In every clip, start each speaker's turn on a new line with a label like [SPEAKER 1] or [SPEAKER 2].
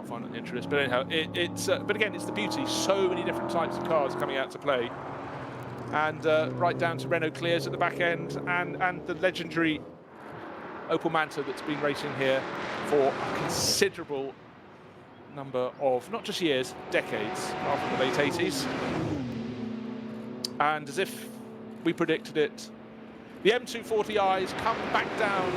[SPEAKER 1] find it interesting. But anyhow, but again, it's the beauty. So many different types of cars coming out to play. And right down to Renault Clears at the back end, and the legendary Opel Manta that's been racing here for a considerable number of, not just years, decades, after the late 80s. And as if we predicted it, the M240i's come back down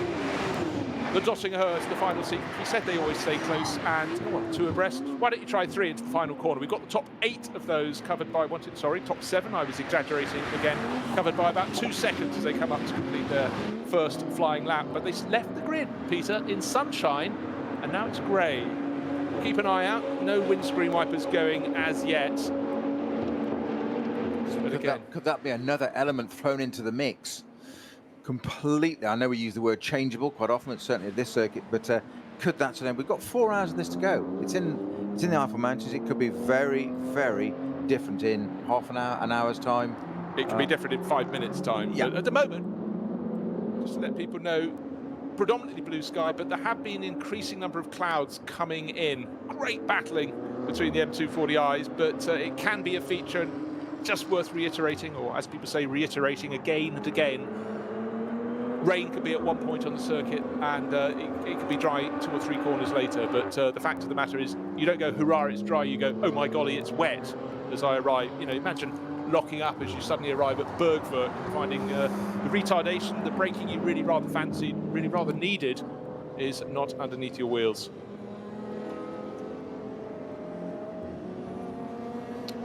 [SPEAKER 1] the Dottinghurst, the final sequence. We said they always stay close, and 2 abreast. Why don't you try 3 into the final corner? We've got the top 8 of those covered by, top 7, I was exaggerating again, covered by about 2 seconds as they come up to complete their first flying lap. But they left the grid, Peter, in sunshine, and now it's grey. Keep an eye out, no windscreen wipers going as yet. But
[SPEAKER 2] could that be another element thrown into the mix? Completely. I know we use the word changeable quite often, it's certainly at this circuit, but could that so then we've got 4 hours of this to go. It's in the Eiffel Mountains. It could be very, very different in half an hour, an hour's time.
[SPEAKER 1] It could be different in 5 minutes time.
[SPEAKER 2] Yeah.
[SPEAKER 1] But at the moment, just to let people know, predominantly blue sky, but there have been an increasing number of clouds coming in. Great battling between the M240i's, but it can be a feature just worth reiterating, or as people say, reiterating again and again. Rain could be at one point on the circuit, and it could be dry 2 or 3 corners later. But the fact of the matter is, you don't go, hurrah, it's dry. You go, oh my golly, it's wet as I arrive. You know, imagine locking up as you suddenly arrive at Bergwerk, finding the retardation, the braking you really rather fancied, really rather needed, is not underneath your wheels.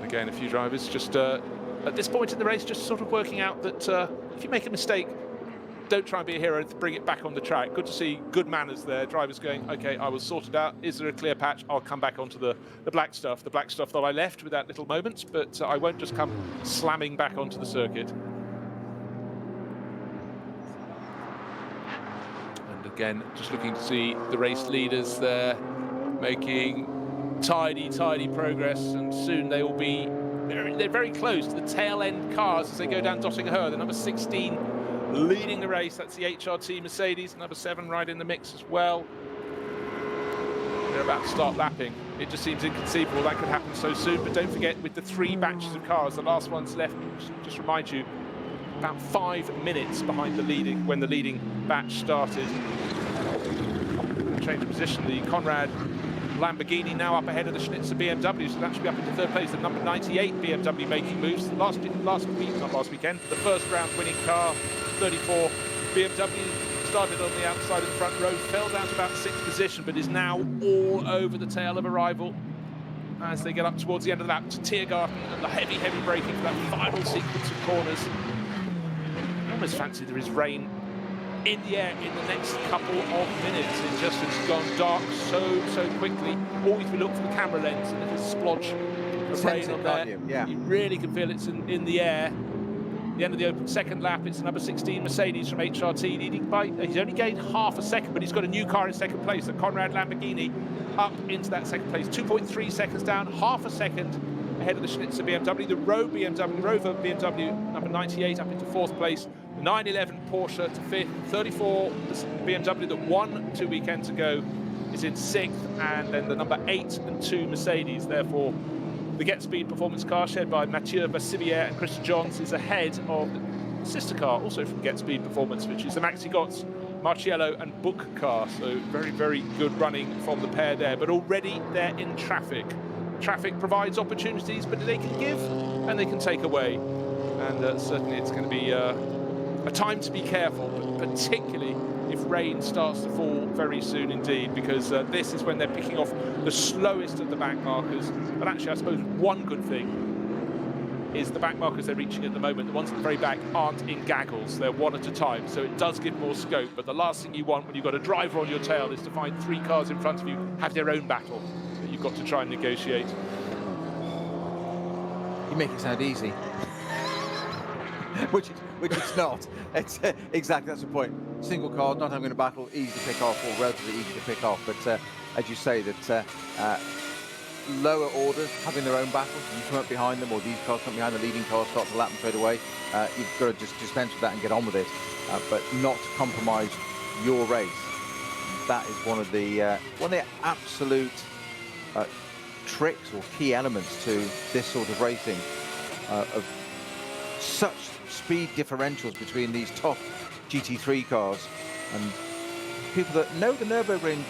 [SPEAKER 1] Again, a few drivers just at this point in the race, just sort of working out that if you make a mistake, don't try and be a hero to bring it back on the track. Good to see good manners there. Drivers going, okay, I will sort it out. Is there a clear patch? I'll come back onto the black stuff that I left with that little moment, but I won't just come slamming back onto the circuit. And again, just looking to see the race leaders there making tidy progress, and soon they will be they're very close to the tail end cars as they go down Dottinghurst. The number 16 leading the race, that's the HRT Mercedes, number 7 right in the mix as well. They're about to start lapping. It just seems inconceivable that could happen so soon, but don't forget, with the 3 batches of cars, the last one's left, just remind you, about 5 minutes behind the leading, when the leading batch started. Change of position, the Conrad Lamborghini now up ahead of the Schnitzer BMW, so that should be up into 3rd place. The number 98 BMW making moves. Last weekend, the first round winning car, 34 BMW, started on the outside of the front row, fell down to about 6th position, but is now all over the tail of arrival as they get up towards the end of the lap to Tiergarten, and the heavy braking for that final sequence of corners. I almost fancy there is rain in the air in the next couple of minutes. It just has gone dark so quickly. Always we look for the camera lens and there's a splodge of rain on there. You really can feel it's in the air. The end of the open second lap, it's number 16 Mercedes from HRT leading by, he's only gained half a second, but he's got a new car in second place, the Conrad Lamborghini, up into that second place, 2.3 seconds down, half a second ahead of the Schnitzer BMW, the Rover BMW number 98 up into 4th place, the 911 Porsche to 5th, 34 BMW that won 2 weekends ago is in 6th, and then the number 8 and 2 Mercedes, therefore the Get Speed performance car shared by Mathieu Vassilière and Chris Johns is ahead of the sister car, also from Get Speed Performance, which is the Maxi Götz, Marciello and Book car. So very good running from the pair there, but already they're in traffic. Traffic provides opportunities, but they can give and they can take away. And certainly it's going to be a time to be careful, but particularly if rain starts to fall very soon indeed, because this is when they're picking off the slowest of the back markers. But actually, I suppose one good thing is the back markers they're reaching at the moment, the ones at the very back, aren't in gaggles. They're one at a time, so it does give more scope. But the last thing you want when you've got a driver on your tail is to find 3 cars in front of you have their own battle that you've got to try and negotiate.
[SPEAKER 2] You make it sound easy. which it's not. It's exactly, that's the point. Single car, not having a battle, easy to pick off, or relatively easy to pick off. But as you say, that lower orders having their own battles, you come up behind them, or these cars come behind the leading cars, start to lap them straight away. You've got to just dispense with that and get on with it, but not compromise your race. That is one of the absolute tricks or key elements to this sort of racing, of such speed differentials between these top GT3 cars, and people that know the Nürburgring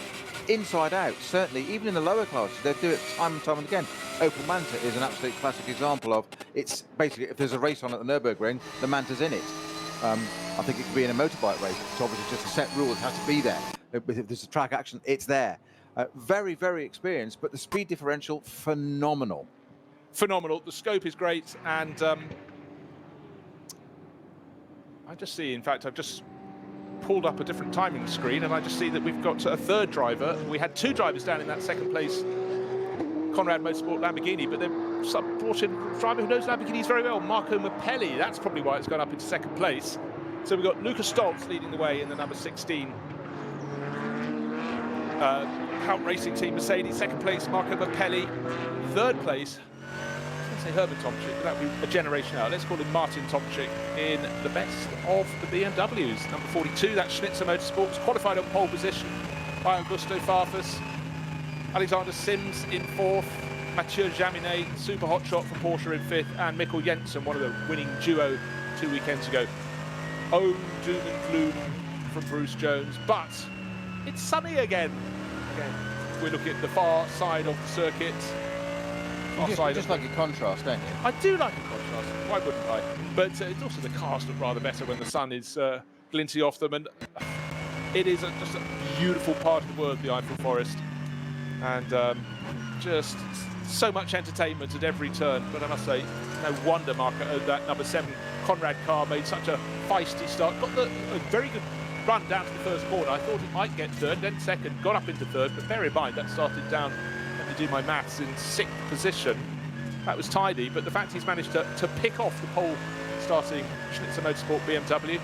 [SPEAKER 2] inside out, certainly even in the lower classes, they do it time and time and again. Opel Manta is an absolute classic example of, it's basically, if there's a race on at the Nürburgring, the Manta's in it. I think it could be in a motorbike race. It's obviously just a set rule, it has to be there. If there's a track action, it's there. Very, very experienced, but the speed differential, phenomenal.
[SPEAKER 1] Phenomenal. The scope is great, and I just see, in fact, I've just pulled up a different timing screen, and I just see that we've got a third driver. We had two drivers down in that second place Conrad Motorsport Lamborghini, but they've brought in a driver who knows Lamborghinis very well, Marco Mappelli. That's probably why it's gone up into second place. So we've got Luca Stoltz leading the way in the number 16 Hout Racing Team Mercedes. Second place, Marco Mappelli. Third place, I was going to say Herbert Tomczyk, but that would be a generation out. Let's call him Martin Tomczyk in the best of the BMWs. Number 42, that's Schnitzer Motorsports, qualified on pole position by Augusto Farfus. Alexander Sims in fourth, Mathieu Jaminet, super hot shot from Porsche in fifth, and Mikkel Jensen, one of the winning duo 2 weekends ago. Oh, doom and gloom from Bruce Jones, but it's sunny again. We look at the far side of the circuit.
[SPEAKER 2] You just like a contrast, don't you?
[SPEAKER 1] I do like a contrast, why wouldn't I? But it's also the cars look rather better when the sun is glinting off them, and it is just a beautiful part of the world, the Eiffel Forest. And just so much entertainment at every turn. But I must say, no wonder that number 7 Conrad car made such a feisty start. Got a very good run down to the first corner. I thought it might get third, then second, got up into third. But bear in mind, that started down, let me do my maths, in 6th position. That was tidy, but the fact he's managed to pick off the pole starting Schnitzer Motorsport BMW.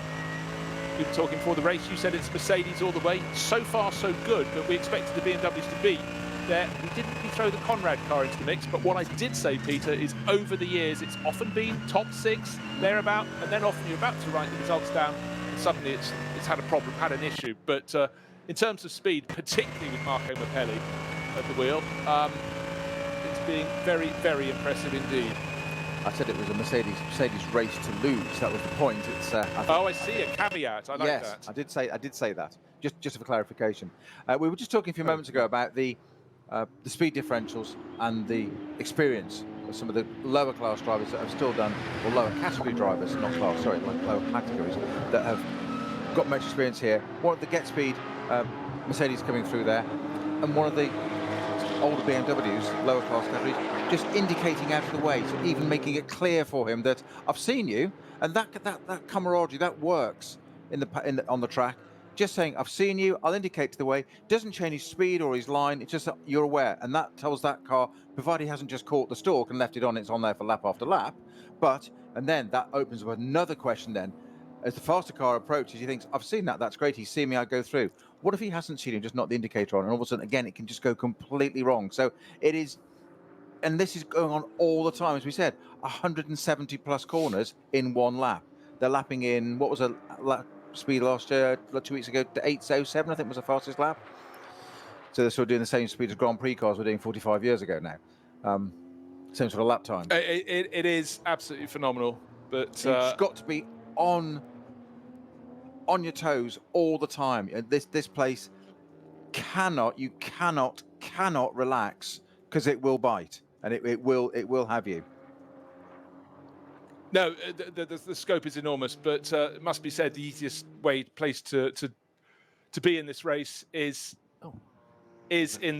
[SPEAKER 1] We were talking before the race, you said it's Mercedes all the way. So far, so good, but we expected the BMWs to be there. We didn't really throw the Conrad car into the mix, but what I did say, Peter, is over the years, it's often been top 6, thereabout, and then often you're about to write the results down, and suddenly it's had a problem, had an issue. But in terms of speed, particularly with Marco Mappelli at the wheel, it's being very, very impressive indeed.
[SPEAKER 2] I said it was a Mercedes race to lose. That was the point. It's.
[SPEAKER 1] I see a caveat. I like
[SPEAKER 2] yes,
[SPEAKER 1] that.
[SPEAKER 2] I did say that. Just for clarification, we were just talking a few moments ago about the speed differentials and the experience of some of the lower class drivers that have still done, or lower category drivers, not class, sorry, lower categories, that have got much experience here. One of the Get Speed Mercedes coming through there, and one of the older BMWs, lower class categories, just indicating out of the way, so even making it clear for him that I've seen you, and that camaraderie, that works on the track. Just saying, I've seen you, I'll indicate to the way, doesn't change his speed or his line, it's just that you're aware, and that tells that car, provided he hasn't just caught the stalk and left it on, it's on there for lap after lap, and then that opens up another question then. As the faster car approaches, he thinks, I've seen that, that's great, he's seen me, I go through. What if he hasn't seen him, just not the indicator on, and all of a sudden, again, it can just go completely wrong. So it is, and this is going on all the time, as we said, 170 plus corners in one lap. They're lapping in, what was a lap speed last year, 2 weeks ago, to 8:07, I think was the fastest lap. So they're sort of doing the same speed as Grand Prix cars were doing 45 years ago now. Same sort of lap time.
[SPEAKER 1] It is absolutely phenomenal. But
[SPEAKER 2] you've got to be on your toes all the time. This place cannot relax, because it will bite, and it will have you.
[SPEAKER 1] No, the scope is enormous, but it must be said the easiest place to be in this race is in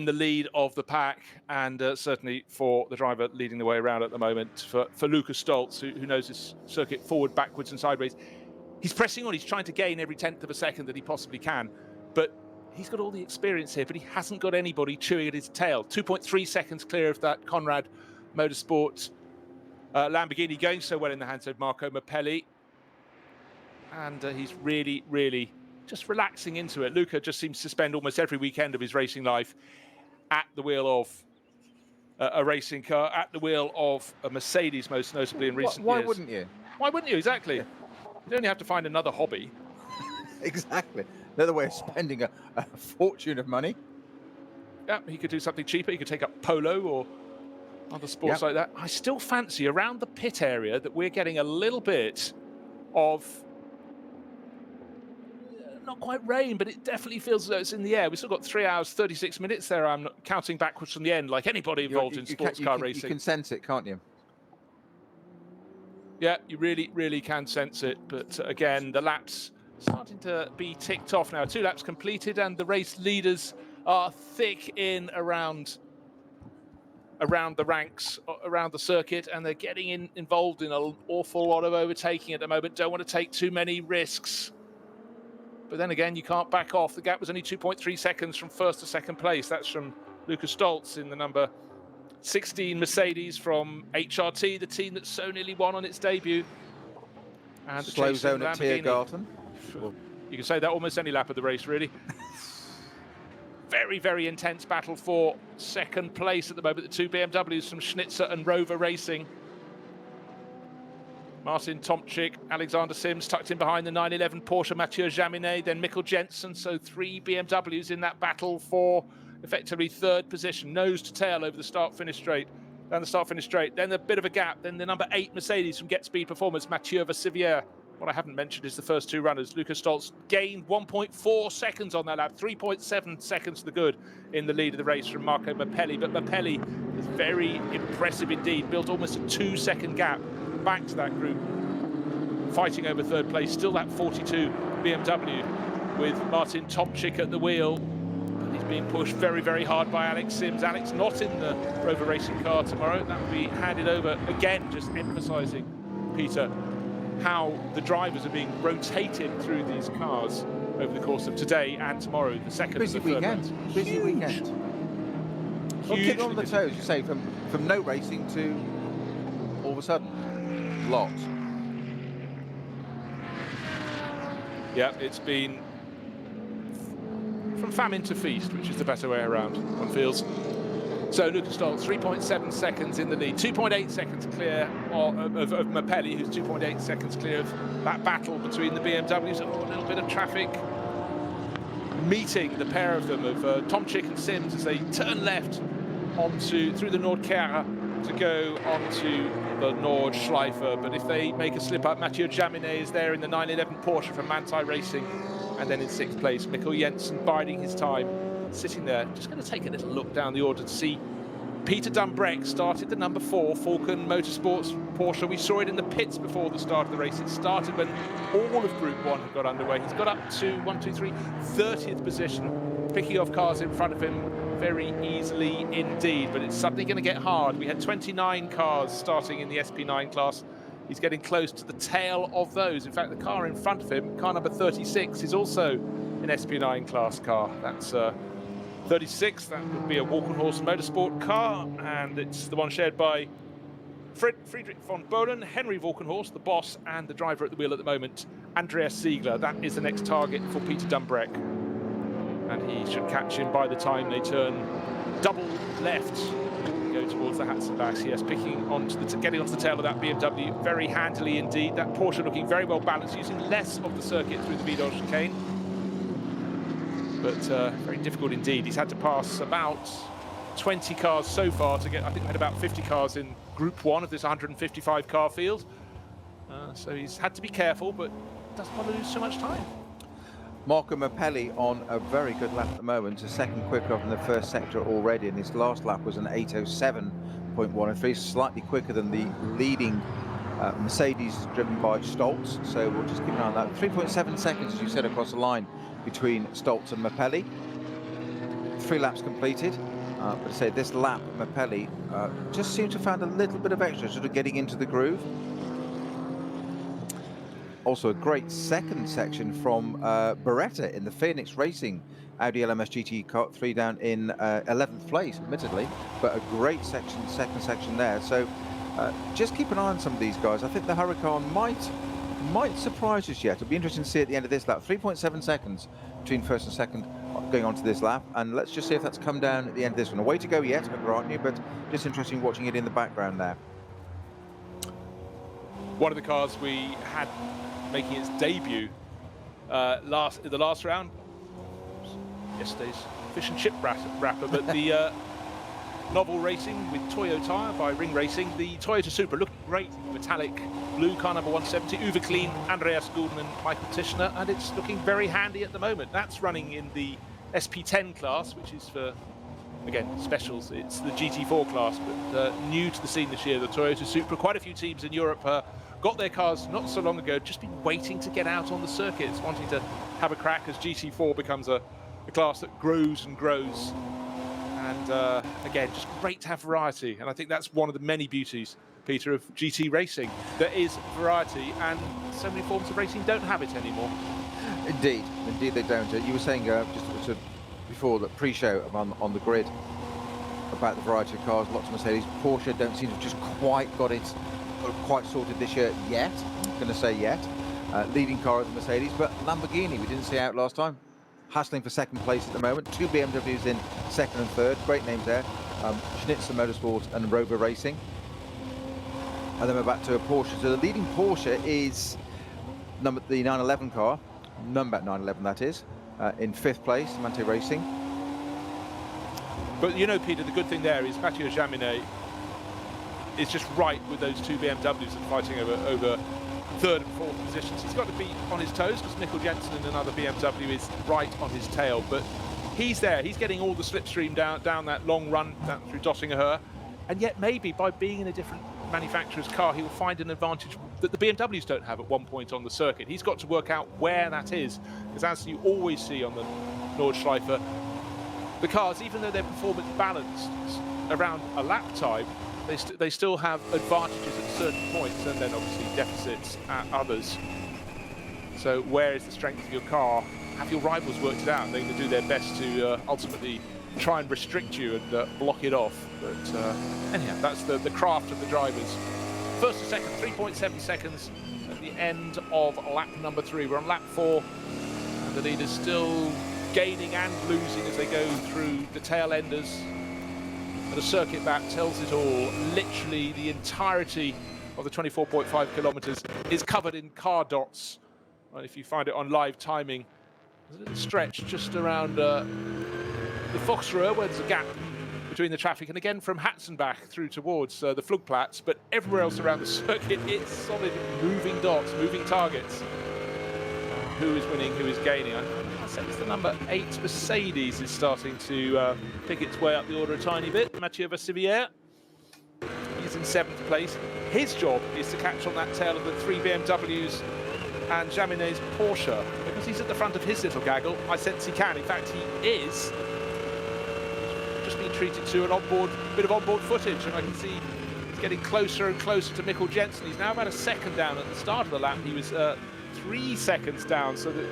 [SPEAKER 1] the lead of the pack, and certainly for the driver leading the way around at the moment, for Luca Stoltz, who knows this circuit forward, backwards and sideways. He's pressing on, he's trying to gain every 10th of a second that he possibly can, but he's got all the experience here, but he hasn't got anybody chewing at his tail. 2.3 seconds clear of that Conrad Motorsport Lamborghini, going so well in the hands of Marco Mappelli. And he's really, really just relaxing into it. Luca just seems to spend almost every weekend of his racing life at the wheel of a racing car, at the wheel of a Mercedes, most notably in recent years.
[SPEAKER 2] Why wouldn't you?
[SPEAKER 1] Why wouldn't you? Exactly.
[SPEAKER 2] Yeah.
[SPEAKER 1] You only have to find another hobby.
[SPEAKER 2] Exactly. Another way of spending a fortune of money.
[SPEAKER 1] Yeah, he could do something cheaper. He could take up polo or other sports like that. I still fancy around the pit area that we're getting a little bit of, not quite rain, but it definitely feels as though it's in the air. We've still got 3 hours, 36 minutes there. I'm counting backwards from the end, like anybody involved in sports car racing.
[SPEAKER 2] You can sense it, can't you?
[SPEAKER 1] Yeah, you really, really can sense it. But again, the laps starting to be ticked off now. 2 laps completed, and the race leaders are thick in around the ranks, around the circuit, and they're getting involved in an awful lot of overtaking at the moment. Don't want to take too many risks. But then again, you can't back off. The gap was only 2.3 seconds from first to second place. That's from Lucas Stoltz in the number 16 Mercedes from HRT, the team that so nearly won on its debut. And the
[SPEAKER 2] slow zone at Tiergarten.
[SPEAKER 1] You can say that almost any lap of the race, really. Very, very intense battle for second place at the moment. The 2 BMWs from Schnitzer and Rover Racing. Martin Tomczyk, Alexander Sims tucked in behind the 911 Porsche Mathieu Jaminet, then Mikkel Jensen. So 3 BMWs in that battle for effectively third position, nose to tail over the start-finish straight. Down the start-finish straight, then a bit of a gap, then the number 8 Mercedes from Get Speed Performance, Mathieu Vassivière. What I haven't mentioned is the first 2 runners. Lucas Stoltz gained 1.4 seconds on that lap, 3.7 seconds to the good in the lead of the race from Marco Mappelli. But Mappelli is very impressive indeed, built almost a 2-second gap back to that group, fighting over third place. Still that 42 BMW with Martin Tomczyk at the wheel. But he's being pushed very, very hard by Alex Sims. Alex not in the Rover Racing car tomorrow. That will be handed over again, just emphasising, Peter, how the drivers are being rotated through these cars over the course of today and tomorrow, the second
[SPEAKER 2] busy
[SPEAKER 1] and the third
[SPEAKER 2] weekend.
[SPEAKER 1] rounds.
[SPEAKER 2] Busy weekend. Well, keep on the toes, you say, from no racing to all of a sudden, lots.
[SPEAKER 1] Yeah, it's been from famine to feast, which is the better way around, one feels. So Lucas Stoltz, 3.7 seconds in the lead, 2.8 seconds clear of Mappelli, who's 2.8 seconds clear of that battle between the BMWs. Oh, a little bit of traffic meeting the pair of them, of Tomczyk and Sims, as they turn left through the Nordkere to go onto the Nordschleife. But if they make a slip up, Mathieu Jaminet is there in the 911 Porsche from Manthey Racing, and then in 6th place, Mikkel Jensen biding his time, sitting there. Just going to take a little look down the order to see Peter Dumbreck started the number 4 Falcon Motorsports Porsche. We saw it in the pits before the start of the race. It started when all of Group 1 got underway. He's got up to 30th position, picking off cars in front of him very easily indeed. But it's suddenly going to get hard. We had 29 cars starting in the SP9 class. He's getting close to the tail of those. In fact, the car in front of him, car number 36, is also an SP9 class car. That's 36, that would be a Walkenhorst Motorsport car, and it's the one shared by Friedrich von Bohlen, Henry Walkenhorst, the boss, and the driver at the wheel at the moment, Andreas Ziegler. That is the next target for Peter Dumbreck, and he should catch him by the time they turn double left, go towards the Hatzenbachs. Yes, getting onto the tail of that BMW very handily indeed. That Porsche looking very well balanced, using less of the circuit through the Vidal chicane. But very difficult indeed. He's had to pass about 20 cars so far to get, I think we had about 50 cars in Group 1 of this 155 car field. So he's had to be careful, but doesn't want to lose so much time.
[SPEAKER 2] Marco Mappelli on a very good lap at the moment, a second quicker in the first sector already, and his last lap was an 8:07.13, slightly quicker than the leading Mercedes driven by Stoltz. So we'll just keep an eye on that. 3.7 seconds, as you said, across the line between Stoltz and Mappelli. 3 laps completed. But I say this lap, Mappelli just seemed to have found a little bit of extra, sort of getting into the groove. Also a great second section from Beretta in the Phoenix Racing Audi LMS GT Kart 3 down in 11th place, admittedly, but a great second section there. So just keep an eye on some of these guys. I think the Huracan might surprise us yet. It'll be interesting to see at the end of this lap. 3.7 seconds between first and second going on to this lap, and let's just see if that's come down at the end of this one. A way to go yet, I grant you, but just interesting watching it in the background there.
[SPEAKER 1] One of the cars we had making its debut the last round, yesterday's fish and chip wrapper, but the novel racing with Toyo Tyre by Ring Racing. The Toyota Supra looking great, metallic blue, car number 170, Uwe Clean, Andreas Gulden and Michael Tischner, and it's looking very handy at the moment. That's running in the SP10 class, which is for, again, specials. It's the GT4 class, but new to the scene this year, the Toyota Supra. Quite a few teams in Europe got their cars not so long ago, just been waiting to get out on the circuits, wanting to have a crack as GT4 becomes a class that grows and grows. And again, just great to have variety. And I think that's one of the many beauties, Peter, of GT racing. There is variety, and so many forms of racing don't have it anymore.
[SPEAKER 2] Indeed they don't. You were saying just before that pre-show on the grid about the variety of cars, lots of Mercedes. Porsche don't seem to have just quite got it quite sorted this year yet. I'm going to say yet. Leading car of the Mercedes, but Lamborghini we didn't see out last time. Hassling for second place at the moment. 2 BMWs in second and third. Great names there. Schnitzer Motorsport and Rover Racing. And then we're back to a Porsche. So the leading Porsche is the 911 car. Number 911 that is. In 5th place, Mante Racing.
[SPEAKER 1] But you know, Peter, the good thing there is Mathieu Jaminet is just right with those 2 BMWs and fighting over 3rd and 4th positions. He's got to be on his toes because Mikkel Jensen in another BMW is right on his tail, but he's there. He's getting all the slipstream down that long run down through Dottingerhöhe, and yet maybe by being in a different manufacturer's car, he will find an advantage that the BMWs don't have at one point on the circuit. He's got to work out where that is, because as you always see on the Nordschleife, the cars, even though they're performance balanced around a lap time, they still have advantages at certain points and then obviously deficits at others. So where is the strength of your car? Have your rivals worked it out? They're going to do their best to ultimately try and restrict you and block it off. But anyhow, that's the craft of the drivers. First to second, 3.7 seconds at the end of lap number 3. We're on lap 4, and the leaders still gaining and losing as they go through the tail enders. And the circuit map tells it all. Literally the entirety of the 24.5 kilometers is covered in car dots. And if you find it on live timing, there's a little stretch just around the Foxruhe where there's a gap between the traffic, and again from Hatzenbach through towards the Flugplatz, but everywhere else around the circuit it's solid moving dots, moving targets. Who is winning, who is gaining? I sense the number 8 Mercedes is starting to pick its way up the order a tiny bit. Mathieu Vassivière, he's in 7th place. His job is to catch on that tail of the 3 BMWs and Jaminet's Porsche, because he's at the front of his little gaggle. I sense he can. In fact, he is. Just been treated to an bit of onboard footage, and I can see he's getting closer and closer to Mikkel Jensen. He's now about a second down. At the start of the lap, he was 3 seconds down, so that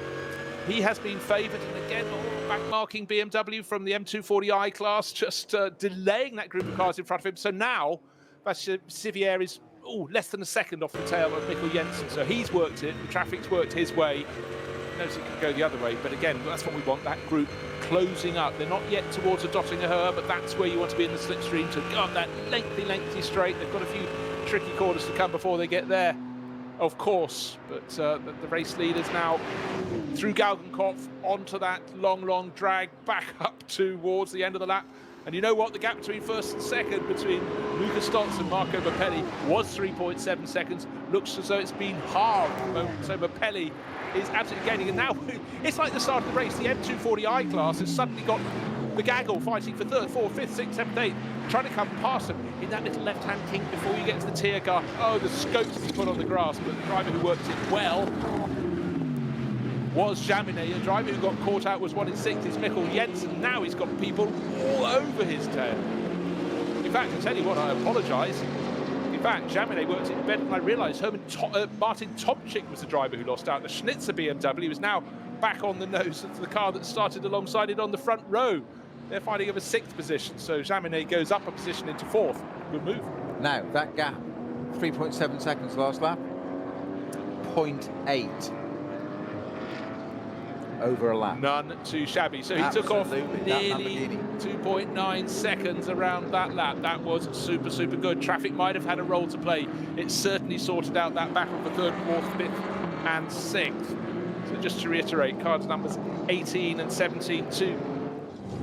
[SPEAKER 1] he has been favoured. And again, back-marking BMW from the M240i class, just delaying that group of cars in front of him. So now, Vassivière is less than a second off the tail of Mikkel Jensen. So he's worked it, the traffic's worked his way. He knows it can go the other way, but again, that's what we want, that group closing up. They're not yet towards a Dottingerhöhe, but that's where you want to be in the slipstream, to go up that lengthy straight. They've got a few tricky corners to come before they get there, of course, but the race leaders now through Galgenkopf onto that long drag back up towards the end of the lap. And you know what? The gap between first and second between Luca Stotz and Marco Mappelli was 3.7 seconds. Looks as though it's been halved. So Mappelli is absolutely gaining. And now it's like the start of the race. The M240i class has suddenly got the gaggle fighting for 3rd, 4th, 5th, 6th, 7th, 8th, trying to come past them in that little left-hand kink before you get to the tier car. Oh, the scopes to be put on the grass, but the driver who worked it well was Jaminet. The driver who got caught out was 1 in 6th is Mikkel Jensen. Now he's got people all over his tail. In fact, I tell you what, I apologise. In fact, Jaminet worked it better than I realised. Martin Tomczyk was the driver who lost out. The Schnitzer BMW is now back on the nose of the car that started alongside it on the front row. They're fighting over 6th position, so Jaminet goes up a position into 4th. Good move.
[SPEAKER 2] Now, that gap, 3.7 seconds last lap, 0.8 over a lap.
[SPEAKER 1] None too shabby. So he took off nearly 2.9 seconds around that lap. That was super good. Traffic might have had a role to play. It certainly sorted out that battle for 3rd, 4th, 5th and 6th. So just to reiterate, cards numbers 18 and 17 to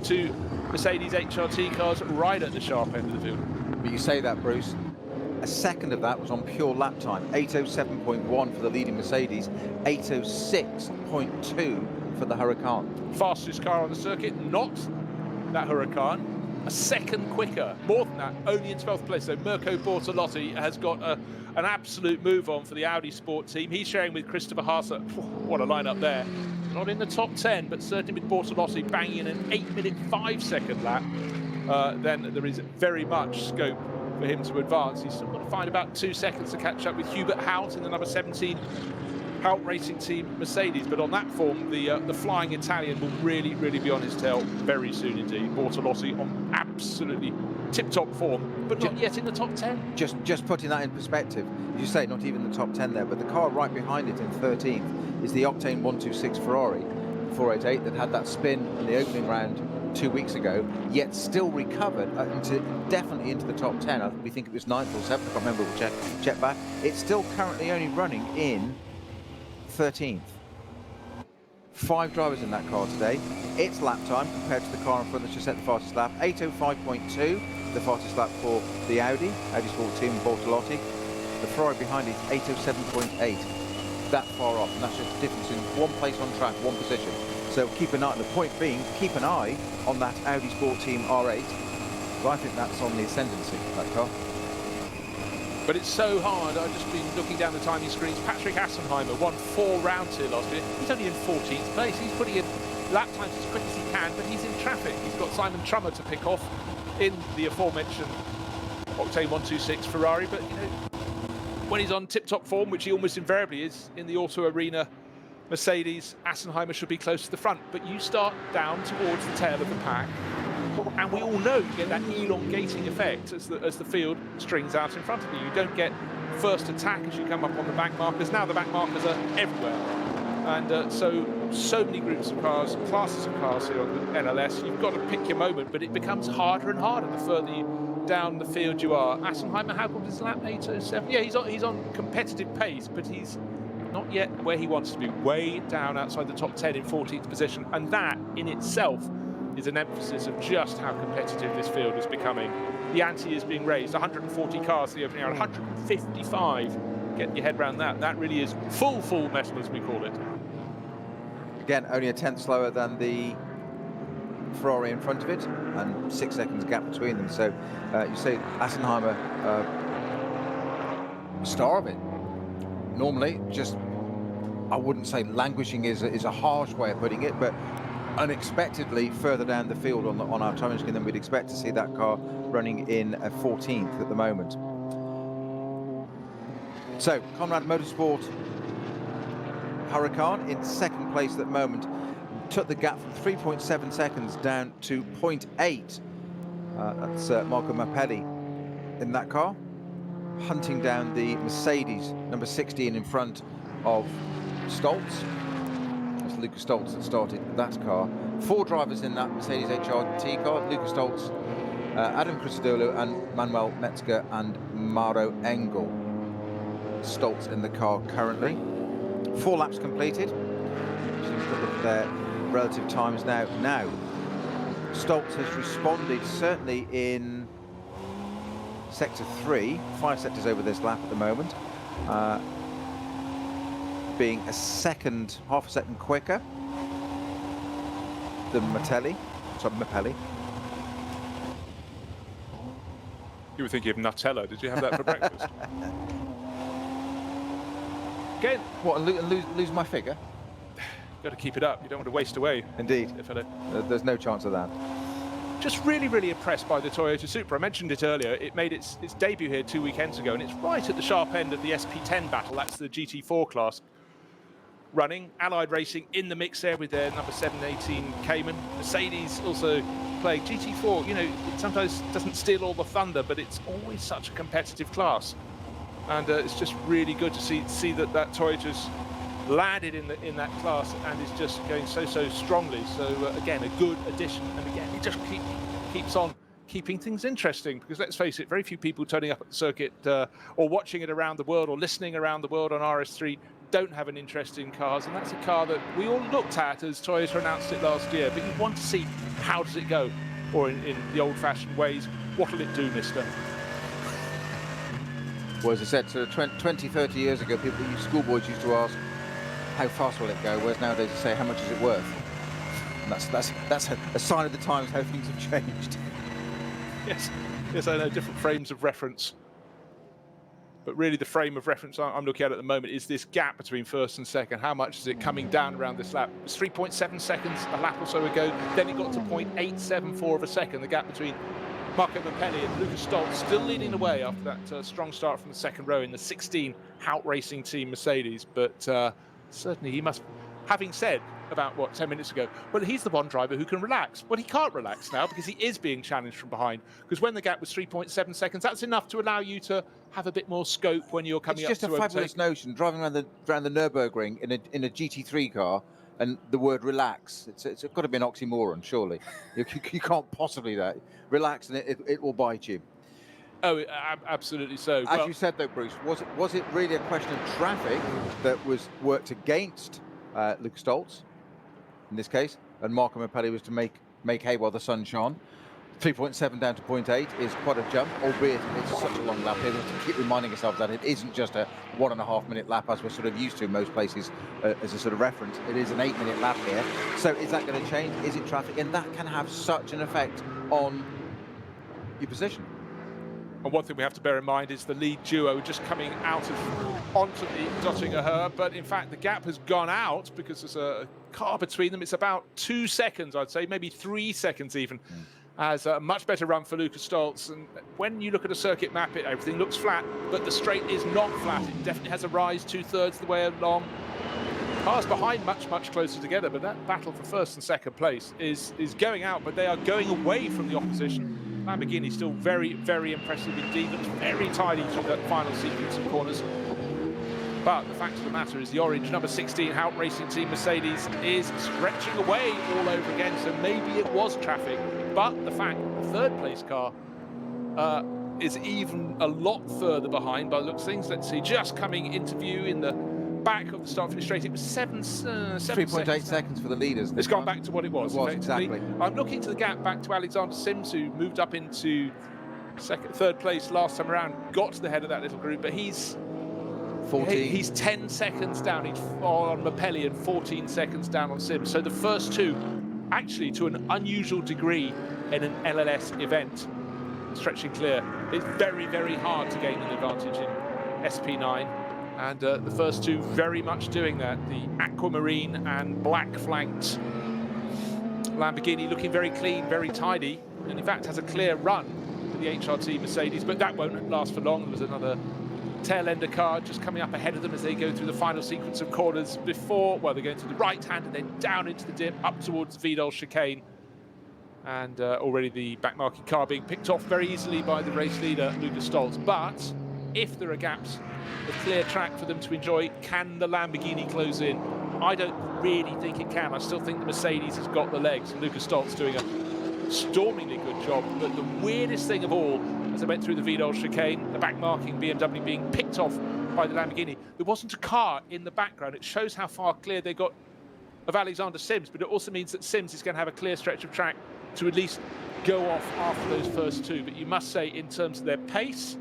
[SPEAKER 1] two Mercedes HRT cars right at the sharp end of the field.
[SPEAKER 2] But you say that, Bruce. A second of that was on pure lap time. 8:07.1 for the leading Mercedes, 8:06.2 for the Huracan.
[SPEAKER 1] Fastest car on the circuit, not that Huracan. A second quicker, more than that, only in 12th place. So Mirko Bortolotti has got an absolute move on for the Audi Sport team. He's sharing with Christopher Haase. What a lineup there. Not in the top 10, but certainly with Bortolotti banging in an 8-minute 5-second lap, then there is very much scope for him to advance. He's still got to find about 2 seconds to catch up with Hubert Hout in the number 17 Hout Racing Team Mercedes. But on that form, the flying Italian will really be on his tail very soon indeed. Bortolotti on absolutely tip-top form, but not yet in the top 10.
[SPEAKER 2] Just putting that in perspective, as you say, not even the top 10 there, but the car right behind it in 13th is the Octane 126 Ferrari 488 that had that spin in the opening round 2 weeks ago, yet still recovered definitely into the top 10. We think it was 9th or 7th, I can't remember, we'll check back. It's still currently only running in 13th. 5 drivers in that car today. Its lap time compared to the car in front that just set the fastest lap, 8:05.2, the fastest lap for the Audi Sport Team Bortolotti. The Ferrari behind it, 8:07.8. That far off, and that's just a difference in 1 place on track, 1 position. So keep an eye, the point being, keep an eye on that Audi Sport Team R8, because I think that's on the ascendancy, that car.
[SPEAKER 1] But it's so hard. I've just been looking down the timing screens. Patrick Assenheimer won 4 rounds here last year. He's only in 14th place. He's putting in lap times as quick as he can, but he's in traffic. He's got Simon Trummer to pick off in the aforementioned Octane 126 Ferrari. But, you know, when he's on tip-top form, which he almost invariably is in the Auto Arena Mercedes, Assenheimer should be close to the front. But you start down towards the tail of the pack, and we all know you get that elongating effect as the field strings out in front of you. You don't get first attack as you come up on the back markers. Now the back markers are everywhere. And so many groups of cars, classes of cars here on the NLS. You've got to pick your moment, but it becomes harder and harder the further down the field you are. Assenheimer, how good is lap? 8:07. Yeah, he's on competitive pace, but he's not yet where he wants to be. Way down outside the top 10 in 14th position, and that in itself is an emphasis of just how competitive this field is becoming. The ante is being raised. 140 cars the opening round, 155. Get your head around that. That really is full metal, as we call it.
[SPEAKER 2] Again, only a 10th slower than the Ferrari in front of it, and 6 seconds gap between them. So you say Assenheimer, star of it. Normally, just, I wouldn't say languishing is a harsh way of putting it, but unexpectedly further down the field on our timing screen than we'd expect to see that car running in 14th at the moment. So Conrad Motorsport Huracan in 2nd place at the moment, took the gap from 3.7 seconds down to 0.8. That's Marco Mappelli in that car, hunting down the Mercedes number 16 in front of Stoltz. Lucas Stoltz that started that car. 4 drivers in that Mercedes HRT car: Lucas Stoltz, Adam Christodoulou, and Manuel Metzger and Maro Engel. Stoltz in the car currently. 4 laps completed. Just look at their relative times now. Stoltz has responded certainly in sector 3, 5 sectors over this lap at the moment. Being half a second quicker than Mappelli.
[SPEAKER 1] You were thinking of Nutella. Did you have that for breakfast? Again,
[SPEAKER 2] what, and lose my figure?
[SPEAKER 1] You've got to keep it up. You don't want to waste away.
[SPEAKER 2] Indeed. There's no chance of that.
[SPEAKER 1] Just really impressed by the Toyota Supra. I mentioned it earlier. It made its debut here 2 weekends ago, and it's right at the sharp end of the SP10 battle. That's the GT4 class running. Allied Racing in the mix there with their number 718 Cayman. Mercedes also playing GT4. You know, it sometimes doesn't steal all the thunder, but it's always such a competitive class. And it's just really good to see that Toyota's landed in that class and is just going so strongly. So again, a good addition, and again, it just keeps on keeping things interesting, because let's face it, very few people turning up at the circuit or watching it around the world or listening around the world on RS3 don't have an interest in cars, and that's a car that we all looked at as Toyota announced it last year, but you want to see how does it go, or in the old-fashioned ways, what'll it do, mister?
[SPEAKER 2] Well, as I said, sort of 20, 30 years ago, schoolboys used to ask, how fast will it go? Whereas nowadays they say, how much is it worth? And that's a sign of the times how things have changed.
[SPEAKER 1] Yes, I know, different frames of reference. But really the frame of reference I'm looking at the moment is this gap between first and second. How much is it coming down around this lap? It was 3.7 seconds a lap or so ago. Then it got to 0.874 of a second, the gap between Marco Mappelli and Lucas Stoltz, still leading the way after that strong start from the second row in the 16 Hout Racing Team Mercedes. But certainly he must, having said about, 10 minutes ago, well, he's the one driver who can relax. Well, he can't relax now because he is being challenged from behind. Because when the gap was 3.7 seconds, that's enough to allow you to have a bit more scope when you're coming up to overtake.
[SPEAKER 2] It's just a fabulous notion, driving around the Nürburgring in a GT3 car, and the word relax. It's got to be an oxymoron, surely. you can't possibly that. Relax and it will bite you.
[SPEAKER 1] Oh, absolutely so.
[SPEAKER 2] As you said, though, Bruce, was it really a question of traffic that was worked against Lucas Stoltz, in this case, and Marco Mappelli was to make hay while the sun shone? 3.7 down to 0.8 is quite a jump, albeit it's such a long lap. We have to keep reminding ourselves that it isn't just a 1.5 minute lap as we're sort of used to in most places as a sort of reference. It is an 8 minute lap here. So is that going to change? Is it traffic? And that can have such an effect on your position.
[SPEAKER 1] And one thing we have to bear in mind is the lead duo just coming out onto the Dottinger, but in fact the gap has gone out because there's a car between them. It's about 2 seconds, I'd say, maybe 3 seconds even. As a much better run for Lucas Stoltz. And when you look at a circuit map, everything looks flat, but the straight is not flat. It definitely has a rise 2/3 the way along. Cars behind much closer together, but that battle for first and second place is going out, but they are going away from the opposition. Lamborghini still very impressive indeed. Looks very tidy through that final sequence of corners. But the fact of the matter is the orange number 16 Hout Racing Team Mercedes is stretching away all over again, so maybe it was traffic. But the fact the third place car is even a lot further behind by the looks of things. Let's see, just coming into view in the back of the start finish straight. It was 3.8
[SPEAKER 2] seconds for the leaders.
[SPEAKER 1] It's gone back to what it was.
[SPEAKER 2] Exactly.
[SPEAKER 1] I'm looking to the gap back to Alexander Sims, who moved up into third place last time around, got to the head of that little group, but he's
[SPEAKER 2] 14.
[SPEAKER 1] He's 10 seconds down. He's on Mappelli and 14 seconds down on Sims. So the first two, actually to an unusual degree in an LLS event, stretching clear. It's very hard to gain an advantage in SP9. And the first two very much doing that. The aquamarine and black flanked Lamborghini looking very clean, very tidy, and in fact has a clear run for the HRT Mercedes, but that won't last for long. There was another tail-ender car just coming up ahead of them as they go through the final sequence of corners before, well, they're going to the right hand and then down into the dip, up towards the Vidal chicane. And already the backmarking car being picked off very easily by the race leader, Lucas Stoltz. But if there are gaps, a clear track for them to enjoy, can the Lamborghini close in? I don't really think it can. I still think the Mercedes has got the legs, and Lucas Stoltz doing a stormingly good job. But the weirdest thing of all, as I went through the Vidal chicane, the backmarking BMW being picked off by the Lamborghini, there wasn't a car in the background. It shows how far clear they got of Alexander Sims, but it also means that Sims is going to have a clear stretch of track to at least go off after those first two. But you must say, in terms of their pace,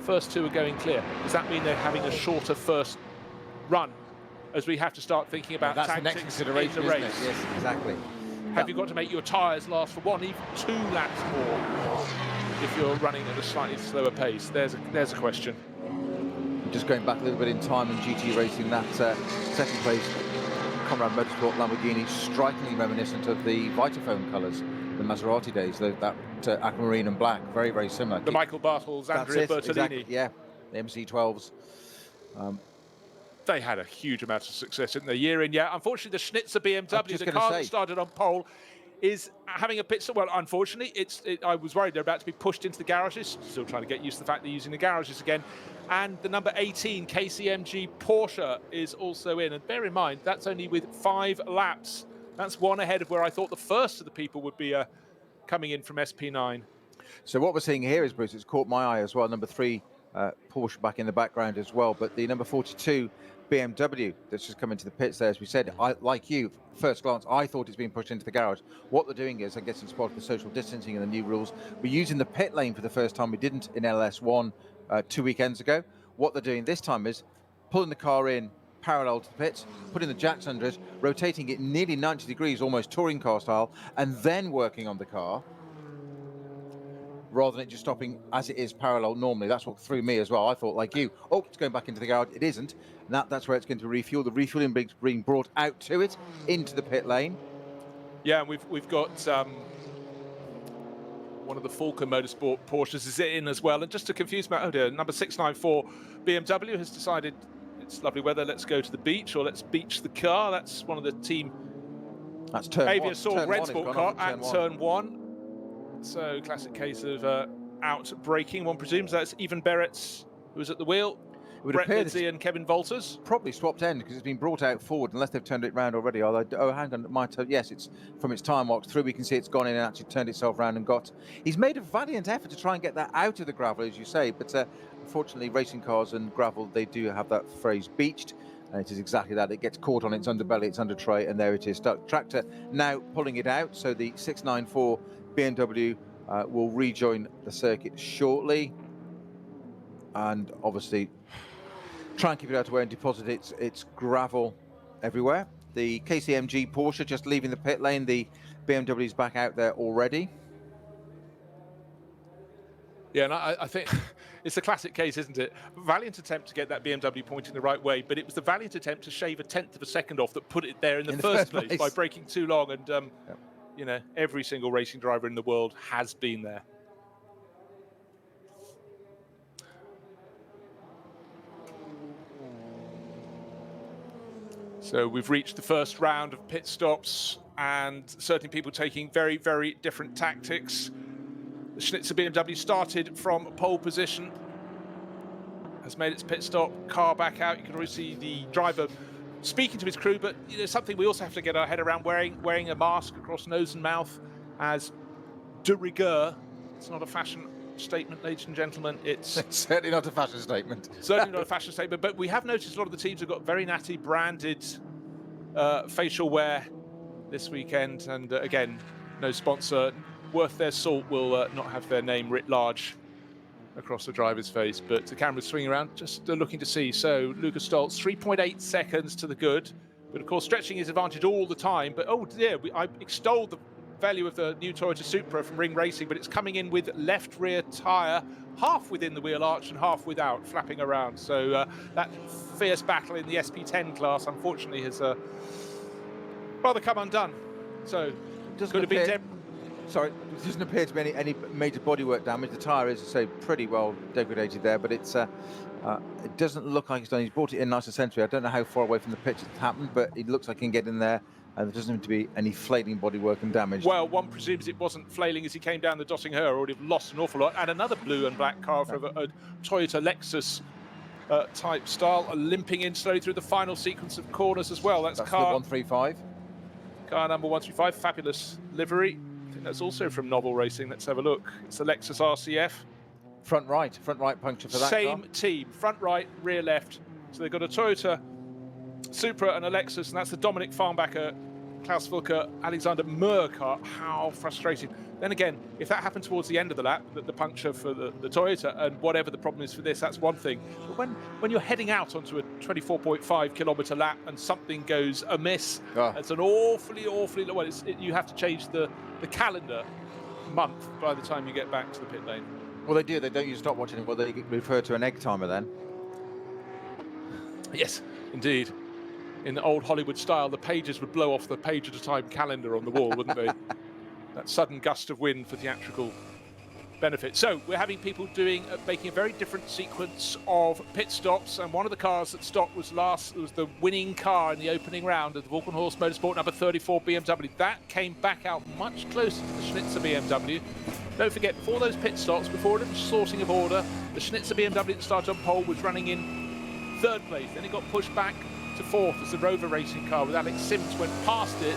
[SPEAKER 1] first two are going clear. Does that mean they're having a shorter first run, as we have to start thinking about
[SPEAKER 2] that's
[SPEAKER 1] tactics
[SPEAKER 2] the next consideration,
[SPEAKER 1] in the race?
[SPEAKER 2] isn't it? Yes, exactly.
[SPEAKER 1] Have you got to make your tyres last for 1, even 2 laps more if you're running at a slightly slower pace? There's a question.
[SPEAKER 2] Just going back a little bit in time in GT racing, that second place Conrad Motorsport Lamborghini, strikingly reminiscent of the Vitaphone colours, the Maserati days, that aquamarine and black, very similar.
[SPEAKER 1] The Michael Bartels, Andrea Bertolini.
[SPEAKER 2] Exactly, yeah, the MC12s.
[SPEAKER 1] They had a huge amount of success in the year in. Yeah, unfortunately, the Schnitzer BMW, the car that started on pole, is having a pit stop. Well, unfortunately, I was worried they're about to be pushed into the garages. Still trying to get used to the fact they're using the garages again. And the number 18 KCMG Porsche is also in. And bear in mind, that's only with 5 laps. That's one ahead of where I thought the first of the people would be coming in from SP9.
[SPEAKER 2] So what we're seeing here is, Bruce, it's caught my eye as well, number 3 Porsche back in the background as well. But the number 42 BMW that's just come into the pits there, as we said, like you, first glance, I thought it's been pushed into the garage. What they're doing is, I guess it's part of the social distancing and the new rules, we're using the pit lane for the first time. We didn't in LS1 2 weekends ago. What they're doing this time is pulling the car in parallel to the pits, putting the jacks under it, rotating it nearly 90 degrees, almost touring car style, and then working on the car, rather than it just stopping as it is parallel normally. That's what threw me as well. I thought, like you, oh, it's going back into the garage. It isn't. And that's where it's going to refuel. The refueling being brought out to it, into the pit lane.
[SPEAKER 1] Yeah, and we've got one of the Falcon Motorsport Porsches is in as well. And just to confuse me, oh dear, number 694 BMW has decided it's lovely weather, let's go to the beach, or let's beach the car. That's one of the team
[SPEAKER 2] That's turn
[SPEAKER 1] Aviasol Red Sport car at turn 1. So classic case of out braking, one presumes. That's Evan Barrett's, who was at the wheel.
[SPEAKER 2] It would
[SPEAKER 1] Brett
[SPEAKER 2] appear
[SPEAKER 1] Lindsay and Kevin Walters.
[SPEAKER 2] Probably swapped end because it's been brought out forward, unless they've turned it round already. Although, oh, hang on, yes, it's from its time walk through. We can see it's gone in and actually turned itself round and got. He's made a valiant effort to try and get that out of the gravel, as you say, but unfortunately, racing cars and gravel, they do have that phrase beached. And it is exactly that. It gets caught on its underbelly, its under tray, and there it is stuck. Tractor now pulling it out. So the 694 BMW will rejoin the circuit shortly. And obviously try and keep it out of the way and deposit its gravel everywhere. The KCMG Porsche just leaving the pit lane. The BMW's back out there already.
[SPEAKER 1] Yeah, and I think it's a classic case, isn't it? Valiant attempt to get that BMW pointing the right way, but it was the valiant attempt to shave a tenth of a second off that put it there in the first place by braking too long. And, you know, every single racing driver in the world has been there. So we've reached the first round of pit stops, and certainly people taking very, very different tactics. The Schnitzer BMW started from pole position, has made its pit stop, car back out. You can already see the driver speaking to his crew, but you know, something we also have to get our head around, wearing a mask across nose and mouth as de rigueur. It's not a fashion statement, ladies and gentlemen. It's
[SPEAKER 2] certainly not a fashion statement.
[SPEAKER 1] Certainly not a fashion statement, but we have noticed a lot of the teams have got very natty branded facial wear this weekend, and again, no sponsor worth their salt will not have their name writ large across the driver's face, but the camera's swinging around, just looking to see. So Lucas Stoltz, 3.8 seconds to the good, but of course stretching his advantage all the time. But oh dear, I extolled the value of the new Toyota Supra from Ring Racing, but it's coming in with left rear tyre, half within the wheel arch and half without, flapping around. So that fierce battle in the SP10 class, unfortunately, has rather come undone. So could have been
[SPEAKER 2] sorry, there doesn't appear to be any major bodywork damage. The tyre is, say, pretty well degraded there, but it's it doesn't look like it's done. He's brought it in nice and centrally. I don't know how far away from the pitch it's happened, but it looks like he can get in there. And there doesn't seem to be any flailing bodywork and damage.
[SPEAKER 1] Well, one presumes it wasn't flailing as he came down the Dotting Her, or would have lost an awful lot. And another blue and black car for a Toyota Lexus type style, limping in slowly through the final sequence of corners as well. That's car
[SPEAKER 2] the 135.
[SPEAKER 1] Car number 135, fabulous livery. I think that's also from Novel Racing. Let's have a look. It's the Lexus RCF.
[SPEAKER 2] Front right puncture for that
[SPEAKER 1] Same
[SPEAKER 2] car.
[SPEAKER 1] team, front right, rear left. So they've got a Toyota Supra and a Lexus, and that's the Dominic Farnbacher, Klaus Wilke, Alexander Moore car. How frustrating. Then again, if that happened towards the end of the lap, the puncture for the Toyota, and whatever the problem is for this, that's one thing. But when you're heading out onto a 24.5 kilometre lap and something goes amiss, it's an awfully, well, you have to change the calendar month by the time you get back to the pit lane.
[SPEAKER 2] Well, they do. They don't use stopwatch anymore. They refer to an egg timer then.
[SPEAKER 1] Yes, indeed. In the old Hollywood style, the pages would blow off the page at a time calendar on the wall, wouldn't they? That sudden gust of wind for theatrical benefit. So we're having people making a very different sequence of pit stops, and one of the cars that stopped was the winning car in the opening round of the Walkenhorst Motorsport number 34 BMW. That came back out much closer to the Schnitzer BMW. Don't forget, before those pit stops, before the sorting of order, the Schnitzer BMW that started on pole was running in third place. Then it got pushed back to fourth as the Rover Racing car with Alex Sims went past it,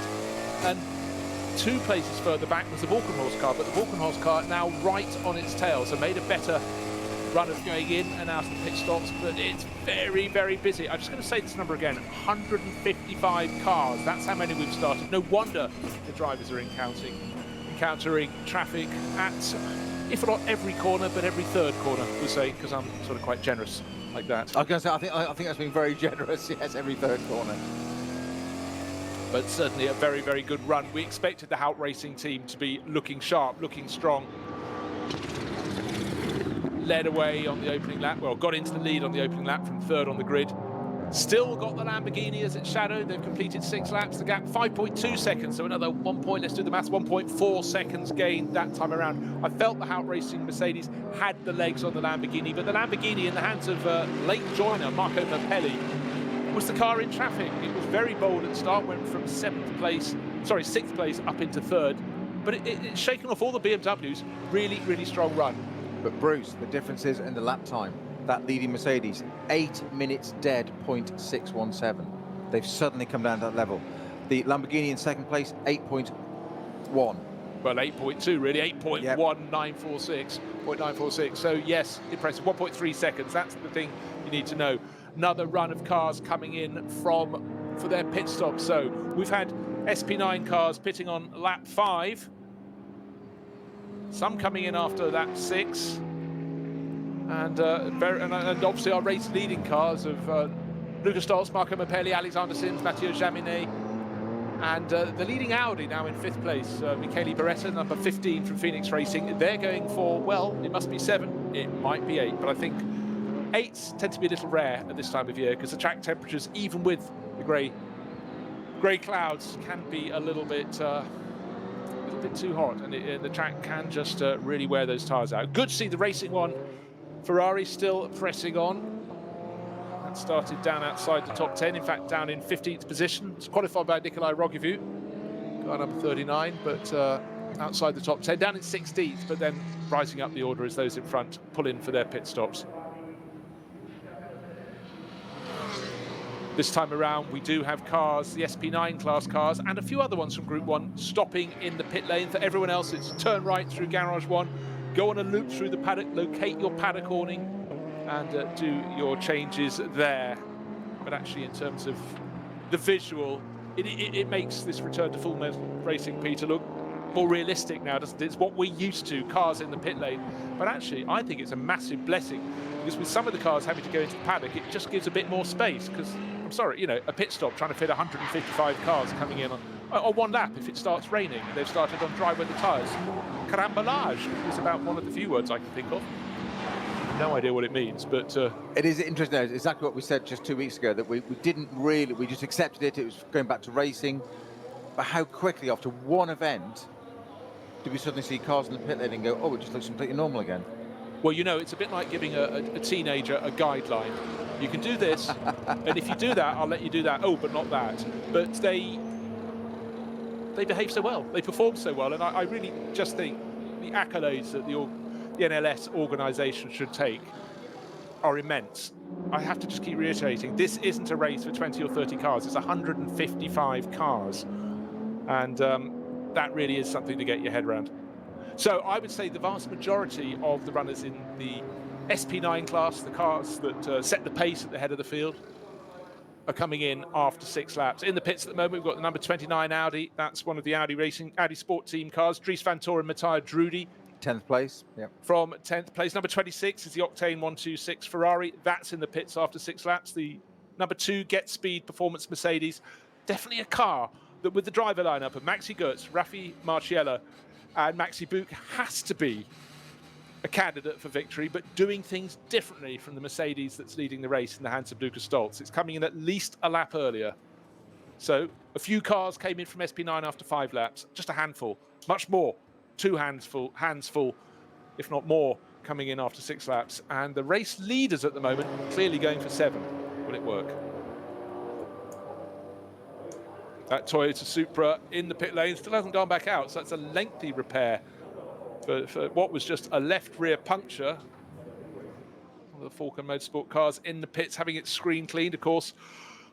[SPEAKER 1] and 2 places further back was the Walkenhorst car, but the Walkenhorst car now right on its tail, so made a better run of going in and out of the pit stops, but it's very, very busy. I'm just going to say this number again, 155 cars. That's how many we've started. No wonder the drivers are encountering traffic at, if not every corner, but every third corner, we'll say, because I'm sort of quite generous like that.
[SPEAKER 2] I was going to say, I think that's been very generous, yes, every third corner.
[SPEAKER 1] But certainly a very, very good run. We expected the Hout Racing team to be looking sharp, looking strong. Led away on the opening lap, well, got into the lead on the opening lap from third on the grid. Still got the Lamborghini as its shadow. They've completed 6 laps. The gap 5.2 seconds, so another 1 point, let's do the maths, 1.4 seconds gained that time around. I felt the Hout Racing Mercedes had the legs on the Lamborghini, but the Lamborghini in the hands of late joiner Marco Merpelli was the car in traffic. It was very bold at the start, went from 6th place up into 3rd, but it's shaken off all the BMWs. Really, really strong run.
[SPEAKER 2] But Bruce, the difference is in the lap time. That leading Mercedes, 8 minutes dead, 0.617. They've suddenly come down to that level. The Lamborghini in 2nd place, 8.1.
[SPEAKER 1] Well, 8.2 really, 8.1946, 0.946. So yes, impressive, 1.3 seconds. That's the thing you need to know. Another run of cars coming in for their pit stop. So we've had SP9 cars pitting on lap 5. Some coming in after lap 6. And obviously our race leading cars of Luca Stolz, Marco Merpelli, Alexander Sims, Matteo Jaminet, and the leading Audi now in 5th place, Michele Beretta, number 15 from Phoenix Racing. They're going for, well, it must be 7, it might be 8, but I think 8s tend to be a little rare at this time of year because the track temperatures, even with the grey clouds, can be a little bit too hot, and the track can just really wear those tyres out. Good to see the racing one. Ferrari still pressing on. And started down outside the top 10, in fact down in 15th position. It's qualified by Nikolai Rogovu, car number 39, but outside the top 10, down in 16th, but then rising up the order as those in front pull in for their pit stops. This time around, we do have cars, the SP9 class cars, and a few other ones from Group 1 stopping in the pit lane. For everyone else, it's turn right through Garage 1, go on a loop through the paddock, locate your paddock awning, and do your changes there. But actually, in terms of the visual, it makes this return to full racing, Peter, look more realistic now, doesn't it? It's what we're used to, cars in the pit lane. But actually, I think it's a massive blessing, because with some of the cars having to go into the paddock, it just gives a bit more space, because, I'm sorry, you know, a pit stop trying to fit 155 cars coming in on one lap if it starts raining. They've started on dry weather tyres. Carambolage is about one of the few words I can think of. No idea what it means, but...
[SPEAKER 2] It is interesting, it's exactly what we said just 2 weeks ago, that we just accepted it, it was going back to racing. But how quickly, after one event, do we suddenly see cars in the pit lane and go, oh, it just looks completely normal again?
[SPEAKER 1] Well, you know, it's a bit like giving a teenager a guideline. You can do this, and if you do that, I'll let you do that. Oh, but not that. But they behave so well, they perform so well, and I really just think the accolades that the NLS organisation should take are immense. I have to just keep reiterating, this isn't a race for 20 or 30 cars, it's 155 cars. And that really is something to get your head around. So I would say the vast majority of the runners in the SP9 class, the cars that set the pace at the head of the field, are coming in after 6 laps. In the pits at the moment, we've got the number 29 Audi. That's one of the Audi Sport Team cars. Dries Van Toor and Matteo Drudi.
[SPEAKER 2] 10th place, yeah.
[SPEAKER 1] From 10th place. Number 26 is the Octane 126 Ferrari. That's in the pits after 6 laps. The number 2 Get Speed Performance Mercedes. Definitely a car that, with the driver lineup of Maxi Goetz, Raffi Marciella, and Maxi Buch, has to be a candidate for victory, but doing things differently from the Mercedes that's leading the race in the hands of Luca Stolz. It's coming in at least a lap earlier. So a few cars came in from SP9 after 5 laps, just a handful, much more, 2 hands full, if not more, coming in after 6 laps. And the race leaders at the moment clearly going for 7. Will it work? That Toyota Supra in the pit lane still hasn't gone back out, so that's a lengthy repair for what was just a left rear puncture. One of the Falcon Motorsport cars in the pits having its screen cleaned. Of course,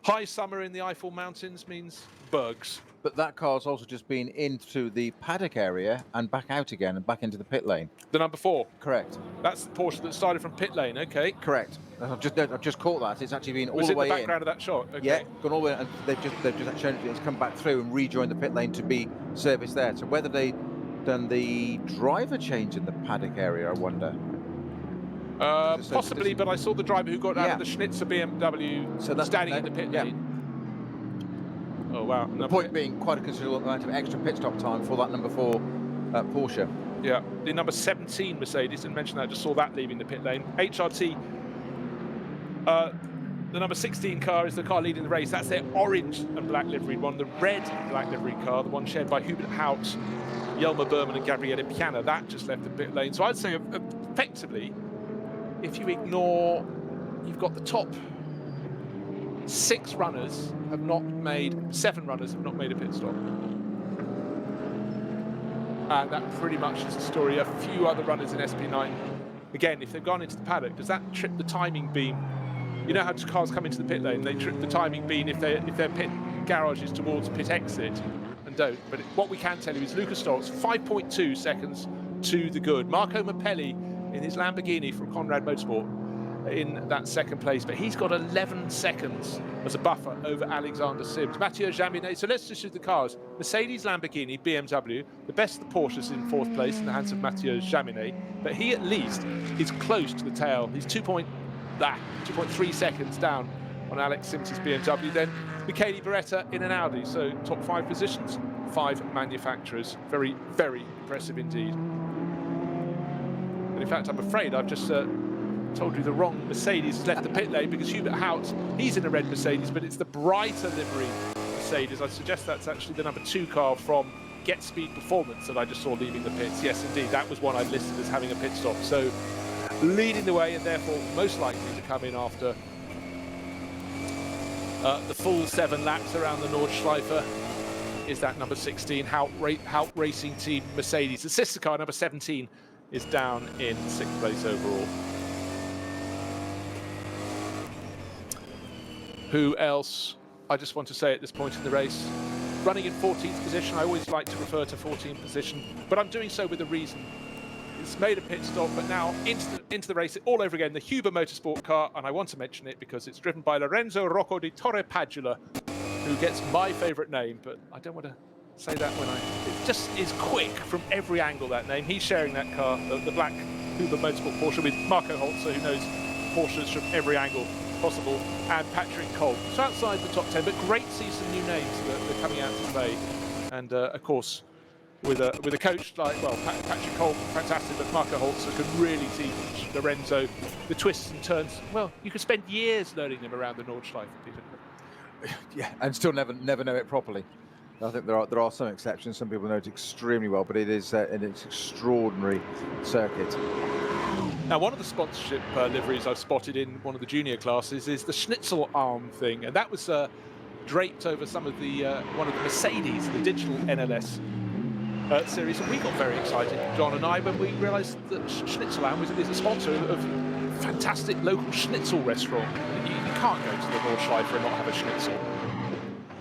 [SPEAKER 1] high summer in the Eifel Mountains means bugs.
[SPEAKER 2] But that car's also just been into the paddock area and back out again and back into the pit lane.
[SPEAKER 1] The number 4.
[SPEAKER 2] Correct.
[SPEAKER 1] That's the Porsche that started from pit lane. Okay.
[SPEAKER 2] Correct. I've just caught that. It's actually been all
[SPEAKER 1] Was
[SPEAKER 2] the
[SPEAKER 1] it
[SPEAKER 2] way
[SPEAKER 1] the background of that shot? Okay.
[SPEAKER 2] Yeah, gone all the way, and they've just shown it. It's come back through and rejoined the pit lane to be serviced there. So whether they done the driver change in the paddock area, I wonder.
[SPEAKER 1] Possibly, but I saw the driver who got out of the Schnitzer BMW standing in the pit lane. Oh wow!
[SPEAKER 2] The point being, quite a considerable amount of extra pit stop time for that number 4 Porsche.
[SPEAKER 1] Yeah, the number 17 Mercedes, didn't mention that, I just saw that leaving the pit lane. HRT, the number 16 car is the car leading the race. That's their orange and black livery one. The red and black livery car, the one shared by Hubert Haut, Jelmer Berman and Gabriele Piana, that just left the pit lane. So I'd say effectively, if you ignore, you've got the top 7 runners have not made a pit stop. And that pretty much is the story. A few other runners in SP9. Again, if they've gone into the paddock, does that trip the timing beam? You know how cars come into the pit lane, they trip the timing beam if their pit garage is towards pit exit and don't. But what we can tell you is Lucas Stoltz, 5.2 seconds to the good. Marco Mappelli in his Lamborghini from Conrad Motorsport in that second place, but he's got 11 seconds as a buffer over Alexander Sims. Mathieu Jaminet, so let's just shoot the cars. Mercedes, Lamborghini, BMW, the best of the Porsches in 4th place in the hands of Mathieu Jaminet, but he at least is close to the tail. He's 2.3 seconds down on Alex Sims' BMW. Then Michele Beretta in an Audi, so top 5 positions, 5 manufacturers. Very, very impressive indeed. And in fact, I'm afraid I've just told you the wrong Mercedes has left the pit lane, because Hubert Haut, he's in a red Mercedes, but it's the brighter livery Mercedes. I suggest that's actually the number 2 car from Get Speed Performance that I just saw leaving the pits. Yes, indeed, that was one I listed as having a pit stop. So leading the way, and therefore most likely to come in after the full 7 laps around the Nordschleife, is that number 16 Haut Racing Team Mercedes. The sister car, number 17, is down in 6th place overall. Who else? I just want to say at this point in the race, running in 14th position, I always like to refer to 14th position, but I'm doing so with a reason. It's made a pit stop, but now into the race all over again, the Huber Motorsport car, and I want to mention it because it's driven by Lorenzo Rocco di Torre Padula, who gets my favourite name, but I don't want to say that when it just is quick from every angle, that name. He's sharing that car, the black Huber Motorsport Porsche, with Marco Holzer, who knows Porsches from every angle possible, and Patrick Kolb. So outside the top 10, but great to see some new names that are coming out to play. And of course, with a coach like, well, Patrick Kolb, fantastic, but Marco Holzer can really teach Lorenzo the twists and turns. Well, you could spend years learning them around the Nordschleife, Peter.
[SPEAKER 2] Yeah, and still never know it properly. I think there are some exceptions. Some people know it extremely well, but it is an extraordinary circuit.
[SPEAKER 1] Now, one of the sponsorship liveries I've spotted in one of the junior classes is the Schnitzel arm thing, and that was draped over some of the one of the Mercedes, the digital NLS series, and we got very excited, John and I, when we realised that Schnitzel arm is a sponsor of a fantastic local Schnitzel restaurant. You can't go to the Nordschleife and not have a Schnitzel.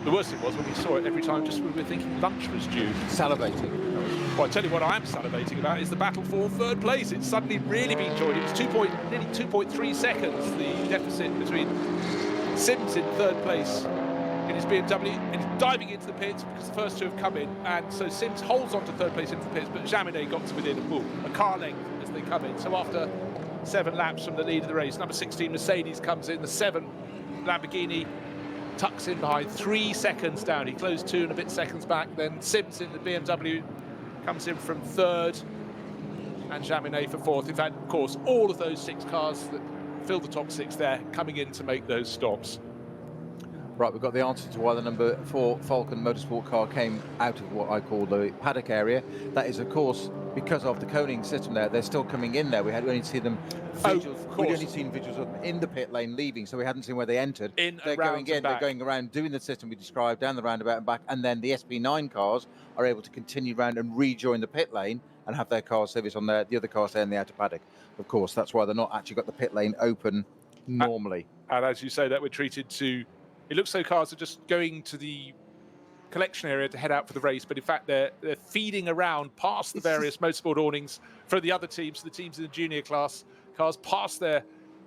[SPEAKER 1] The worst thing was when we saw it every time, just we were thinking lunch was due.
[SPEAKER 2] Salivating.
[SPEAKER 1] Well, I tell you what I am salivating about is the battle for 3rd place. It's suddenly really been joined. It was nearly 2.3 seconds, the deficit between Sims in 3rd place in his BMW, and he's diving into the pits because the first 2 have come in, and so Sims holds on to 3rd place into the pits, but Jaminet got to within a car length as they come in. So after 7 laps from the lead of the race, number 16 Mercedes comes in, the 7 Lamborghini tucks in behind, 3 seconds down. He closed 2 and a bit seconds back. Then Sims in the BMW comes in from 3rd, and Jaminet for 4th. In fact, of course, all of those 6 cars that fill the top 6 there coming in to make those stops.
[SPEAKER 2] Right, we've got the answer to why the number 4 Falcon Motorsport car came out of what I call the paddock area. That is, of course, because of the coning system there. They're still coming in there. We had only seen them visuals. We'd only seen visuals of them in the pit lane leaving, so we hadn't seen where they entered. They're going in, they're going around, doing the system we described, down the roundabout and back, and then the SP9 cars are able to continue round and rejoin the pit lane and have their car service on the other cars there in the outer paddock. Of course, that's why they're not actually got the pit lane open normally.
[SPEAKER 1] And as you say, that we're treated to, it looks so cars are just going to collection area to head out for the race, but in fact they're feeding around past the various motorsport awnings for the other teams, the teams in the junior class cars, past their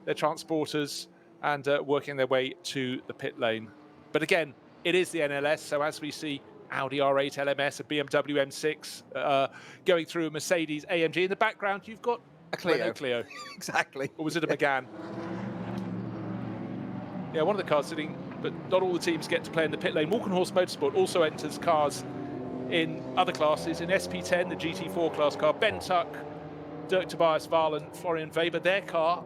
[SPEAKER 1] transporters, and working their way to the pit lane. But again, it is the NLS, so as we see Audi R8 LMS, a BMW M6 going through a Mercedes AMG. In the background, you've got
[SPEAKER 2] A Clio.
[SPEAKER 1] Renault Clio.
[SPEAKER 2] Exactly.
[SPEAKER 1] Or was it a Megane? Yeah, one of the cars sitting, but not all the teams get to play in the pit lane. Walkenhorst Motorsport also enters cars in other classes. In SP10, the GT4 class car, Ben Tuck, Dirk Tobias Wahl and Florian Weber, their car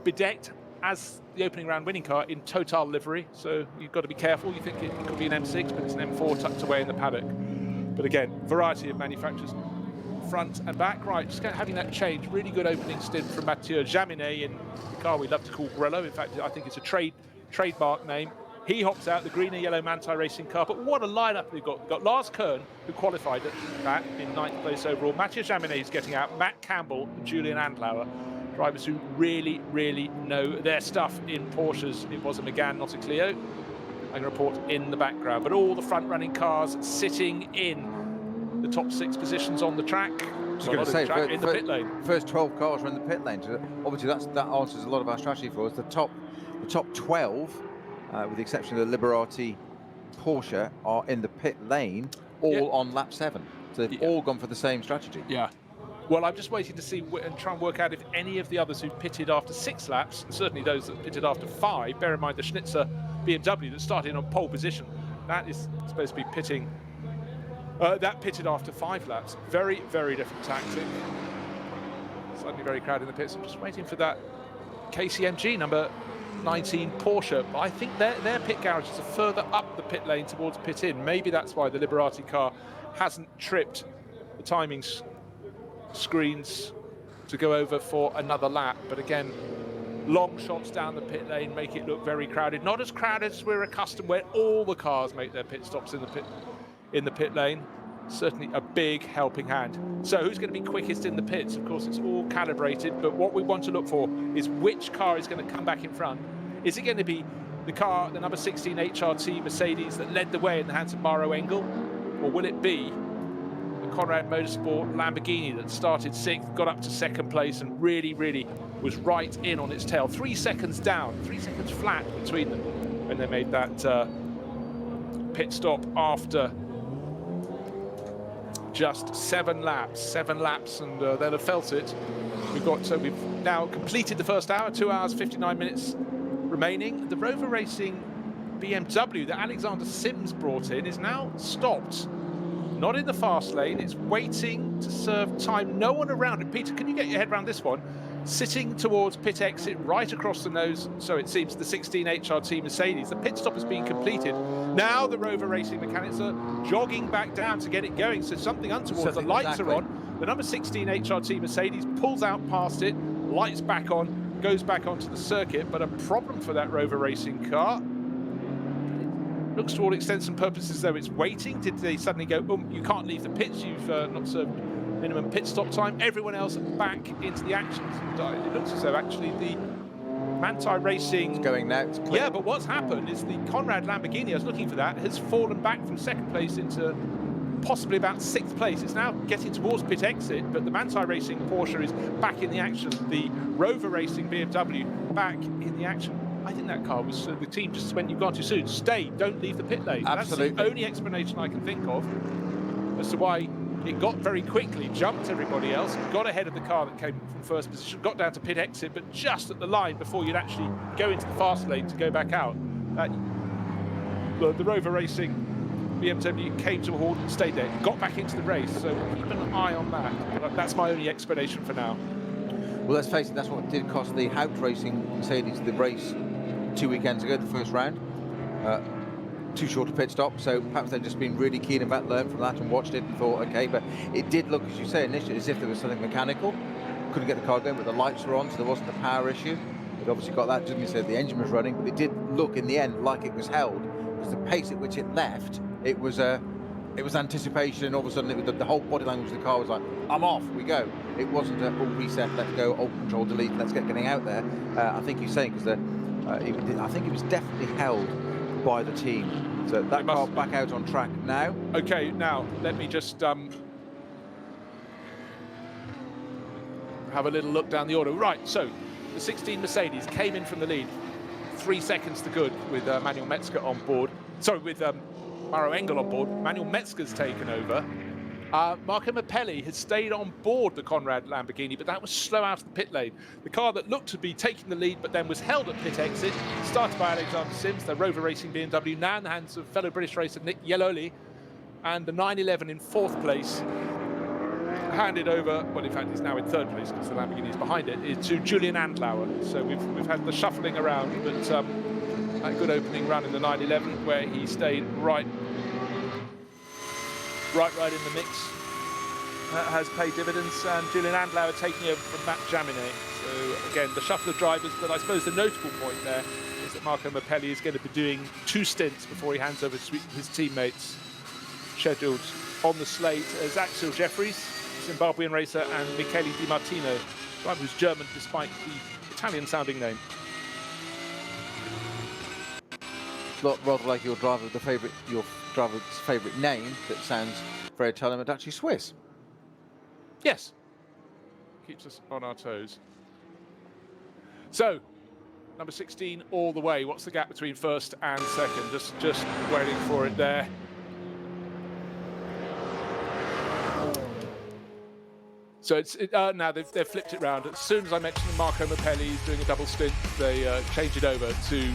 [SPEAKER 1] bedecked as the opening round winning car in Total livery. So you've got to be careful. You think it could be an M6, but it's an M4 tucked away in the paddock. But again, variety of manufacturers, front and back. Right, just having that change. Really good opening stint from Mathieu Jaminet in the car we love to call Grello. In fact, I think it's a trademark name. He hops out the green and yellow Manthey Racing car, but what a lineup we've got. We've got Lars Kern, who qualified at that in 9th place overall. Mathieu Jaminet is getting out. Matt Campbell and Julian Andlauer, drivers who really, really know their stuff in Porsches. It was a Megane, not a Clio. I'm going to report in the background, but all the front-running cars sitting in the top 6 positions on the track.
[SPEAKER 2] I was going to say,
[SPEAKER 1] in the pit lane.
[SPEAKER 2] First 12 cars are in the pit lane. So obviously, that answers a lot of our strategy for us. The top 12, with the exception of the Liberati Porsche, are in the pit lane, all on lap 7. So they've all gone for the same strategy.
[SPEAKER 1] Yeah. Well, I'm just waiting to see and try and work out if any of the others who pitted after 6 laps, and certainly those that pitted after 5, bear in mind the Schnitzer BMW that started on pole position, that is supposed to be pitting. That pitted after 5 laps. Very, very different tactic. Suddenly very crowded in the pits. I'm just waiting for that KCMG number 19 Porsche. But I think their pit garages are further up the pit lane towards pit in. Maybe that's why the Liberati car hasn't tripped the timing screens to go over for another lap. But again, long shots down the pit lane make it look very crowded. Not as crowded as we're accustomed, where all the cars make their pit stops in the pit lane. Certainly a big helping hand. So who's going to be quickest in the pits? Of course, it's all calibrated, but what we want to look for is which car is going to come back in front. Is it going to be the car, the number 16 HRT Mercedes that led the way in the hands of Maro Engel? Or will it be the Conrad Motorsport Lamborghini that started 6th, got up to 2nd place and really, really was right in on its tail? 3 seconds down, 3 seconds flat between them when they made that pit stop after just 7 laps, and they'll have felt it. We've now completed the first hour, 2 hours, 59 minutes remaining. The Rover Racing BMW that Alexander Sims brought in is now stopped. Not in the fast lane, it's waiting to serve time. No one around it. Peter, can you get your head around this one? Sitting towards pit exit, right across the nose, so it seems, the 16 HRT Mercedes. The pit stop has been completed. Now the Rover Racing mechanics are jogging back down to get it going, so something untoward. The lights are on. The number 16 HRT Mercedes pulls out past it, lights back on, goes back onto the circuit, but a problem for that Rover Racing car. It looks to all intents and purposes as though it's waiting. Did they suddenly go, you can't leave the pits, you've not served minimum pit stop time? Everyone else back into the action. It looks as though actually the Manthey Racing...
[SPEAKER 2] It's going now, it's clear.
[SPEAKER 1] Yeah, but what's happened is the Conrad Lamborghini, I was looking for that, has fallen back from 2nd place into possibly about 6th place. It's now getting towards pit exit, but the Manthey Racing Porsche is back in the action. The Rover Racing BMW back in the action. I think that car was, the team just went, you've gone too soon. Stay, don't leave the pit lane.
[SPEAKER 2] Absolutely.
[SPEAKER 1] That's the only explanation I can think of as to why it got very quickly, jumped everybody else, got ahead of the car that came from 1st position, got down to pit exit, but just at the line before you'd actually go into the fast lane to go back out. The Rover Racing BMW came to a halt and stayed there, got back into the race, so keep an eye on that. But that's my only explanation for now.
[SPEAKER 2] Well, let's face it, that's what did cost the Haupt Racing Mercedes the race 2 weekends ago, the first round. Too short a pit stop, so perhaps they've just been really keen about, learned from that and watched it and thought, okay, but it did look, as you say initially, as if there was something mechanical. Couldn't get the car going, but the lights were on, so there wasn't a power issue. It obviously got that, didn't say the engine was running, but it did look in the end like it was held, because the pace at which it left, it was anticipation, and all of a sudden it was the whole body language of the car was like, I'm off, we go. It wasn't a reset, let's go, control, delete, let's get getting out there. I think you're saying, because I think it was definitely held by the team. So that car back out on track now.
[SPEAKER 1] Okay, now let me just have a little look down the order. Right, so the 16 Mercedes came in from the lead, 3 seconds to good with Manuel Metzger on board. Sorry, with Maro Engel on board. Manuel Metzger's taken over. Marco Mappelli has stayed on board the Conrad Lamborghini, but that was slow out of the pit lane. The car that looked to be taking the lead, but then was held at pit exit, started by Alexander Sims, the Rover Racing BMW, now in the hands of fellow British racer Nick Yeloli, and the 911 in 4th place, handed over, well, in fact, he's now in 3rd place because the Lamborghini is behind it, is to Julian Andlauer. So we've had the shuffling around, but a good opening run in the 911 where he stayed right in the mix. Has paid dividends, and Julian Andlauer taking over from Matt Jaminet. So again, the shuffle of drivers, but I suppose the notable point there is that Marco Mappelli is going to be doing 2 stints before he hands over his teammates. Scheduled on the slate as Axel Jeffries, Zimbabwean racer, and Michele Di Martino, driver who's German despite the Italian-sounding name.
[SPEAKER 2] Rather like your driver's favourite name that sounds very Italian, but actually Swiss.
[SPEAKER 1] Yes, keeps us on our toes. So, number 16 all the way. What's the gap between first and second? Just waiting for it there. So now they've flipped it round. As soon as I mentioned Marco Mappelli is doing a double stint, they change it over to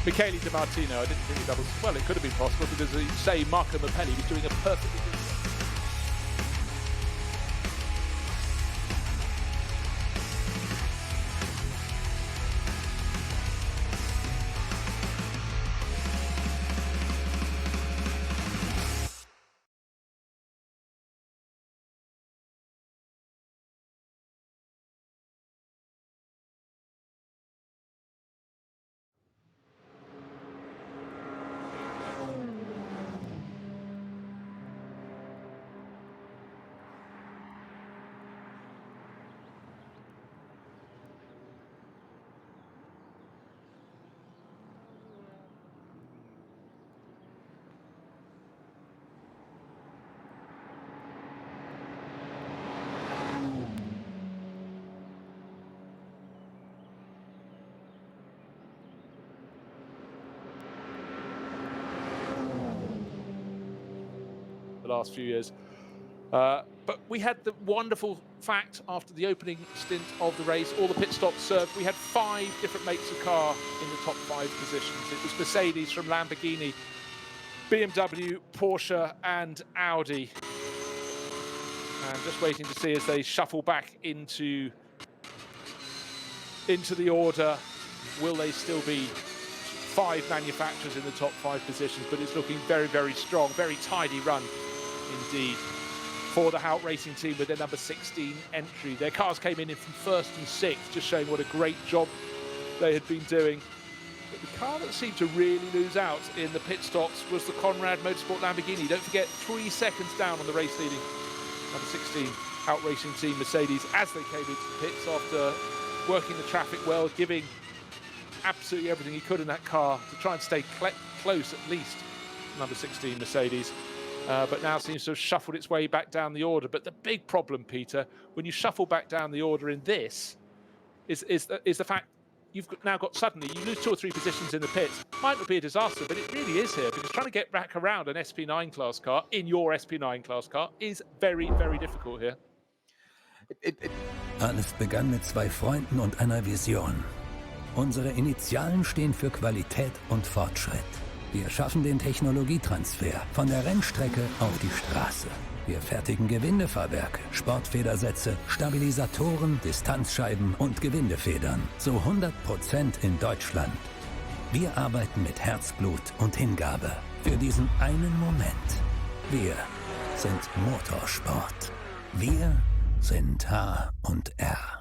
[SPEAKER 1] Michele Di Martino. I didn't think well, it could have been possible because you say Marco Mappelli was doing a perfectly good job. Last few years. But we had the wonderful fact after the opening stint of the race, all the pit stops served. We had 5 different makes of car in the top 5 positions. It was Mercedes from Lamborghini, BMW, Porsche, and Audi. And just waiting to see as they shuffle back into the order, will they still be 5 manufacturers in the top 5 positions? But it's looking very, very strong, very tidy run indeed for the Hout Racing team with their number 16 entry. Their cars came in from 1st and 6th, just showing what a great job they had been doing. But the car that seemed to really lose out in the pit stops was the Conrad Motorsport Lamborghini. Don't forget, 3 seconds down on the race leading number 16 Hout Racing team Mercedes as they came into the pits after working the traffic well, giving absolutely everything he could in that car to try and stay close at least number 16 Mercedes. But now seems to have shuffled its way back down the order. But the big problem, Peter, when you shuffle back down the order in this, is the fact you've now got suddenly, you lose 2 or 3 positions in the pits. Might not be a disaster, but it really is here, because trying to get back around an SP9 class car in your SP9 class car is very, very difficult here.
[SPEAKER 3] Alles begann mit 2 Freunden und einer Vision. Unsere Initialen stehen für Qualität und Fortschritt. Wir schaffen den Technologietransfer von der Rennstrecke auf die Straße. Wir fertigen Gewindefahrwerke, Sportfedersätze, Stabilisatoren, Distanzscheiben und Gewindefedern. Zu 100% in Deutschland. Wir arbeiten mit Herzblut und Hingabe für diesen einen Moment. Wir sind Motorsport. Wir sind H&R.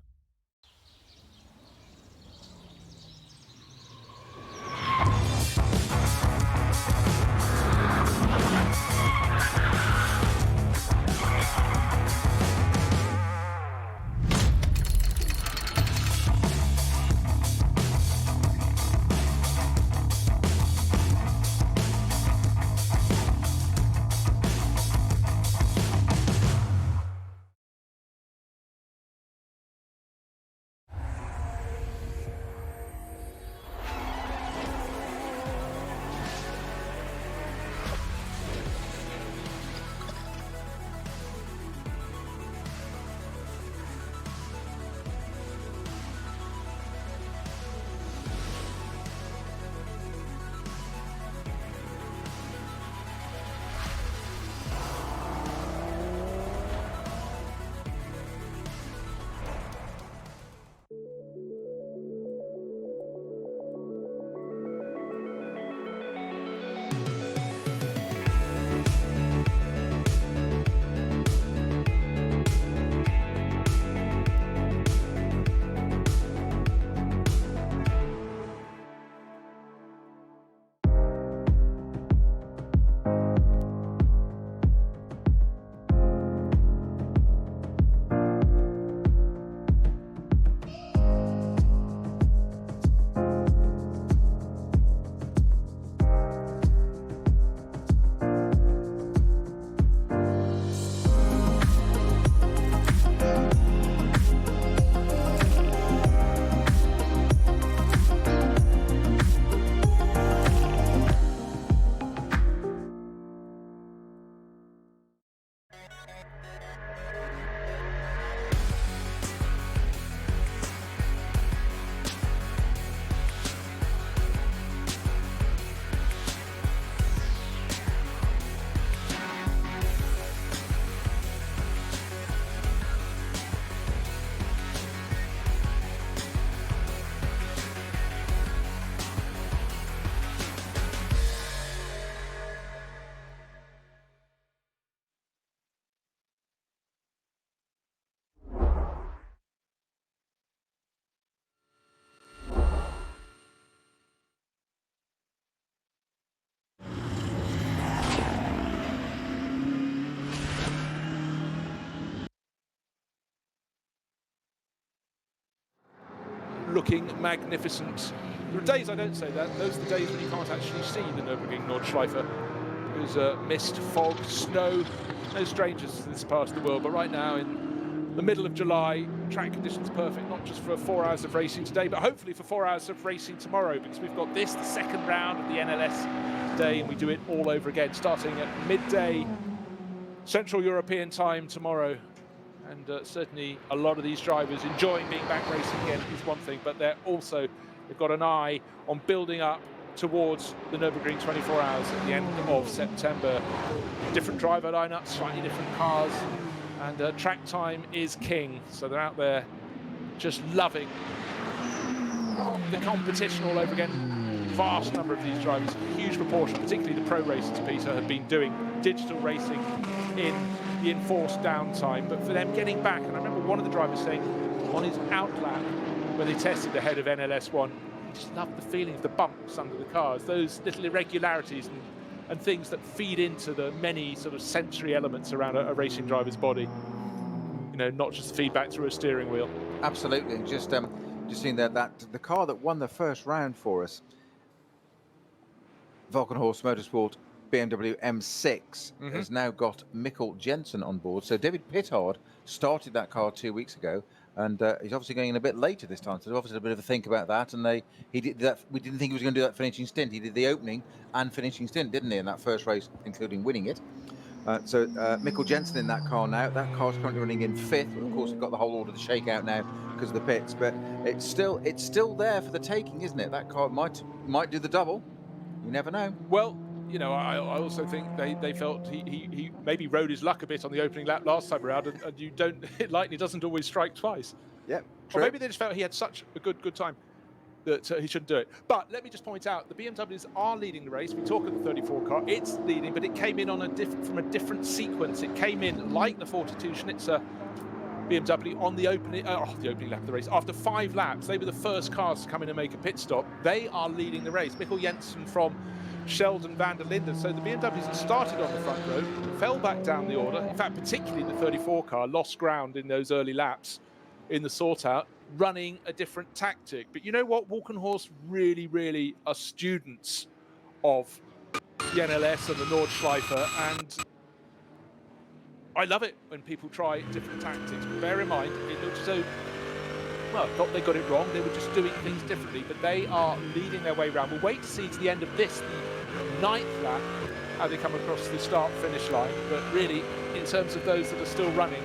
[SPEAKER 1] looking magnificent. There are days I don't say that. Those are the days when you can't actually see the Nürburgring Nordschleife. There's mist, fog, snow, no strangers to this part of the world. But right now, in the middle of July, track conditions perfect, not just for 4 hours of racing today, but hopefully for 4 hours of racing tomorrow, because we've got this, the second round of the NLS today, and we do it all over again, starting at midday Central European time tomorrow. And certainly a lot of these drivers enjoying being back racing again is one thing, but they've got an eye on building up towards the Nürburgring 24 hours at the end of September. Different driver lineups, slightly different cars, and track time is king. So they're out there just loving the competition all over again. Vast number of these drivers, a huge proportion, particularly the pro racers, Peter, have been doing digital racing in the enforced downtime. But for them getting back, and I remember one of the drivers saying on his outlap when they tested ahead of NLS1, he just loved the feeling of the bumps under the cars, those little irregularities and things that feed into the many sort of sensory elements around a racing driver's body. You know, not just feedback through a steering wheel.
[SPEAKER 2] Absolutely. Just seeing that the car that won the first round for us, Valkenhorst Motorsport BMW M6, has now got Mikkel Jensen on board. So David Pittard started that car 2 weeks ago, and he's obviously going in a bit later this time. So there's obviously a bit of a think about that. And he did that. We didn't think he was going to do that finishing stint. He did the opening and finishing stint, didn't he, in that first race, including winning it. So Mikkel Jensen in that car now. That car's currently running in 5th. Of course, we've got the whole order to shake out now because of the pits, but it's still there for the taking, isn't it? That car might do the double. You never know.
[SPEAKER 1] Well, you know, I also think they felt he maybe rode his luck a bit on the opening lap last time around, and you don't, lightning doesn't always strike twice.
[SPEAKER 2] Yeah.
[SPEAKER 1] Or maybe they just felt he had such a good time that he shouldn't do it. But let me just point out, the BMWs are leading the race. We talk of the 34 car, it's leading, but it came in on from a different sequence. It came in like the 42 Schnitzer BMW on the opening lap of the race. After 5 laps, they were the first cars to come in and make a pit stop. They are leading the race. Mikkel Jensen from Sheldon van der Linden. So the BMWs that started on the front row fell back down the order. In fact, particularly the 34 car lost ground in those early laps in the sort out, running a different tactic. But you know what? Walkenhorst really are students of the NLS and the Nordschleife, and I love it when people try different tactics. But bear in mind, it looks as though, well, not they got it wrong, they were just doing things differently, but they are leading their way around. We'll wait to see to the end of this, the 9th lap, how they come across the start-finish line. But really, in terms of those that are still running,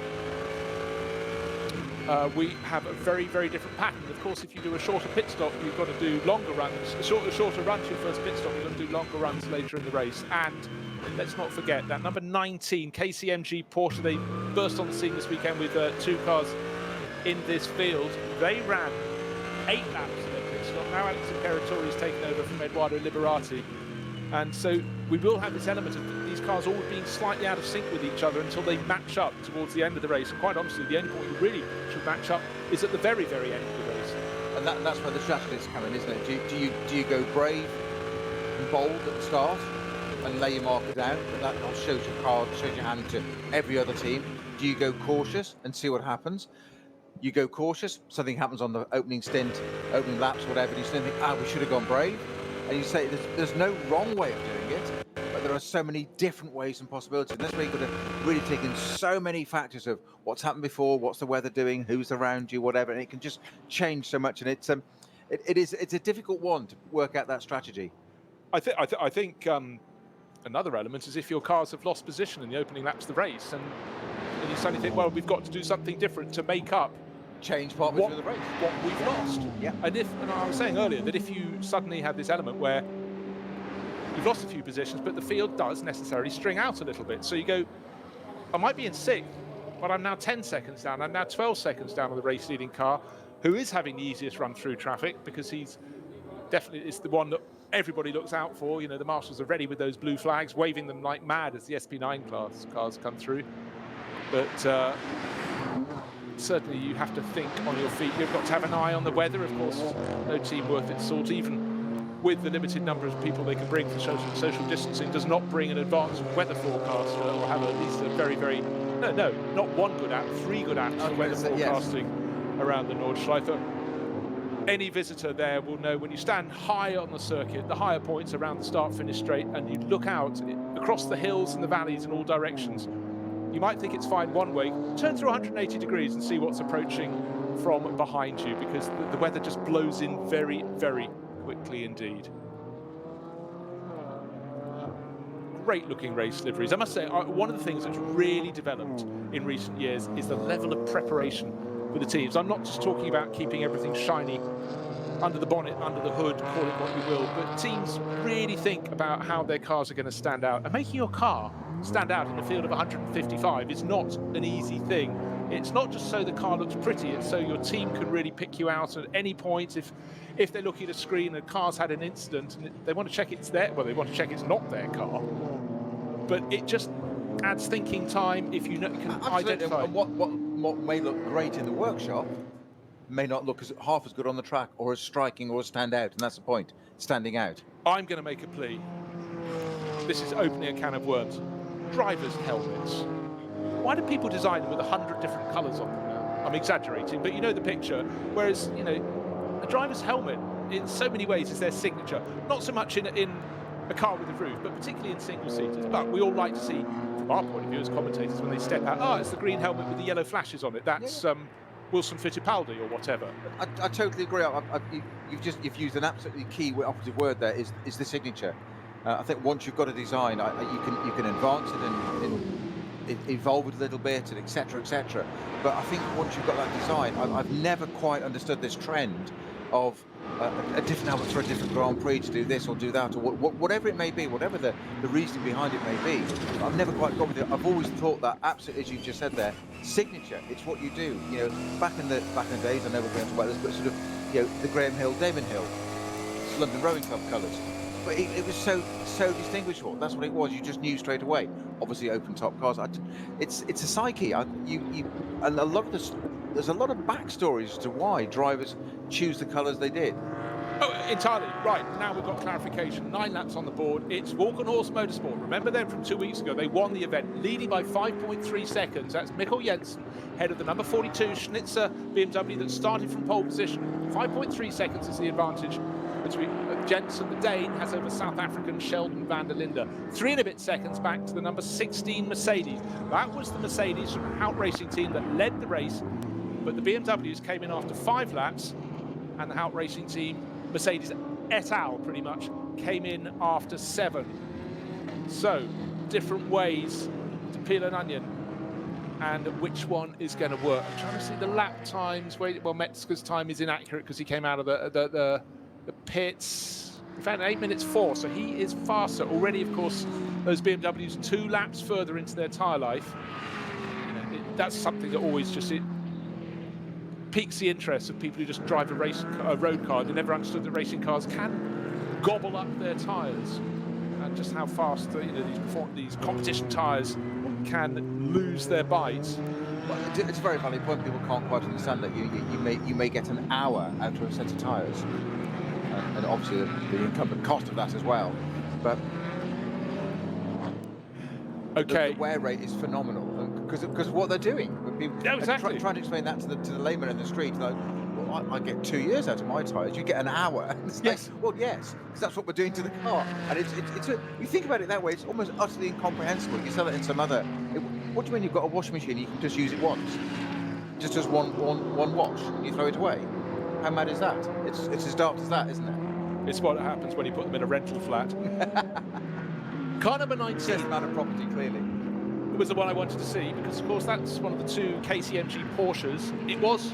[SPEAKER 1] we have a very different pattern. Of course, if you do a shorter pit stop, you've got to do longer runs. A shorter run to your first pit stop, you've got to do longer runs later in the race. And let's not forget that number 19, KCMG Porsche, they burst on the scene this weekend with 2 cars in this field. They ran 8 laps in their pit stop. Now Alex Imperatori's taken over from Edoardo Liberati. And so we will have this element of these cars all being slightly out of sync with each other until they match up towards the end of the race. And quite honestly, the only point you really should match up is at the very end of the race.
[SPEAKER 2] And that's where the strategies come in, isn't it? Do you go brave and bold at the start and lay your marker down? That shows your card, shows your hand to every other team. Do you go cautious and see what happens? You go cautious, something happens on the opening stint, opening laps, whatever, and you still think, we should have gone brave. And you say there's no wrong way of doing it, but there are so many different ways and possibilities. And that's where you've got to really take in so many factors of what's happened before, what's the weather doing, who's around you, whatever, and it can just change so much. And it's a difficult one to work out that strategy.
[SPEAKER 1] I think another element is if your cars have lost position in the opening laps of the race, and you suddenly think, well, we've got to do something different to make up.
[SPEAKER 2] Change partway through the race.
[SPEAKER 1] What we've lost.
[SPEAKER 2] Yeah.
[SPEAKER 1] And I was saying earlier that if you suddenly have this element where you've lost a few positions, but the field does necessarily string out a little bit. So you go, I might be in 6th, but I'm now 10 seconds down. I'm now 12 seconds down on the race leading car, who is having the easiest run through traffic because he's definitely is the one that everybody looks out for. You know, the marshals are ready with those blue flags, waving them like mad as the SP9 class cars come through. But certainly you have to think on your feet. You've got to have an eye on the weather. Of course, no team worth its salt, even with the limited number of people they can bring for social distancing, does not bring an advanced weather forecaster or have at least a very not one good app, 3 good apps for weather forecasting around the Nordschleife. any visitor there will know when you stand high on the circuit, the higher points around the start-finish straight, and you look out across the hills and the valleys in all directions, you might think it's fine one way. Turn through 180 degrees and see what's approaching from behind you, because the weather just blows in very, very quickly indeed. Great looking race liveries. I must say, one of the things that's really developed in recent years is the level of preparation for the teams. I'm not just talking about keeping everything shiny under the bonnet, under the hood, call it what you will, but teams really think about how their cars are going to stand out. And making your car stand out in a field of 155 is not an easy thing. It's not just so the car looks pretty, it's so your team can really pick you out at any point. If they're looking at a screen and a car's had an incident and they want to check it's their, well, they want to check it's not their car. But it just adds thinking time if you know, you can identify.
[SPEAKER 2] And what may look great in the workshop may not look half as good on the track, or as striking, or as stand out, and that's the point, standing out.
[SPEAKER 1] I'm going to make a plea. This is opening a can of worms. Drivers' helmets. Why do people design them with 100 different colours on them now? I'm exaggerating, but you know the picture. Whereas, you know, a driver's helmet, in so many ways, is their signature. Not so much in a car with a roof, but particularly in single-seaters. But we all like to see, from our point of view as commentators, when they step out, oh, it's the green helmet with the yellow flashes on it. That's Wilson Fittipaldi or whatever.
[SPEAKER 2] I totally agree. You've used an absolutely key operative word there, is the signature. I think once you've got a design, you can advance it and evolve it a little bit, and etc. etc. But I think once you've got that design, I've never quite understood this trend of a different helmet for a different Grand Prix to do this or do that, or whatever it may be, whatever the reason behind it may be. I've never quite got with it. I've always thought that, absolutely, as you just said there, signature. It's what you do. You know, back in the days, I know we're going to talk about this, but sort of, you know, the Graham Hill, Damon Hill, London Rowing Club colours. But it was so distinguishable. That's what it was. You just knew straight away. Obviously, open top cars. It's a psyche. And a lot of this. There's a lot of backstories as to why drivers choose the colours they did.
[SPEAKER 1] Oh, entirely. Right, now we've got clarification. 9 laps on the board. It's Walk on Horse Motorsport. Remember them from 2 weeks ago? They won the event, leading by 5.3 seconds. That's Mikkel Jensen, head of the number 42 Schnitzer BMW that started from pole position. 5.3 seconds is the advantage between Jensen, the Dane, has over South African Sheldon van der Linde. 3 and a bit seconds back to the number 16 Mercedes. That was the Mercedes from the Hout Racing team that led the race. But the BMWs came in after 5 laps, and the Hout Racing team, Mercedes et al. Pretty much, came in after 7. So, different ways to peel an onion, and which one is going to work. I'm trying to see the lap times. Well, Metzger's time is inaccurate because he came out of the pits. In fact, 8 minutes 4, so he is faster. Already, of course, those BMWs 2 laps further into their tyre life. You know, that's something that always just piques the interest of people who just drive a road car. They never understood that racing cars can gobble up their tyres, and just how fast these competition tyres can lose their bite.
[SPEAKER 2] Well, it's a very valid point. People can't quite understand that you may get an hour out of a set of tyres, and obviously the incumbent cost of that as well. But
[SPEAKER 1] okay,
[SPEAKER 2] the wear rate is phenomenal because of what they're doing. People,
[SPEAKER 1] exactly.
[SPEAKER 2] Trying to explain that to the layman in the street, like, well, I get 2 years out of my tyres. You get an hour.
[SPEAKER 1] Yes.
[SPEAKER 2] Like, well, yes, because that's what we're doing to the car. And you think about it that way, it's almost utterly incomprehensible. You sell it in some other. What do you mean you've got a washing machine? You can just use it once, just as one wash, and you throw it away. How mad is that? It's as daft as that, isn't it?
[SPEAKER 1] It's what happens when you put them in a rental flat. Car number 19.
[SPEAKER 2] It's a matter of property, clearly.
[SPEAKER 1] It was the one I wanted to see because, of course, that's one of the 2 KCMG Porsches. It was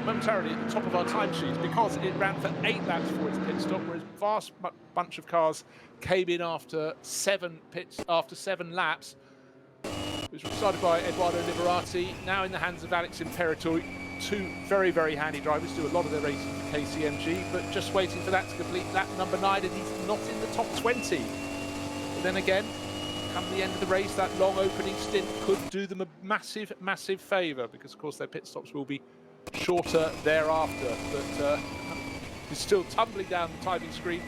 [SPEAKER 1] momentarily at the top of our timesheets because it ran for 8 laps for its pit stop, whereas a vast bunch of cars came in after 7 laps. It was started by Edoardo Liberati, now in the hands of Alex Imperatore. 2 very, very handy drivers, do a lot of their racing for KCMG, but just waiting for that to complete lap number 9, and he's not in the top 20. But then again, come the end of the race, that long opening stint could do them a massive, massive favour because, of course, their pit stops will be shorter thereafter. But he's still tumbling down the timing screen,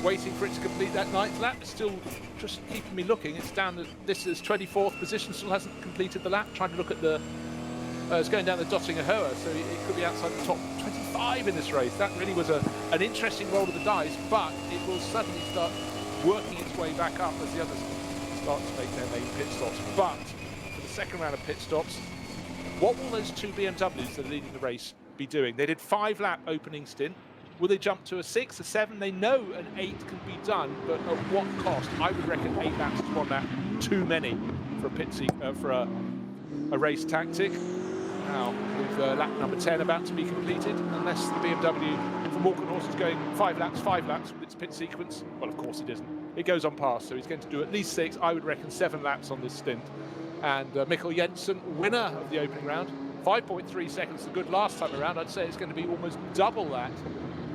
[SPEAKER 1] waiting for it to complete that 9th lap. It's still just keeping me looking. It's down. This is 24th position. Still hasn't completed the lap. Trying to look at the It's going down the Dottinger Höhe, so it could be outside the top 25 in this race. That really was an interesting roll of the dice, but it will suddenly start working its way back up as the others start to make their main pit stops. But for the second round of pit stops, what will those two BMWs that are leading the race be doing? They did 5-lap opening stint. Will they jump to a 6, a 7? They know an 8 can be done, but at what cost? I would reckon 8 laps is 1 lap too many for a race tactic. Now, with lap number 10 about to be completed, unless the BMW from Walkenhorst is going 5 laps with its pit sequence. Well, of course it isn't. It goes on past, so he's going to do at least 6, I would reckon 7 laps on this stint. And Mikkel Jensen, winner of the opening round, 5.3 seconds the good last time around. I'd say it's going to be almost double that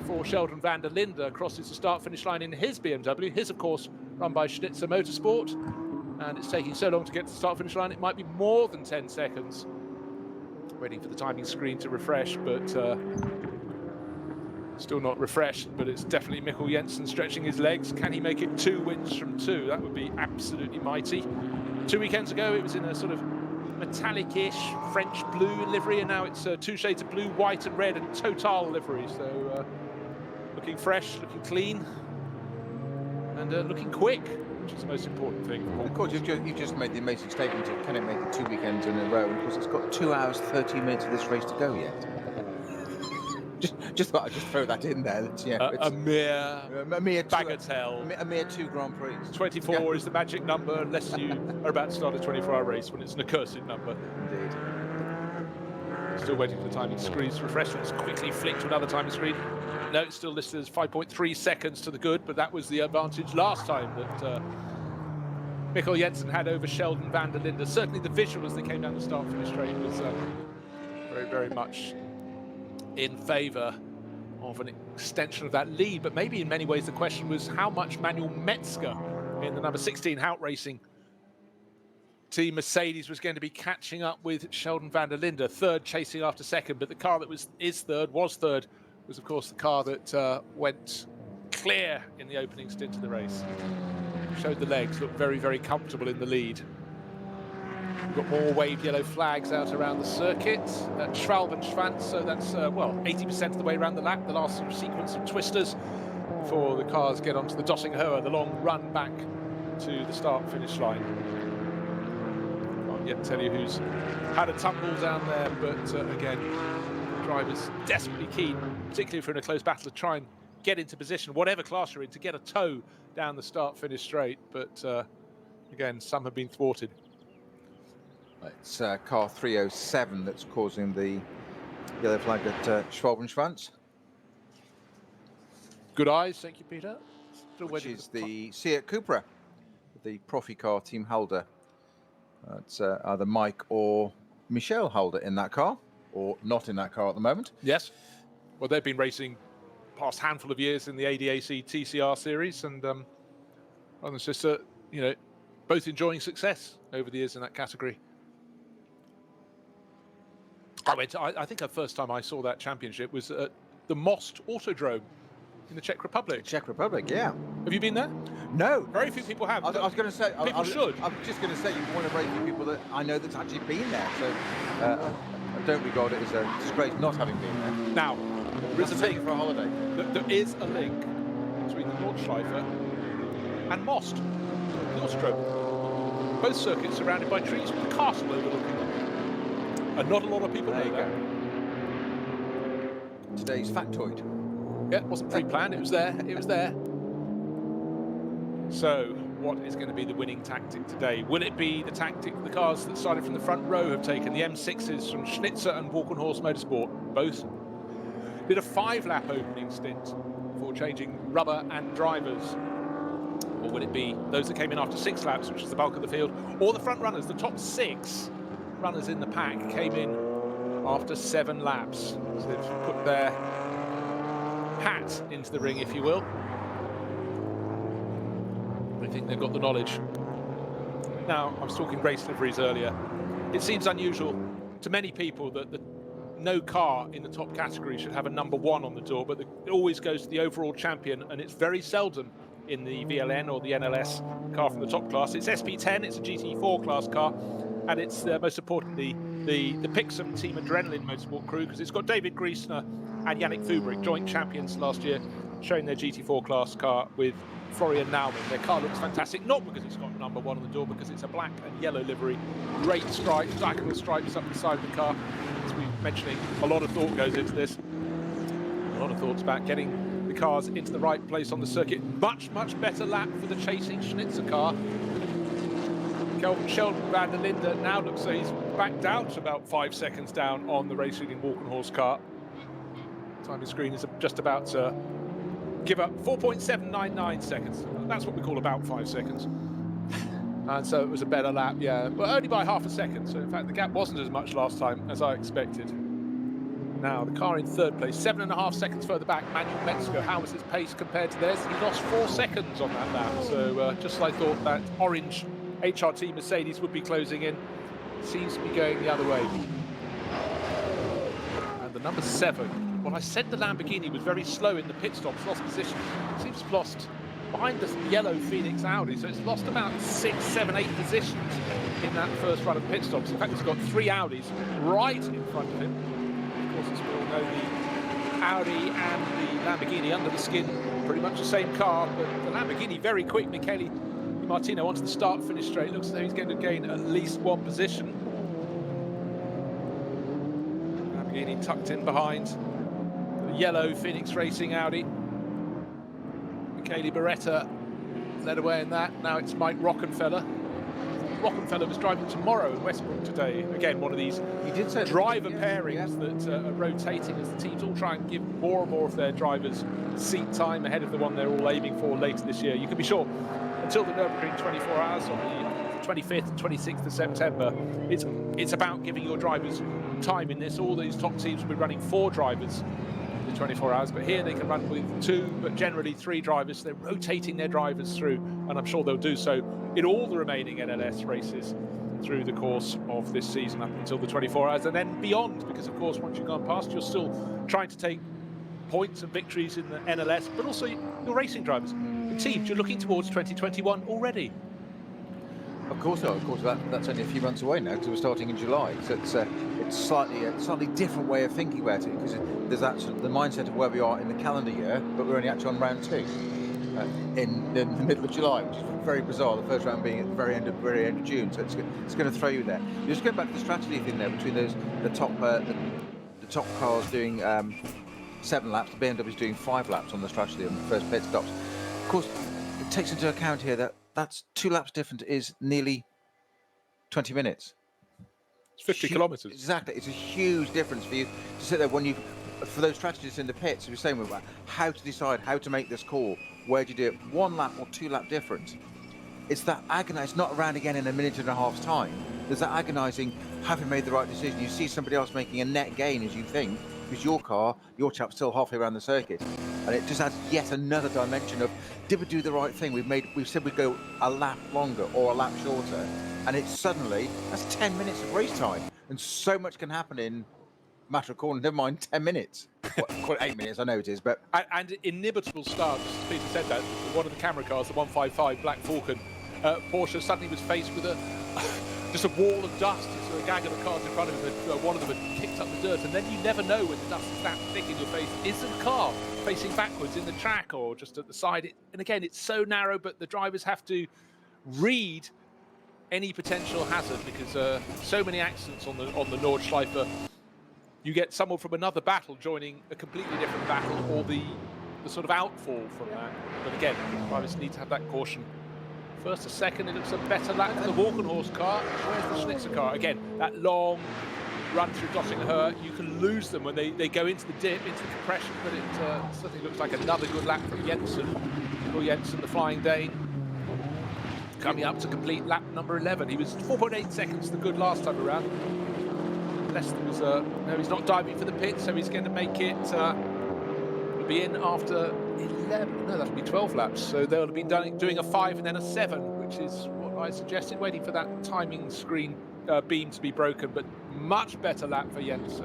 [SPEAKER 1] for Sheldon van der Linde, crosses the start-finish line in his BMW. His, of course, run by Schnitzer Motorsport. And it's taking so long to get to the start-finish line, it might be more than 10 seconds. Waiting for the timing screen to refresh, but still not refreshed. But it's definitely Mikkel Jensen stretching his legs. Can he make it 2 wins from 2? That would be absolutely mighty. 2 weekends ago, it was in a sort of metallic-ish French blue livery, and now it's 2 shades of blue, white and red, and Total livery. So looking fresh, looking clean, and looking quick, which is the most important thing.
[SPEAKER 2] Of course, you've just made the amazing statement of can it make it 2 weekends in a row? Because it's got 2 hours, 13 minutes of this race to go yet. Just thought I'd just throw that in there. It's
[SPEAKER 1] a mere
[SPEAKER 2] bagatelle. A mere 2 Grand Prix.
[SPEAKER 1] 24 is the magic number, unless you are about to start a 24-hour race, when it's an accursed number.
[SPEAKER 2] Indeed.
[SPEAKER 1] Still waiting for the timing screens to refresh. Let's quickly flick to another timing screen. No, it's still listed as 5.3 seconds to the good, but that was the advantage last time that Mikkel Jensen had over Sheldon van der Linde. Certainly the visual as they came down the start-finish straight was very, very much in favour of an extension of that lead. But maybe in many ways the question was how much Manuel Metzger in the number 16 Hout Racing team Mercedes was going to be catching up with Sheldon van der Linde, third chasing after second. But the car that was third, was of course the car that went clear in the opening stint of the race. Showed the legs, looked very, very comfortable in the lead. We've got more waved yellow flags out around the circuit at Schwalbenschwanz, so that's, well, 80% of the way around the lap, the last sort of sequence of twisters before the cars get onto the Dottinger Höhe, the long run back to the start-finish line. Can't yet tell you who's had a tumble down there, but again, drivers desperately keen, particularly if you're in a close battle, to try and get into position, whatever class you're in, to get a tow down the start-finish straight, but again, some have been thwarted.
[SPEAKER 2] It's car 307 that's causing the yellow flag at Schwalbenschwanz.
[SPEAKER 1] Good eyes, thank you, Peter. Still
[SPEAKER 2] which is the Seat Cupra, the Profi car team Halder. It's either Mike or Michel Halder in that car, or not in that car at the moment.
[SPEAKER 1] Yes. Well, they've been racing past handful of years in the ADAC TCR series, and well, it's just you know, both enjoying success over the years in that category. I think the first time I saw that championship was at the Most Autodrome in the Czech Republic.
[SPEAKER 2] Czech Republic, yeah.
[SPEAKER 1] Have you been there?
[SPEAKER 2] No.
[SPEAKER 1] Very few people have.
[SPEAKER 2] I was going to say,
[SPEAKER 1] people should.
[SPEAKER 2] I'm just going to say you're one of very few people that I know that's actually been there. So I don't regard it as a disgrace not having been there.
[SPEAKER 1] Now, there is a link
[SPEAKER 2] for a holiday.
[SPEAKER 1] There is a link between the Nordschleife and Most, the Autodrome. Both circuits surrounded by trees with the castle overlooking them. And not a lot of people know that.
[SPEAKER 2] Today's factoid.
[SPEAKER 1] Yeah, it wasn't pre-planned, it was there, it was there. So, what is going to be the winning tactic today? Will it be the tactic the cars that started from the front row have taken, the M6s from Schnitzer and Walkenhorst Motorsport? Both did a 5-lap opening stint before changing rubber and drivers. Or will it be those that came in after 6 laps, which is the bulk of the field, or the front runners, the top 6 runners in the pack came in after 7 laps. So they've put their hat into the ring, if you will. I think they've got the knowledge. Now, I was talking race liveries earlier. It seems unusual to many people that no car in the top category should have a number 1 on the door, but it always goes to the overall champion, and it's very seldom in the VLN or the NLS car from the top class. It's SP10, it's a GT4 class car, and it's most importantly the Pixum Team Adrenaline Motorsport crew, because it's got David Griesner and Yannick Fubrick, joint champions last year, showing their GT4 class car with Florian Naumann. Their car looks fantastic, not because it's got number 1 on the door, because it's a black and yellow livery, great stripes, diagonal stripes up the side of the car. As we were mentioning, a lot of thought goes into this. A lot of thoughts about getting the cars into the right place on the circuit. Much better lap for the chasing Schnitzer car. Sheldon van der Linde now looks like he's back down to about 5 seconds down on the race leading Walkenhorst car. Timing screen is just about to give up 4.799 seconds. That's what we call about 5 seconds. And so it was a better lap, yeah, but only by half a second. So in fact, the gap wasn't as much last time as I expected. Now the car in third place, 7.5 seconds further back, Manuel Metzger. How was his pace compared to theirs? He lost 4 seconds on that lap. So just as I thought that orange HRT Mercedes would be closing in, seems to be going the other way. And the number 7, well, I said the Lamborghini was very slow in the pit stops, lost position. Seems to have lost behind the yellow Phoenix Audi, so it's lost about 6, 7, 8 positions in that first run of pit stops. In fact, it's got 3 Audis right in front of him. Of course, as we all know, the Audi and the Lamborghini under the skin, pretty much the same car, but the Lamborghini very quick. Michele Martino onto the start-finish straight. Looks as though he's going to gain at least 1 position. Lamborghini tucked in behind the yellow Phoenix Racing Audi. Michele Beretta led away in that. Now it's Mike Rockenfeller. Rockenfeller was driving tomorrow in Westbrook today. Again, one of these driver pairings that are rotating as the teams all try and give more and more of their drivers seat time ahead of the one they're all aiming for later this year. You can be sure, until the Nürburgring 24 hours on the 25th and 26th of September, it's about giving your drivers time in this. All these top teams will be running 4 drivers in the 24 hours, but here they can run with 2, but generally 3 drivers. So they're rotating their drivers through, and I'm sure they'll do so in all the remaining NLS races through the course of this season up until the 24 hours, and then beyond, because of course once you've gone past, you're still trying to take points and victories in the NLS, but also your racing drivers and teams. You're looking towards 2021 already.
[SPEAKER 2] Of course not. Of course, that's only a few months away now, because we're starting in July. So it's a slightly different way of thinking about it, because there's actually the mindset of where we are in the calendar year, but we're only actually on round 2 in the middle of July, which is very bizarre. The first round being at the very end of June. So it's going to throw you there. Just going back to the strategy thing there between the top cars doing 7 laps, the BMW's doing 5 laps on the strategy on the first pit stops. Of course, it takes into account here that that's 2 laps different is nearly 20 minutes.
[SPEAKER 1] It's 50 kilometres.
[SPEAKER 2] Exactly. It's a huge difference for you to sit there for those strategists in the pits who are saying about how to decide how to make this call. Where do you do it? 1 lap or 2 lap difference. It's that agonising. It's not around again in a minute and a half's time. There's that agonising, having made the right decision. You see somebody else making a net gain as you think, because your chap's still halfway around the circuit. And it just adds yet another dimension of, did we do the right thing? We've said we'd go a lap longer or a lap shorter, and it's suddenly, that's 10 minutes of race time. And so much can happen in a matter of corner, never mind 10 minutes. Well, 8 minutes, I know it is, but...
[SPEAKER 1] And inimitable stance, Peter said that, one of the camera cars, the 155 Black Falcon, Porsche suddenly was faced with just a wall of dust. So a gang of the cars in front of him, one of them had kicked up the dirt, and then you never know when the dust is that thick in your face. Is the car facing backwards in the track or just at the side? And again, it's so narrow, but the drivers have to read any potential hazard, because so many accidents on the Nordschleife. You get someone from another battle joining a completely different battle, or the sort of outfall from that. But again, drivers need to have that caution. First or second, it looks a better lap than the Walkenhorst car. Where's the Schnitzer car? Again, that long run through Dottingher, you can lose them when they go into the dip, into the compression, but it certainly looks like another good lap from Jensen. Will Jensen, the Flying Dane, coming up to complete lap number 11. He was 4.8 seconds the good last time around. Leicester was no, he's not diving for the pit, so he's going to make it. He'll be in after 11. No, that'll be 12 laps. So they'll be doing a 5 and then a 7, which is what I suggested. Waiting for that timing screen beam to be broken, but much better lap for Jensen.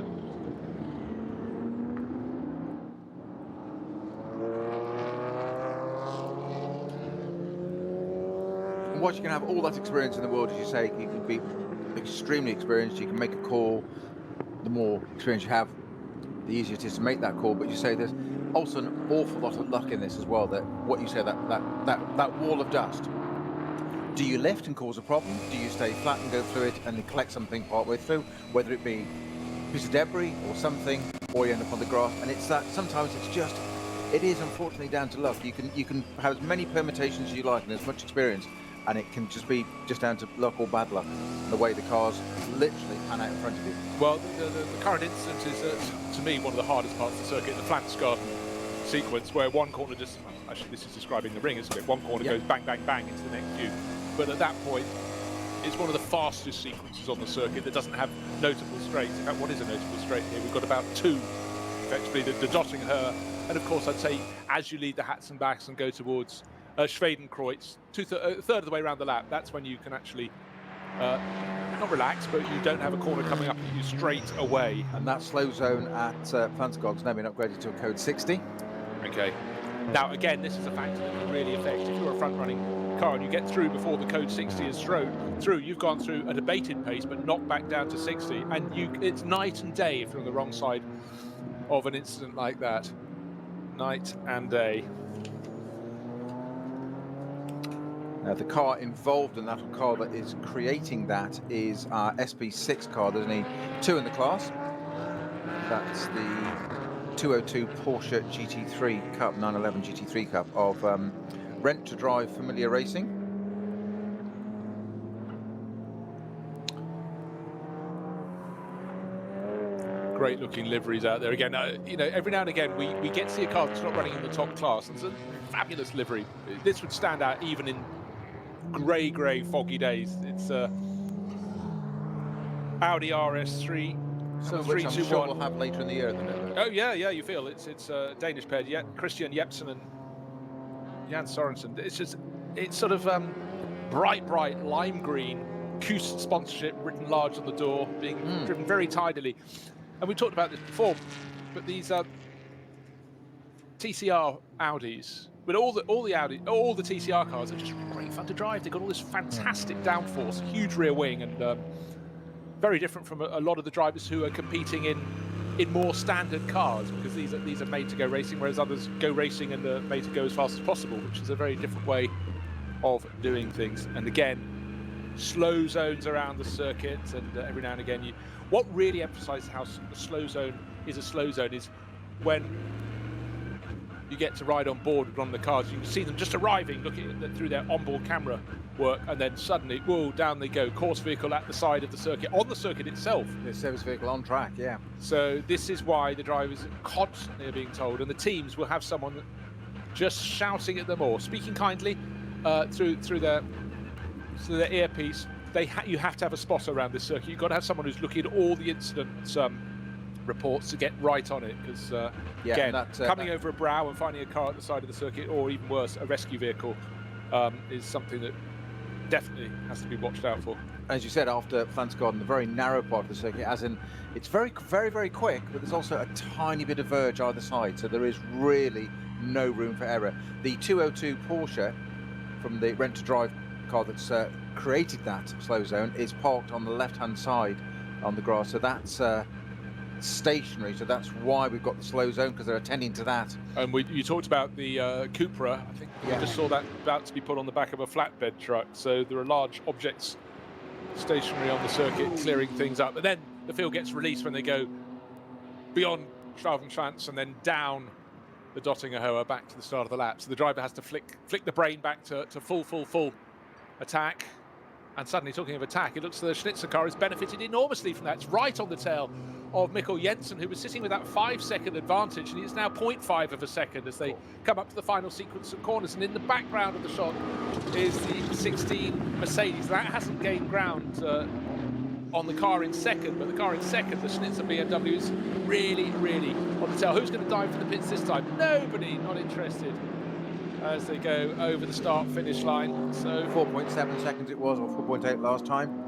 [SPEAKER 2] And once you can have all that experience in the world, as you say, you can be extremely experienced. You can make a call. The more experience you have, the easier it is to make that call. But you say there's also an awful lot of luck in this as well. That what you say, that wall of dust. Do you lift and cause a problem? Do you stay flat and go through it and then collect something partway through, whether it be a piece of debris or something, or you end up on the grass? And it's that sometimes it is unfortunately down to luck. You can have as many permutations as you like and as much experience, and it can just be down to luck or bad luck, the way the cars literally pan out in front of you.
[SPEAKER 1] Well, the current incident is, to me, one of the hardest parts of the circuit, the Flanders sequence, where one corner just, actually this is describing the ring, isn't it? One corner goes bang, bang, bang into the next few. But at that point, it's one of the fastest sequences on the circuit that doesn't have notable straights. In fact, what is a notable straight here? We've got about two, effectively, the Dottinger, and of course, I'd say as you lead the Hatzenbachs and go towards Schwedenkreuz, a third of the way around the lap, that's when you can actually not relax, but you don't have a corner coming up at you straight away.
[SPEAKER 2] And that slow zone at Flanders now been upgraded to a code 60.
[SPEAKER 1] Okay. Now, again, this is a factor that can really affect if you're a front-running car and you get through before the code 60 is through. You've gone through at a bated pace, but not back down to 60, and it's night and day if you're on the wrong side of an incident like that. Night and day.
[SPEAKER 2] Now, the car involved in that, car that is creating that, is our SP6 car. There's only two in the class. That's the 202 Porsche GT3 Cup, 911 GT3 Cup of Rent to Drive Familiar Racing.
[SPEAKER 1] Great looking liveries out there. Again, every now and again we get to see a car that's not running in the top class. It's a fabulous livery. This would stand out even in grey, foggy days. It's Audi RS3.
[SPEAKER 2] So which I'm sure we'll have later in the year.
[SPEAKER 1] Oh yeah, you feel it's Danish paired, Christian Jepsen and Jan Sorensen. It's sort of bright lime green, Kust sponsorship written large on the door, being driven very tidily. And we talked about this before, but these TCR Audis, but all the TCR cars are just great fun to drive. They've got all this fantastic downforce, huge rear wing, and very different from a lot of the drivers who are competing in more standard cars, because these are made to go racing, whereas others go racing and are made to go as fast as possible, which is a very different way of doing things. And again, slow zones around the circuit, and every now and again what really emphasises how a slow zone is when you get to ride on board with one of the cars. You can see them just arriving, looking through their onboard camera work, and then suddenly, whoa, down they go. Course vehicle at the side of the circuit, on the circuit itself.
[SPEAKER 2] The service vehicle on track, yeah.
[SPEAKER 1] So this is why the drivers constantly are being told, and the teams will have someone just shouting at them or speaking kindly through their earpiece. You have to have a spotter around this circuit. You've got to have someone who's looking at all the incident reports to get right on it, because coming over a brow and finding a car at the side of the circuit, or even worse, a rescue vehicle, is something that definitely has to be watched out for.
[SPEAKER 2] As you said, after Flanders-Garden, the very narrow part of the circuit, as in it's very quick, but there's also a tiny bit of verge either side, so there is really no room for error. The 202 Porsche from the Rent to Drive car that's created that slow zone is parked on the left-hand side on the grass, so that's stationary, so that's why we've got the slow zone, because they're attending to that.
[SPEAKER 1] And you talked about the Cupra. I think we just saw that about to be put on the back of a flatbed truck, so there are large objects stationary on the circuit clearing things up, but then the field gets released when they go beyond Schauvenschanz and then down the Dottinger Hoa back to the start of the lap. So the driver has to flick the brain back to full attack. And suddenly, talking of attack, it looks like the Schnitzer car has benefited enormously from that. It's right on the tail of Mikkel Jensen, who was sitting with that 5-second advantage, and it's now 0.5 of a second as they come up to the final sequence of corners. And in the background of the shot is the 16 Mercedes. That hasn't gained ground on the car in second, but the car in second, the Schnitzer BMW, is really on the tail. Who's going to dive for the pits this time? Nobody, not interested, as they go over the start-finish line. So
[SPEAKER 2] 4.7 seconds it was, or 4.8 last time.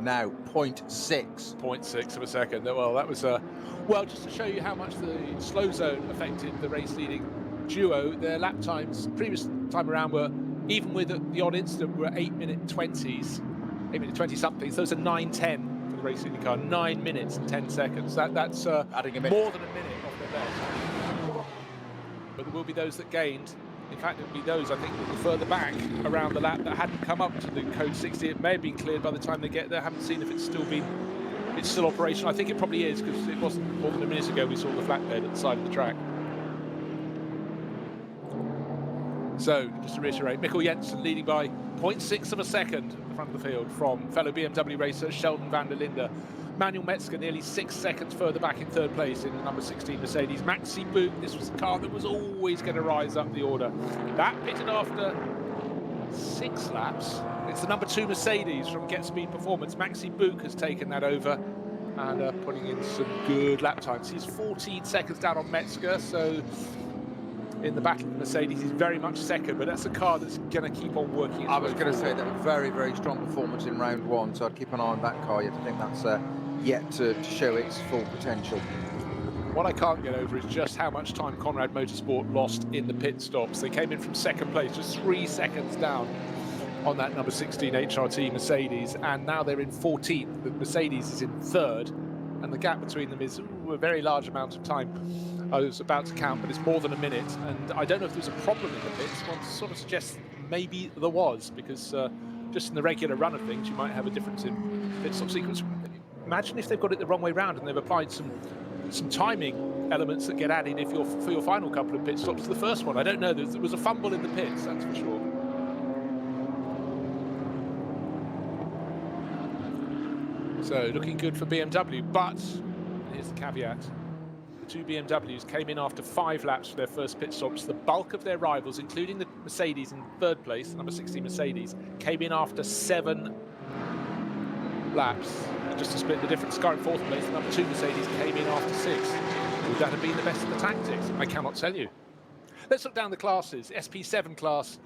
[SPEAKER 2] Now 0.6.
[SPEAKER 1] 0.6 of a second. Well, that was just to show you how much the slow zone affected the race-leading duo. Their lap times previous time around were, even with the odd incident, were 8-minute 20s. 8 minutes 20 something. So those are 9:10 for the Racing car. 9 minutes and 10 seconds. That's
[SPEAKER 2] Adding a minute.
[SPEAKER 1] more than a minute off their best. But there will be those that gained. In fact, it will be those, I think, that were further back around the lap that hadn't come up to the code 60. It may have been cleared by the time they get there. I haven't seen if it's still operational. I think it probably is, because it wasn't more than a minute ago we saw the flatbed at the side of the track. So, just to reiterate, Mikkel Jensen leading by 0.6 of a second at the front of the field from fellow BMW racer Sheldon van der Linde. Manuel Metzger nearly 6 seconds further back in third place in the number 16 Mercedes. Maxi Book, this was a car that was always going to rise up the order. That pitted after 6 laps. It's the number 2 Mercedes from Get Speed Performance. Maxi Book has taken that over and putting in some good lap times. He's 14 seconds down on Metzger, so in the battle of Mercedes, he's very much second, but that's a car that's going to keep on working.
[SPEAKER 2] I was going to say that very, very strong performance in round 1, so I'd keep an eye on that car. I think that's yet to show its full potential.
[SPEAKER 1] What I can't get over is just how much time Conrad Motorsport lost in the pit stops. They came in from second place, just 3 seconds down on that number 16 HRT Mercedes, and now they're in 14th. The Mercedes is in third, and the gap between them is a very large amount of time. I was about to count, but it's more than a minute, and I don't know if there's a problem in the pits. One sort of suggests maybe there was, because just in the regular run of things, you might have a difference in pit stop sequence. Imagine if they've got it the wrong way round and they've applied some timing elements that get added for your final couple of pit stops to the first one. I don't know. There was a fumble in the pits, that's for sure. So looking good for BMW, but here's the caveat. The 2 BMWs came in after 5 laps for their first pit stops. The bulk of their rivals, including the Mercedes in third place, the number 16 Mercedes, came in after 7 laps. Just to split the difference, car in fourth place, the number 2 Mercedes came in after 6. Would that have been the best of the tactics? I cannot tell you. Let's look down the classes. SP7 class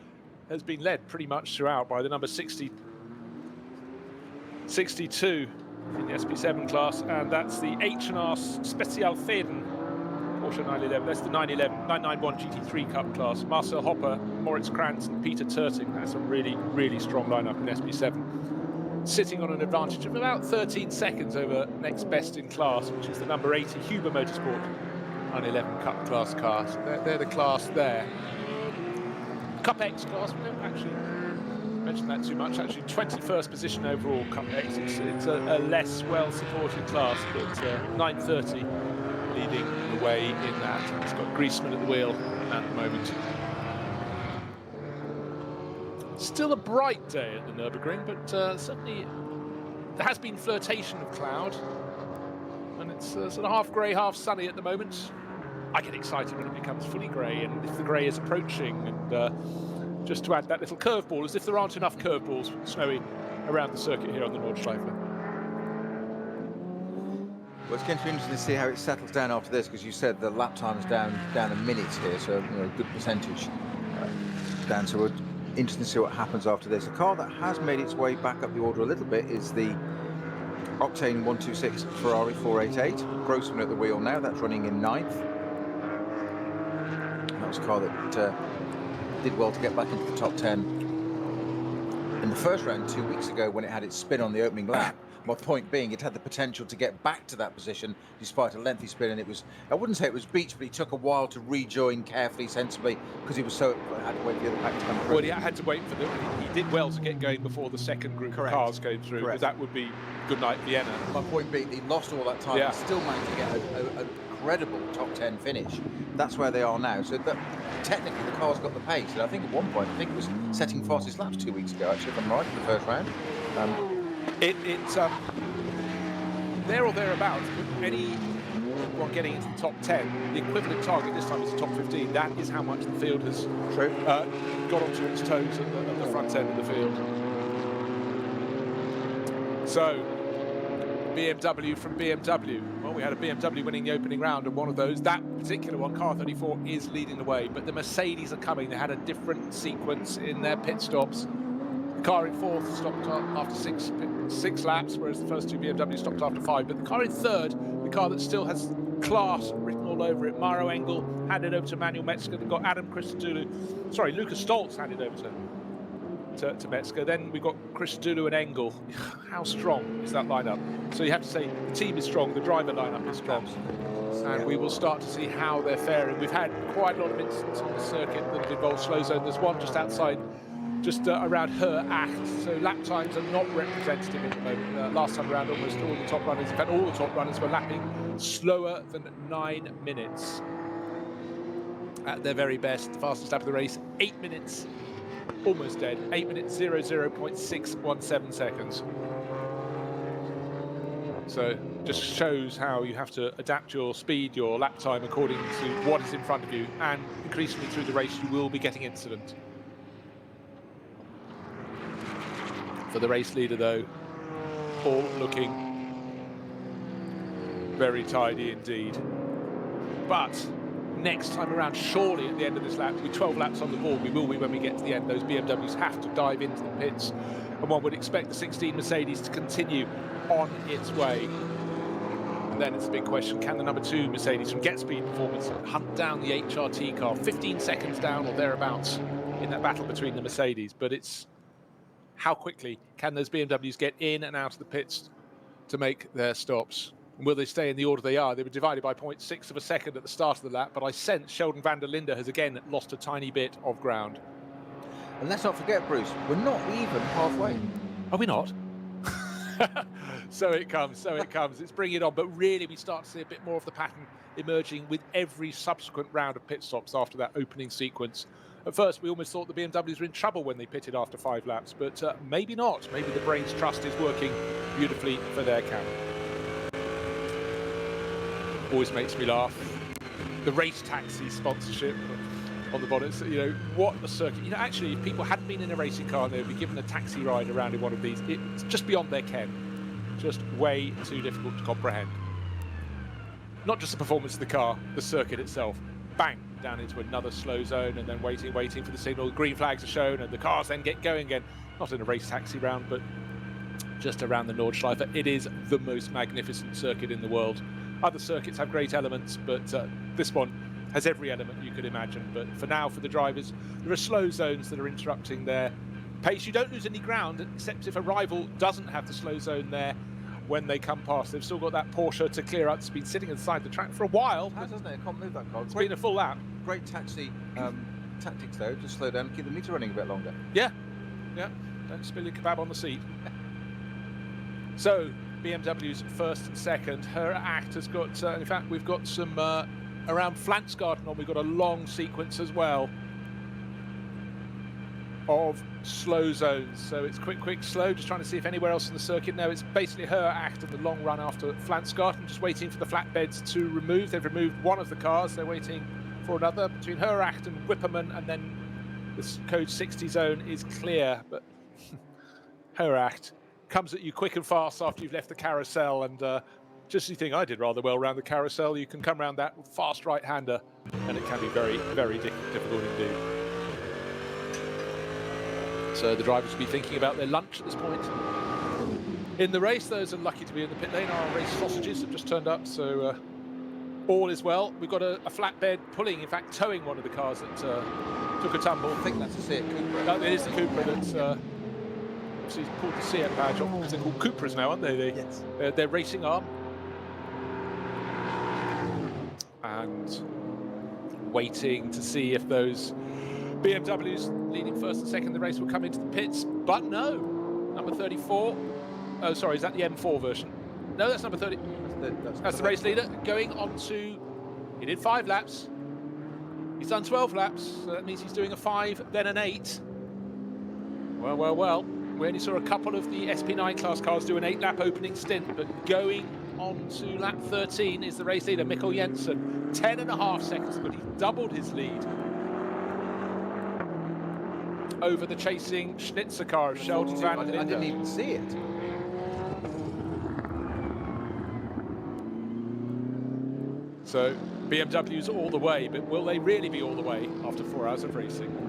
[SPEAKER 1] has been led pretty much throughout by the number 62 in the SP7 class, and that's the H&R Spezialfäden Porsche 911. That's the 991 GT3 Cup class. Marcel Hopper, Moritz Krantz, and Peter Turting. That's a really, really strong lineup in SP7. Sitting on an advantage of about 13 seconds over next best in class, which is the number 80 Huber Motorsport 911 Cup class car. So they're the class there. Cup X class, we don't actually mention that too much. Actually, 21st position overall Cup X. It's a less well-supported class, but 930 leading the way in that. It's got Griezmann at the wheel at the moment. Still a bright day at the Nürburgring, but certainly there has been flirtation of cloud, and it's sort of half grey, half sunny at the moment. I get excited when it becomes fully grey, and if the grey is approaching, and just to add that little curveball, as if there aren't enough curveballs snowy around the circuit here on the Nordschleife.
[SPEAKER 2] Well, it's going to be interesting to see how it settles down after this, because you said the lap time is down a minute here, so a good percentage down. So we're interesting to see what happens after this. A car that has made its way back up the order a little bit is the Octane 126 Ferrari 488. Grossman at the wheel now. That's running in 9th. That was a car that did well to get back into the top 10 in the first round 2 weeks ago when it had its spin on the opening lap. My point being, it had the potential to get back to that position despite a lengthy spin, and it was, I wouldn't say it was beached, but he took a while to rejoin carefully, sensibly, because he was so, had to wait for the other pack to come through.
[SPEAKER 1] Well, he had to wait for them. He did well to get going before the second group of cars came through, because that would be good night Vienna.
[SPEAKER 2] My point being, he lost all that time, and still managed to get a credible top 10 finish. That's where they are now. So that, technically, the car's got the pace, and I think at one point, I think it was setting fastest laps 2 weeks ago, actually, if I'm right, in the first round.
[SPEAKER 1] It's there or thereabouts. Anyone getting into the top 10, the equivalent target this time is the top 15. That is how much the field has got onto its toes at the front end of the field. So, BMW from BMW. Well, we had a BMW winning the opening round, and one of those, that particular one, car 34, is leading the way. But the Mercedes are coming. They had a different sequence in their pit stops. The car in fourth stopped after six laps, whereas the first 2 BMWs stopped after 5. But the car in third, the car that still has class written all over it, Maro Engel handed over to Manuel Metzger. They've got Lucas Stoltz handed over to to Metzger. Then we've got Chris Dulu and Engel. How strong is that lineup? So you have to say the team is strong, the driver lineup is strong. And we will start to see how they're faring. We've had quite a lot of incidents on the circuit that have involved slow zone. There's one just outside, just around her act. So lap times are not representative at the moment. Last time around, almost all the top runners, in fact, all the top runners were lapping slower than 9 minutes. At their very best, the fastest lap of the race, 8 minutes, almost dead. 8 minutes, 00.617 seconds. So just shows how you have to adapt your speed, your lap time according to what is in front of you, and increasingly through the race you will be getting incident. For the race leader though, all looking very tidy indeed. But next time around, surely at the end of this lap, with 12 laps on the board, we will be when we get to the end. Those BMWs have to dive into the pits, and one would expect the 16 Mercedes to continue on its way. And then it's a big question, can the number 2 Mercedes from Get Speed Performance hunt down the HRT car? 15 seconds down or thereabouts in that battle between the Mercedes, but it's how quickly can those BMWs get in and out of the pits to make their stops? And will they stay in the order they are? They were divided by 0.6 of a second at the start of the lap, but I sense Sheldon van der Linde has again lost a tiny bit of ground.
[SPEAKER 2] And let's not forget, Bruce, we're not even halfway.
[SPEAKER 1] Are we not? So it comes, so it comes. It's bringing it on, but really we start to see a bit more of the pattern emerging with every subsequent round of pit stops after that opening sequence. At first, we almost thought the BMWs were in trouble when they pitted after 5 laps, but maybe not. Maybe the brain's trust is working beautifully for their camp. Always makes me laugh. The race taxi sponsorship on the bonnet. So, you know, what a circuit. You know, actually, if people hadn't been in a racing car and they would be given a taxi ride around in one of these, it's just beyond their ken. Just way too difficult to comprehend. Not just the performance of the car, the circuit itself. Bang, down into another slow zone, and then waiting for the signal. Green flags are shown, and the cars then get going again. Not in a race taxi round, but just around the Nordschleife. It is the most magnificent circuit in the world. Other circuits have great elements, but this one has every element you could imagine. But for now, for the drivers, there are slow zones that are interrupting their pace. You don't lose any ground, except if a rival doesn't have the slow zone there when they come past. They've still got that Porsche to clear out. It's been sitting inside the track for a while.
[SPEAKER 2] It has, hasn't it? I can't move that car.
[SPEAKER 1] It's been a full lap.
[SPEAKER 2] Great taxi tactics, though. Just slow down and keep the meter running a bit longer.
[SPEAKER 1] Yeah, yeah. Don't spill your kebab on the seat. So, BMW's first and second. Her act has got, in fact, we've got some around Flansgarten on. We've got a long sequence as well of slow zones. So it's quick, slow, just trying to see if anywhere else in the circuit. No, it's basically her act of the long run after Flansgarten, just waiting for the flatbeds to remove. They've removed one of the cars. They're waiting for another between her act and Wipperman, and then this code 60 zone is clear, but her act comes at you quick and fast after you've left the carousel, and just as you think, I did rather well around the carousel, you can come around that fast right-hander, and it can be very, very difficult indeed. So the drivers will be thinking about their lunch at this point. In the race, those are lucky to be in the pit lane. Our race sausages have just turned up, so all is well. We've got a flatbed pulling, in fact, towing one of the cars that took a tumble.
[SPEAKER 2] I think that's the Seat Cupra.
[SPEAKER 1] No, it is the Cupra that's obviously pulled the Seat badge off, because they're called Cupras now, aren't they?
[SPEAKER 2] Yes.
[SPEAKER 1] Their racing arm. And waiting to see if those BMWs leading first and second in the race will come into the pits, but no. Number 34. Oh, sorry, is that the M4 version? No, that's number 30. That's the race leader going on to. He did 5 laps. He's done 12 laps, so that means he's doing a 5, then an 8. Well. We only saw a couple of the SP9 class cars do an 8-lap opening stint, but going on to lap 13 is the race leader, Mikkel Jensen. 10.5 seconds, but he doubled his lead over the chasing Schnitzer car of Sheldon van der Linde.
[SPEAKER 2] I didn't even see it.
[SPEAKER 1] So BMW's all the way, but will they really be all the way after 4 hours of racing?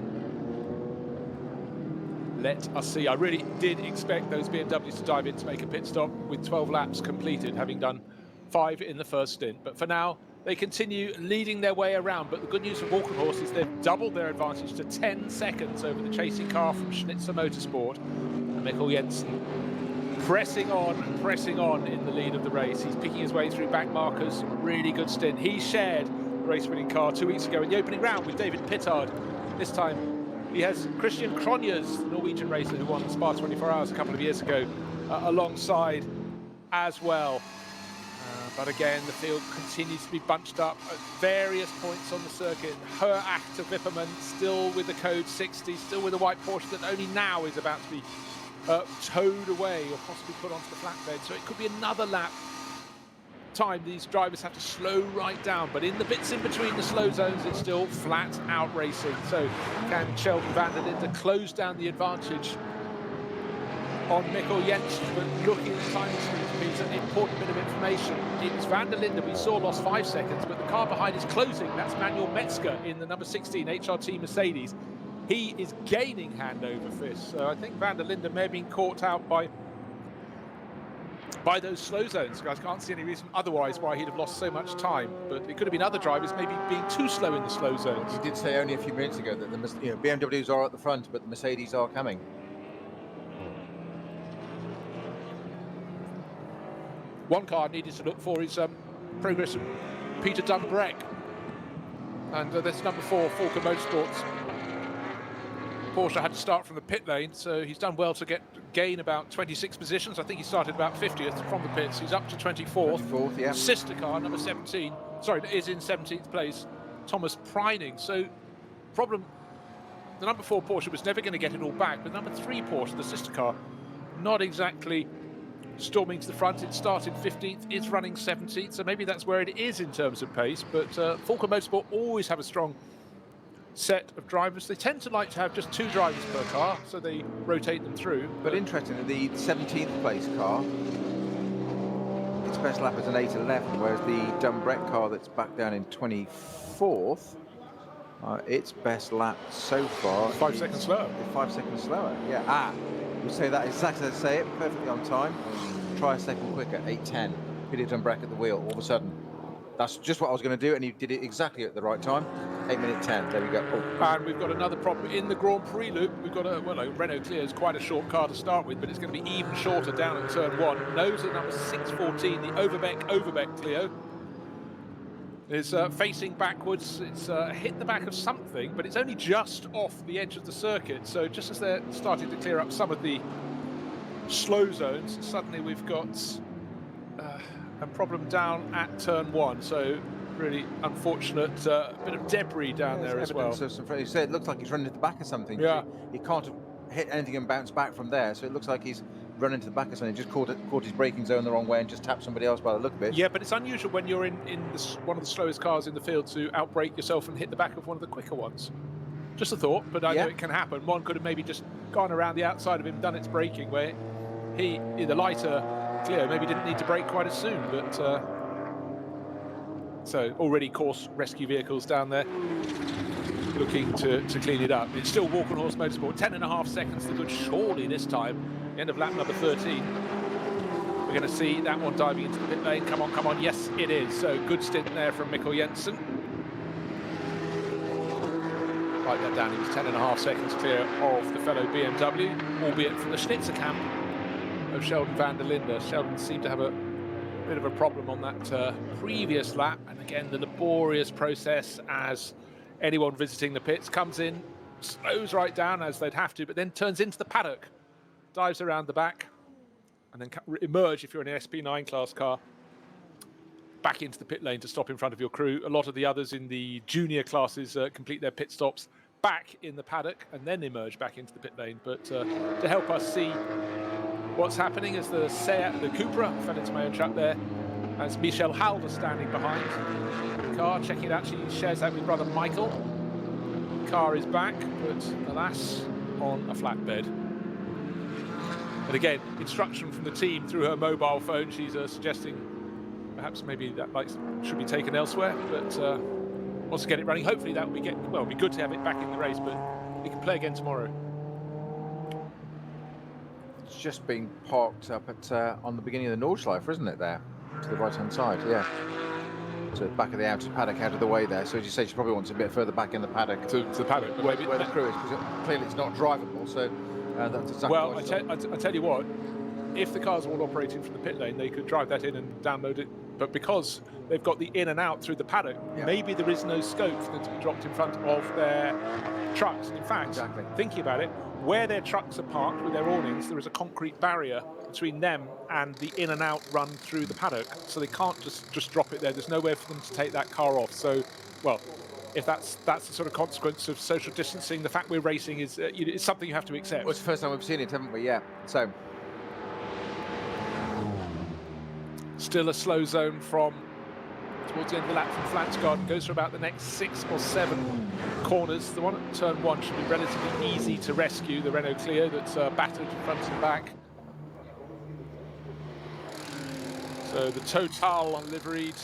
[SPEAKER 1] Let us see. I really did expect those BMWs to dive in to make a pit stop with 12 laps completed, having done 5 in the first stint. But for now, They continue leading their way around, but the good news for Walkenhorst is they've doubled their advantage to 10 seconds over the chasing car from Schnitzer Motorsport. And Mikkel Jensen pressing on in the lead of the race. He's picking his way through back markers. Really good stint. He shared the race-winning car 2 weeks ago in the opening round with David Pittard. This time he has Christian Cronjes, the Norwegian racer who won Spa 24 Hours a couple of years ago, alongside as well. But again, the field continues to be bunched up at various points on the circuit. Her Achter Wippermann still with the code 60, still with a white Porsche that only now is about to be towed away or possibly put onto the flatbed. So it could be another lap time these drivers have to slow right down. But in the bits in between the slow zones, it's still flat out racing. So can Sheldon van der Linde close down the advantage on Mikkel Jensen? But looking at the timing screen, it's an important bit of information. It's van der Linde we saw lost 5 seconds, but the car behind is closing. That's Manuel Metzger in the number 16 HRT Mercedes. He is gaining handover fist. So I think van der Linde may have been caught out by those slow zones. I can't see any reason otherwise why he'd have lost so much time. But it could have been other drivers maybe being too slow in the slow zones.
[SPEAKER 2] You did say only a few minutes ago that the BMWs are at the front, but the Mercedes are coming.
[SPEAKER 1] One car needed to look for is progress of Peter Dunbreck. And that's number 4, Falken Motorsports. Porsche had to start from the pit lane, so he's done well to gain about 26 positions. I think he started about 50th from the pits. He's up to 24th.
[SPEAKER 2] 24th, yeah.
[SPEAKER 1] Sister car, number 17, is in 17th place, Thomas Preining. So, problem, the number 4 Porsche was never going to get it all back, but number 3 Porsche, the sister car, not exactly storming to the front. It started 15th, is running 17th, so maybe that's where it is in terms of pace. But Falken Motorsport always have a strong set of drivers. They tend to like to have just 2 drivers per car, so they rotate them through.
[SPEAKER 2] But interestingly, the 17th place car, its best lap is an 8:11, whereas the Dunbreck car that's back down in 24th, its best lap so far
[SPEAKER 1] 5 seconds slower.
[SPEAKER 2] 5 seconds slower, yeah. You say that exactly as I say it, perfectly on time. Try a second quicker, 8:10. Peter Dunbreck at the wheel, all of a sudden. That's just what I was going to do, and he did it exactly at the right time. 8:10. There we go. Oh.
[SPEAKER 1] And we've got another problem in the Grand Prix loop. We've got a Renault Clio is quite a short car to start with, but it's going to be even shorter down at turn 1. Nose at number 614, the Overbeck Clio is facing backwards. It's hit the back of something, but it's only just off the edge of the circuit. So just as they're starting to clear up some of the slow zones, suddenly we've got a problem down at turn 1. So really unfortunate bit of debris down there as well.
[SPEAKER 2] You said it looks like he's running at the back of something.
[SPEAKER 1] Yeah.
[SPEAKER 2] He can't have hit anything and bounced back from there, so it looks like he's running to the back of something. Just caught his braking zone the wrong way and just tapped somebody else by the look of it.
[SPEAKER 1] Yeah, but it's unusual when you're in one of the slowest cars in the field to outbrake yourself and hit the back of one of the quicker ones. Just a thought, but I know it can happen. One could have maybe just gone around the outside of him, done its braking, where he, in the lighter Clio, maybe didn't need to brake quite as soon, but so already course rescue vehicles down there looking to clean it up. It's still Walkenhorst Motorsport, 10.5 seconds to good, surely this time. End of lap number 13. We're going to see that one diving into the pit lane. Come on, yes it is. So good stint there from Mikkel Jensen. Write that down, he was 10.5 seconds clear of the fellow BMW, albeit from the Schnitzer camp of Sheldon van der Linde. Sheldon seemed to have a bit of a problem on that previous lap, and again the laborious process as anyone visiting the pits comes in, slows right down as they'd have to, but then turns into the paddock, dives around the back, and then emerge if you're in an SP9 class car back into the pit lane to stop in front of your crew. A lot of the others in the junior classes complete their pit stops back in the paddock and then emerge back into the pit lane. But to help us see what's happening as the Cupra fell into my own trap there, as Michel Halder standing behind the car, checking it out. She shares that with brother Michael. The car is back, but alas, on a flatbed. And again, instruction from the team through her mobile phone. She's suggesting perhaps maybe that light should be taken elsewhere, but wants to get it running. Hopefully that will it'll be good to have it back in the race, but we can play again tomorrow.
[SPEAKER 2] It's just being parked up at on the beginning of the Nordschleife, isn't it, there? To the right-hand side, yeah. So back of the outer paddock, out of the way there. So as you say, she probably wants a bit further back in the paddock.
[SPEAKER 1] To the paddock.
[SPEAKER 2] Where the crew is, because clearly it's not drivable. So that's exactly
[SPEAKER 1] Well,
[SPEAKER 2] why
[SPEAKER 1] I tell you what, if the cars were all operating from the pit lane, they could drive that in and download it. But because they've got the in and out through the paddock, maybe there is no scope for them to be dropped in front of their trucks. In fact, thinking about it, where their trucks are parked with their awnings, there is a concrete barrier between them and the in and out run through the paddock. So they can't just drop it there. There's nowhere for them to take that car off. So, well, if that's the sort of consequence of social distancing, the fact we're racing is it's something you have to accept.
[SPEAKER 2] Well, it's the first time we've seen it, haven't we? Yeah. So
[SPEAKER 1] still a slow zone from towards the end of the lap from Flansgarden, goes for about the next 6 or 7 corners. The one at turn 1 should be relatively easy to rescue, the Renault Clio that's battered front and back. So the Total liveried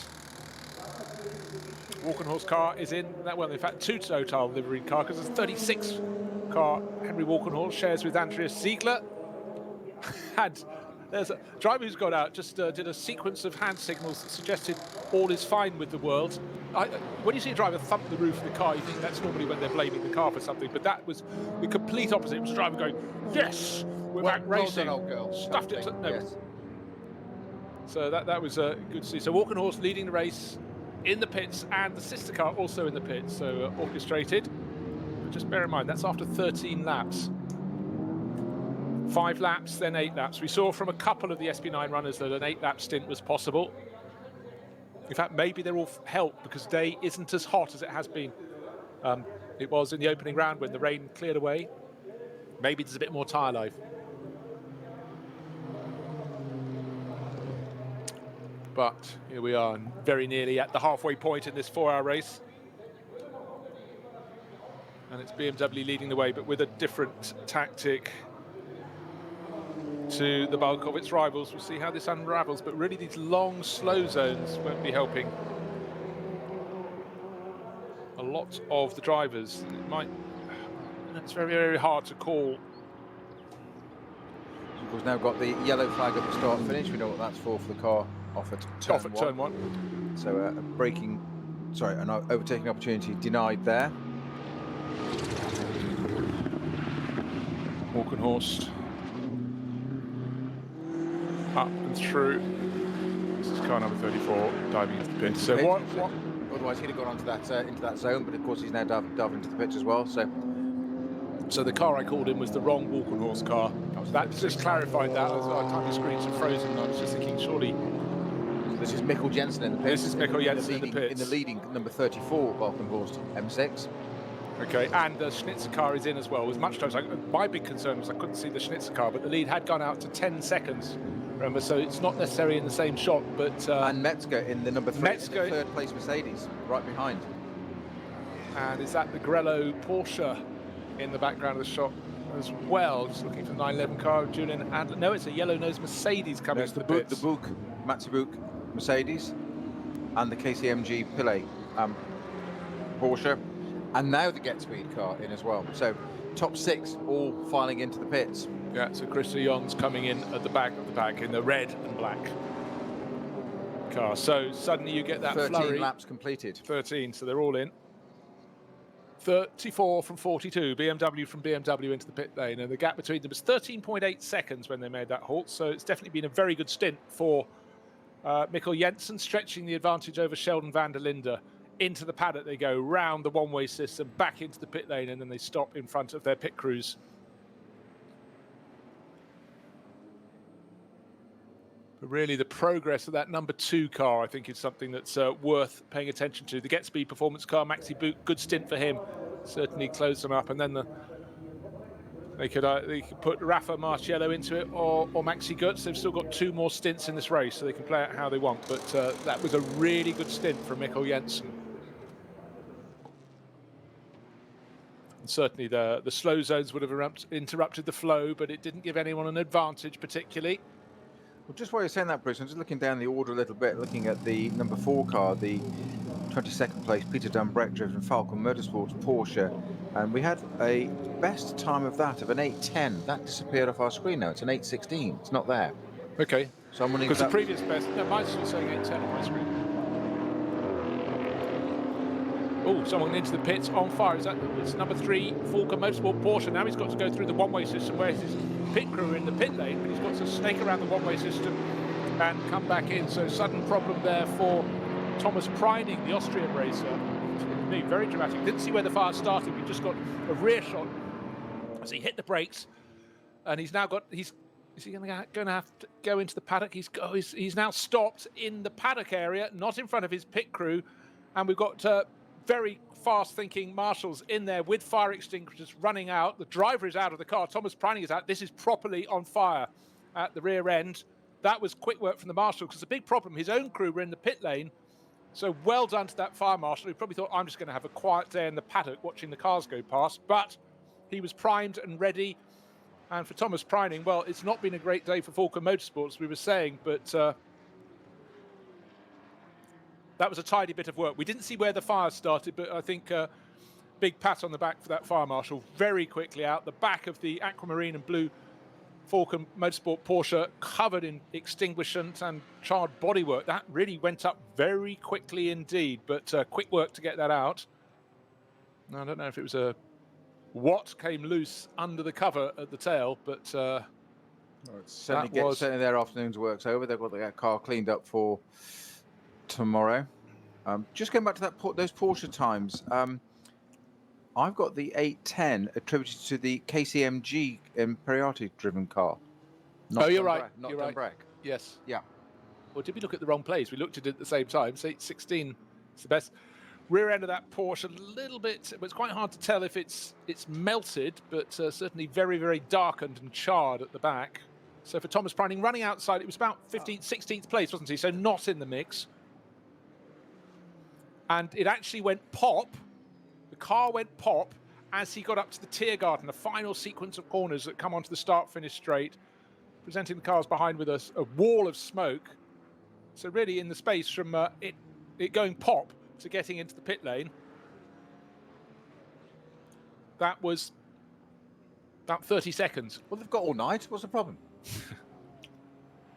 [SPEAKER 1] Walkenhorst car is in that one. In fact, 2 Total liveried car, because there's 36 car Henry Walkenhorst shares with Andreas Ziegler. And there's a driver who's got out, just did a sequence of hand signals that suggested all is fine with the world. When you see a driver thump the roof of the car, you think that's normally when they're blaming the car for something, but that was the complete opposite. It was a driver going, yes, we're back racing.
[SPEAKER 2] Well done, old girl.
[SPEAKER 1] Stuffed it. No.
[SPEAKER 2] Yes.
[SPEAKER 1] So that was good to see. So Walkenhorst leading the race in the pits, and the sister car also in the pits, so orchestrated. But just bear in mind, that's after 13 laps. 5 laps, then 8 laps. We saw from a couple of the SP9 runners that an 8-lap stint was possible. In fact, maybe they're all helped because day isn't as hot as it has been. It was in the opening round when the rain cleared away. Maybe there's a bit more tyre life. But here we are, very nearly at the halfway point in this 4-hour race. And it's BMW leading the way, but with a different tactic to the bulk of its rivals. We'll see how this unravels, but really these long, slow zones won't be helping a lot of the drivers. It's very, very hard to call.
[SPEAKER 2] Of course, now got the yellow flag at the start and finish. We know what that's for the car off at turn 1. So an overtaking opportunity denied there.
[SPEAKER 1] Walkenhorst up and through. This is car number 34 diving into the pit. So what?
[SPEAKER 2] Otherwise he'd have gone onto that into that zone, but of course he's now dived into the pitch as well.
[SPEAKER 1] So the car I called in was the wrong Walkenhorst car. That just clarified that. Our tiny screens are frozen, and I was just thinking, surely.
[SPEAKER 2] This is Mikkel Jensen in the pits.
[SPEAKER 1] This is Mikkel Jensen in the pits.
[SPEAKER 2] In the leading number 34 Walkenhorst M6.
[SPEAKER 1] Okay, and the Schnitzer car is in as well. With much time, my big concern was I couldn't see the Schnitzer car, but the lead had gone out to 10 seconds. Remember, so it's not necessarily in the same shot, but
[SPEAKER 2] and Metzger in the number 3, Metzger, the 3rd place Mercedes, right behind.
[SPEAKER 1] And is that the Grello Porsche in the background of the shot as well? Just looking for the 911 car, Julian Adler. No, it's a yellow-nosed Mercedes coming to the pits.
[SPEAKER 2] The Buk, Matsubuk Mercedes, and the KCMG Pillay Porsche, and now the Get Speed car in as well. So top 6 all filing into the pits.
[SPEAKER 1] Yeah, so Chris de Jong's coming in at the back of the pack in the red and black car. So suddenly you get that
[SPEAKER 2] 13
[SPEAKER 1] flurry.
[SPEAKER 2] laps completed.
[SPEAKER 1] 13, so they're all in. 34 from 42, BMW from BMW into the pit lane, and the gap between them was 13.8 seconds when they made that halt, so it's definitely been a very good stint for Mikkel Jensen, stretching the advantage over Sheldon van der Linde. Into the paddock they go, round the one-way system, back into the pit lane, and then they stop in front of their pit crews. But really, the progress of that number 2 car, I think, is something that's worth paying attention to. The Get Speed performance car, Maxi Boot, good stint for him. Certainly closed them up. And then they could put Rafa Marciello into it or Maxi Götz. They've still got 2 more stints in this race, so they can play it how they want. But that was a really good stint from Mikkel Jensen. And certainly the slow zones would have interrupted the flow, but it didn't give anyone an advantage particularly.
[SPEAKER 2] Well, just while you're saying that, Bruce, I'm just looking down the order a little bit, looking at the number 4 car, the 22nd place Peter Dambrecht driven Falcon Motorsports Porsche, and we had a best time of that of an 8:10. That disappeared off our screen now. It's an 8:16. It's not there.
[SPEAKER 1] Okay.
[SPEAKER 2] So I'm wondering
[SPEAKER 1] because the previous best, no, mine's still saying 8:10 on my screen. Oh, someone into the pits on fire. It's number 3, Falcon Motorsport Porsche. Now he's got to go through the one-way system. Where's his pit crew in the pit lane? But he's got to snake around the one-way system and come back in. So sudden problem there for Thomas Preining, the Austrian racer. To me, very dramatic. Didn't see where the fire started. We just got a rear shot as he hit the brakes, and he's now got. Is he going to have to go into the paddock? He's now stopped in the paddock area, not in front of his pit crew, and we've got very fast-thinking marshals in there with fire extinguishers running out. The driver is out of the car. Thomas Preining is out. This is properly on fire at the rear end. That was quick work from the marshal, because the big problem, his own crew were in the pit lane. So well done to that fire marshal, who probably thought, I'm just going to have a quiet day in the paddock watching the cars go past. But he was primed and ready. And for Thomas Preining, well, it's not been a great day for Falcon Motorsports, we were saying, but that was a tidy bit of work. We didn't see where the fire started, but I think big pat on the back for that fire marshal. Very quickly out. The back of the aquamarine and blue Falcon Motorsport Porsche covered in extinguishant and charred bodywork. That really went up very quickly indeed, but quick work to get that out. I don't know if it was what came loose under the cover at the tail, but
[SPEAKER 2] it's certainly their afternoon's work's over. They've got their car cleaned up for tomorrow. Just going back to those Porsche times, I've got the 810 attributed to the KCMG Imperiati-driven car.
[SPEAKER 1] You're right.
[SPEAKER 2] Not
[SPEAKER 1] You're
[SPEAKER 2] Dunbrack.
[SPEAKER 1] right. Yes.
[SPEAKER 2] Yeah.
[SPEAKER 1] Or did we look at the wrong place? We looked at it at the same time. So 816 is the best. Rear end of that Porsche, a little bit, it's quite hard to tell if it's melted, but certainly very, very darkened and charred at the back. So for Thomas Preining, running outside, it was about 15th, 16th place, wasn't he? So not in the mix. And it actually went pop. The car went pop as he got up to the Tiergarten, the final sequence of corners that come onto the start-finish straight, presenting the cars behind with a wall of smoke. So really in the space from it going pop to getting into the pit lane, that was about 30 seconds.
[SPEAKER 2] Well, they've got all night. What's the problem?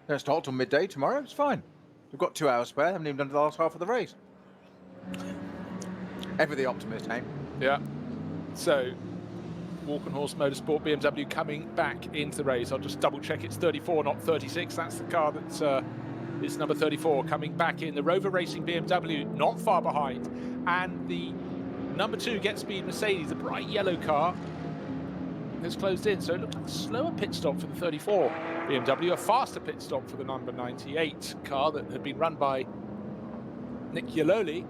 [SPEAKER 2] They'll start till midday tomorrow. It's fine. We've got 2 hours spare. Haven't even done the last half of the race. Ever the optimist, hey?
[SPEAKER 1] Yeah. So, Walkenhorst Motorsport BMW coming back into the race. I'll just double check it's 34, not 36. That's the car that's it's number 34 coming back in. The Rover Racing BMW not far behind. And the number 2 Get Speed Mercedes, the bright yellow car, has closed in. So it looked like a slower pit stop for the 34 BMW, a faster pit stop for the number 98 car that had been run by Nick Yaloli.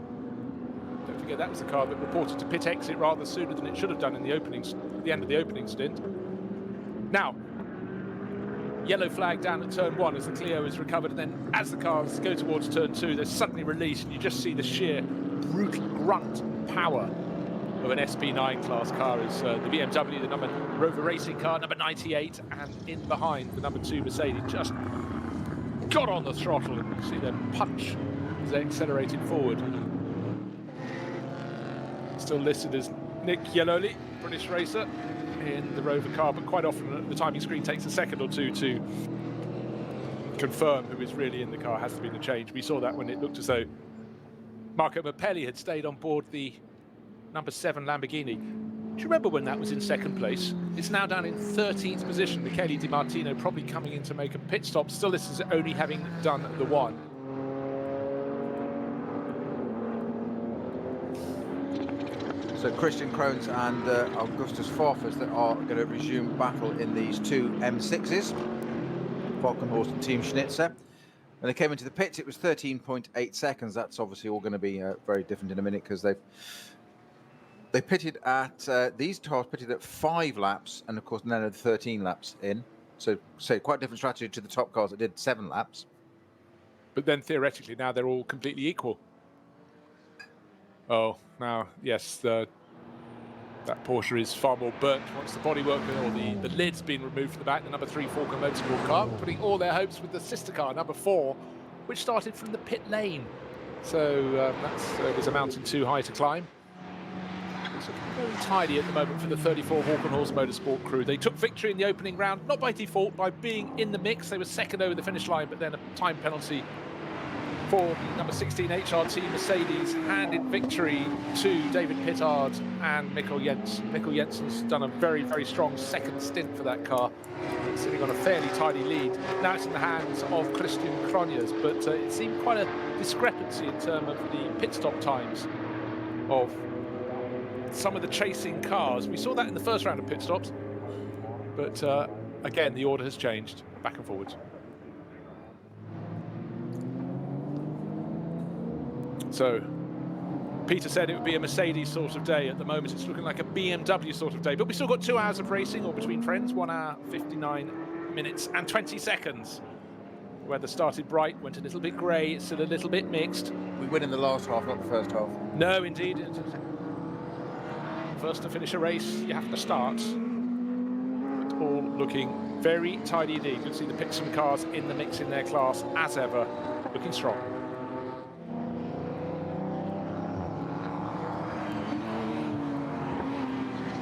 [SPEAKER 1] Don't forget that was the car that reported to pit exit rather sooner than it should have done in the the end of the opening stint. Now, yellow flag down at turn 1 as the Clio is recovered, and then as the cars go towards turn 2, they're suddenly released, and you just see the sheer brutal grunt power of an SP9 class car as the BMW, the number Rover Racing car, number 98, and in behind the number 2 Mercedes just got on the throttle, and you see them punch as they accelerated forward. Still listed as Nick Yaloli, British racer, in the Rover car, but quite often the timing screen takes a second or two to confirm who is really in the car. Has to be the change. We saw that when it looked as though Marco Mappelli had stayed on board the number 7 Lamborghini. Do you remember when that was in second place? It's now down in 13th position. Michele Di Martino probably coming in to make a pit stop. Still listed as only having done the 1.
[SPEAKER 2] So Christian Krones and Augustus Forfers that are going to resume battle in these 2 M6s, Falkenhorst and Team Schnitzer. When they came into the pits, it was 13.8 seconds. That's obviously all going to be very different in a minute, because they pitted at these cars pitted at 5 laps, and of course then had 13 laps in. So quite a different strategy to the top cars that did 7 laps.
[SPEAKER 1] But then theoretically now they're all completely equal. Oh, now, yes, that Porsche is far more burnt once the bodywork or the lid's been removed from the back. The number 3 Falcon Motorsport car, putting all their hopes with the sister car, number 4, which started from the pit lane. So that was a mountain too high to climb. It's very tidy at the moment for the 34 Walkenhorst Motorsport crew. They took victory in the opening round, not by default, by being in the mix. They were second over the finish line, but then a time penalty for the number 16 HRT Mercedes, handed victory to David Pittard and Mikkel Jensen. Mikkel Jensen's done a very, very strong second stint for that car, sitting on a fairly tidy lead. Now it's in the hands of Christian Cronjes, but it seemed quite a discrepancy in terms of the pit stop times of some of the chasing cars. We saw that in the first round of pit stops, but again, the order has changed back and forwards. So Peter said it would be a Mercedes sort of day. At the moment it's looking like a BMW sort of day, but we still got 2 hours of racing, or between friends, 1 hour 59 minutes and 20 seconds. The weather started bright, went a little bit grey, it's still a little bit mixed.
[SPEAKER 2] We win in the last half, not the first half.
[SPEAKER 1] No, indeed. First to finish a race, you have to start. But all looking very tidy indeed. You can see the Pixum cars in the mix in their class as ever, looking strong.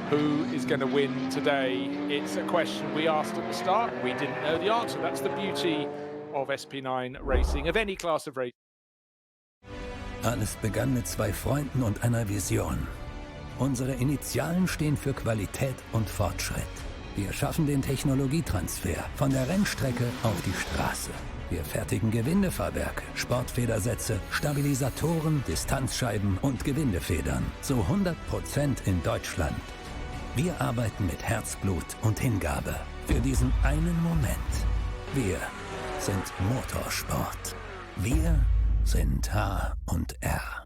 [SPEAKER 1] Who is going to win today? It's a question we asked at the start. We didn't know the answer. That's the beauty of SP9 Racing, of any class of racing.
[SPEAKER 3] Alles begann mit 2 Freunden und einer Vision. Unsere Initialen stehen für Qualität und Fortschritt. Wir schaffen den Technologietransfer von der Rennstrecke auf die Straße. Wir fertigen Gewindefahrwerke, Sportfedersätze, Stabilisatoren, Distanzscheiben und Gewindefedern zu 100% in Deutschland. Wir arbeiten mit Herzblut und Hingabe für diesen einen Moment. Wir sind Motorsport. Wir sind H&R.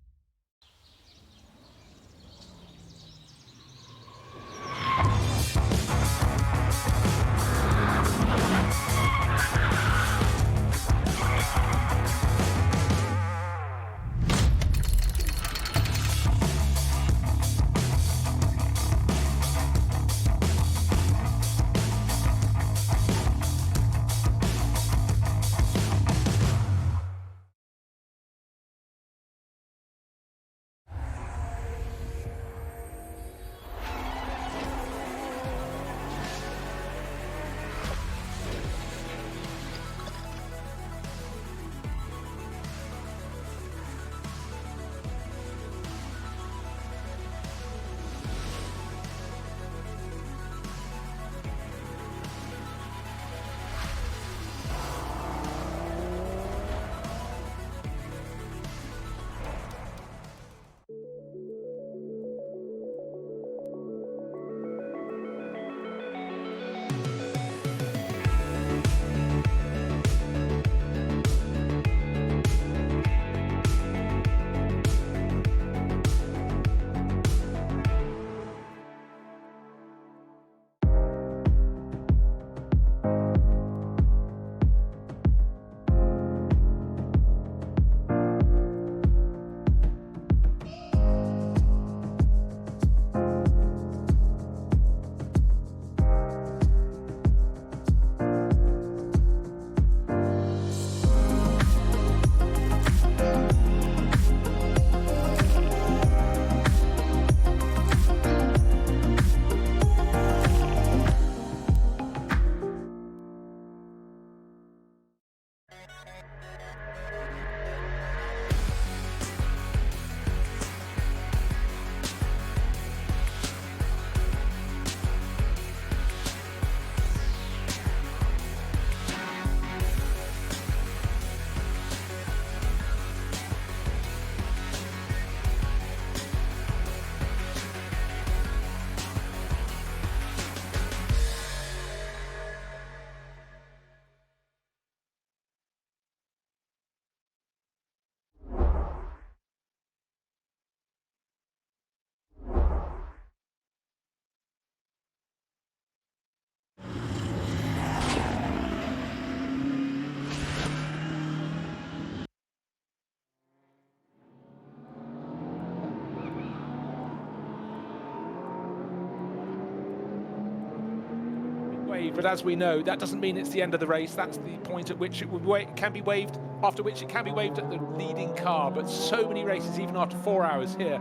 [SPEAKER 1] But as we know, that doesn't mean it's the end of the race. That's the point at which it can be waved, after which it can be waved at the leading car. But so many races, even after 4 hours here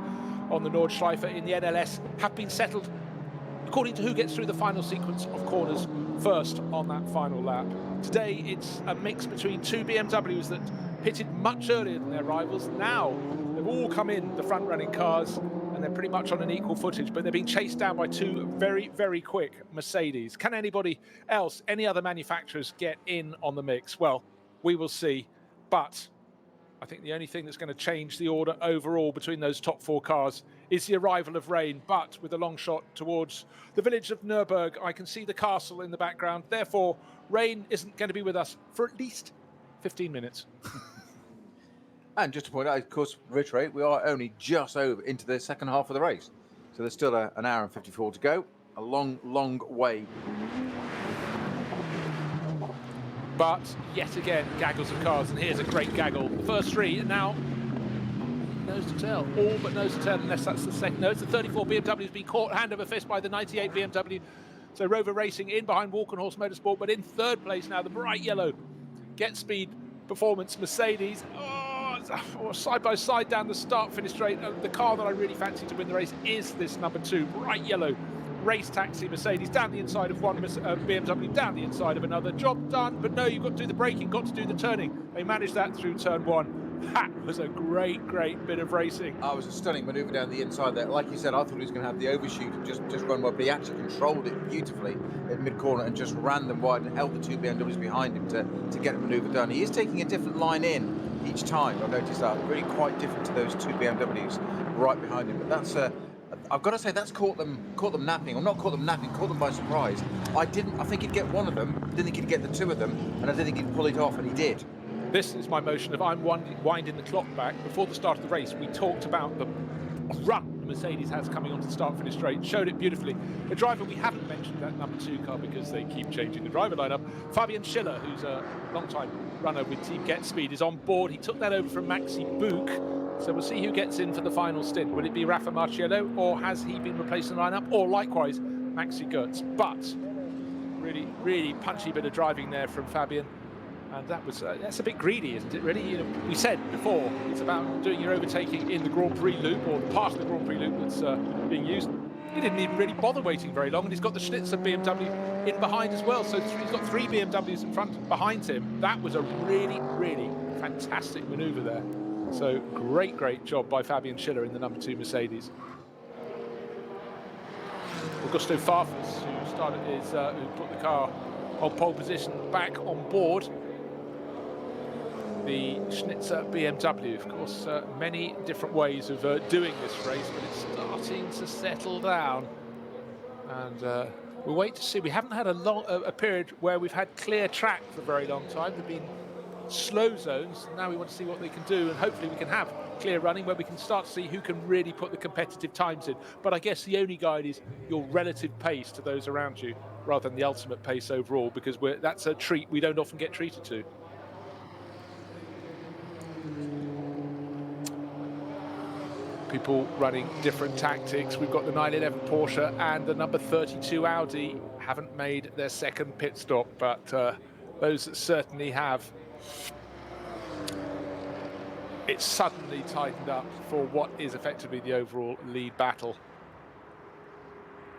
[SPEAKER 1] on the Nordschleife in the NLS, have been settled according to who gets through the final sequence of corners first on that final lap. Today, it's a mix between 2 BMWs that pitted much earlier than their rivals. Now they've all come in, the front-running cars, and they're pretty much on an equal footage, but they're being chased down by two very, very quick Mercedes. Can anybody else, any other manufacturers, get in on the mix? Well, we will see, but I think the only thing that's going to change the order overall between those top four cars is the arrival of rain. But with a long shot towards the village of Nürburgring, I can see the castle in the background. Therefore, rain isn't going to be with us for at least 15 minutes.
[SPEAKER 2] And just to point out, of course, reiterate, we are only just over into the second half of the race. So there's still an hour and 54 to go. A long, long way.
[SPEAKER 1] But yet again, gaggles of cars, and here's a great gaggle. The first three, and now nose to tail, all but nose to tail, unless that's the second. No, it's the 34 BMW has been caught hand over fist by the 98 BMW. So Rover Racing in behind Walkenhorst Motorsport, but in third place now, the bright yellow Get Speed Performance Mercedes. Oh, side by side down the start-finish straight. The car that I really fancy to win the race is this number 2, bright yellow Race Taxi Mercedes, down the inside of one BMW, down the inside of another. Job done, but no, you've got to do the braking, got to do the turning. They managed that through turn 1. That was a great, great bit of racing.
[SPEAKER 2] It was a stunning manoeuvre down the inside there. Like you said, I thought he was going to have the overshoot and just run well, but he actually controlled it beautifully at mid-corner and just ran them wide and held the two BMWs behind him to get the manoeuvre done. He is taking a different line in each time. I've noticed that. Really quite different to those two BMWs right behind him. But that's I've got to say that's caught them napping, or not caught them napping, caught them by surprise. I think he'd get one of them, didn't think he'd get the two of them, and I didn't think he'd pull it off, and he did.
[SPEAKER 1] This is my motion of I'm winding the clock back. Before the start of the race, we talked about the run the Mercedes has coming onto the start-finish straight, showed it beautifully. The driver, we haven't mentioned that number 2 car because they keep changing the driver lineup. Fabian Schiller, who's a long-time runner with Team Get Speed, is on board. He took that over from Maxi Book. So we'll see who gets in for the final stint. Will it be Rafa Marciello, or has he been replaced in the lineup, or likewise Maxi Goetz? But really, really punchy bit of driving there from Fabian, and that was that's a bit greedy, isn't it? Really, you know, we said before it's about doing your overtaking in the Grand Prix loop, or the part of the Grand Prix loop that's being used. He didn't even really bother waiting very long, and he's got the Schnitzer BMW in behind as well. So he's got 3 BMWs in front behind him. That was a really, really fantastic manoeuvre there. So great job by Fabian Schiller in the number 2 Mercedes. Augusto Farfus, who put the car on pole position, back on board the Schnitzer BMW. Of course, many different ways of doing this race, but it's starting to settle down. And we'll wait to see. We haven't had a period where we've had clear track for a very long time. There've been slow zones. Now we want to see what they can do, and hopefully we can have clear running where we can start to see who can really put the competitive times in. But I guess the only guide is your relative pace to those around you rather than the ultimate pace overall, because that's a treat we don't often get treated to. People running different tactics. We've got the 911 Porsche and the number 32 Audi haven't made their second pit stop, but those that certainly have, it's suddenly tightened up for what is effectively the overall lead battle.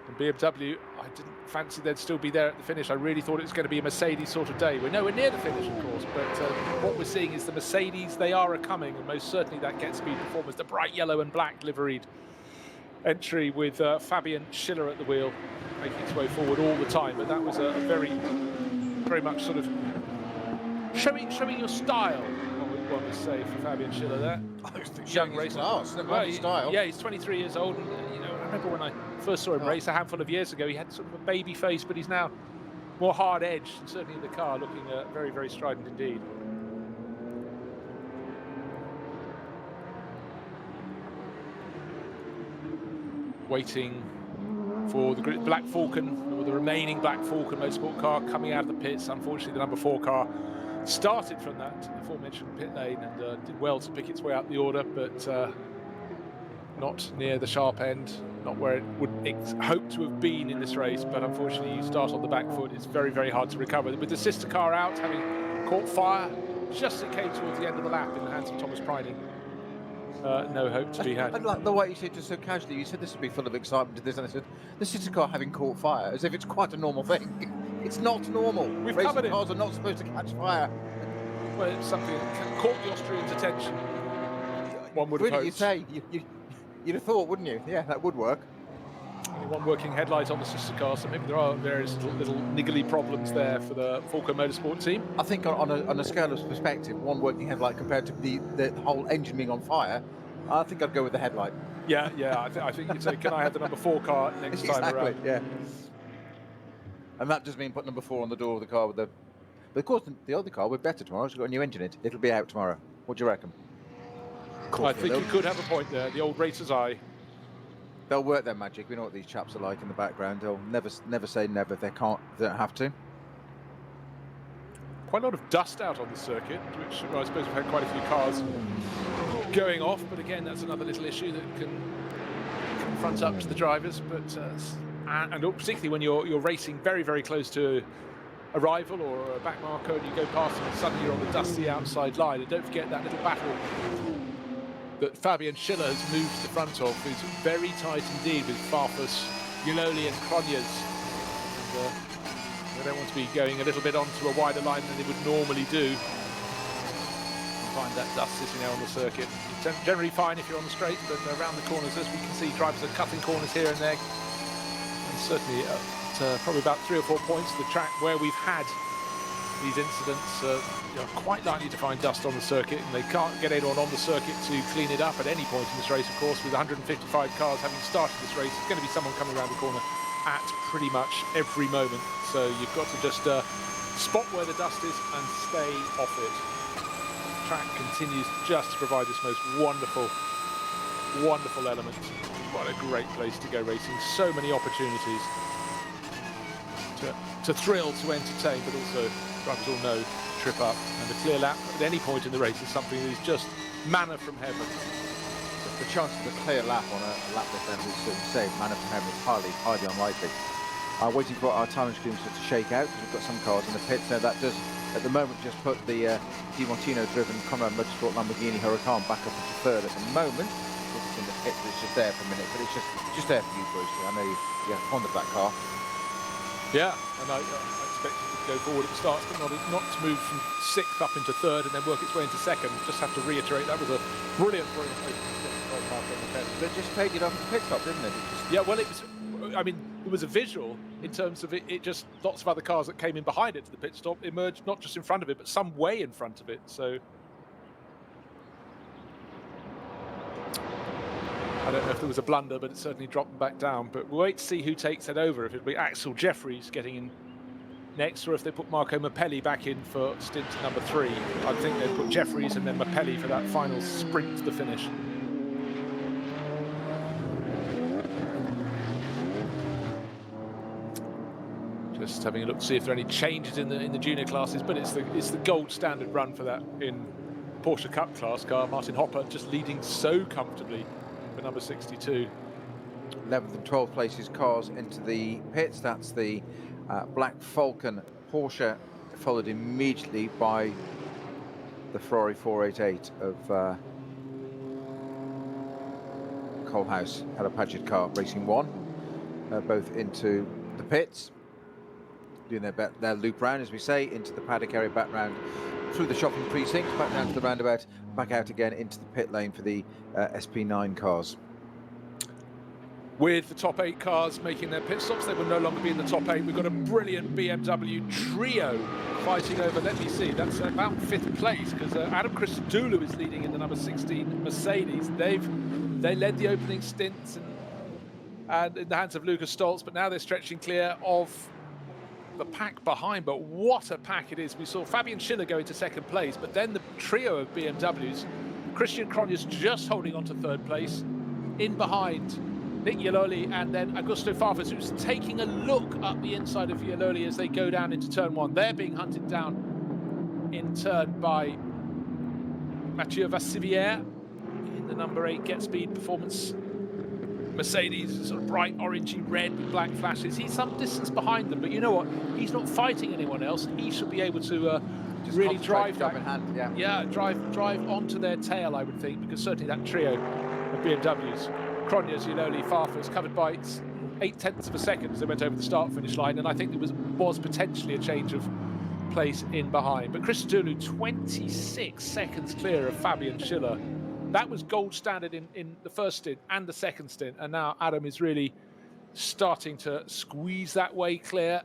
[SPEAKER 1] And BMW, I didn't fancy they'd still be there at the finish. I really thought it was going to be a Mercedes sort of day. We're nowhere near the finish, of course, but what we're seeing is the Mercedes, they are a-coming, and most certainly that Get Speed Performance, the bright yellow and black liveried entry with Fabian Schiller at the wheel, making its way forward all the time. But that was a very much sort of showing your style, what we want to say for Fabian Schiller there.
[SPEAKER 2] Young racer. Style.
[SPEAKER 1] Yeah, he's 23 years old, and you know, I remember when I first saw him race a handful of years ago, he had sort of a baby face, but he's now more hard-edged, and certainly in the car, looking very, very strident indeed. Waiting for the Black Falcon, or the remaining Black Falcon motorsport car coming out of the pits. Unfortunately, the number 4 car started from that aforementioned pit lane and did well to pick its way up the order, but not near the sharp end, not where it would hope to have been in this race. But unfortunately, you start on the back foot, it's very, very hard to recover. With the sister car out, having caught fire just as it came towards the end of the lap in the hands of Thomas Preining. No hope to be had.
[SPEAKER 2] I like the way you said just so casually, you said this would be full of excitement to this, and I said, the sister car having caught fire, as if it's quite a normal thing. It's not normal.
[SPEAKER 1] We've
[SPEAKER 2] Racing
[SPEAKER 1] covered it.
[SPEAKER 2] cars are not supposed to catch fire.
[SPEAKER 1] Well, it's something that caught the Austrians' attention. One would have
[SPEAKER 2] Really,
[SPEAKER 1] hoped.
[SPEAKER 2] you say? You'd have thought, wouldn't you? Yeah, that would work.
[SPEAKER 1] Only one working headlight on the sister car, so maybe there are various little niggly problems there for the Fulco Motorsport team.
[SPEAKER 2] I think on a scale of perspective, one working headlight compared to the whole engine being on fire, I think I'd go with the headlight.
[SPEAKER 1] Yeah, I think you'd say, can I have the number 4 car next time around?
[SPEAKER 2] Yeah. And that does mean put number 4 on the door of the car with the... But of course, the other car will be better tomorrow. It's got a new engine in it. It'll be out tomorrow. What do you reckon?
[SPEAKER 1] I think you could have a point there, the old racer's eye.
[SPEAKER 2] They'll work their magic. We know what these chaps are like in the background. They'll never say never if they can't. They don't have to.
[SPEAKER 1] Quite a lot of dust out on the circuit, which I suppose we've had quite a few cars going off, but again, that's another little issue that can front up to the drivers. But and particularly when you're racing very, very close to a rival or a back marker, and you go past them, and suddenly you're on the dusty outside line. And don't forget that little battle that Fabian Schiller has moved to the front of, who's very tight indeed with Farfus, Yuloli and Cronjes. And they don't want to be going a little bit onto a wider line than they would normally do. You find that dust sitting there on the circuit. It's generally fine if you're on the straight, but around the corners, as we can see, drivers are cutting corners here and there. And certainly at probably about 3 or 4 points of the track where we've had these incidents, you're quite likely to find dust on the circuit, and they can't get anyone on the circuit to clean it up at any point in this race. Of course, with 155 cars having started this race, it's going to be someone coming around the corner at pretty much every moment. So you've got to just spot where the dust is and stay off it. The track continues just to provide this most wonderful, wonderful element. What a great place to go racing. So many opportunities to thrill, to entertain, but also drivers all know trip up, and a clear lap at any point in the race is something that is just manna from heaven.
[SPEAKER 2] The chance of a clear lap on a lap lift end is, as you say, manna from heaven is highly unlikely. Waiting for our timing screens to shake out, because we've got some cars in the pits. So that does, at the moment, just put the Di Martino-driven Conrad Motorsport Lamborghini Huracan back up into third at the moment. It's in the pit, but it's just there for a minute. But it's just there for you, Bruce. I know you're fond of that car.
[SPEAKER 1] Yeah, and I expect it to go forward at the start, but not to move from 6th up into 3rd and then work its way into 2nd. Just have to reiterate, that was a brilliant place to get the car on the pit.
[SPEAKER 2] They just paid it off at the pit stop, didn't it?
[SPEAKER 1] Yeah, well, it was. I mean, it was a visual in terms of it just lots of other cars that came in behind it to the pit stop emerged not just in front of it, but some way in front of it. So I don't know if there was a blunder, but it certainly dropped them back down. But we'll wait to see who takes it over, if it'll be Axel Jeffries getting in next, or if they put Marco Mappelli back in for stint number 3. I think they'd put Jeffries and then Mappelli for that final sprint to the finish. Just having a look to see if there are any changes in the junior classes, but it's the gold standard run for that in Porsche Cup class car. Martin Hopper just leading so comfortably for number 62.
[SPEAKER 2] 11th and 12th places cars into the pits. That's the Black Falcon Porsche, followed immediately by the Ferrari 488 of Kohlhaas, had a Padgett car, Racing 1, both into the pits, doing their loop round, as we say, into the paddock area, back round through the shopping precinct, back down to the roundabout, back out again into the pit lane for the SP9 cars.
[SPEAKER 1] With the top 8 cars making their pit stops, they will no longer be in the top 8. We've got a brilliant BMW trio fighting over, let me see, that's about 5th place, because Adam Christodoulou is leading in the number 16 Mercedes. They led the opening stints and in the hands of Lucas Stoltz, but now they're stretching clear of the pack behind. But what a pack it is. We saw Fabian Schiller go into 2nd place, but then the trio of BMWs, Christian Cronjes just holding on to 3rd place, in behind Nick Yaloli and then Augusto Farfus, who's taking a look up the inside of Yaloli as they go down into turn 1. They're being hunted down in turn by Mathieu Vassivière in the number 8 Get Speed Performance Mercedes, sort of bright orangey red with black flashes. He's some distance behind them, but you know what? He's not fighting anyone else. He should be able to really drive that.
[SPEAKER 2] In hand,
[SPEAKER 1] drive onto their tail, I would think, because certainly that trio of BMWs, Cronjes, Yaloli, Farfus, covered by 8/10 of a second as they went over the start-finish line, and I think there was potentially a change of place in behind. But Christodoulou 26 seconds clear of Fabian Schiller. That was gold standard in the first stint and the second stint, and now Adam is really starting to squeeze that way clear.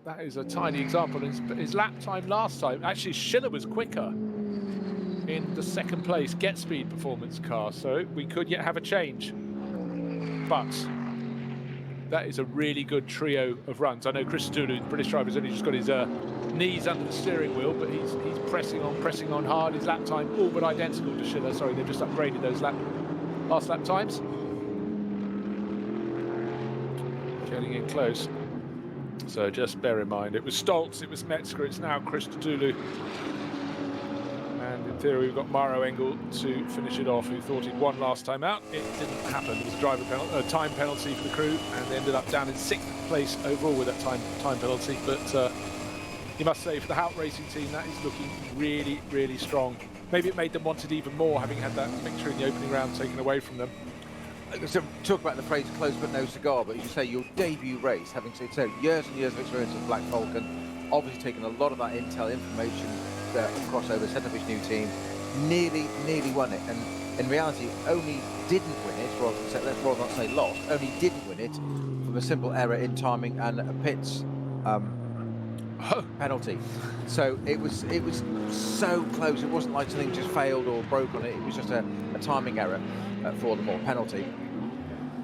[SPEAKER 1] That is a tiny example. His lap time last time, actually Schiller was quicker in the second place Get Speed performance car, so we could yet have a change. But that is a really good trio of runs. I know Christodoulou, the British driver, has only just got his knees under the steering wheel, but he's pressing on hard. His lap time all but identical to Schiller. Sorry, they've just upgraded those last lap times. Getting in close. So just bear in mind, it was Stoltz, it was Metzger, it's now Christodoulou. And in theory, we've got Maro Engel to finish it off, who thought he'd won last time out. It didn't happen. It was a time penalty for the crew, and they ended up down in 6th place overall with that time penalty. But you must say, for the Hout Racing team, that is looking really, really strong. Maybe it made them want it even more, having had that victory in the opening round taken away from them.
[SPEAKER 2] So talk about the phrase close but no cigar, but as you say, your debut race, having so years and years of experience with Black Falcon, obviously taken a lot of that intel information crossover, set up his new team, nearly won it, and in reality only didn't win it, let's rather not say lost, only didn't win it from a simple error in timing and a pits penalty. So it was so close. It wasn't like something just failed or broke on it. It was just a timing error for them, or penalty.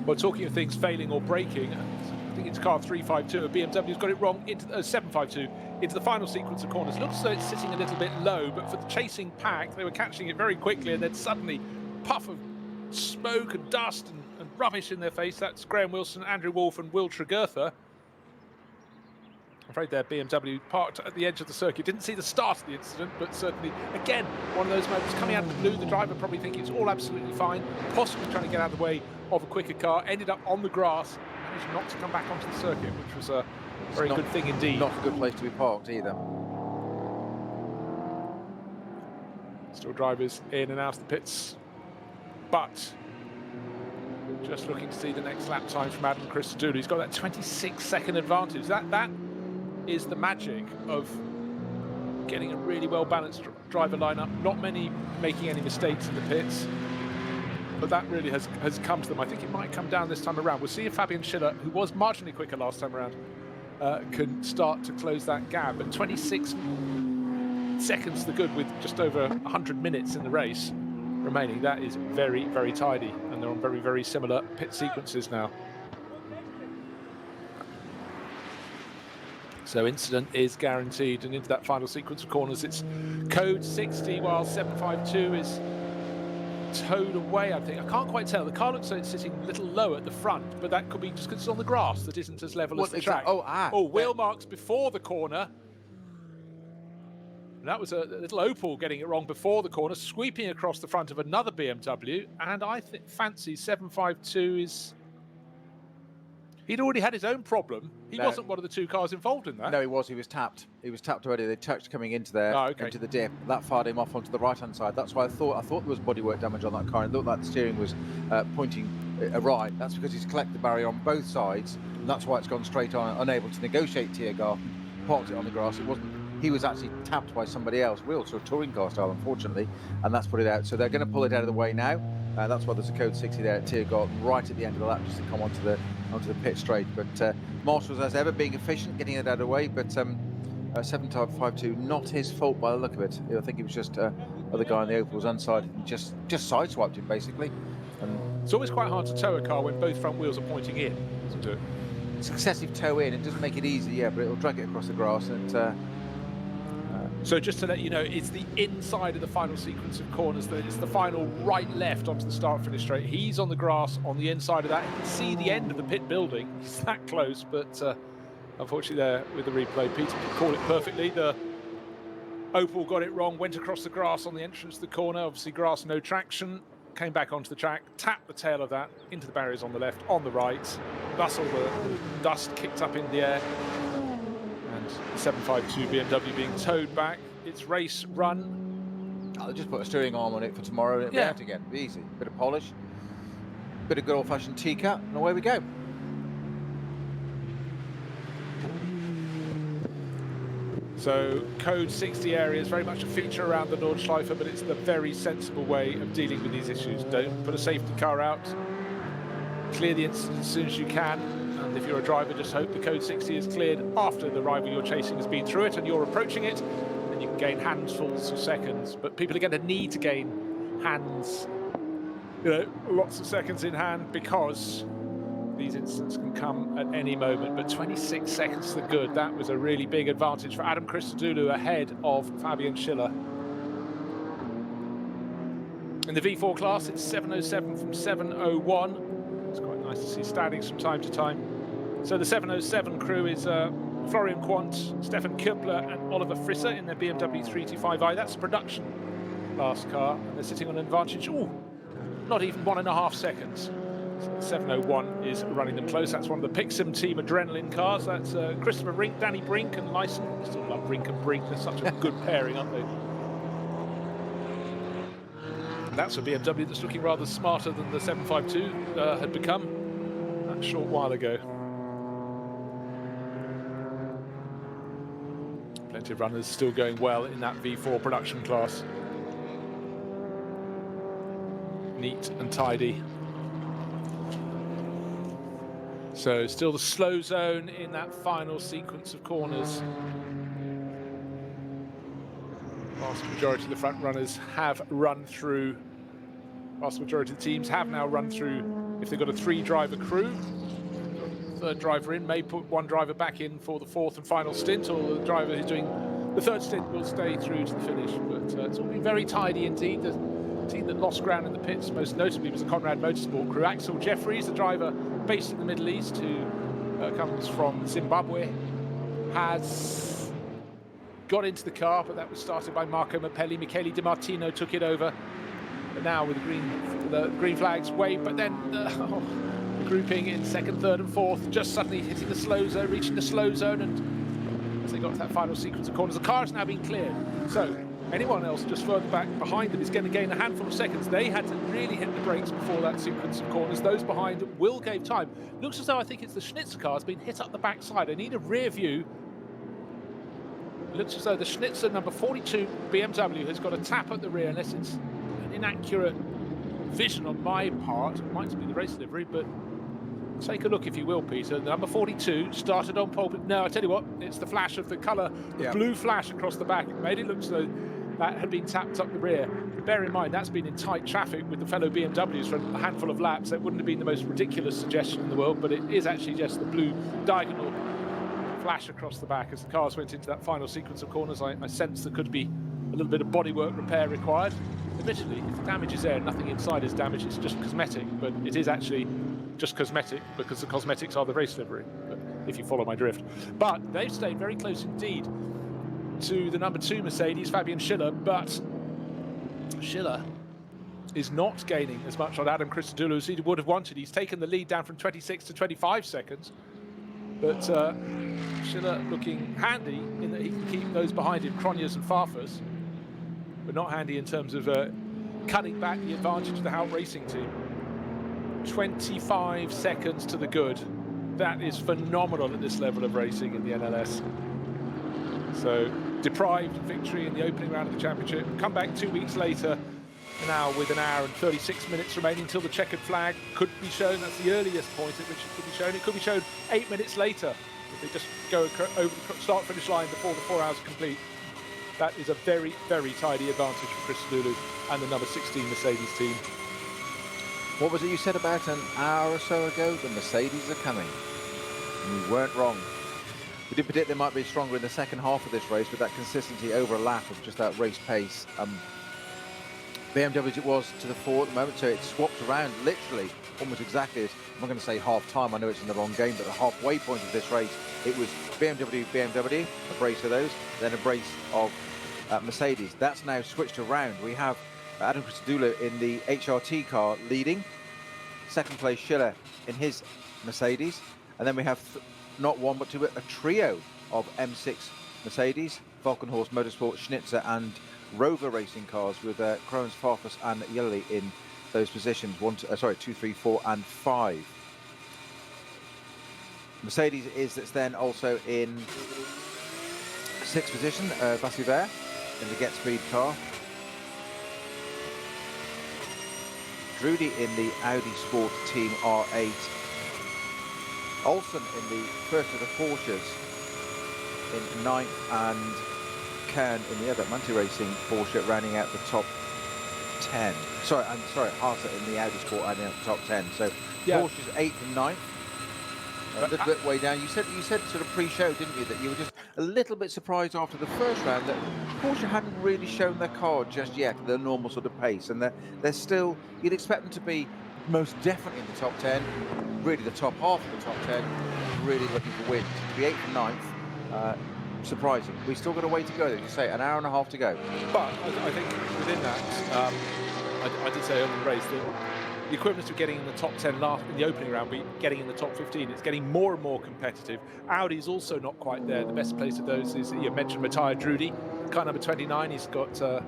[SPEAKER 1] Well, talking of things failing or breaking, I think it's car 352. BMW's got it wrong into 752 into the final sequence of corners. Looks as though it's sitting a little bit low, but for the chasing pack, they were catching it very quickly, and then suddenly puff of smoke and dust and rubbish in their face. That's Graham Wilson, Andrew Wolff, and Will Tregurtha. I'm afraid their BMW parked at the edge of the circuit. Didn't see the start of the incident, but certainly, again, one of those moments coming out of the blue. The driver probably thinking it's all absolutely fine, possibly trying to get out of the way of a quicker car. Ended up on the grass, managed not to come back onto the circuit, which was a very good thing indeed.
[SPEAKER 2] Not a good place to be parked either.
[SPEAKER 1] Still drivers in and out of the pits, but just looking to see the next lap time from Adam Christodoulou. He's got that 26-second advantage. That is the magic of getting a really well-balanced driver lineup. Not many making any mistakes in the pits, but that really has come to them. I think it might come down this time around. We'll see if Fabian Schiller, who was marginally quicker last time around, can start to close that gap. But 26 seconds to the good with just over 100 minutes in the race remaining. That is very, very tidy, and they're on very, very similar pit sequences now. So incident is guaranteed, and into that final sequence of corners, it's code 60, while 752 is towed away, I think. I can't quite tell. The car looks like it's sitting a little low at the front, but that could be just because it's on the grass that isn't as level as the track. Wheel marks before the corner. And that was a little Opel getting it wrong before the corner, sweeping across the front of another BMW, and I think fancy 752 is... He'd already had his own problem. He wasn't one of the two cars involved in that.
[SPEAKER 2] No, he was. He was tapped. He was tapped already. They touched coming into there, into the dip. That fired him off onto the right-hand side. That's why I thought there was bodywork damage on that car. It looked like the steering was pointing right. That's because he's collected the barrier on both sides, and that's why it's gone straight on, unable to negotiate Tiergarten, parked it on the grass. It wasn't. He was actually tapped by somebody else. We also a touring car style, unfortunately, and that's put it out. So they're going to pull it out of the way now. That's why there's a code 60 there at Tiergarten, right at the end of the lap, just to come onto the pit straight. But Marshall's, as ever, being efficient, getting it out of the way. But 752, not his fault by the look of it. I think it was just other guy on the Opel was unside and just sideswiped him basically. And
[SPEAKER 1] it's always quite hard to tow a car when both front wheels are pointing in, isn't it?
[SPEAKER 2] Successive toe in, it doesn't make it easy, yeah, but it'll drag it across the grass. And
[SPEAKER 1] so just to let you know, it's the inside of the final sequence of corners. That it's the final right-left onto the start-finish straight. He's on the grass on the inside of that. You can see the end of the pit building. It's that close, but unfortunately there with the replay, Peter could call it perfectly. The Opel got it wrong, went across the grass on the entrance to the corner. Obviously grass, no traction. Came back onto the track, tapped the tail of that into the barriers on the left, on the right. Thus all the dust kicked up in the air. The 752 BMW being towed back. Its race run.
[SPEAKER 2] I'll just put a steering arm on it for tomorrow and it'll be out again. It'll be easy. Bit of polish, bit of good old-fashioned T-cut, and away we go.
[SPEAKER 1] So code 60 area is very much a feature around the Nordschleife, but it's the very sensible way of dealing with these issues. Don't put a safety car out. Clear the incident as soon as you can. And if you're a driver, just hope the code 60 is cleared after the rival you're chasing has been through it and you're approaching it. Then you can gain handfuls of seconds. But people are going to need to gain hands, lots of seconds in hand, because these incidents can come at any moment. But 26 seconds to the good, that was a really big advantage for Adam Christodoulou ahead of Fabian Schiller. In the V4 class, it's 7:07 from 7:01. It's quite nice to see standings from time to time. So the 7:07 crew is Florian Quant, Stefan Köppler and Oliver Frisser in their BMW 325i. That's a production class car, and they're sitting on an advantage, not even 1.5 seconds. So 7:01 is running them close. That's one of the Pixum team Adrenaline cars. That's Christopher Rink, Danny Brink and Lyson. I still love Rink and Brink. They're such a good pairing, aren't they? And that's a BMW that's looking rather smarter than the 752 had become a short while ago. Plenty of runners still going well in that V4 production class. Neat and tidy. So still the slow zone in that final sequence of corners. Vast majority of the front runners have run through. Vast majority of the teams have now run through. If they've got a 3-driver crew, third driver in may put one driver back in for the 4th and final stint, or the driver who's doing the 3rd stint will stay through to the finish. But it's all been very tidy indeed. The team that lost ground in the pits most notably was the Conrad Motorsport crew. Axel Jeffries, the driver based in the Middle East, who comes from Zimbabwe, has got into the car, but that was started by Marco Mappelli. Michele Di Martino took it over. But now with the green flags waved, but then the grouping in 2nd, 3rd and 4th, just suddenly hitting the slow zone, reaching the slow zone, and as they got to that final sequence of corners, the car has now been cleared. So anyone else just further back behind them is going to gain a handful of seconds. They had to really hit the brakes before that sequence of corners. Those behind will gain time. Looks as though I think it's the Schnitzer car has been hit up the backside. I need a rear view. It looks as though the Schnitzer number 42 BMW has got a tap at the rear, unless it's an inaccurate vision on my part. It might be the race livery, but take a look if you will, Peter. Number 42 started on pole. No, I tell you what, it's the flash of the colour, the blue flash across the back. It made it look as though that had been tapped up the rear. Bear in mind, that's been in tight traffic with the fellow BMWs for a handful of laps. That wouldn't have been the most ridiculous suggestion in the world, but it is actually just the blue diagonal flash across the back. As the cars went into that final sequence of corners, I sensed there could be a little bit of bodywork repair required. Admittedly, if the damage is there, nothing inside is damaged, it's just cosmetic, but it is actually just cosmetic because the cosmetics are the race livery, if you follow my drift. But they've stayed very close indeed to the number 2 Mercedes, Fabian Schiller, but Schiller is not gaining as much on Adam Christodoulou as he would have wanted. He's taken the lead down from 26 to 25 seconds, but Schiller looking handy in that he can keep those behind him, Cronjes and Farfus, but not handy in terms of cutting back the advantage of the Hout Racing team. 25 seconds to the good. That is phenomenal at this level of racing in the NLS. So deprived victory in the opening round of the championship. Come back 2 weeks later, now with an hour and 36 minutes remaining until the checkered flag could be shown. That's the earliest point at which it could be shown. It could be shown 8 minutes later if they just go over the start-finish line before the 4 hours are complete. That is a very, very tidy advantage for Christodoulou and the number 16 Mercedes team.
[SPEAKER 2] What was it you said about an hour or so ago? The Mercedes are coming. And we weren't wrong. We did predict they might be stronger in the second half of this race with that consistency over a lap of just that race pace. BMW it was to the 4 at the moment, so it swapped around literally almost exactly as, I'm not going to say half time, I know it's in the wrong game, but the halfway point of this race, it was BMW, a brace of those, then a brace of Mercedes. That's now switched around. We have Adam Christodoulou in the HRT car leading, second place Schiller in his Mercedes, and then we have not one but two, a trio of M6 Mercedes, Falkenhorst Motorsport, Schnitzer and Rover racing cars with Krohns, Farfus and Yelli in those positions, 2, 3, 4 and 5. Mercedes is that's then also in 6th position, Vassiver in the Get Speed car. Drudy in the Audi Sport Team R8. Olsen in the first of the Porsches in 9th, and Kern in the other multi-racing Porsche rounding out the top 10. Sorry, I'm sorry, Haase in the Audi Sport rounding out the top 10. So
[SPEAKER 1] Yeah.
[SPEAKER 2] Porsche's 8th and 9th. A little bit way down. You said sort of pre-show, didn't you, that you were just a little bit surprised after the first round that Porsche hadn't really shown their card just yet, the normal sort of pace, and they're still, you'd expect them to be most definitely in the top 10, really the top half of the top 10, really looking for wins. To be 8th and 9th, surprising. We still got a way to go, as you say, an hour and a half to go.
[SPEAKER 1] But I think within that, I did say earlier in the race that the equivalent of getting in the top 10 in the opening round, but getting in the top 15, it's getting more and more competitive. Audi's also not quite there. The best place of those is, you mentioned Matthias Drudy, car number 29. He's got,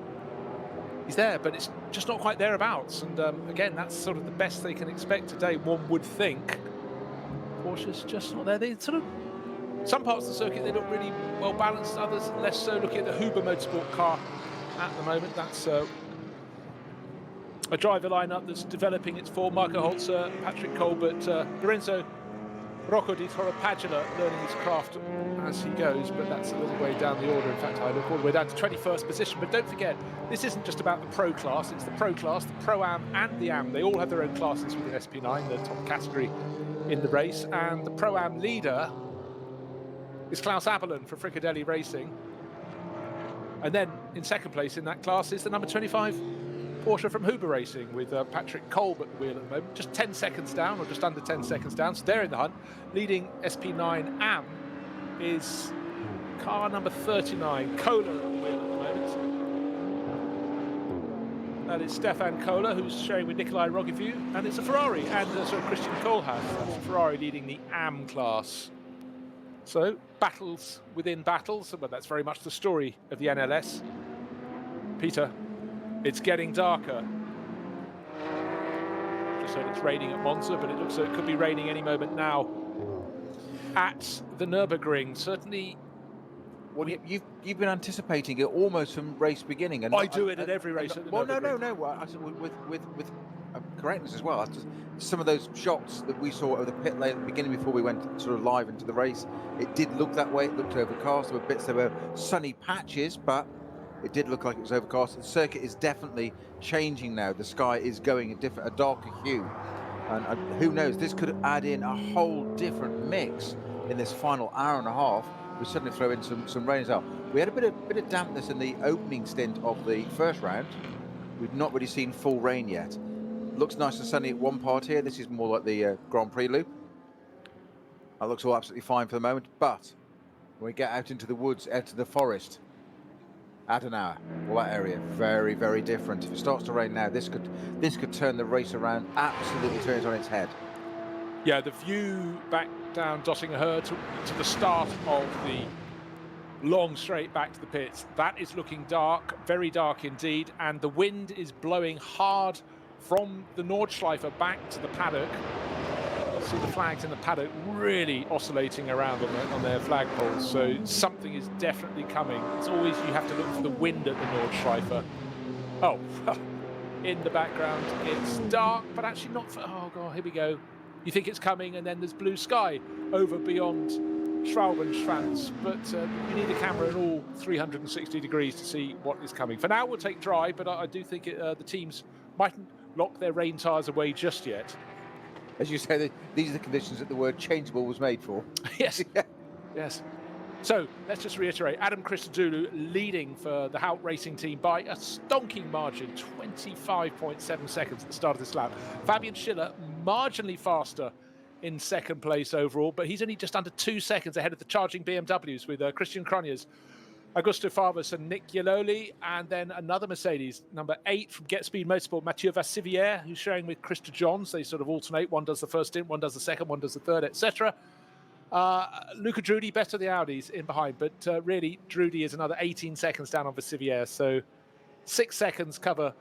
[SPEAKER 1] he's there, but it's just not quite thereabouts. And again, that's sort of the best they can expect today. One would think Porsche's just not there. They sort of, some parts of the circuit, they look really well balanced, others less so. Looking at the Huber Motorsport car at the moment, that's a driver lineup that's developing its form. Marco Holzer, Patrick Colbert, Lorenzo Rocco di Torrepadula learning his craft as he goes, but that's a little way down the order. In fact, I look all the way down to 21st position. But don't forget, this isn't just about the Pro class, it's the Pro class, the Pro-Am and the Am. They all have their own classes within SP9, the top category in the race. And the Pro-Am leader is Klaus Abelin for Fricadelli Racing. And then in second place in that class is the number 25 Porsche from Huber Racing with Patrick Kolb at the wheel at the moment, just 10 seconds down, or just under 10 seconds down, so they're in the hunt. Leading SP9 Am is car number 39, Kohler at the wheel at the moment. That is Stefan Kohler, who's sharing with Nikolai Rogivu, and it's a Ferrari, and Christian Kohlhaas, that's a Ferrari leading the Am class. So, battles within battles, but that's very much the story of the NLS. Peter, it's getting darker. Just heard it's raining at Monza, but it looks like it could be raining any moment now at the Nürburgring. Certainly.
[SPEAKER 2] Well, you've been anticipating it almost from race beginning, and
[SPEAKER 1] I do it at every race. At the Nürburgring.
[SPEAKER 2] No. I said with correctness as well. Some of those shots that we saw of the pit lane at the beginning before we went sort of live into the race, it did look that way. It looked overcast. There were bits, there were sunny patches, but it did look like it was overcast. The circuit is definitely changing now. The sky is going a darker hue. And who knows, this could add in a whole different mix in this final hour and a half. We suddenly throw in some rain as well. We had a bit of dampness in the opening stint of the first round. We've not really seen full rain yet. Looks nice and sunny at one part here. This is more like the Grand Prix loop. That looks all absolutely fine for the moment. But when we get out into the woods, out to the forest, Adenauer, well, that area, very, very different. If it starts to rain now, this could turn the race around, absolutely turn it on its head.
[SPEAKER 1] Yeah, the view back down Dottinghur to the start of the long straight back to the pits, that is looking dark, very dark indeed, and the wind is blowing hard from the Nordschleife back to the paddock. See the flags in the paddock really oscillating around on their flagpoles, so something is definitely coming. It's always, you have to look for the wind at the Nordschleife. Oh, in the background it's dark, but actually not for, oh god, here we go. You think it's coming, and then there's blue sky over beyond Schraubenschwanz, but you need a camera in all 360 degrees to see what is coming. For now, we'll take dry, but I do think the teams mightn't lock their rain tyres away just yet.
[SPEAKER 2] As you say, these are the conditions that the word changeable was made for.
[SPEAKER 1] Yes, yes. So let's just reiterate, Adam Christodoulou leading for the Hout Racing team by a stonking margin, 25.7 seconds at the start of this lap. Fabian Schiller marginally faster in second place overall, but he's only just under 2 seconds ahead of the charging BMWs with Christian Cronjes, Augusto Favas and Nick Yeloli, and then another Mercedes, number 8 from Get Speed Motorsport, Mathieu Vassivière, who's sharing with Krista Johns. They sort of alternate. One does the first stint, one does the second, one does the third, etc. Luca Drudy, better the Audis in behind, but really, Drudy is another 18 seconds down on Vassivière, so 6 seconds cover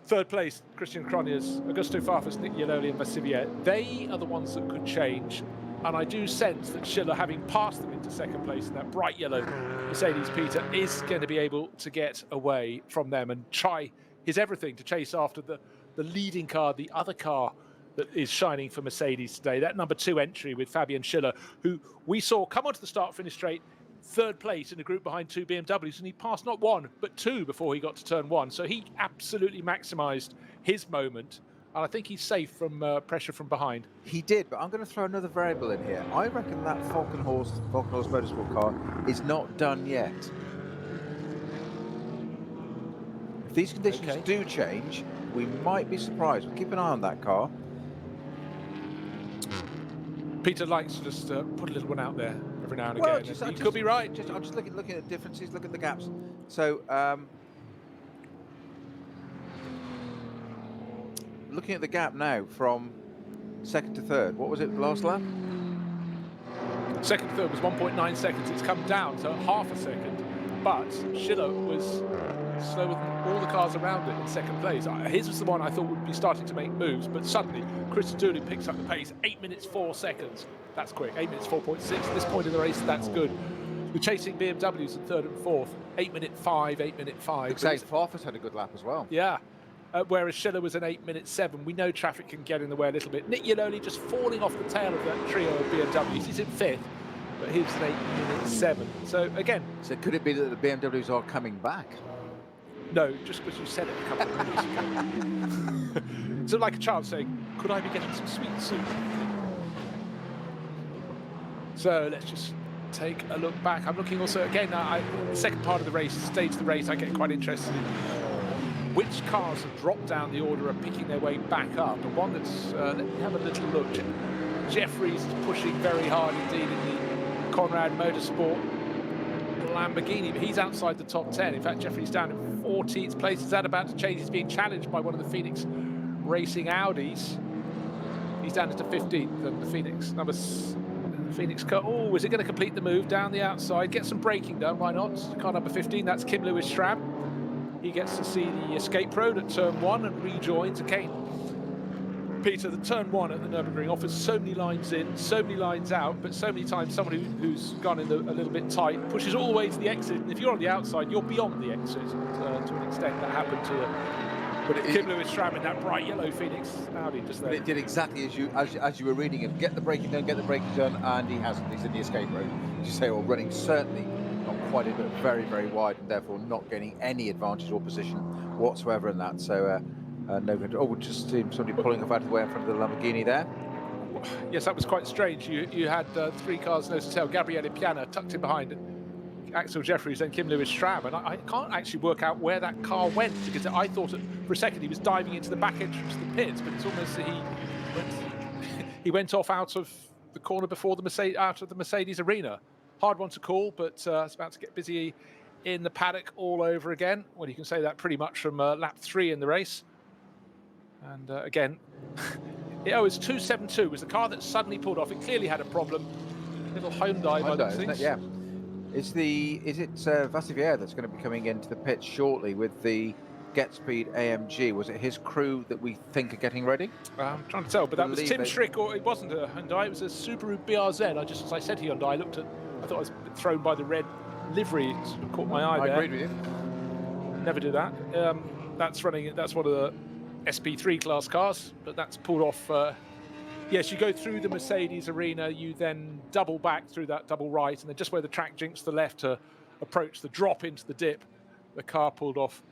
[SPEAKER 1] third place, Christian Cronjes, Augusto Farfus, Nick Yeloli and Vassivière. They are the ones that could change And I do sense that Schiller, having passed them into second place in that bright yellow Mercedes, Peter, is going to be able to get away from them and try his everything to chase after the leading car, the other car that is shining for Mercedes today. That number 2 entry with Fabian Schiller, who we saw come onto the start-finish straight, third place in a group behind 2 BMWs, and he passed not 1, but 2 before he got to turn 1. So he absolutely maximised his moment. And I think he's safe from pressure from behind.
[SPEAKER 2] He did, but I'm going to throw another variable in here. I reckon that Falcon Horse Motorsport car is not done yet. If these conditions do change, we might be surprised. We'll keep an eye on that car.
[SPEAKER 1] Peter likes to just put a little one out there every now and
[SPEAKER 2] Well,
[SPEAKER 1] again. You could be right.
[SPEAKER 2] I'm just looking at differences, look at the gaps. So, looking at the gap now from second to third, what was it last lap?
[SPEAKER 1] Second to third was 1.9 seconds. It's come down to half a second, but Schiller was slower than all the cars around it in second place. His was the one I thought would be starting to make moves, but suddenly Chris Dooley picks up the pace. 8 minutes 4 seconds. That's quick. 8 minutes 4.6 at this point in the race. That's good. We're chasing BMWs in third and fourth. 8 minute 5, 8 minute 5.
[SPEAKER 2] Farfus had a good lap as well.
[SPEAKER 1] Yeah. Whereas Schiller was an 8 minute 7. We know traffic can get in the way a little bit. Nick Iannone just falling off the tail of that trio of BMWs. He's in fifth, but he was an 8 minute 7. So again.
[SPEAKER 2] So could it be that the BMWs are coming back?
[SPEAKER 1] No, just because you said it a couple of minutes ago. So like a child saying, could I be getting some sweets soon? So let's just take a look back. I'm looking also, again, the second part of the race, stage of the race, I get quite interested in which cars have dropped down the order are picking their way back up. And one that's, let me have a little look. Jeffries is pushing very hard indeed in the Conrad Motorsport Lamborghini, but he's outside the top 10. In fact, Jeffries down in 14th place. Is that about to change? He's being challenged by one of the Phoenix Racing Audis. He's down into 15th, and the Phoenix car. Oh, is it going to complete the move down the outside? Get some braking done, why not? Car number 15, that's Kim Lewis-Schramm. He gets to see the escape road at turn 1 and rejoins again. Peter, the turn 1 at the Nürburgring offers so many lines in, so many lines out, but so many times someone who's gone in a little bit tight pushes all the way to the exit. And if you're on the outside, you're beyond the exit. To an extent, that happened to Kim Lewis-Schramm in that bright yellow Phoenix Audi just there.
[SPEAKER 2] But it did exactly as you were reading it. Get the braking done, and he hasn't. He's in the escape road. As you say, or running certainly not quite a bit, very, very wide, and therefore not gaining any advantage or position whatsoever in that. So. No good. Oh, we'll just see somebody pulling off out of the way in front of the Lamborghini there.
[SPEAKER 1] Yes, that was quite strange. You had 3 cars nose to tail. Gabriele Piana tucked in behind Axel Jeffries and Kim Lewis-Schramm, and I can't actually work out where that car went, because I thought for a second he was diving into the back entrance of the pits, but it's almost that he went off out of the corner before out of the Mercedes arena. Hard one to call, but it's about to get busy in the paddock all over again. Well, you can say that pretty much from lap 3 in the race. And again, it's 272 was the car that suddenly pulled off. It clearly had a problem. Little Hyundai by the things.
[SPEAKER 2] Yeah. Is it Vassivier that's going to be coming into the pit shortly with the Get Speed AMG? Was it his crew that we think are getting ready?
[SPEAKER 1] I'm trying to tell, but that was Tim Strick, or it wasn't a Hyundai. It was a Subaru BRZ. As I said Hyundai, I thought I was thrown by the red livery. It sort of caught my eye there.
[SPEAKER 2] I agreed with you.
[SPEAKER 1] Never do that. That's one of the SP3 class cars, but that's pulled off. Yes, you go through the Mercedes arena, you then double back through that double right, and then just where the track jinks to the left to approach the drop into the dip, the car pulled off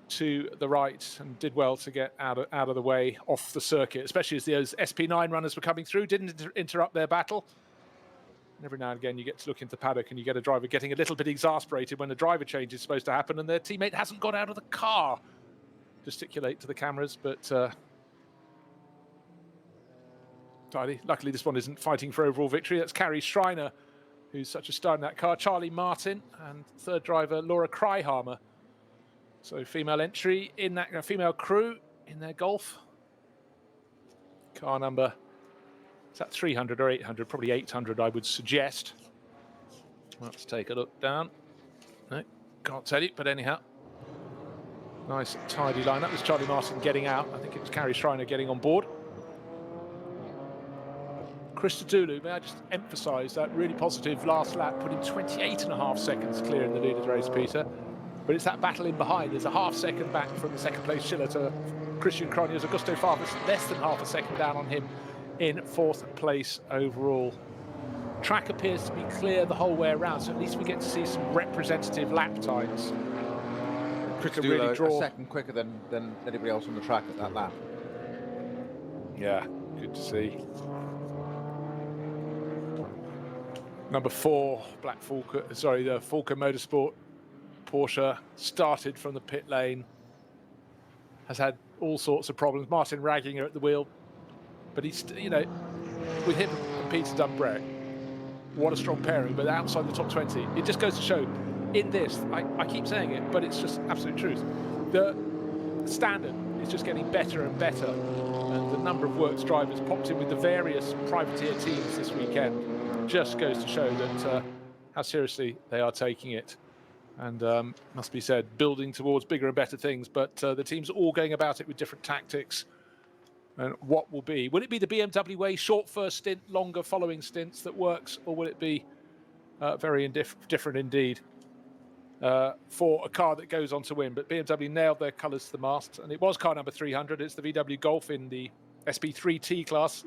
[SPEAKER 1] to the right and did well to get out of the way off the circuit, especially as those SP9 runners were coming through, didn't interrupt their battle. And every now and again you get to look into the paddock and you get a driver getting a little bit exasperated when the driver change is supposed to happen and their teammate hasn't got out of the car. Gesticulate to the cameras, but luckily this one isn't fighting for overall victory. That's Carrie Schreiner, who's such a star in that car, Charlie Martin, and third driver Laura Kryhammer. So female entry in that female crew in their Golf. Car number, is that 300 or 800? Probably 800, I would suggest. Let's take a look down. No, can't tell you, but anyhow. Nice tidy line. That was Charlie Martin getting out. I think it was Carrie Schreiner getting on board. Christodoulou, may I just emphasise that really positive last lap, put him 28.5 seconds clear in the lead of the race, Peter. But it's that battle in behind. There's a half second back from the second place Schiller to Christian Cronjes. Augusto Favas less than half a second down on him in 4th place overall. Track appears to be clear the whole way around, so at least we get to see some representative lap times.
[SPEAKER 2] Could really draw a second quicker than anybody else on the track at that lap.
[SPEAKER 1] Yeah, good to see. Number 4, the Falco Motorsport Porsche started from the pit lane. Has had all sorts of problems. Martin Ragginger at the wheel, but he's, you know, with him and Peter Dunbrek, what a strong pairing. But outside the top 20, it just goes to show. In this, I keep saying it, but it's just absolute truth. The standard is just getting better and better, and the number of works drivers popped in with the various privateer teams this weekend just goes to show that how seriously they are taking it. And must be said, building towards bigger and better things, but the teams are all going about it with different tactics. And what will it be the BMW way, short first stint, longer following stints that works, or will it be very different indeed for a car that goes on to win? But BMW nailed their colours to the mast, and it was car number 300. It's the VW Golf in the SP3T class.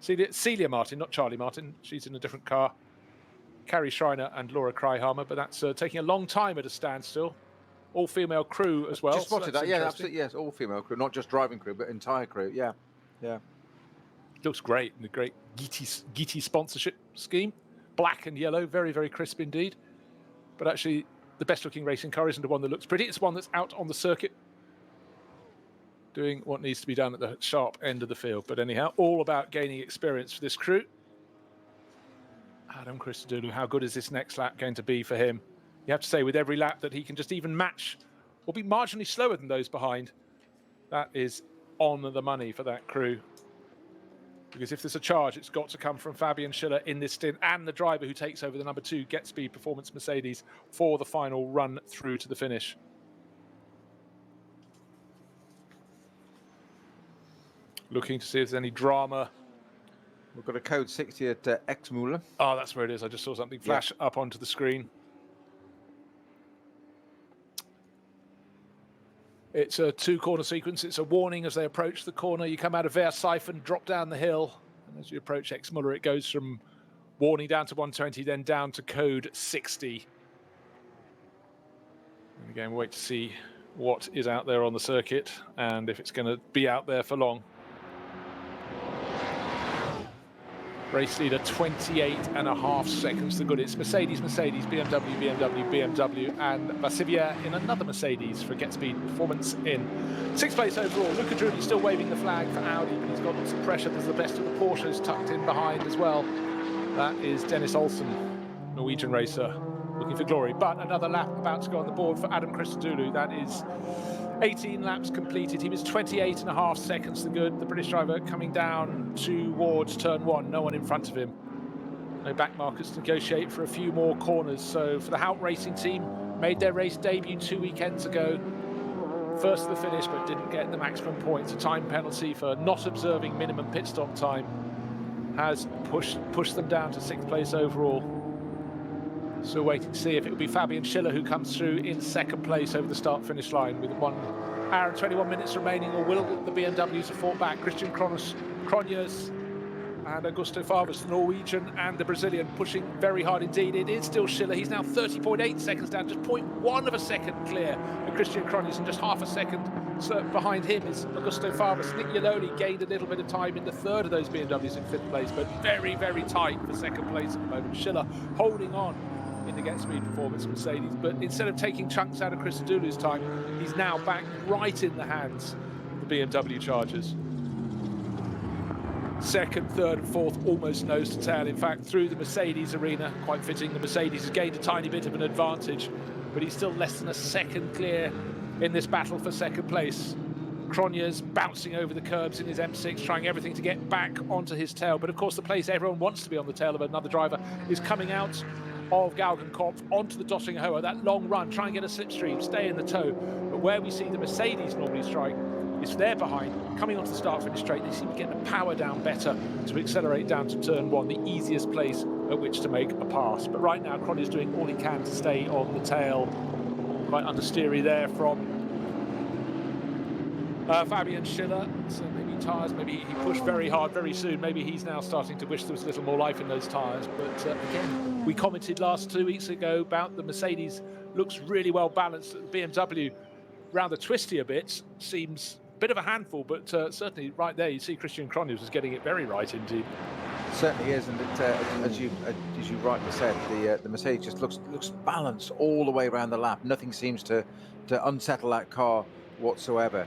[SPEAKER 1] Celia Martin, not Charlie Martin. She's in a different car. Carrie Schreiner and Laura Kryhammer, but that's taking a long time at a standstill. All-female crew as well.
[SPEAKER 2] Just spotted that, yeah, absolutely, yes, all-female crew, not just driving crew, but entire crew, yeah.
[SPEAKER 1] Looks great, and a great Geety sponsorship scheme. Black and yellow, very, very crisp indeed. But actually, the best-looking racing car isn't the one that looks pretty. It's one that's out on the circuit, doing what needs to be done at the sharp end of the field. But anyhow, all about gaining experience for this crew. Adam Christodoulou, how good is this next lap going to be for him? You have to say with every lap that he can just even match or be marginally slower than those behind. That is on the money for that crew. Because if there's a charge, it's got to come from Fabian Schiller in this stint and the driver who takes over the number 2 Get Speed Performance Mercedes for the final run through to the finish. Looking to see if there's any drama.
[SPEAKER 2] We've got a code 60 at Exmühle.
[SPEAKER 1] Oh, that's where it is. I just saw something flash up onto the screen. It's a 2-corner sequence. It's a warning as they approach the corner. You come out of Versifen, drop down the hill. And as you approach Exmühle, it goes from warning down to 120, then down to code 60. And again, we'll wait to see what is out there on the circuit and if it's going to be out there for long. Race leader 28.5 seconds to good. It's Mercedes, BMW, and Vassivier in another Mercedes for Get Speed Performance in 6th place overall. Luca Druni still waving the flag for Audi, but he's got lots of pressure. There's the best of the Porsches tucked in behind as well. That is Dennis Olsen, Norwegian racer, looking for glory. But another lap about to go on the board for Adam Christodoulou. That is 18 laps completed. He was 28.5 seconds to good. The British driver coming down towards turn 1. No one in front of him. No back markers to negotiate for a few more corners. So for the Hout Racing team, made their race debut 2 weekends ago. First to the finish, but didn't get the maximum points. A time penalty for not observing minimum pit stop time has pushed them down to 6th place overall. So waiting to see if it will be Fabian Schiller who comes through in 2nd place over the start-finish line with 1 hour and 21 minutes remaining, or will the BMWs have fought back? Christian Cronjes and Augusto Favas, the Norwegian and the Brazilian, pushing very hard indeed. It is still Schiller. He's now 30.8 seconds down, just 0.1 of a second clear of Christian Cronjes, and just half a second behind him is Augusto Favas. Nick Yaloli gained a little bit of time in the 3rd of those BMWs in 5th place, but very, very tight for 2nd place at the moment. Schiller holding on in the Get Speed Performance Mercedes, but instead of taking chunks out of Christodoulou's time, he's now back right in the hands of the BMW Chargers. 2nd, 3rd and 4th almost nose to tail. In fact, through the Mercedes arena, quite fitting, the Mercedes has gained a tiny bit of an advantage, but he's still less than a second clear in this battle for 2nd place. Cronjes bouncing over the curbs in his M6, trying everything to get back onto his tail, but of course the place everyone wants to be on the tail of another driver is coming out of Galgenkopf onto the Döttinger Höhe, that long run, try and get a slipstream, stay in the tow. But where we see the Mercedes normally strike if they're behind, coming onto the start-finish straight, they seem to get the power down better to accelerate down to turn one, the easiest place at which to make a pass. But right now, Cron is doing all he can to stay on the tail. Quite understeery there from Fabian Schiller. So maybe tyres, maybe he pushed very hard very soon. Maybe he's now starting to wish there was a little more life in those tyres. But again, we commented 2 weeks ago about the Mercedes looks really well balanced. The BMW, rather twisty a bit, seems a bit of a handful, but certainly right there you see Christian Cronje was getting it very right indeed.
[SPEAKER 2] Certainly is, and as you rightly said, the Mercedes just looks balanced all the way around the lap. Nothing seems to unsettle that car whatsoever.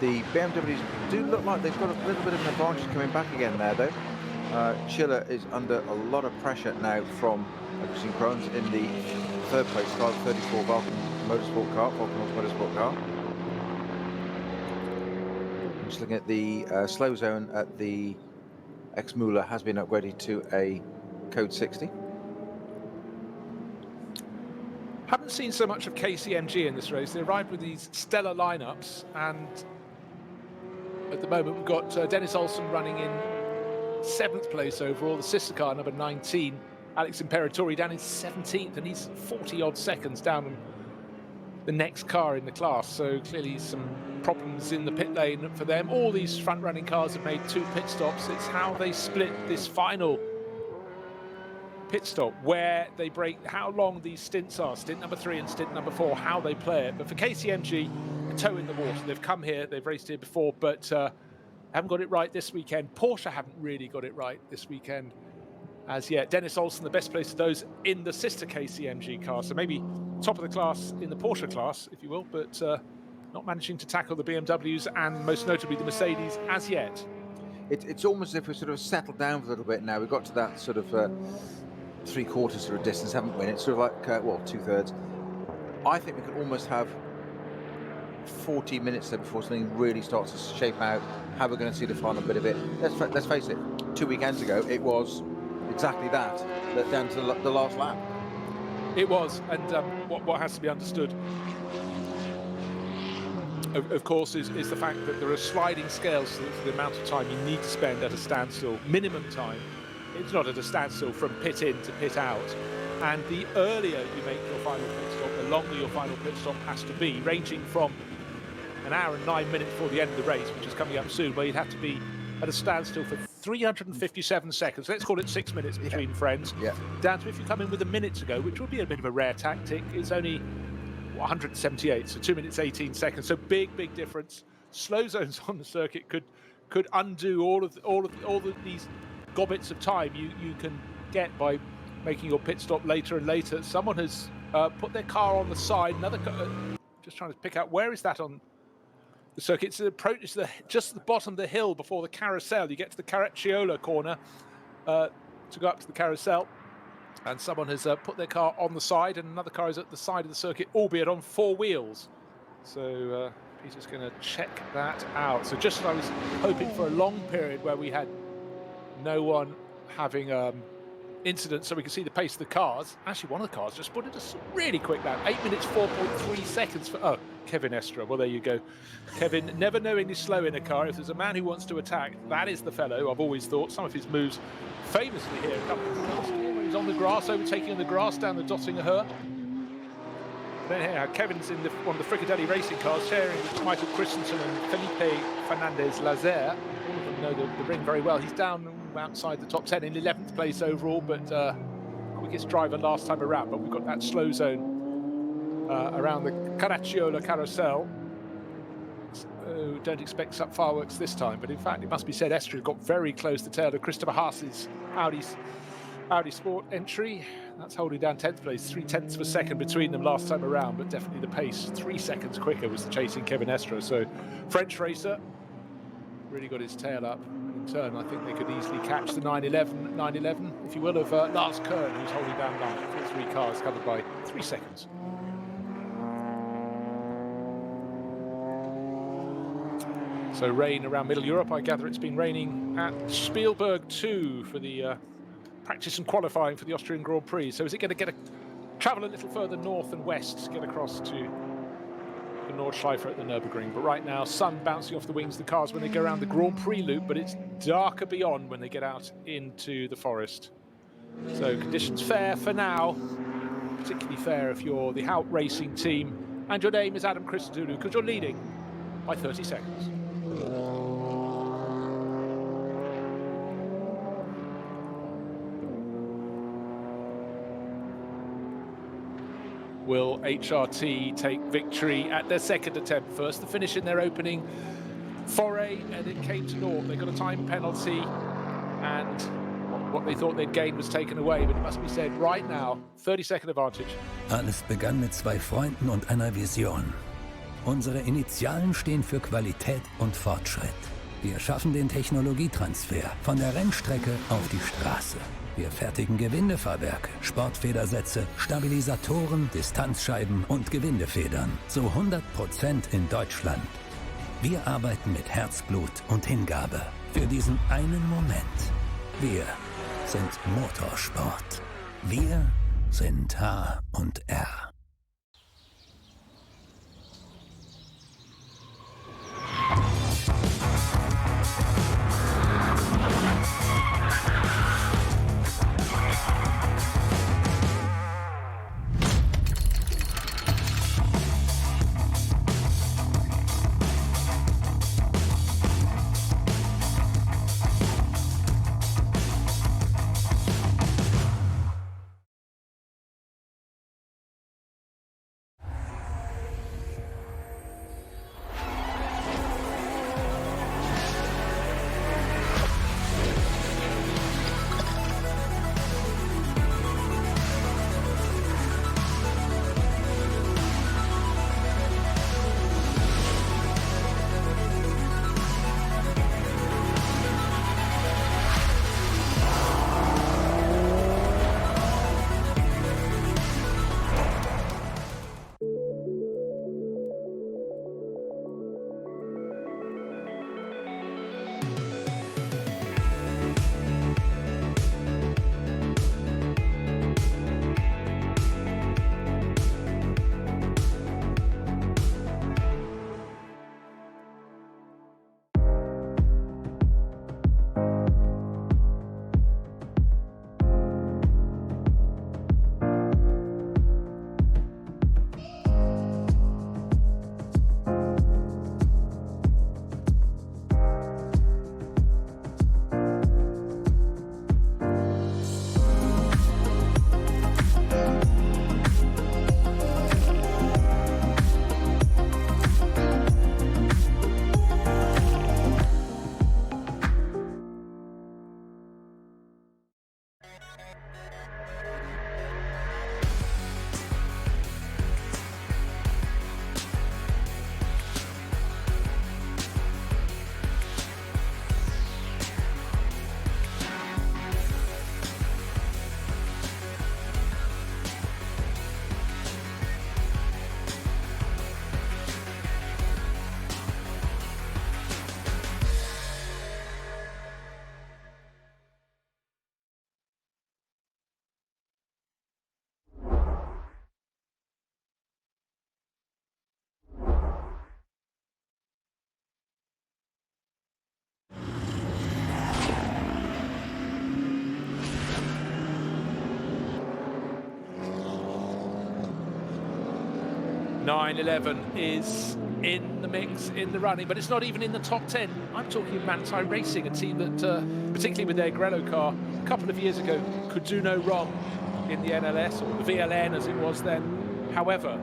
[SPEAKER 2] The BMWs do look like they've got a little bit of an advantage coming back again there, though. Schiller is under a lot of pressure now from Christian Cronje in the third place car, 34 Vulcan Motorsport car, Vulcan Motorsport car. Just looking at the slow zone at the X-Muller has been upgraded to a code 60.
[SPEAKER 1] Haven't seen so much of KCMG in this race. They arrived with these stellar lineups, and at the moment we've got Dennis Olsen running in 7th place overall, the sister car number 19, Alex Imperatori, down in 17th, and he's 40 odd seconds down on the next car in the class. So clearly some problems in the pit lane for them. All these front running cars have made 2 pit stops. It's how they split this final pit stop, where they break, how long these stints are, stint number 3 and stint number 4, how they play it. But for KCMG, a toe in the water. They've come here, they've raced here before, but haven't got it right this weekend. Porsche haven't really got it right this weekend as yet. Dennis Olsen, the best place of those in the sister KCMG car, so maybe top of the class in the Porsche class, if you will, but not managing to tackle the BMWs and most notably the Mercedes as yet.
[SPEAKER 2] It's almost as if we've sort of settled down for a little bit now. We've got to that sort of 3/4 sort of distance, haven't we? And it's sort of like, well, 2/3. I think we could almost have 40 minutes there before something really starts to shape out, how we're going to see the final bit of it. Let's face it, 2 weekends ago, it was exactly that down to the last lap.
[SPEAKER 1] It was, and what has to be understood, of course, is the fact that there are sliding scales to the amount of time you need to spend at a standstill, minimum time. It's not at a standstill from pit in to pit out. And the earlier you make your final pit stop, the longer your final pit stop has to be, ranging from an hour and 9 minutes before the end of the race, which is coming up soon, where you'd have to be at a standstill for 357 seconds. Let's call it 6 minutes between friends.
[SPEAKER 2] Yeah.
[SPEAKER 1] Down to if you come in with a minute to go, which would be a bit of a rare tactic, it's only 178, so 2 minutes 18 seconds. So big difference. Slow zones on the circuit could undo all of these gobbets of time you can get by making your pit stop later and later. Someone has put their car on the side. Another car, just trying to pick out where is that on the circuit. It's just the bottom of the hill before the carousel. You get to the Caracciola corner to go up to the carousel, and someone has put their car on the side, and another car is at the side of the circuit, albeit on 4 wheels. So Peter's going to check that out. So just as I was hoping for a long period where we had no one having incidents so we can see the pace of the cars. Actually, one of the cars just put it a really quick lap. 8 minutes 4.3 seconds for Kevin Estre. Well, there you go. Kevin, never knowingly slow in a car. If there's a man who wants to attack, that is the fellow. I've always thought some of his moves, famously here a couple of times here, where he's on the grass, overtaking on the grass down the Dottinger. Then here, Kevin's in one of the Fricadelli racing cars, sharing with Michael Christensen and Felipe Fernandez-Lazer. All of them know the ring very well. He's down outside the top 10 in 11th place overall, but quickest driver last time around. But we've got that slow zone around the Caracciola carousel. So don't expect some fireworks this time, but in fact, it must be said, Estre got very close to tail of Christopher Haas's Audi Sport entry. That's holding down 10th place, 0.3 of a second between them last time around, but definitely the pace 3 seconds quicker was the chasing Kevin Estre. So French racer really got his tail up. In turn, I think they could easily catch the 911, if you will, of Lars Kern, who's holding down line for 3 cars, covered by 3 seconds. So rain around Middle Europe. I gather it's been raining at Spielberg too for the practice and qualifying for the Austrian Grand Prix. So is it going to travel a little further north and west to get across to the Nordschleife at the Nürburgring. But right now, sun bouncing off the wings of the cars when they go around the Grand Prix loop, but it's darker beyond when they get out into the forest. So conditions fair for now, particularly fair if you're the Hout Racing team and your name is Adam Christodoulou, because you're leading by 30 seconds. Will HRT take victory at their second attempt? First to finish in their opening foray, and it came to naught. They got a time penalty, and what they thought they'd gain was taken away. But it must be said, right now, 30-second advantage.
[SPEAKER 3] Alles begann mit zwei Freunden und einer Vision. Unsere Initialen stehen für Qualität und Fortschritt. Wir schaffen den Technologietransfer von der Rennstrecke auf die Straße. Wir fertigen Gewindefahrwerke, Sportfedersätze, Stabilisatoren, Distanzscheiben und Gewindefedern zu 100% in Deutschland. Wir arbeiten mit Herzblut und Hingabe für diesen einen Moment. Wir sind Motorsport. Wir sind H&R.
[SPEAKER 1] .911 is in the mix, in the running, but it's not even in the top 10. I'm talking Manthey Racing, a team that, particularly with their Grello car, a couple of years ago, could do no wrong in the NLS, or the VLN as it was then. However,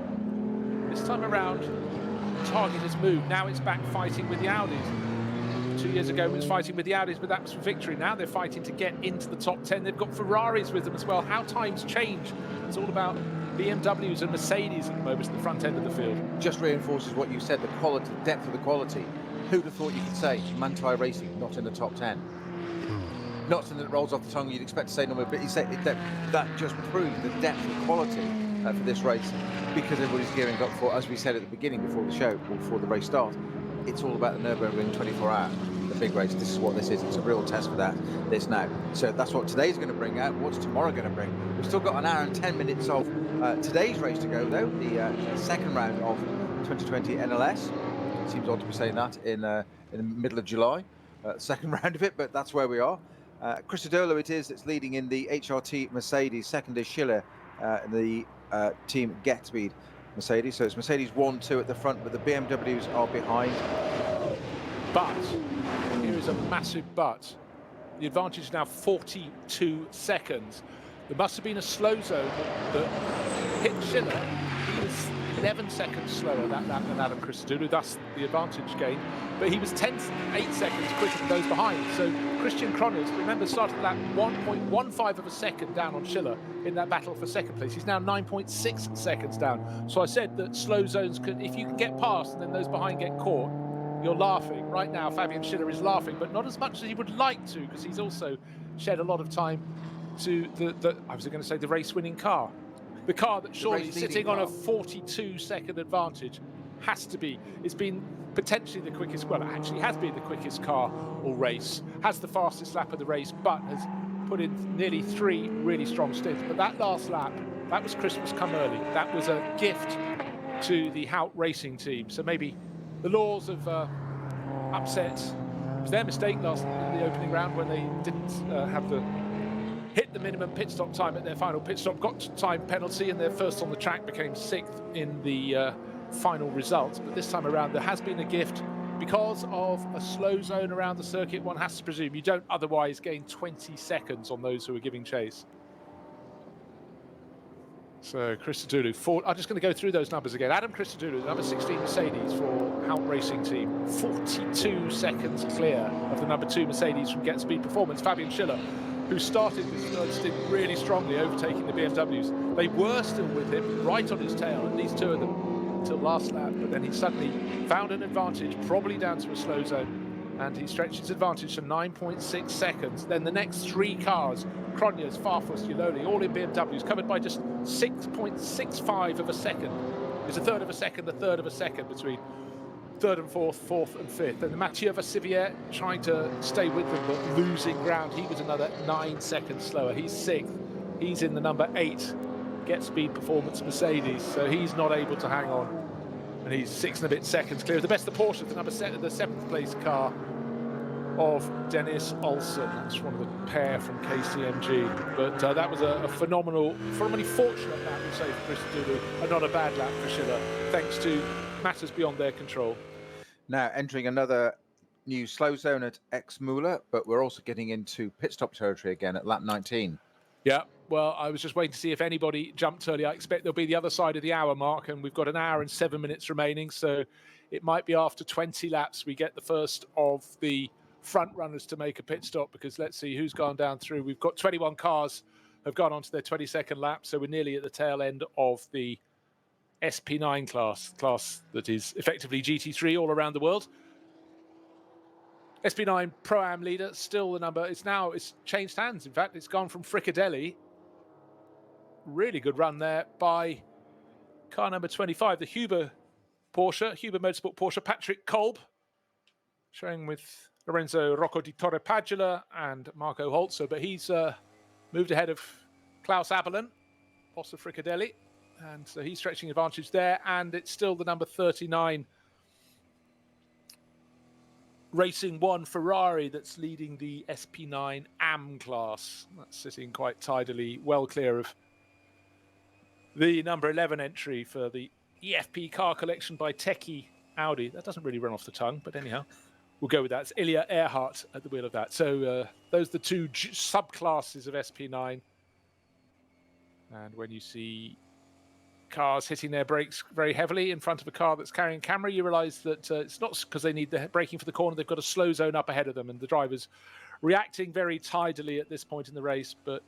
[SPEAKER 1] this time around, the target has moved. Now it's back fighting with the Audis. 2 years ago it was fighting with the Audis, but that was for victory. Now they're fighting to get into the top 10. They've got Ferraris with them as well. How times change. It's all about BMWs and Mercedes at the moment at the front end of the field.
[SPEAKER 2] Just reinforces what you said, the quality, the depth of the quality. Who'd have thought you could say Manthey Racing not in the top 10? Not something that rolls off the tongue you'd expect to say normally, but you say that just proves the depth and quality for this race, because everybody's gearing up for, as we said at the beginning before the show, or before the race starts, it's all about the Nürburgring 24-hour, the big race. This is what this is. It's a real test for this now. So that's what today's going to bring out. What's tomorrow going to bring? We've still got an hour and 10 minutes of today's race to go, though. The second round of 2020 NLS. It seems odd to be saying that in the middle of July, second round of it, but that's where we are. Christodoulou it is that's leading in the HRT Mercedes. Second is Schiller in the team Get-Speed Mercedes. So it's Mercedes 1-2 at the front, but the BMWs are behind.
[SPEAKER 1] But here is a massive but. The advantage is now 42 seconds. There must have been a slow zone that hit Schiller. He was 11 seconds slower that lap than Adam Christodoulou, thus the advantage gain. But he was 8 seconds quicker than those behind. So Christian Cronjes, remember, started that 1.15 of a second down on Schiller in that battle for second place. He's now 9.6 seconds down. So I said that slow zones could, if you can get past and then those behind get caught, you're laughing. Right now, Fabian Schiller is laughing, but not as much as he would like to, because he's also shed a lot of time to I was going to say the race-winning car. The car that surely sitting on a 42-second advantage has to be. It's been potentially the quickest, well, it actually has been the quickest car all race, has the fastest lap of the race, but has put in nearly 3 really strong stints. But that last lap, that was Christmas come early. That was a gift to the Hout racing team. So maybe the laws of upset, it was their mistake last in the opening round when they didn't hit the minimum pit stop time at their final pit stop, got time penalty, and their first on the track became 6th in the final results. But this time around, there has been a gift because of a slow zone around the circuit. One has to presume you don't otherwise gain 20 seconds on those who are giving chase. So Christodoulou, I'm just going to go through those numbers again. Adam Christodoulou, number 16 Mercedes for Hout Racing Team, 42 seconds clear of the number 2 Mercedes from Get Speed Performance. Fabian Schiller, who started this third stint really strongly, overtaking the BMWs. They were still with him, right on his tail, at least 2 of them until last lap, but then he suddenly found an advantage, probably down to a slow zone, and he stretched his advantage to 9.6 seconds. Then the next 3 cars, Cronjes, Farfus, Uloli, all in BMWs, covered by just 6.65 of a second. There's a third of a second between 3rd and 4th and 5th. And Mathieu Vassivière trying to stay with them, but losing ground. He was another 9 seconds slower. He's 6th. He's in the number 8 Get Speed Performance Mercedes, so he's not able to hang on. And he's 6 and a bit seconds clear. The best of Porsche, the 7th place car of Dennis Olsen. That's one of the pair from KCMG. But that was a phenomenally fortunate lap, we say, for Christodoulou, and not a bad lap for Schiller, thanks to matters beyond their control.
[SPEAKER 2] Now entering another new slow zone at Exmouler, but we're also getting into pit stop territory again at lap 19.
[SPEAKER 1] Yeah, well, I was just waiting to see if anybody jumped early. I expect there'll be the other side of the hour mark, and we've got 1 hour and 7 minutes remaining, so it might be after 20 laps we get the first of the front runners to make a pit stop, because let's see who's gone down through. We've got 21 cars have gone onto their 22nd lap, so we're nearly at the tail end of the SP9 class that is effectively GT3 all around the world. SP9 Pro-Am leader, still the number. It's changed hands. In fact, it's gone from Fricadelli. Really good run there by car number 25, the Huber Motorsport Porsche, Patrick Kolb, showing with Lorenzo Rocco di Torrepadula and Marco Holzer, but he's moved ahead of Klaus Abelin, boss of Fricadelli, and so he's stretching advantage there, and it's still the number 39 Racing 1 Ferrari that's leading the SP9 AM class. That's sitting quite tidily, well clear of the number 11 entry for the EFP car collection by Techie Audi. That doesn't really run off the tongue, but anyhow, we'll go with that. It's Ilya Earhart at the wheel of that. So those are the 2 subclasses of SP9. And when you see cars hitting their brakes very heavily in front of a car that's carrying camera, you realise that it's not because they need the braking for the corner. They've got a slow zone up ahead of them, and the driver's reacting very tidily at this point in the race. But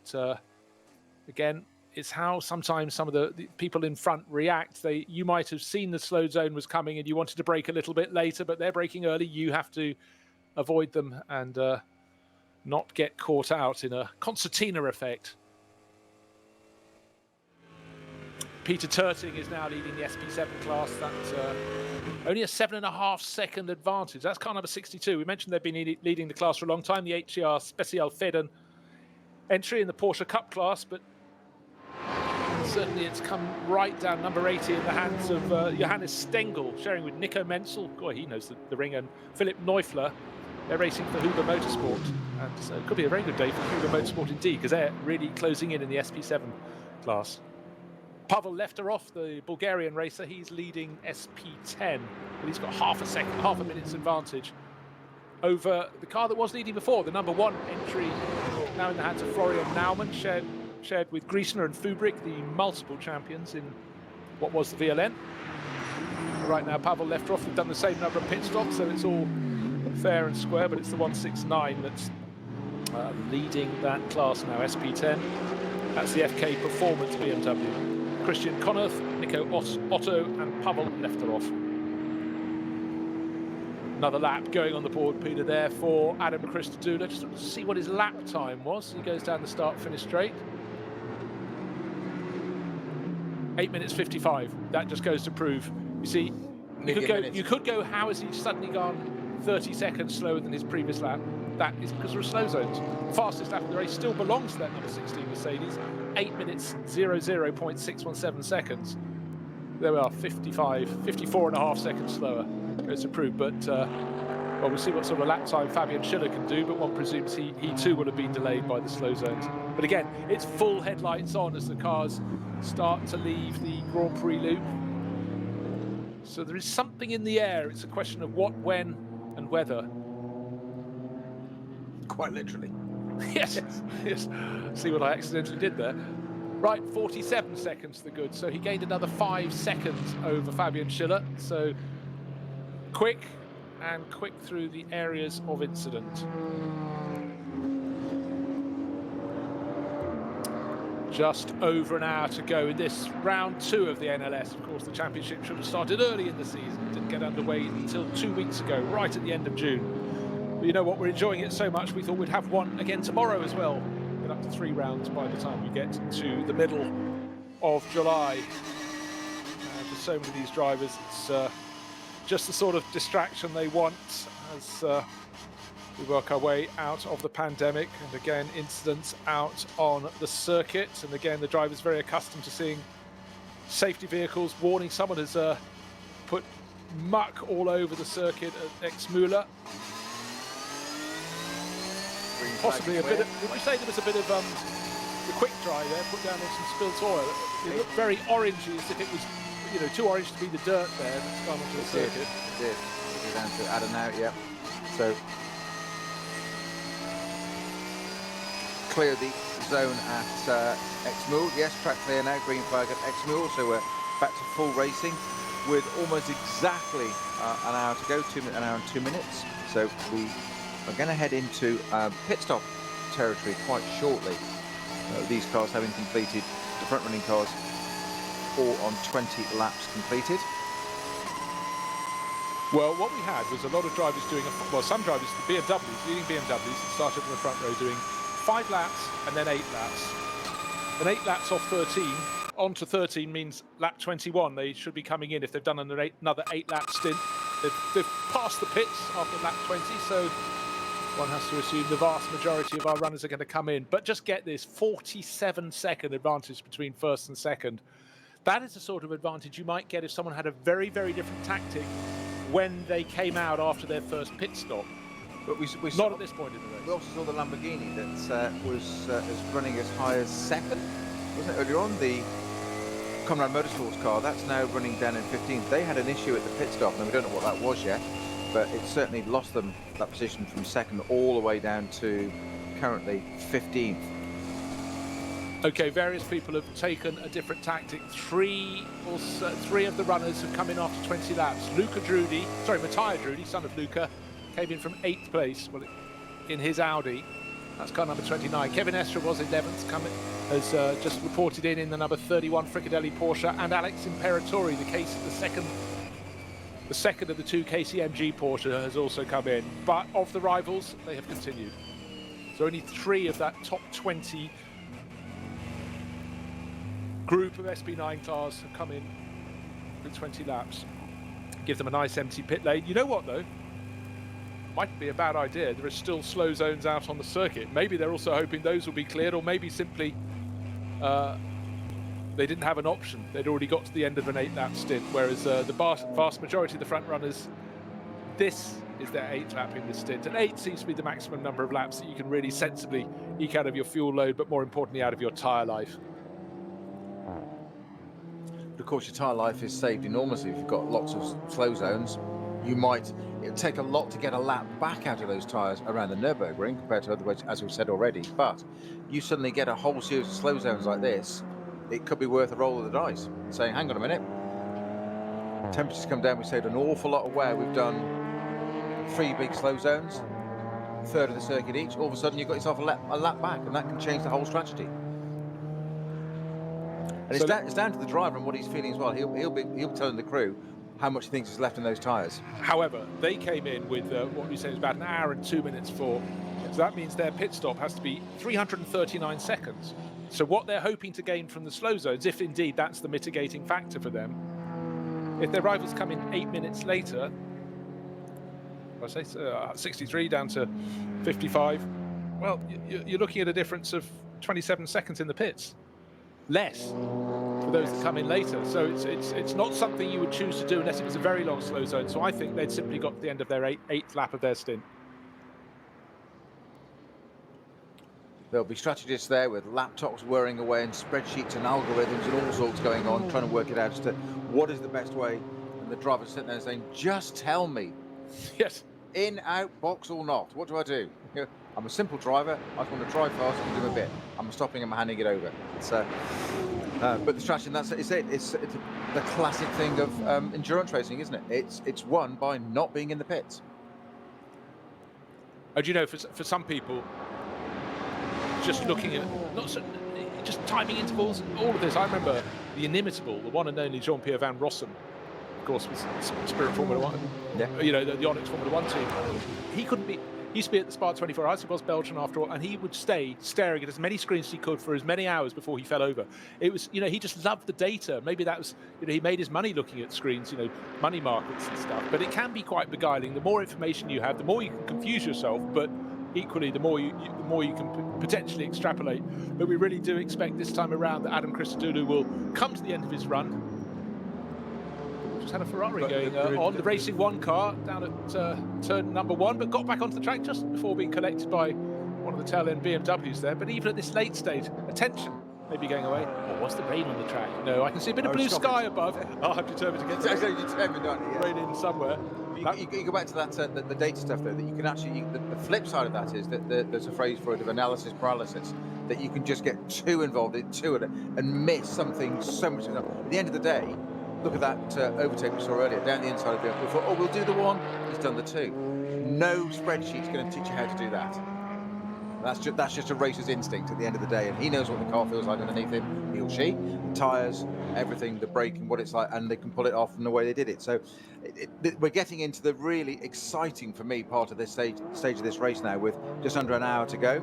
[SPEAKER 1] again, it's how sometimes some of the people in front react. You might have seen the slow zone was coming and you wanted to brake a little bit later, but they're braking early. You have to avoid them and not get caught out in a concertina effect. Peter Turting is now leading the SP7 class. That's only a 7.5 second advantage. That's car number 62. We mentioned they've been leading the class for a long time, the HER Special Federn entry in the Porsche Cup class, but certainly it's come right down number 80 in the hands of Johannes Stengel, sharing with Nico Menzel. Boy, he knows the ring, and Philip Neufler. They're racing for Huber Motorsport, and so it could be a very good day for Huber Motorsport indeed, because they're really closing in the SP7 class. Pavel Lefterov, the Bulgarian racer, he's leading SP10, but he's got half a minute's advantage over the car that was leading before. The number 1 entry now in the hands of Florian Naumann, shared with Griesner and Fubrick, the multiple champions in what was the VLN. Right now, Pavel Lefterov have done the same number of pit stops, so it's all fair and square, but it's the 169 that's leading that class now, SP10. That's the FK Performance BMW. Christian Connerth, Nico Otto, and Pavel Lefterov. Another lap going on the board, Peter, there for Adam Christodoula. Just to see what his lap time was. He goes down the start-finish straight. 8 minutes 55. That just goes to prove. You see, you could go, how has he suddenly gone 30 seconds slower than his previous lap? That is because there are slow zones. Fastest lap of the race still belongs to that number 16 Mercedes. 8 minutes 00.617 seconds. There we are, 54 and a half seconds slower. Goes to prove, but well, we'll see what sort of lap time Fabian Schiller can do, but one presumes he too will have been delayed by the slow zones. But again, it's full headlights on as the cars start to leave the Grand Prix loop. So there is something in the air. It's a question of what, when, and whether.
[SPEAKER 2] Quite literally.
[SPEAKER 1] Yes. See what I accidentally did there. Right, 47 seconds to the good. So he gained another 5 seconds over Fabian Schiller. So quick through the areas of incident. Just over an hour to go in this round 2 of the NLS. Of course, the championship should have started early in the season. Didn't get underway until 2 weeks ago, right at the end of June. But you know what, we're enjoying it so much, we thought we'd have one again tomorrow as well. Get up to 3 rounds by the time we get to the middle of July. For so many of these drivers, it's just the sort of distraction they want as we work our way out of the pandemic, and again incidents out on the circuit, and again the driver's very accustomed to seeing safety vehicles warning. Someone has put muck all over the circuit at Exmüller. Possibly a bit of, would you say there was a bit of the quick dry there, put down on some spilt oil? It looked very orangey, as if it was, you know, too orange to be the dirt there that's gone onto the circuit.
[SPEAKER 2] It did. It goes down to Adenauer, yeah. So clear the zone at Exmühl. Yes, track clear now, green flag at Exmühl. So we're back to full racing with almost exactly an hour to go, an hour and 2 minutes. So we are going to head into pit stop territory quite shortly. These cars having completed, the front running cars, all on 20 laps completed.
[SPEAKER 1] Well, what we had was a lot of drivers doing, some drivers, the BMWs, leading BMWs, started in the front row doing 5 laps and then 8 laps. And 8 laps off 13, on to 13 means lap 21. They should be coming in if they've done another 8 lap stint. They've passed the pits after lap 20, so one has to assume the vast majority of our runners are going to come in. But just get this, 47-second advantage between first and second. That is the sort of advantage you might get if someone had a very, very different tactic when they came out after their first pit stop.
[SPEAKER 2] But we
[SPEAKER 1] not at this point in the race.
[SPEAKER 2] We also saw the Lamborghini that was running as high as second, wasn't it, earlier on? The Conrad Motorsports car, that's now running down in 15th. They had an issue at the pit stop, and we don't know what that was yet, but it certainly lost them that position from second all the way down to currently 15th.
[SPEAKER 1] Okay, various people have taken a different tactic. Three of the runners have come in after 20 laps. Matthias Drudy, son of Luca, came in from 8th place in his Audi. That's car number 29. Kevin Estre was 11th, has just reported in the number 31 Fricadelli Porsche, and Alex Imperatori, the second of the 2 KCMG Porsche, has also come in. But of the rivals, they have continued. So only 3 of that top 20 group of SP9 cars have come in with 20 laps. Give them a nice empty pit lane. You know what though? Might be a bad idea. There are still slow zones out on the circuit. Maybe they're also hoping those will be cleared, or maybe simply the they didn't have an option. They'd already got to the end of an 8-lap stint, whereas the vast majority of the front runners, this is their 8th lap in this stint. And 8 seems to be the maximum number of laps that you can really sensibly eke out of your fuel load, but more importantly, out of your tyre life.
[SPEAKER 2] But of course, your tyre life is saved enormously if you've got lots of slow zones. It'll take a lot to get a lap back out of those tyres around the Nürburgring compared to otherwise, as we've said already. But you suddenly get a whole series of slow zones like this, it could be worth a roll of the dice and saying, hang on a minute, temperatures come down, we saved an awful lot of wear. We've done 3 big slow zones, a third of the circuit each. All of a sudden you've got yourself a lap back, and that can change the whole strategy. And so it's down to the driver and what he's feeling as well. He'll be telling the crew how much he thinks is left in those tyres.
[SPEAKER 1] However, they came in with what we say is about an hour and 2 minutes for. So that means their pit stop has to be 339 seconds. So what they're hoping to gain from the slow zones, if indeed that's the mitigating factor for them, if their rivals come in 8 minutes later, I say 63 down to 55, well, you're looking at a difference of 27 seconds in the pits. Less for those that come in later. So it's not something you would choose to do unless it was a very long slow zone. So I think they'd simply got to the end of their eighth lap of their stint.
[SPEAKER 2] There'll be strategists there with laptops whirring away and spreadsheets and algorithms and all sorts going on, trying to work it out as to what is the best way. And the driver's sitting there saying, just tell me.
[SPEAKER 1] Yes.
[SPEAKER 2] In, out, box or not. What do I do? You know, I'm a simple driver. I just want to drive fast and do a bit. I'm stopping and I'm handing it over. But the strategy, it's the classic thing of endurance racing, isn't it? It's won by not being in the pits.
[SPEAKER 1] And you know, for some people, just looking at just timing intervals, all of this. I remember the inimitable, the one and only Jean-Pierre Van Rossum, of course, was Spirit Formula One.
[SPEAKER 2] Yeah.
[SPEAKER 1] You know, the Onyx Formula One team. He used to be at the Spa 24 Hours. He was Belgian after all, and he would stay staring at as many screens as he could for as many hours before he fell over. It was, you know, he just loved the data. Maybe that was, you know, he made his money looking at screens, you know, money markets and stuff. But it can be quite beguiling. The more information you have, the more you can confuse yourself. But equally, the more you can potentially extrapolate. But we really do expect this time around that Adam Christodoulou will come to the end of his run. Just had a Ferrari going on the Racing 1 car down at turn number 1, but got back onto the track just before being collected by one of the tail-end BMWs there. But even at this late stage, attention may be going away. Oh, what's the rain on the track? No, I can see a bit of blue sky above. Oh, I'm determined to get to rain in somewhere.
[SPEAKER 2] You go back to that the data stuff though, that you can actually, the flip side of that is that there's a phrase for it of analysis paralysis, that you can just get too involved in it and miss something so much. At the end of the day, look at that overtake we saw earlier down the inside of the vehicle. We thought, oh, we'll do the 1. He's done the 2. No spreadsheet's going to teach you how to do that. That's just a racer's instinct at the end of the day, and he knows what the car feels like underneath him. He or she, the tyres, everything, the braking, what it's like, and they can pull it off in the way they did it. So we're getting into the really exciting, for me, part of this stage of this race now, with just under an hour to go.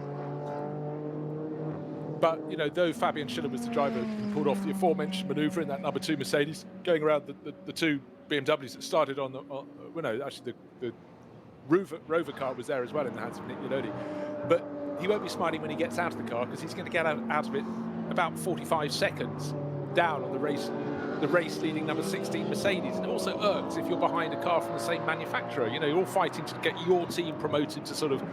[SPEAKER 1] But, you know, though Fabian Schiller was the driver who pulled off the aforementioned manoeuvre in that number 2 Mercedes, going around the 2 BMWs that started on the Rover car was there as well in the hands of Nick Yannone. But he won't be smiling when he gets out of the car, because he's going to get out of it about 45 seconds down on the race leading number 16 Mercedes. And it also irks if you're behind a car from the same manufacturer. You know, you're all fighting to get your team promoted to sort of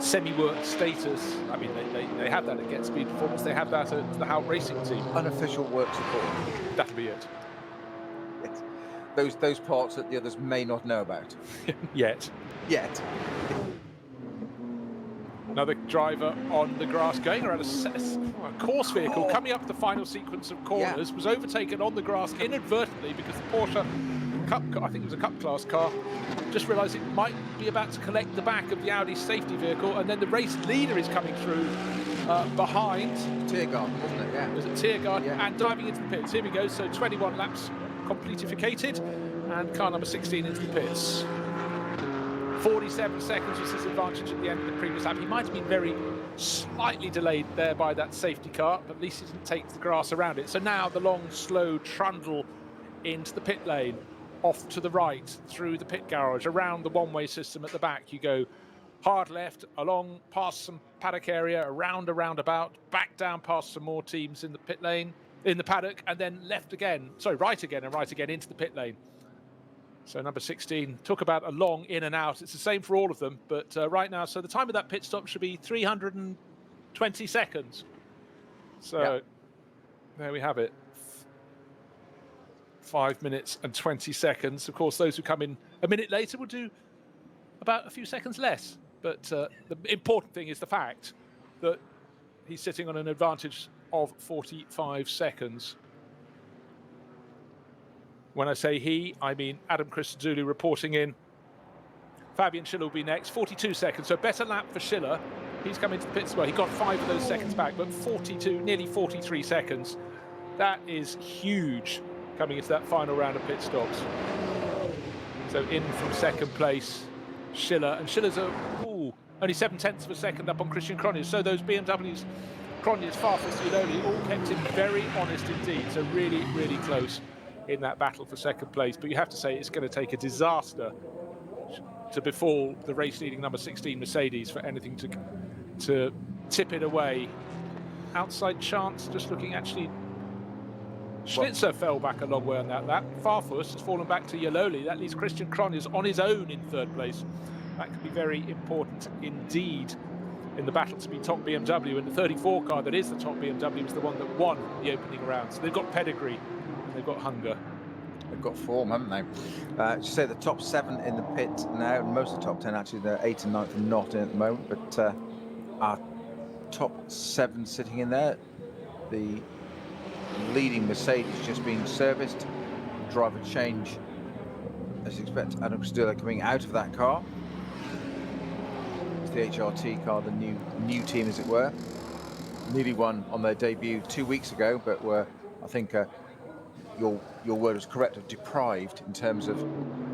[SPEAKER 1] semi-work status. I mean, they have that at Get Speed Performance. They have that at the Hout Racing team.
[SPEAKER 2] Unofficial work support.
[SPEAKER 1] That'll be it.
[SPEAKER 2] Those parts that the others may not know about.
[SPEAKER 1] Yet. Another driver on the grass going around a course vehicle coming up the final sequence of corners, was overtaken on the grass inadvertently because the Porsche Cup, I think it was a Cup class car, just realised it might be about to collect the back of the Audi safety vehicle, and then the race leader is coming through behind.
[SPEAKER 2] Tiergarten, wasn't it? Yeah.
[SPEAKER 1] Was it Tiergarten? Yeah. And diving into the pits. Here we go. So 21 laps completificated, and car number 16 into the pits. 47 seconds was his advantage at the end of the previous lap. He might have been very slightly delayed there by that safety car, but at least he didn't take the grass around it. So now the long, slow trundle into the pit lane, off to the right, through the pit garage, around the one-way system at the back. You go hard left, past some paddock area, around a roundabout, back down past some more teams in the pit lane, in the paddock, and then left again, sorry, right again and right again into the pit lane. So number 16 took about a long in and out. It's the same for all of them, but right now, so the time of that pit stop should be 320 seconds. So there we have it. 5 minutes and 20 seconds. Of course, those who come in a minute later will do about a few seconds less. But the important thing is the fact that he's sitting on an advantage of 45 seconds. When I say he, I mean Adam Christodoulou reporting in. Fabian Schiller will be next, 42 seconds. So better lap for Schiller. He's come into the pits. Well, he got 5 of those seconds back, but 42, nearly 43 seconds. That is huge coming into that final round of pit stops. So in from second place, Schiller. And Schiller's only 7/10 of a second up on Christian Cronjes. So those BMWs, Cronjes, Farfus, Iannoli, all kept him very honest indeed. So really, really close in that battle for second place. But you have to say it's going to take a disaster to befall the race-leading number 16 Mercedes for anything to tip it away. Outside chance, just looking actually, Schlitzer fell back a long way on that lap. Farfus has fallen back to Iannoli. That leaves Christian Cronjes on his own in third place. That could be very important indeed in the battle to be top BMW. And the 34 car that is the top BMW is the one that won the opening round. So they've got pedigree and they've got hunger.
[SPEAKER 2] They've got form, haven't they? As you say, the top 7 in the pit now, and most of the top 10 actually, the 8th and 9th are not in at the moment, but our top 7 sitting in there. The leading Mercedes just being serviced, driver change, as you expect, Adam Christodoulou coming out of that car. It's the HRT car, the new team, as it were. Nearly won on their debut 2 weeks ago, but were, I think, your word was correct, of deprived in terms of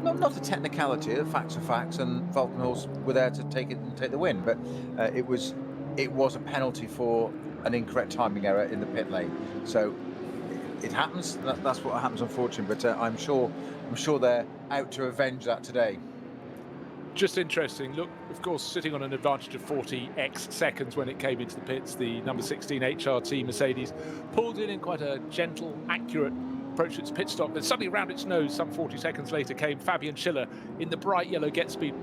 [SPEAKER 2] not a technicality. The facts are facts, and Valkenhorst were there to take it and take the win. But it was a penalty for an incorrect timing error in the pit lane. So it happens. That's what happens, unfortunately. But I'm sure they're out to avenge that today.
[SPEAKER 1] Just interesting. Look, of course, sitting on an advantage of 40x seconds when it came into the pits, the number 16 HRT Mercedes pulled in quite a gentle, accurate approach to its pit stop. Then suddenly around its nose, some 40 seconds later, came Fabian Schiller in the bright yellow Get Speed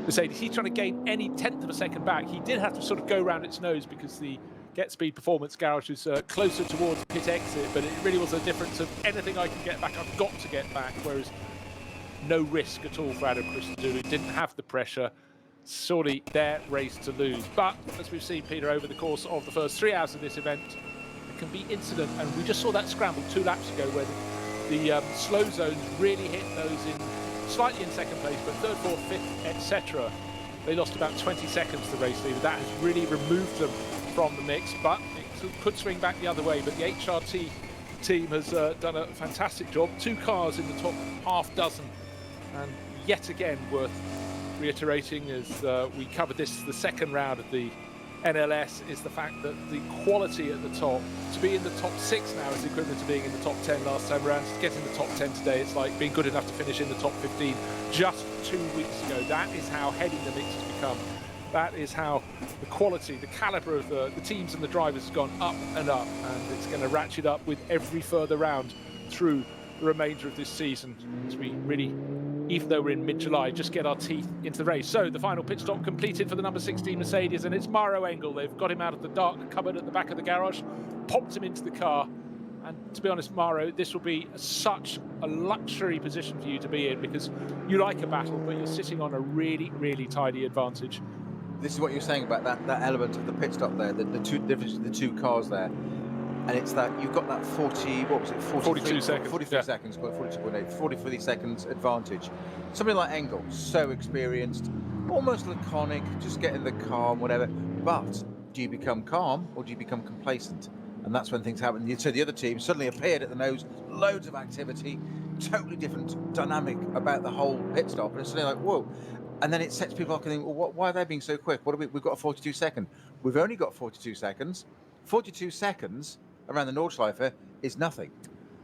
[SPEAKER 1] Mercedes. He's trying to gain any 10th of a second back. He did have to sort of go around its nose because the Get Speed Performance garage is closer towards pit exit, but it really was a difference of anything I can get back, I've got to get back, whereas no risk at all for Adam Christodoulou. Didn't have the pressure. Surely their race to lose. But as we've seen, Peter, over the course of the first 3 hours of this event, there can be incident, and we just saw that scramble 2 laps ago where the slow zones really hit those slightly in second place, but third, fourth, fifth, etc. They lost about 20 seconds to the race leader. That has really removed them from the mix, but it could swing back the other way. But the HRT team has done a fantastic job. 2 cars in the top half dozen. And yet again, worth reiterating, as we covered this, the second round of the NLS, is the fact that the quality at the top, to be in the top 6 now is equivalent to being in the top 10 last time around. To get in the top 10 today, it's like being good enough to finish in the top 15 just 2 weeks ago. That is how heady the mix has become. That is how the quality, the calibre of the teams and the drivers has gone up and up, and it's going to ratchet up with every further round through the remainder of this season, as we really, even though we're in mid-July, just get our teeth into the race. So the final pit stop completed for the number 16 Mercedes, and it's Mauro Engel. They've got him out of the dark cupboard at the back of the garage, popped him into the car, and to be honest, Mauro, this will be such a luxury position for you to be in, because you like a battle, but you're sitting on a really, really tidy advantage.
[SPEAKER 2] This is what you're saying about that element of the pit stop there, the two cars there. And it's that you've got that 42 seconds, 43 seconds, 42.8, 43 seconds advantage. Somebody like Engel, so experienced, almost laconic, just get in the car and whatever. But do you become calm or do you become complacent? And that's when things happen. So the other team suddenly appeared at the nose, loads of activity, totally different dynamic about the whole pit stop. And it's suddenly like, whoa. And then it sets people off and think, well, why are they being so quick? We've got a 42 second. We've only got 42 seconds. 42 seconds around the Nordschleife is nothing.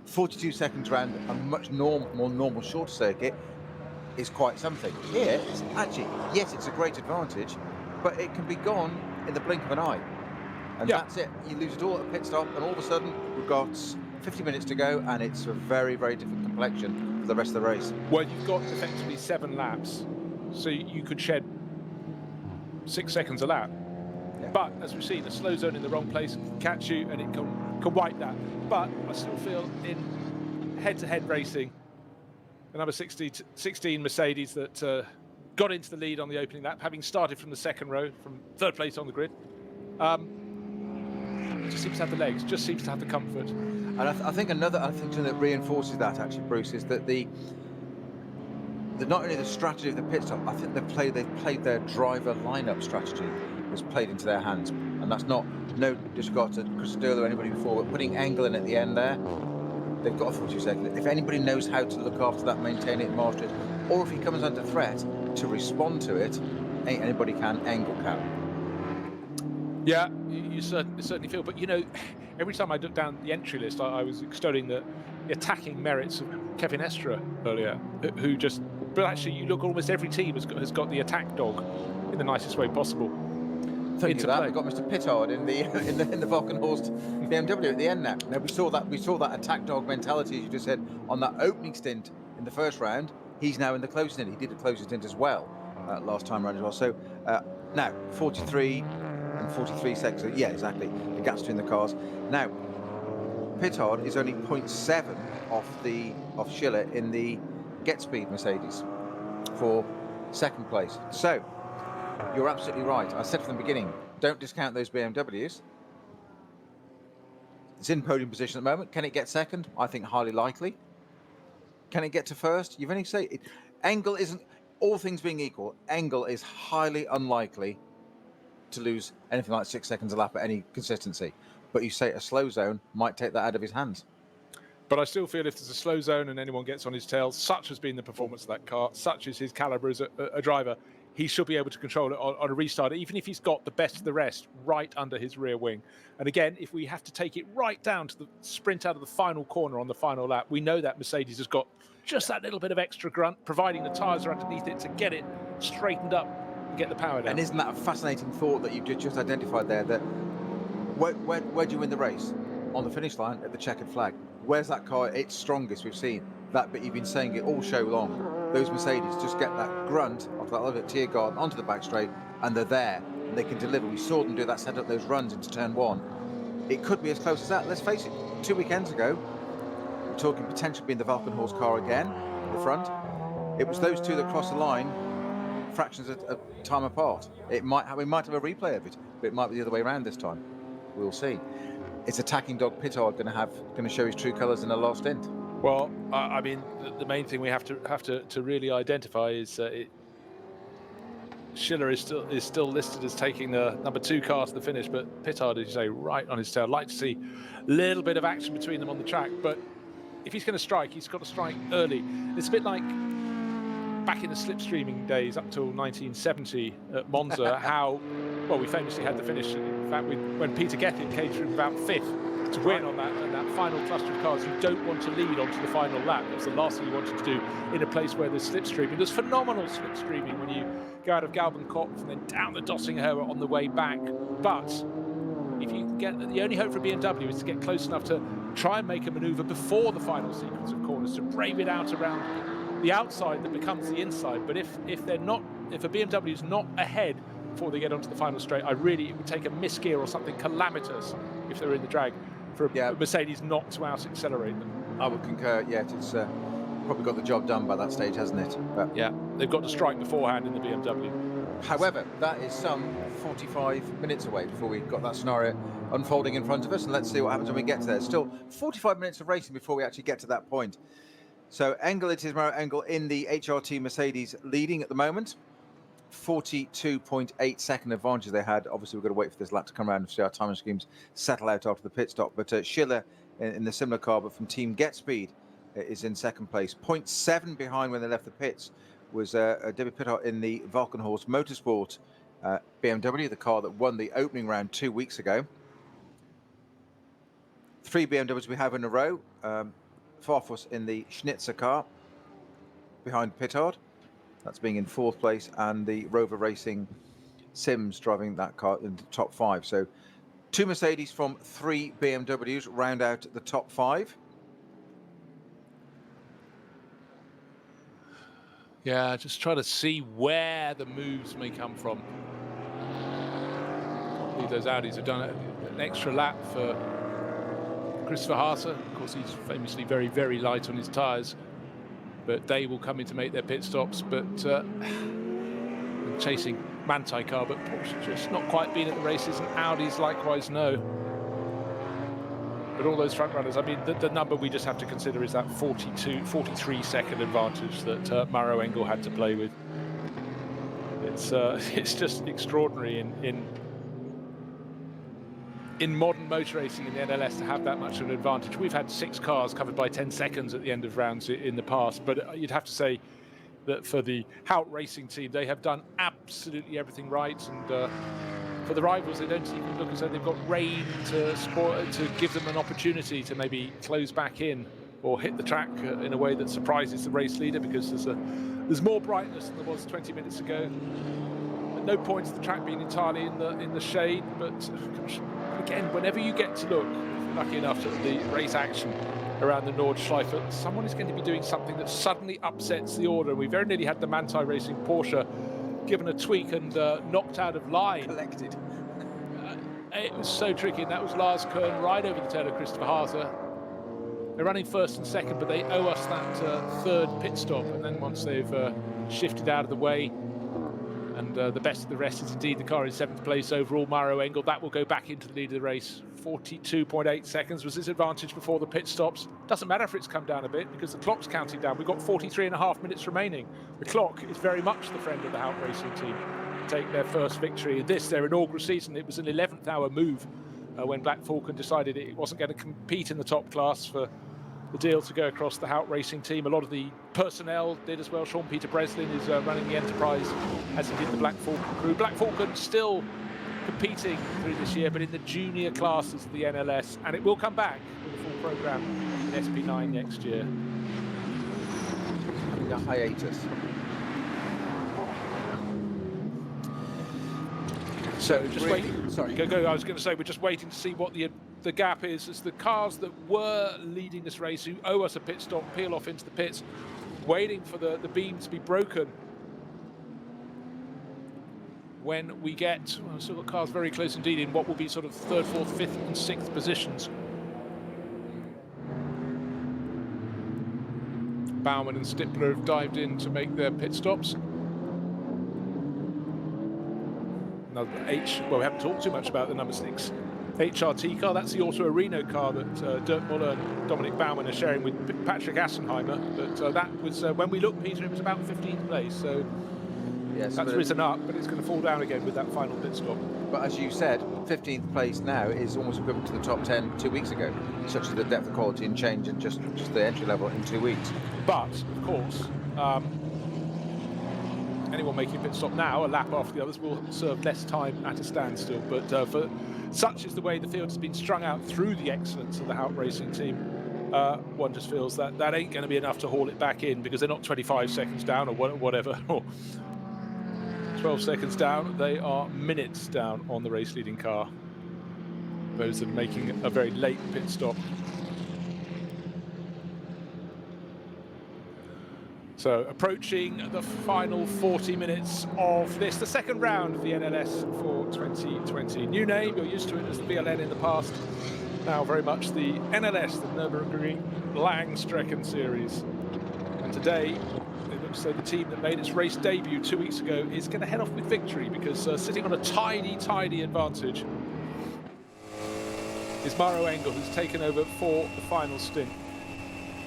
[SPEAKER 2] 42 seconds around a much more normal short circuit is quite something. Here, it's actually, yes, it's a great advantage, but it can be gone in the blink of an eye. And that's it. You lose it all at a pit stop, and all of a sudden we've got 50 minutes to go, and it's a very, very different complexion for the rest of the race.
[SPEAKER 1] Well, you've got effectively 7 laps, so you could shed 6 seconds a lap.
[SPEAKER 2] Yeah.
[SPEAKER 1] But as we've seen, a slow zone in the wrong place can catch you, and it can wipe that. But I still feel in head-to-head racing, the number 16 Mercedes that got into the lead on the opening lap, having started from the second row, from third place on the grid, just seems to have the legs, just seems to have the comfort.
[SPEAKER 2] And I think something that reinforces that actually, Bruce, is that the not only the strategy of the pit stop, I think they've played their driver lineup strategy has played into their hands, and that's no disregard to Chris Sturler or anybody before, but putting Engel in at the end there, they've got a 42 second. If anybody knows how to look after that, maintain it, master it, or if he comes under threat to respond to it, ain't anybody can, Engel can.
[SPEAKER 1] Yeah, you certainly feel. But, you know, every time I look down the entry list, I was extolling the attacking merits of Kevin Estra earlier, who just... But actually, you look, almost every team has got the attack dog in the nicest way possible.
[SPEAKER 2] Thinking of that, we've got Mr. Pittard in the Valkenhorst BMW at the end now. Now we saw that attack dog mentality, as you just said, on that opening stint in the first round. He's now in the closing stint. He did the closing stint as well last time round as well. So now 43 and 43 seconds. So yeah, exactly. The gaps between the cars. Now Pittard is only 0.7 off Schiller in the Get Speed Mercedes for second place. So you're absolutely right. I said from the beginning, don't discount those BMWs. It's in podium position at the moment. Can it get second? I think highly likely. Can it get to first? You've only said it. Engel isn't, all things being equal, Engel is highly unlikely to lose anything like 6 seconds a lap at any consistency. But you say a slow zone might take that out of his hands.
[SPEAKER 1] But I still feel if there's a slow zone and anyone gets on his tail, such has been the performance of that car, such is his calibre as a driver, he should be able to control it on a restart, even if he's got the best of the rest right under his rear wing. And again, if we have to take it right down to the sprint out of the final corner on the final lap, we know that Mercedes has got just that little bit of extra grunt, providing the tyres are underneath it to get it straightened up and get the power down.
[SPEAKER 2] And isn't that a fascinating thought that you've just identified there, that where do you win the race? On the finish line at the checkered flag. Where's that car its strongest? We've seen that, but you've been saying it all show long. Those Mercedes just get that grunt off that little Tiergarten onto the back straight, and they're there, and they can deliver. We saw them do that, set up those runs into turn one. It could be as close as that. Let's face it, 2 weekends ago, we're talking potentially being the Valkenhorst car again, the front. It was those two that crossed the line fractions of time apart. We might have a replay of it, but it might be the other way around this time. We'll see. It's attacking dog Pittard going to show his true colours in a last stint.
[SPEAKER 1] Well, I mean, the main thing we have to really identify is Schiller is still listed as taking the number 2 car to the finish, but Pittard, as you say, right on his tail. I'd like to see a little bit of action between them on the track, but if he's going to strike, he's got to strike early. It's a bit like back in the slipstreaming days up till 1970 at Monza, how, well, we famously had the finish, in fact, when Peter Gethin came through about 5th to win on that final cluster of cars. You don't want to lead onto the final lap. That's the last thing you wanted to do in a place where there's slipstreaming. There's phenomenal slipstreaming when you go out of Galbenkopf and then down the Dossinghoe on the way back. But if you can get, the only hope for BMW is to get close enough to try and make a manoeuvre before the final sequence of corners, to brave it out around the outside that becomes the inside. But if a BMW is not ahead before they get onto the final straight, it would take a misgear or something calamitous if they're in the drag for a Mercedes not to out-accelerate them.
[SPEAKER 2] I would concur. Yeah, it's probably got the job done by that stage, hasn't it? But
[SPEAKER 1] yeah, they've got to strike beforehand in the BMW.
[SPEAKER 2] However, that is some 45 minutes away before we've got that scenario unfolding in front of us, and let's see what happens when we get to there. Still 45 minutes of racing before we actually get to that point. So Engel, it is Mario Engel in the HRT Mercedes leading at the moment. 42.8 second advantage they had. Obviously, we've got to wait for this lap to come around and see our timing schemes settle out after the pit stop. But Schiller in the similar car, but from Team Get Speed, is in second place. 0.7 behind when they left the pits was David Pittard in the Valkenhorst Motorsport BMW, the car that won the opening round 2 weeks ago. 3 BMWs we have in a row. Farfus in the Schnitzer car behind Pittard. That's being in 4th place, and the Rover Racing Sims driving that car in the top 5. So 2 Mercedes from 3 BMWs round out the top 5.
[SPEAKER 1] Yeah, just try to see where the moves may come from. I believe those Audis have done an extra lap for Christopher Haase. Of course, he's famously very, very light on his tyres. But they will come in to make their pit stops. But chasing Manthey car, but Porsche just not quite been at the races, and Audis likewise no. But all those front runners, I mean, the number we just have to consider is that 43 second advantage that Maro Engel had to play with. It's just extraordinary in modern motor racing in the NLS to have that much of an advantage. We've had 6 cars covered by 10 seconds at the end of rounds in the past, but you'd have to say that for the Hout Racing team, they have done absolutely everything right, and for the rivals, they don't even look as though they've got rain to give them an opportunity to maybe close back in or hit the track in a way that surprises the race leader, because there's more brightness than there was 20 minutes ago. At no point is the track being entirely in the shade, but gosh, again, whenever you get to look, if you're lucky enough at the race action around the Nordschleife, someone is going to be doing something that suddenly upsets the order. We very nearly had the Manthey Racing Porsche given a tweak and knocked out of line.
[SPEAKER 2] Collected.
[SPEAKER 1] It was so tricky, and that was Lars Kern right over the tail of Christopher Haase. They're running first and second, but they owe us that third pit stop, and then once they've shifted out of the way, and the best of the rest is indeed the car in 7th place overall, Maro Engel, that will go back into the lead of the race. 42.8 seconds was his advantage before the pit stops. Doesn't matter if it's come down a bit, because the clock's counting down. We've got 43.5 minutes remaining. The clock is very much the friend of the Hout Racing team to take their first victory in this, their inaugural season. It was an 11th hour move when Black Falcon decided it wasn't going to compete in the top class for the deal to go across the Hout Racing team. A lot of the personnel did as well. Sean-Peter Breslin is running the Enterprise, as he did the Black Falcon crew. Black Falcon still competing through this year, but in the junior classes of the NLS, and it will come back with a full programme in SP9 next year.
[SPEAKER 2] Having a hiatus.
[SPEAKER 1] So just waiting. Sorry, go. I was going to say we're just waiting to see what the gap is, as the cars that were leading this race, who owe us a pit stop, peel off into the pits, waiting for the beam to be broken. When we get, well, still got cars very close indeed in what will be sort of 3rd, 4th, 5th and 6th positions. Baumann and Stippler have dived in to make their pit stops. Another well, we haven't talked too much about the number 6 HRT car. That's the Auto Areno car that Dirk Muller and Dominic Baumann are sharing with Patrick Assenheimer. But that was, when we looked, Peter, it was about 15th place. So yes, that's risen up, but it's going to fall down again with that final pit stop.
[SPEAKER 2] But as you said, 15th place now is almost equivalent to the top 10 2 weeks ago, such as the depth of quality and change and just the entry level in 2 weeks.
[SPEAKER 1] But, of course, anyone making a pit stop now, a lap after the others, will serve less time at a standstill. But for such is the way the field has been strung out through the excellence of the Hout Racing team, one just feels that ain't going to be enough to haul it back in, because they're not 25 seconds down or whatever, or 12 seconds down. They are minutes down on the race leading car, those that are making a very late pit stop. So approaching the final 40 minutes of this, the second round of the NLS for 2020. New name, you're used to it as the VLN in the past. Now very much the NLS, the Nürburgring Langstrecken-Series. And today, it looks like the team that made its race debut 2 weeks ago is going to head off with victory, because sitting on a tiny advantage is Maro Engel, who's taken over for the final stint.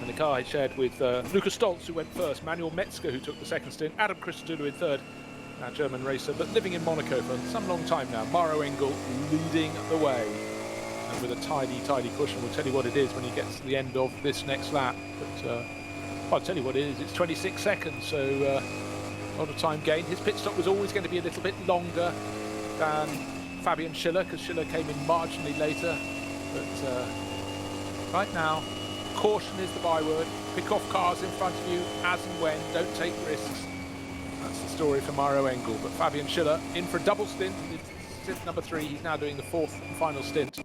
[SPEAKER 1] And the car he shared with Lukas Stolz, who went first, Manuel Metzger, who took the second stint, Adam Christodoulou in third, our German racer, but living in Monaco for some long time now. Maro Engel leading the way, and with a tidy cushion. We'll tell you what it is when he gets to the end of this next lap. But well, I'll tell you what it is. It's 26 seconds, so a lot of time gained. His pit stop was always going to be a little bit longer than Fabian Schiller, because Schiller came in marginally later. But right now, caution is the byword. Pick off cars in front of you as and when. Don't take risks. That's the story for Maro Engel. But Fabian Schiller in for a double stint. It's stint number 3. He's now doing the 4th and final stint.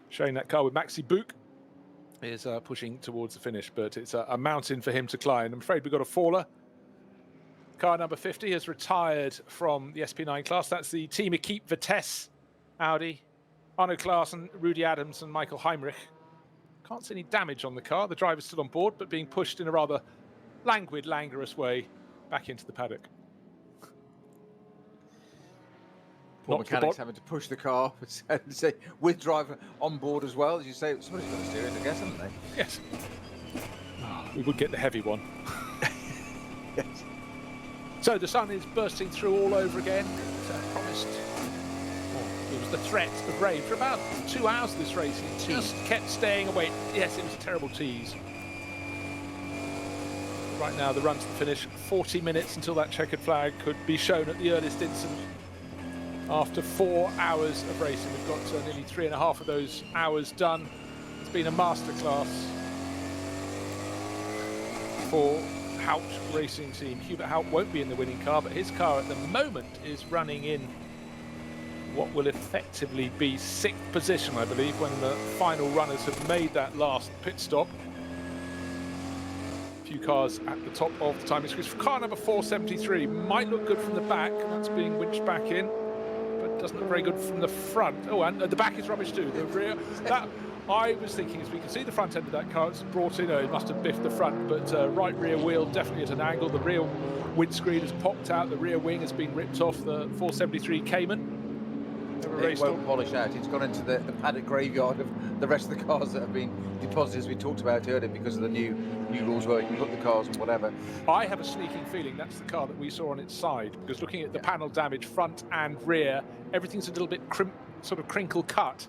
[SPEAKER 1] Sharing that car with Maxi Book is pushing towards the finish, but it's a mountain for him to climb. I'm afraid we've got a faller. Car number 50 has retired from the SP9 class. That's the Team Equipe Vitesse Audi. Arno Klaassen, Rudy Adams and Michael Heimrich. Can't see any damage on the car. The driver's still on board, but being pushed in a rather languid, languorous way back into the paddock.
[SPEAKER 2] Poor mechanics having to push the car with driver on board as well. As you say, somebody's got to steer it, I guess, haven't they?
[SPEAKER 1] Yes. We would get the heavy one.
[SPEAKER 2] Yes.
[SPEAKER 1] So the sun is bursting through all over again. It promised. It was the threat of rain for about 2 hours of this race. It just kept staying away. Yes, it was a terrible tease. Right now, the run to the finish, 40 minutes until that checkered flag could be shown at the earliest instant. After 4 hours of racing, we've got nearly 3.5 of those hours done. It's been a masterclass for Hout Racing Team. Hubert Hout won't be in the winning car, but his car at the moment is running in what will effectively be 6th position, I believe, when the final runners have made that last pit stop. A few cars at the top of the timing screens. Car number 473 might look good from the back. That's being winched back in, but doesn't look very good from the front. Oh, and the back is rubbish too. The rear, that I was thinking, as we can see the front end of that car, it's brought in. It must have biffed the front, but right rear wheel definitely at an angle. The rear windscreen has popped out. The rear wing has been ripped off the 473 Cayman.
[SPEAKER 2] It won't polish out. It's gone into the paddock graveyard of the rest of the cars that have been deposited, as we talked about earlier, because of the new rules where you can put the cars and whatever.
[SPEAKER 1] I have a sneaking feeling that's the car that we saw on its side, because looking at the panel damage front and rear, everything's a little bit sort of crinkle cut.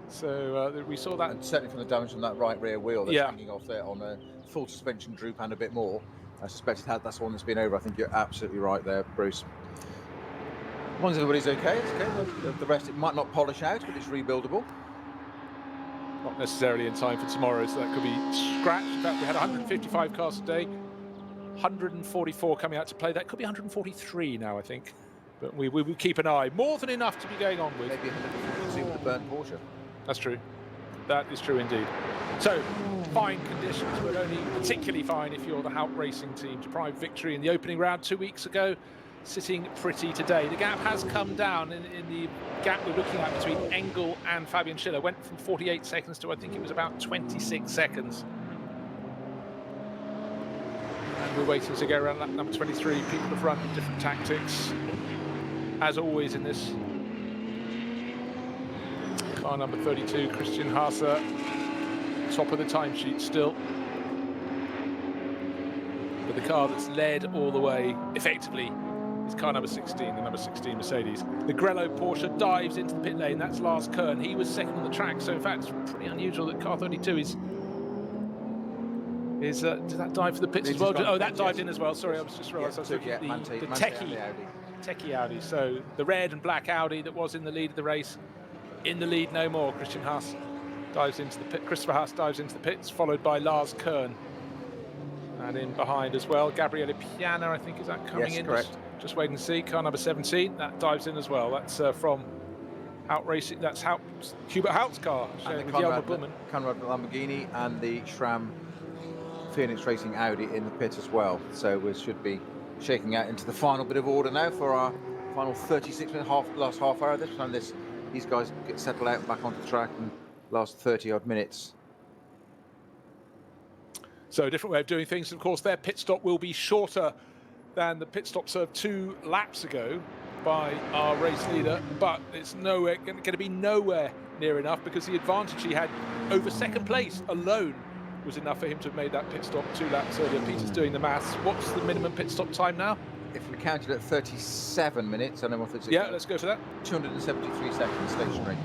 [SPEAKER 1] So we saw that.
[SPEAKER 2] And certainly from the damage on that right rear wheel that's hanging off there on a full suspension droop and a bit more. I suspect that's the one that's been over. I think you're absolutely right there, Bruce. As long as everybody's okay, it's okay. The rest, it might not polish out, but it's rebuildable.
[SPEAKER 1] Not necessarily in time for tomorrow, so that could be scratched. In fact, we had 155 cars today, 144 coming out to play. That could be 143 now, I think. But we will keep an eye. More than enough to be going on with.
[SPEAKER 2] Maybe 142 with the burnt Porsche.
[SPEAKER 1] That's true. That is true indeed. So, fine conditions, but only particularly fine if you're the Hout Racing Team. Deprived victory in the opening round 2 weeks ago. Sitting pretty today. The gap has come down in the gap we're looking at between Engel and Fabian Schiller. Went from 48 seconds to I think it was about 26 seconds. And we're waiting to go around lap number 23. People have run different tactics, as always in this. Car number 32, Christian Haase, top of the timesheet still. But the car that's led all the way, effectively, is car number 16, the number 16 Mercedes. The Grello Porsche dives into the pit lane. That's Lars Kern. He was second on the track, so in fact, it's pretty unusual that car 32 is did that dive for the pits as well? Oh, that dived in as well. Sorry, I was just realised I was looking at the techie Audi. So the red and black Audi that was in the lead of the race, in the lead no more. Christian Haas dives into the pit. Christopher Haas dives into the pits, followed by Lars Kern. And in behind as well, Gabriele Piana, I think, is that coming in?
[SPEAKER 2] Correct.
[SPEAKER 1] Just wait and see. Car number 17, that dives in as well. That's from Hout Racing. That's Hubert Hout's car.
[SPEAKER 2] And the Conrad Lamborghini and the SRAM Phoenix Racing Audi in the pit as well. So we should be shaking out into the final bit of order now for our final 36-minute last half hour. This time these guys get settled out back onto the track and last 30-odd minutes.
[SPEAKER 1] So a different way of doing things. Of course, their pit stop will be shorter than the pit stop served 2 laps ago by our race leader, but it's going to be nowhere near enough because the advantage he had over second place alone was enough for him to have made that pit stop 2 laps earlier. Peter's doing the maths. What's the minimum pit stop time now?
[SPEAKER 2] If we counted at 37 minutes, I don't know if it's...
[SPEAKER 1] Yeah, let's go for that.
[SPEAKER 2] 273 seconds stationary.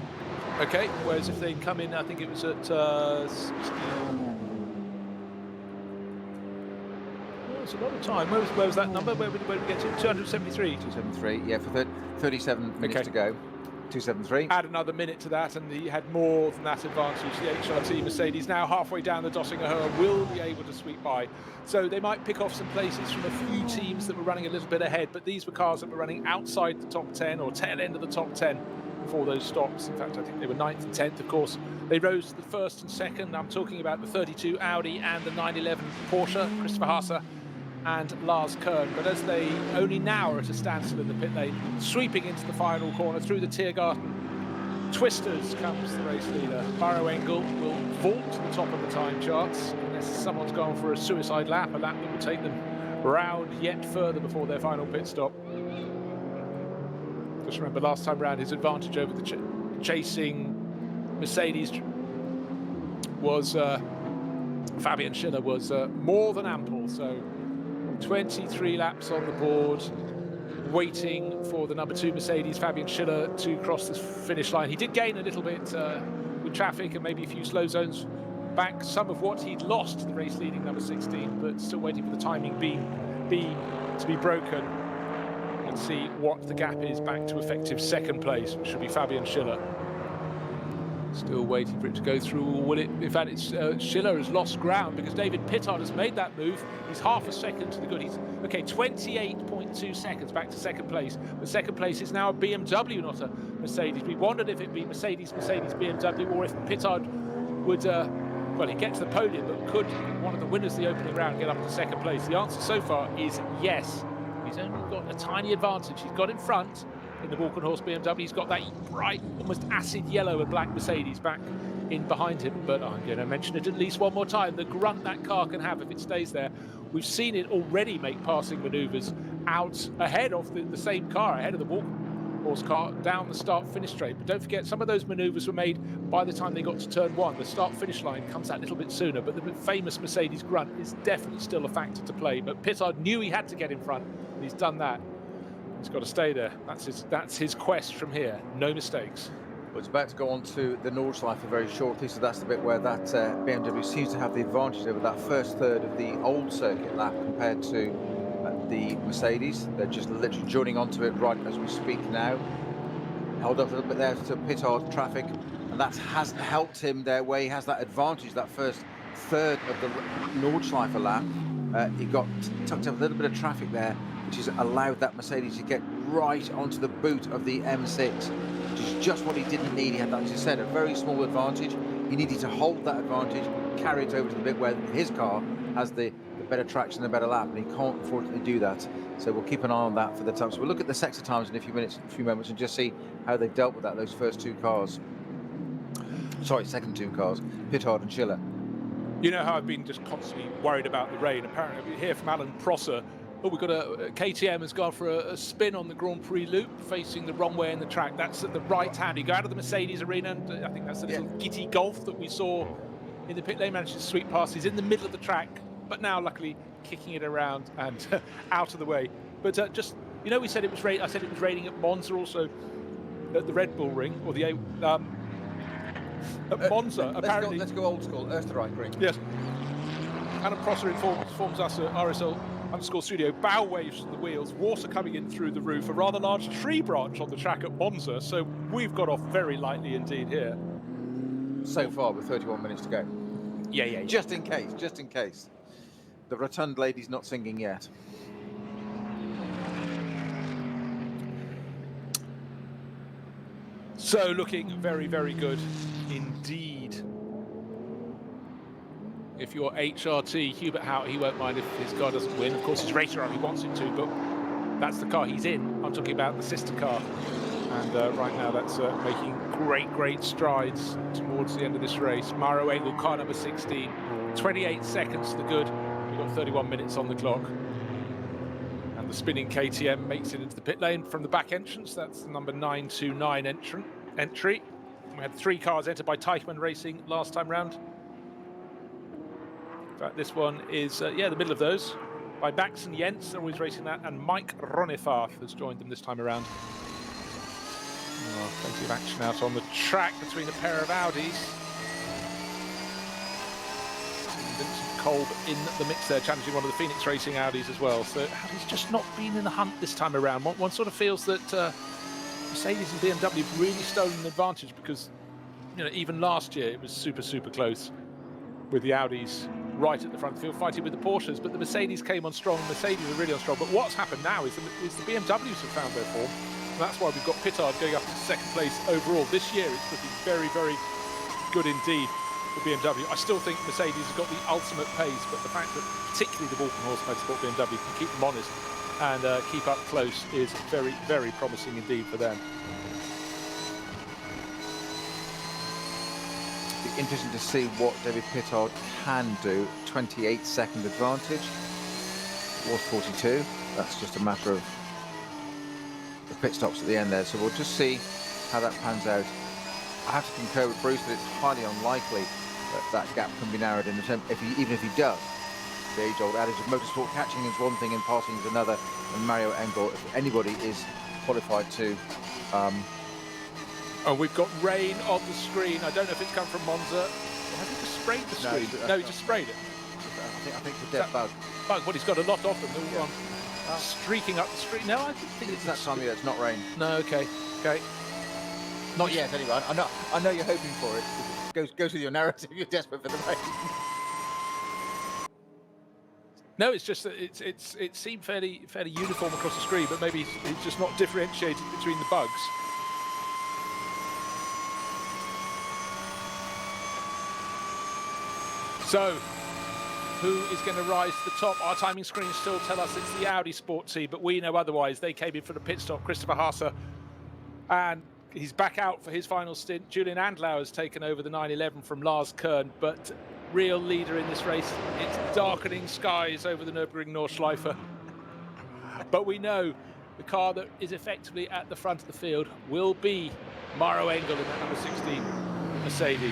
[SPEAKER 1] Okay, whereas if they come in, I think it was at... It's a lot of time. Where was that number? Where did we get to? 273.
[SPEAKER 2] 273, yeah, for 37 minutes to go. 273.
[SPEAKER 1] Add another minute to that, and he had more than that advantage. The HRT Mercedes now halfway down the Döttinger will be able to sweep by. So they might pick off some places from a few teams that were running a little bit ahead, but these were cars that were running outside the top 10 or tail end of the top 10 before those stops. In fact, I think they were 9th and 10th, of course. They rose to the 1st and 2nd. I'm talking about the 32 Audi and the 911 Porsche, Christopher Haase and Lars Kern. But as they only now are at a standstill in the pit lane, sweeping into the final corner through the Tiergarten Twisters comes the race leader. Maro Engel will vault to the top of the time charts unless someone's gone for a suicide lap, a lap that will take them round yet further before their final pit stop. Just remember, last time round, his advantage over the chasing Mercedes was Fabian Schiller was more than ample. So 23 laps on the board, waiting for the number 2 Mercedes, Fabian Schiller, to cross the finish line. He did gain a little bit with traffic and maybe a few slow zones back, some of what he'd lost to the race leading number 16, but still waiting for the timing beam to be broken and see what the gap is back to effective second place, which should be Fabian Schiller. Still waiting for it to go through. Will it? In fact, it's Schiller has lost ground because David Pittard has made that move. He's half a second to the good. He's okay, 28.2 seconds back to second place. But second place is now a BMW, not a Mercedes. We wondered if it'd be Mercedes, BMW, or if Pittard would, well, he'd get to the podium, but could one of the winners of the opening round get up to second place? The answer so far is yes. He's only got a tiny advantage. He's got in front. In the Walkenhorst BMW, he's got that bright, almost acid yellow and black Mercedes back in behind him. But I'm going to mention it at least one more time. The grunt that car can have if it stays there. We've seen it already make passing manoeuvres out ahead of the same car, ahead of the Walkenhorst car, down the start-finish straight. But don't forget, some of those manoeuvres were made by the time they got to turn 1. The start-finish line comes that little bit sooner, but the famous Mercedes grunt is definitely still a factor to play. But Pittard knew he had to get in front, and he's done that. He's got to stay there. That's his quest from here. No mistakes.
[SPEAKER 2] Well, it's about to go on to the Nordschleife very shortly, so that's the bit where that BMW seems to have the advantage over that first third of the old circuit lap compared to the Mercedes. They're just literally joining onto it right as we speak now. Held up a little bit there to Pittard traffic, and that has helped him there where he has that advantage, that first third of the Nordschleife lap. He got tucked up a little bit of traffic there, which has allowed that Mercedes to get right onto the boot of the M6, which is just what he didn't need. He had, as you said, a very small advantage. He needed to hold that advantage, carry it over to the bit where his car has the better traction, the better lap, and he can't unfortunately do that. So we'll keep an eye on that for the time. So we'll look at the sector times in a few moments, and just see how they've dealt with that, those first two cars. Sorry, second two cars, Pittard and Schiller.
[SPEAKER 1] You know how I've been just constantly worried about the rain. Apparently, we hear from Alan Prosser. Oh, we've got a KTM has gone for a spin on the Grand Prix loop, facing the wrong way in the track. That's at the right hand. You go out of the Mercedes arena, and I think that's the little giddy Golf that we saw in the pit lane. Managed to sweep past. He's in the middle of the track, but now luckily kicking it around and out of the way. But just, you know, we said it was rain. I said it was raining at Monza, also at the Red Bull Ring, or the at Monza. Apparently,
[SPEAKER 2] let's go old school. Österreich-Ring.
[SPEAKER 1] Yes. Alan Prosser informs us at RSL_studio, bow waves from the wheels, water coming in through the roof, a rather large tree branch on the track at Monza, so we've got off very lightly indeed here.
[SPEAKER 2] So far, with 31 minutes to go.
[SPEAKER 1] Yeah.
[SPEAKER 2] Just in case. The rotund lady's not singing yet.
[SPEAKER 1] So looking very, very good indeed. If you're HRT, Hubert Hout, he won't mind if his car doesn't win. Of course, his racer he wants it to, but that's the car he's in. I'm talking about the sister car. And right now that's making great strides towards the end of this race. Maro Engel, car number 16, 28 seconds to the good. We've got 31 minutes on the clock. And the spinning KTM makes it into the pit lane from the back entrance. That's the number 929 entry. We had 3 cars entered by Teichmann Racing last time round. In fact, this one is, the middle of those, by Bax and Jens, they're always racing that, and Mike Ronnefarth has joined them this time around. Plenty of action out on the track between a pair of Audis. Vincent Kolb in the mix there, challenging one of the Phoenix Racing Audis as well. So Audi's just not been in the hunt this time around. One sort of feels that Mercedes and BMW have really stolen an advantage because, you know, even last year it was super, super close with the Audis right at the front of the field fighting with the Porsches, but the Mercedes came on strong. Mercedes are really on strong. But what's happened now is the BMWs have found their form. And that's why we've got Pittard going up into second place overall. This year it's looking very, very good indeed for BMW. I still think Mercedes has got the ultimate pace, but the fact that particularly the Walking Horse Motorsport BMW can keep them honest and keep up close is very, very promising indeed for them.
[SPEAKER 2] Be interesting to see what David Pittard can do. 28-second advantage. It was 42. That's just a matter of the pit stops at the end there. So we'll just see how that pans out. I have to concur with Bruce that it's highly unlikely that that gap can be narrowed in the term. Even if he does, the age-old adage of motorsport, catching is one thing and passing is another. And Mario Engel, if anybody is qualified to.
[SPEAKER 1] Oh, we've got rain on the screen. I don't know if it's come from Monza. Or has he just sprayed the screen? No, he just sprayed it.
[SPEAKER 2] I think it's a dead bug.
[SPEAKER 1] Bug, well, he's got a lot of them. They're all streaking up the street. No, I think
[SPEAKER 2] It's that time of year, it's not rain.
[SPEAKER 1] No, okay.
[SPEAKER 2] Not yet, anyway. I know you're hoping for it. Goes with your narrative. You're desperate for the rain.
[SPEAKER 1] No, it's just that it seemed fairly uniform across the screen, but maybe he's just not differentiated between the bugs. So, who is going to rise to the top? Our timing screens still tell us it's the Audi Sport Team, but we know otherwise. They came in for the pit stop, Christopher Haase, and he's back out for his final stint. Julian Andlau has taken over the 911 from Lars Kern, but real leader in this race. It's darkening skies over the Nürburgring Nordschleife. But we know the car that is effectively at the front of the field will be Mario Engel in that number 16 Mercedes.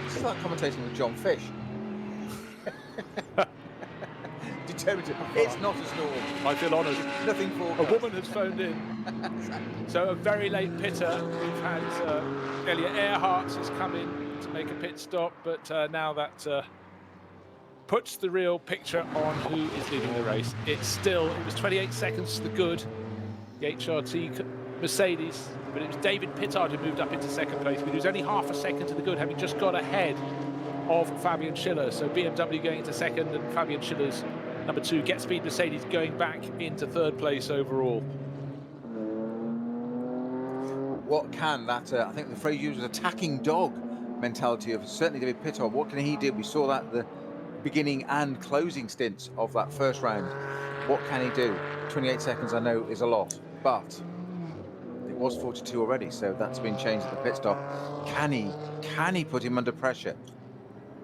[SPEAKER 2] This is like commentating with John Fish. Determined to. It's not a storm.
[SPEAKER 1] I feel honoured.
[SPEAKER 2] Nothing for.
[SPEAKER 1] A woman has phoned in. So a very late pitter. We've had Elliot Earhart has come in to make a pit stop, but now that puts the real picture on who is leading the race. It was 28 seconds to the good, the HRT Mercedes, but it was David Pittard who moved up into second place, but he was only half a second to the good, having just got ahead of Fabian Schiller. So BMW going into second and Fabian Schiller's number 2. Get Speed Mercedes going back into third place overall.
[SPEAKER 2] What can that, I think the phrase used was attacking dog mentality of certainly David Pittard. What can he do? We saw that the beginning and closing stints of that first round. What can he do? 28 seconds I know is a lot, but it was 42 already, so that's been changed at the pit stop. Can he put him under pressure?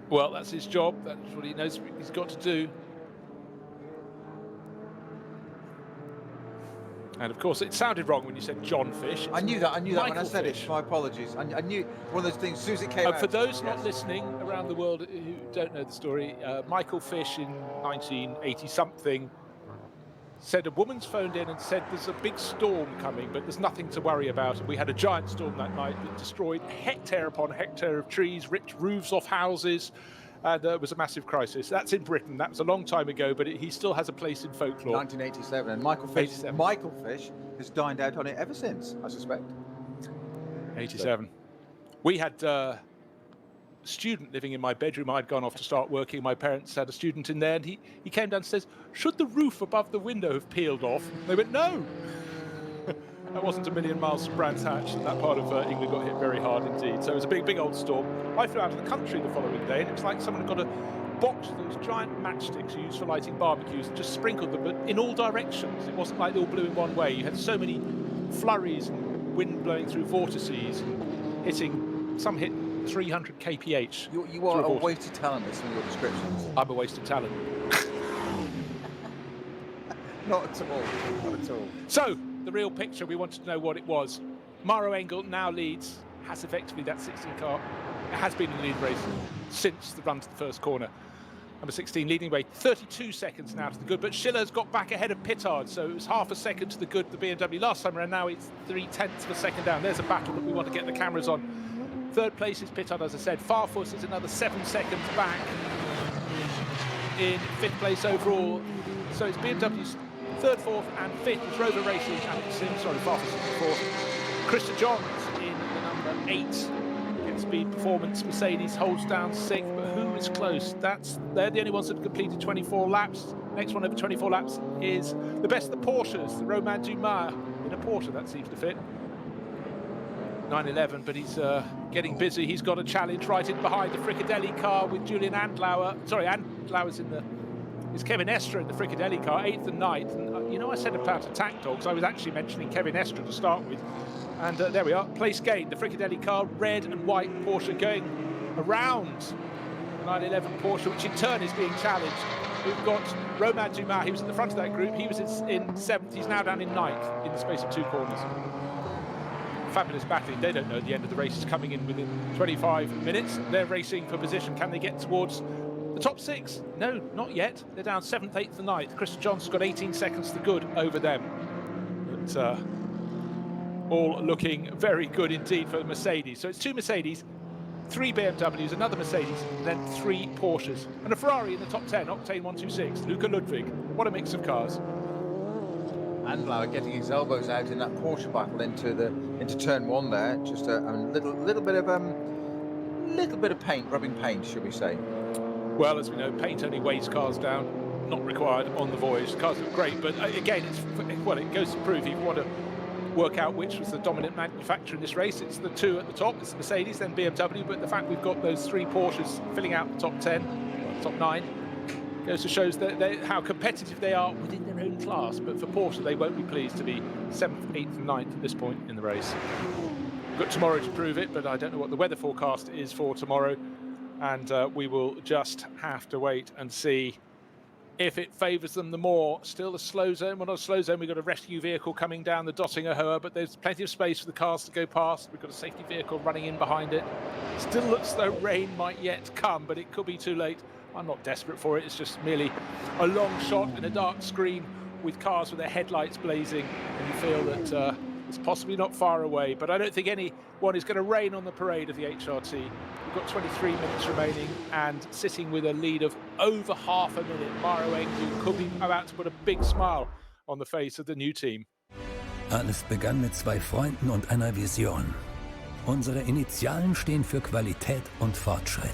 [SPEAKER 1] Well, that's his job. That's what he knows he's got to do. And of course, it sounded wrong when you said John Fish.
[SPEAKER 2] I knew that when I said
[SPEAKER 1] Fish.
[SPEAKER 2] it. My apologies. I knew one of those things as soon as it came out.
[SPEAKER 1] For those not listening around the world who don't know the story, Michael Fish in 1980-something said a woman's phoned in and said there's a big storm coming, but there's nothing to worry about. And we had a giant storm that night that destroyed hectare upon hectare of trees, ripped roofs off houses, and it was a massive crisis. That's in Britain. That was a long time ago, but he still has a place in folklore.
[SPEAKER 2] 1987, and Michael Fish has dined out on it ever since, I suspect.
[SPEAKER 1] 87. We had a student living in my bedroom. I'd gone off to start working. My parents had a student in there, and he came downstairs. Should the roof above the window have peeled off? They went, no. That wasn't a million miles from Brands Hatch, and that part of England got hit very hard indeed. So it was a big old storm. I flew out of the country the following day, and it was like someone had got a box of those giant matchsticks used for lighting barbecues and just sprinkled them, but in all directions. It wasn't like they all blew in one way. You had so many flurries and wind blowing through vortices, some hit 300 kph.
[SPEAKER 2] You are a wasted talent with some of your descriptions.
[SPEAKER 1] I'm a wasted talent.
[SPEAKER 2] Not at all.
[SPEAKER 1] So, the real picture, we wanted to know what it was. Mario Engel now leads, has effectively that 16 car, has been in the lead race since the run to the first corner. Number 16 leading away, 32 seconds now to the good, but Schiller's got back ahead of Pittard, so it was half a second to the good, the BMW last time around. Now it's 0.3 of a second down. There's a battle that we want to get the cameras on. Third place is Pittard, as I said. Farfus is another 7 seconds back in 5th place overall. So it's BMW's 3rd, 4th and 5th. It's Rover Racing, Alex Sims, Farfus is 4th. Krista Johns in the number 8. Speed Performance Mercedes holds down 6th, but who is close? They're the only ones that have completed 24 laps. Next one over 24 laps is the best of the Porsches, the Romain Dumas in a Porsche. That seems to fit. 911, but he's getting busy. He's got a challenge right in behind the Fricadelli car with Julian Andlauer. Sorry, Andlauer's is Kevin Estre in the Fricadelli car, 8th and 9th. And I said about attack dogs. I was actually mentioning Kevin Estre to start with. And there we are, place gained. The Fricadelli car, red and white Porsche going around the 911 Porsche, which in turn is being challenged. We've got Romain Dumas, he was at the front of that group. He was in 7th, he's now down in 9th in the space of 2 corners. Fabulous battling. They don't know the end of the race is coming in within 25 minutes. They're racing for position. Can they get towards the top 6? No, not yet. They're down 7th, 8th and 9th. Krista Johns got 18 seconds to good over them. But, all looking very good indeed for the Mercedes. So it's 2 Mercedes, 3 BMWs, another Mercedes, and then 3 Porsches. And a Ferrari in the top 10, Octane 126, Luca Ludwig. What a mix of cars.
[SPEAKER 2] Andlauer getting his elbows out in that Porsche battle into turn 1 there. Just a little bit of paint, rubbing paint, should we say.
[SPEAKER 1] Well, as we know, paint only weighs cars down, not required on the voyage. The cars look great, but again, it goes to prove if you want to work out which was the dominant manufacturer in this race. It's the 2 at the top, it's the Mercedes, then BMW, but the fact we've got those 3 Porsches filling out the top 10, top 9, goes to show that how competitive they are within their own class. But for Porsche, they won't be pleased to be 7th, 8th and 9th at this point in the race. We've got tomorrow to prove it, but I don't know what the weather forecast is for tomorrow, and we will just have to wait and see if it favours them the more. Still a slow zone. Well, not a slow zone. We've got a rescue vehicle coming down the Dottinger Hoa, but there's plenty of space for the cars to go past. We've got a safety vehicle running in behind it. Still looks though rain might yet come, but it could be too late. I'm not desperate for it. It's just merely a long shot in a dark screen with cars with their headlights blazing, and you feel that it's possibly not far away. But I don't think anyone is going to rain on the parade of the HRT. We've got 23 minutes remaining, and sitting with a lead of over half a minute, Maro Engel could be about to put a big smile on the face of the new team.
[SPEAKER 3] Alles begann mit 2 Freunden und einer Vision. Unsere Initialen stehen für Qualität und Fortschritt.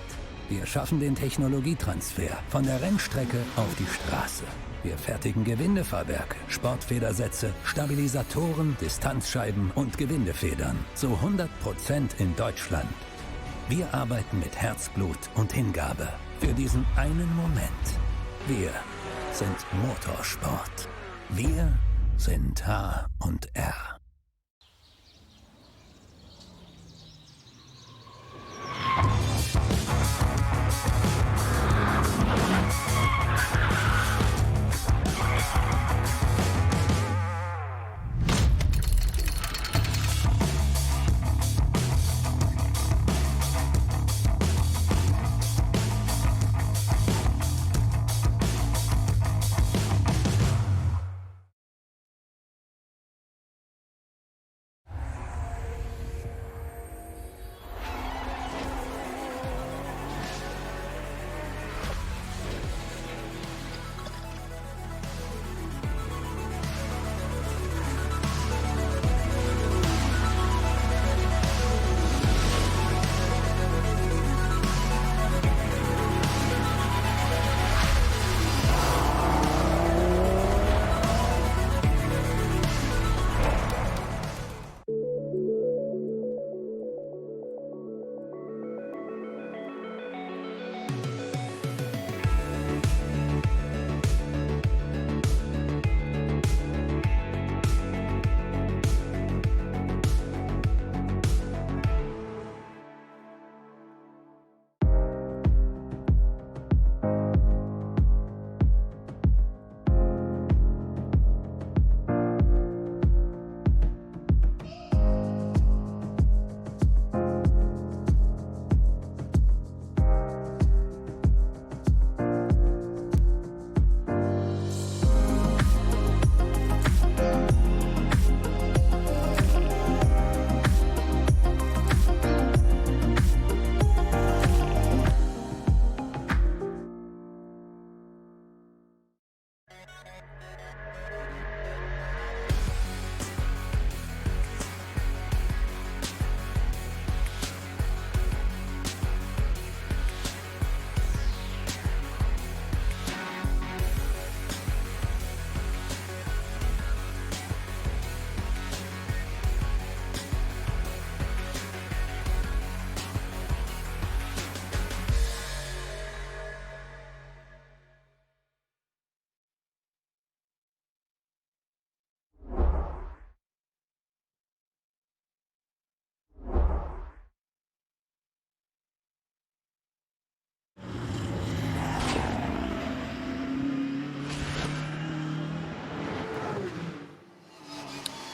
[SPEAKER 3] Wir schaffen den Technologietransfer von der Rennstrecke auf die Straße. Wir fertigen Gewindefahrwerke, Sportfedersätze, Stabilisatoren, Distanzscheiben und Gewindefedern zu 100% in Deutschland. Wir arbeiten mit Herzblut und Hingabe für diesen einen Moment. Wir sind Motorsport. Wir sind H&R.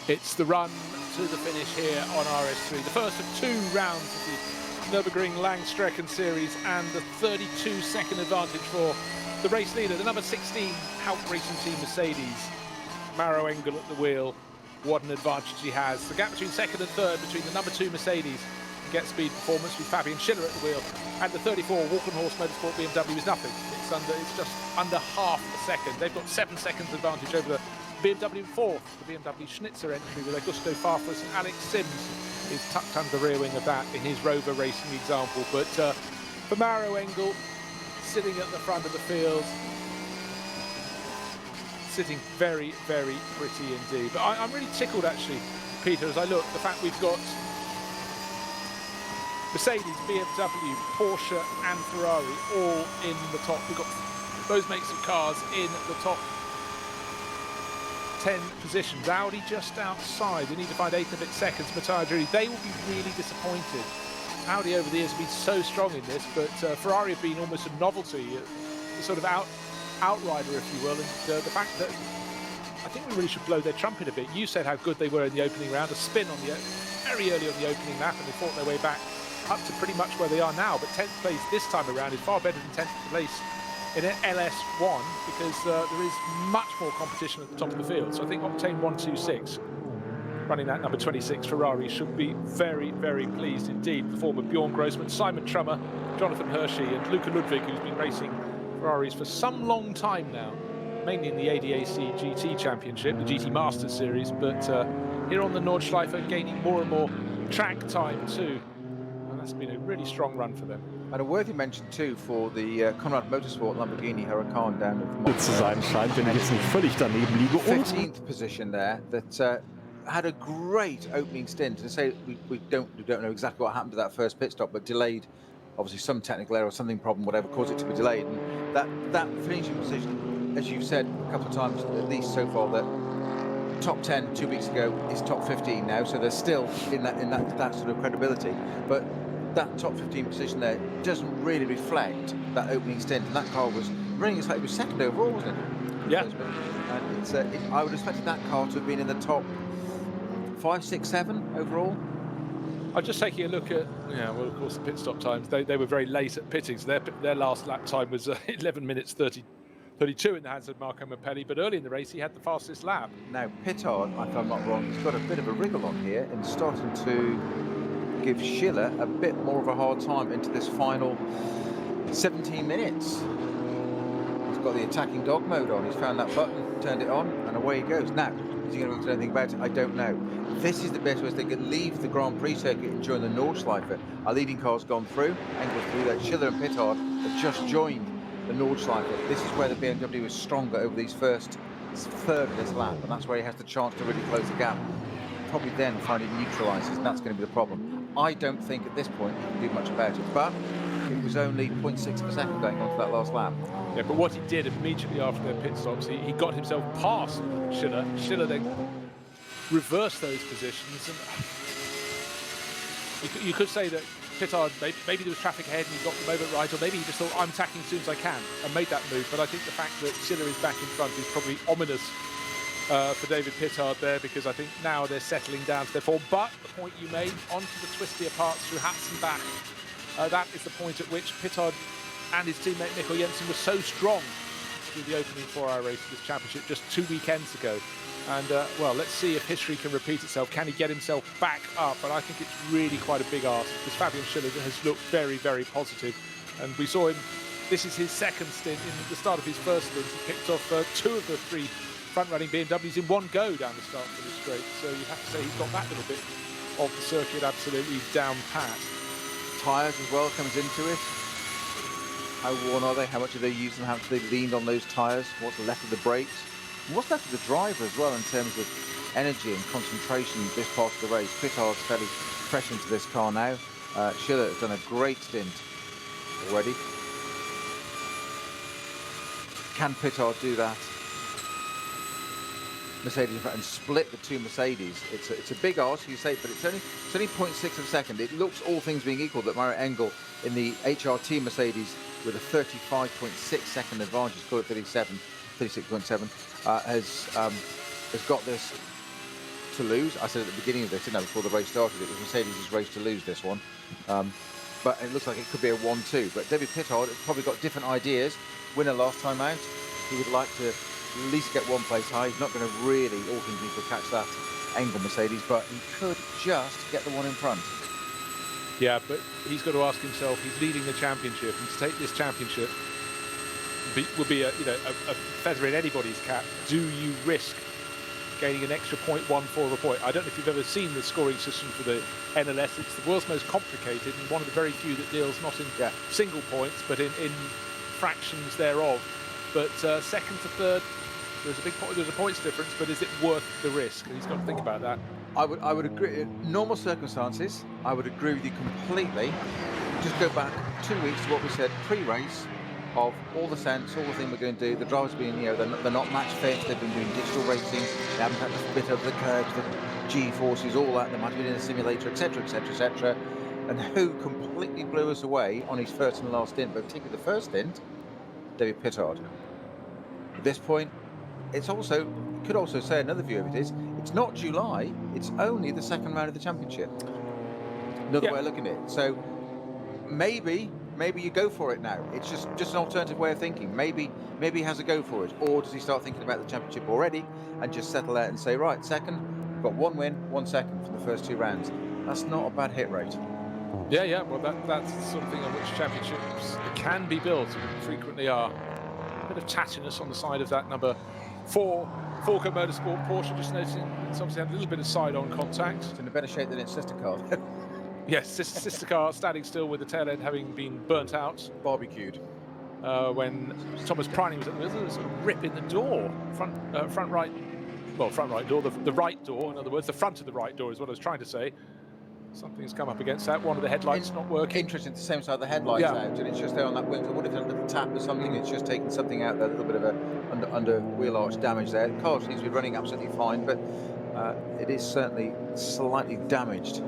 [SPEAKER 1] It's the run to the finish here on RS3. The first of 2 rounds of the Nürburgring Langstrecken-Series, and the 32-second advantage for the race leader, the number 16 Haupt Racing Team Mercedes. Maro Engel at the wheel. What an advantage he has. The gap between second and third between the number 2 Mercedes and Get Speed Performance with Fabian Schiller at the wheel, and the 34 Walkenhorst Motorsport BMW is nothing. It's just under half a second. They've got 7 seconds advantage over the BMW 4th, the BMW Schnitzer entry with Augusto Farfus, and Alex Sims is tucked under the rear wing of that in his Rover Racing example. But for Maro Engel, sitting at the front of the field, sitting very, very pretty indeed. But I'm really tickled actually, Peter, as I look, the fact we've got Mercedes, BMW, Porsche and Ferrari all in the top. We've got those makes of cars in the top 10 positions. Audi just outside. They need to find 8 and a bit seconds. Mattia, they will be really disappointed. Audi over the years have been so strong in this, but Ferrari have been almost a novelty, a sort of outrider, if you will. And the fact that I think we really should blow their trumpet a bit. You said how good they were in the opening round, a spin on the very early on the opening lap, and they fought their way back up to pretty much where they are now. But 10th place this time around is far better than 10th place in LS1, because there is much more competition at the top of the field. So I think Octane 126, running that number 26 Ferrari, should be very, very pleased indeed. The form of Bjorn Grossman, Simon Trummer, Jonathan Hershey and Luca Ludwig, who's been racing Ferraris for some long time now, mainly in the ADAC GT Championship, the GT Masters Series, but here on the Nordschleife gaining more and more track time too. And that's been a really strong run for them.
[SPEAKER 2] And a worthy mention too for the Conrad Motorsport Lamborghini Huracan down at
[SPEAKER 4] zu sein scheint, wenn ich jetzt nicht völlig daneben liege.
[SPEAKER 2] 15th position there, that had a great opening stint. And say we don't know exactly what happened to that first pit stop, but delayed, obviously some technical error or something problem, whatever caused it to be delayed. And that finishing position, as you've said a couple of times at least so far, that top 10 2 weeks ago is top 15 now, so they're still in that sort of credibility. But that top 15 position there doesn't really reflect that opening stint, and that car was running as like it was second overall, wasn't it?
[SPEAKER 1] Yeah.
[SPEAKER 2] And I would have expected that car to have been in the top 5, 6, 7 overall.
[SPEAKER 1] I'm just taking a look at, well, of course, the pit stop times. They were very late at pitting, so their last lap time was 11 minutes 32 in the hands of Marco Mappelli, but early in the race he had the fastest lap.
[SPEAKER 2] Now, Pittard, if I'm not wrong, he's got a bit of a wriggle on here and starting to give Schiller a bit more of a hard time into this final 17 minutes. He's got the attacking dog mode on. He's found that button, turned it on, and away he goes. Now, is he going to do anything about it? I don't know. This is the best way they could leave the Grand Prix circuit during the Nordschleife. Our leading car's gone through, Engel's through there. Schiller and Pittard have just joined the Nordschleife. This is where the BMW is stronger over these first third of this lap, and that's where he has the chance to really close the gap. Probably then find it neutralises, and that's going to be the problem. I don't think at this point he can do much about it, but it was only 0.6 of a second going on to that last lap.
[SPEAKER 1] Yeah, but what he did immediately after their pit stops, he got himself past Schiller. Schiller then reversed those positions. And you could say that Pittard, maybe there was traffic ahead and he got them over right, or maybe he just thought, I'm attacking as soon as I can, and made that move. But I think the fact that Schiller is back in front is probably ominous for David Pittard there, because I think now they're settling down to their form. But the point you made, onto the twistier parts through Hatzenbach, that is the point at which Pittard and his teammate Mikkel Jensen were so strong through the opening 4-hour race of this championship just 2 weekends ago. And well, let's see if history can repeat itself. Can he get himself back up? But I think it's really quite a big ask, because Fabian Schiller has looked very, very positive. And we saw him, this is his second stint. In the start of his first stint, he picked off 2 of the 3 front-running BMWs in one go down the start of the straight. So you have to say he's got that little bit of the circuit absolutely down pat.
[SPEAKER 2] Tyres as well comes into it. How worn are they? How much have they used and how much have they leaned on those tyres? What's left of the brakes? And what's left of the driver as well in terms of energy and concentration this part of the race? Pittard's fairly fresh into this car now. Schiller has done a great stint already. Can Pittard do that? Mercedes in front and split the 2 Mercedes. It's a big ask, you say, but it's only 0.6 of a second. It looks, all things being equal, that Maro Engel in the HRT Mercedes with a 35.6 second advantage, call it 36.7, has got this to lose. I said at the beginning of this, didn't I, before the race started, it was Mercedes' race to lose this one. But it looks like it could be a 1-2. But David Pittard has probably got different ideas. Winner last time out. He would like to at least get one place high. He's not going to really, all things equal, catch that Engel Mercedes, but he could just get the one in front.
[SPEAKER 1] Yeah, but he's got to ask himself, he's leading the championship, and to take this championship would be a feather in anybody's cap. Do you risk gaining an extra 0.14 of a point? I don't know if you've ever seen the scoring system for the NLS. It's the world's most complicated and one of the very few that deals not in single points, but in fractions thereof. But second to third, there's a points difference, but is it worth the risk? And he's got to think about that.
[SPEAKER 2] I would agree. In normal circumstances, I would agree with you completely. Just go back 2 weeks to what we said pre-race of all the sense, all the thing we're going to do. The drivers being, they're not match fit. They've been doing digital racing. They haven't had the bit of the curves, the G-forces, all that. They might have been in a simulator, etc., etc., etc. And who completely blew us away on his first and last stint, but particularly the first stint, David Pittard. At this point, it's also, could also say another view of it is, it's not July, it's only the second round of the championship. Another way of looking at it. So maybe you go for it now. It's just an alternative way of thinking. Maybe he has a go for it, or does he start thinking about the championship already and just settle out and say, right, second, we've got 1 win, 1 second from the first 2 rounds. That's not a bad hit rate.
[SPEAKER 1] Yeah, well, that's the sort of thing on which championships can be built, and frequently are. A bit of tattiness on the side of that number 4 Forco Motorsport Porsche, just noticing it's obviously had a little bit of side-on contact.
[SPEAKER 2] It's in a better shape than its sister car.
[SPEAKER 1] Yes, sister car standing still with the tail end having been burnt out.
[SPEAKER 2] Barbecued.
[SPEAKER 1] When Thomas Preining was at the middle, there was a rip in the door, front right door, the right door, in other words, the front of the right door is what I was trying to say. Something's come up against that. One of the headlights not working.
[SPEAKER 2] Interesting, the same side of the headlights out, and it's just there on that wing. So what if there's a little tap or something? It's just taken something out there, a little bit of a under wheel arch damage there. The car seems to be running absolutely fine, but it is certainly slightly damaged.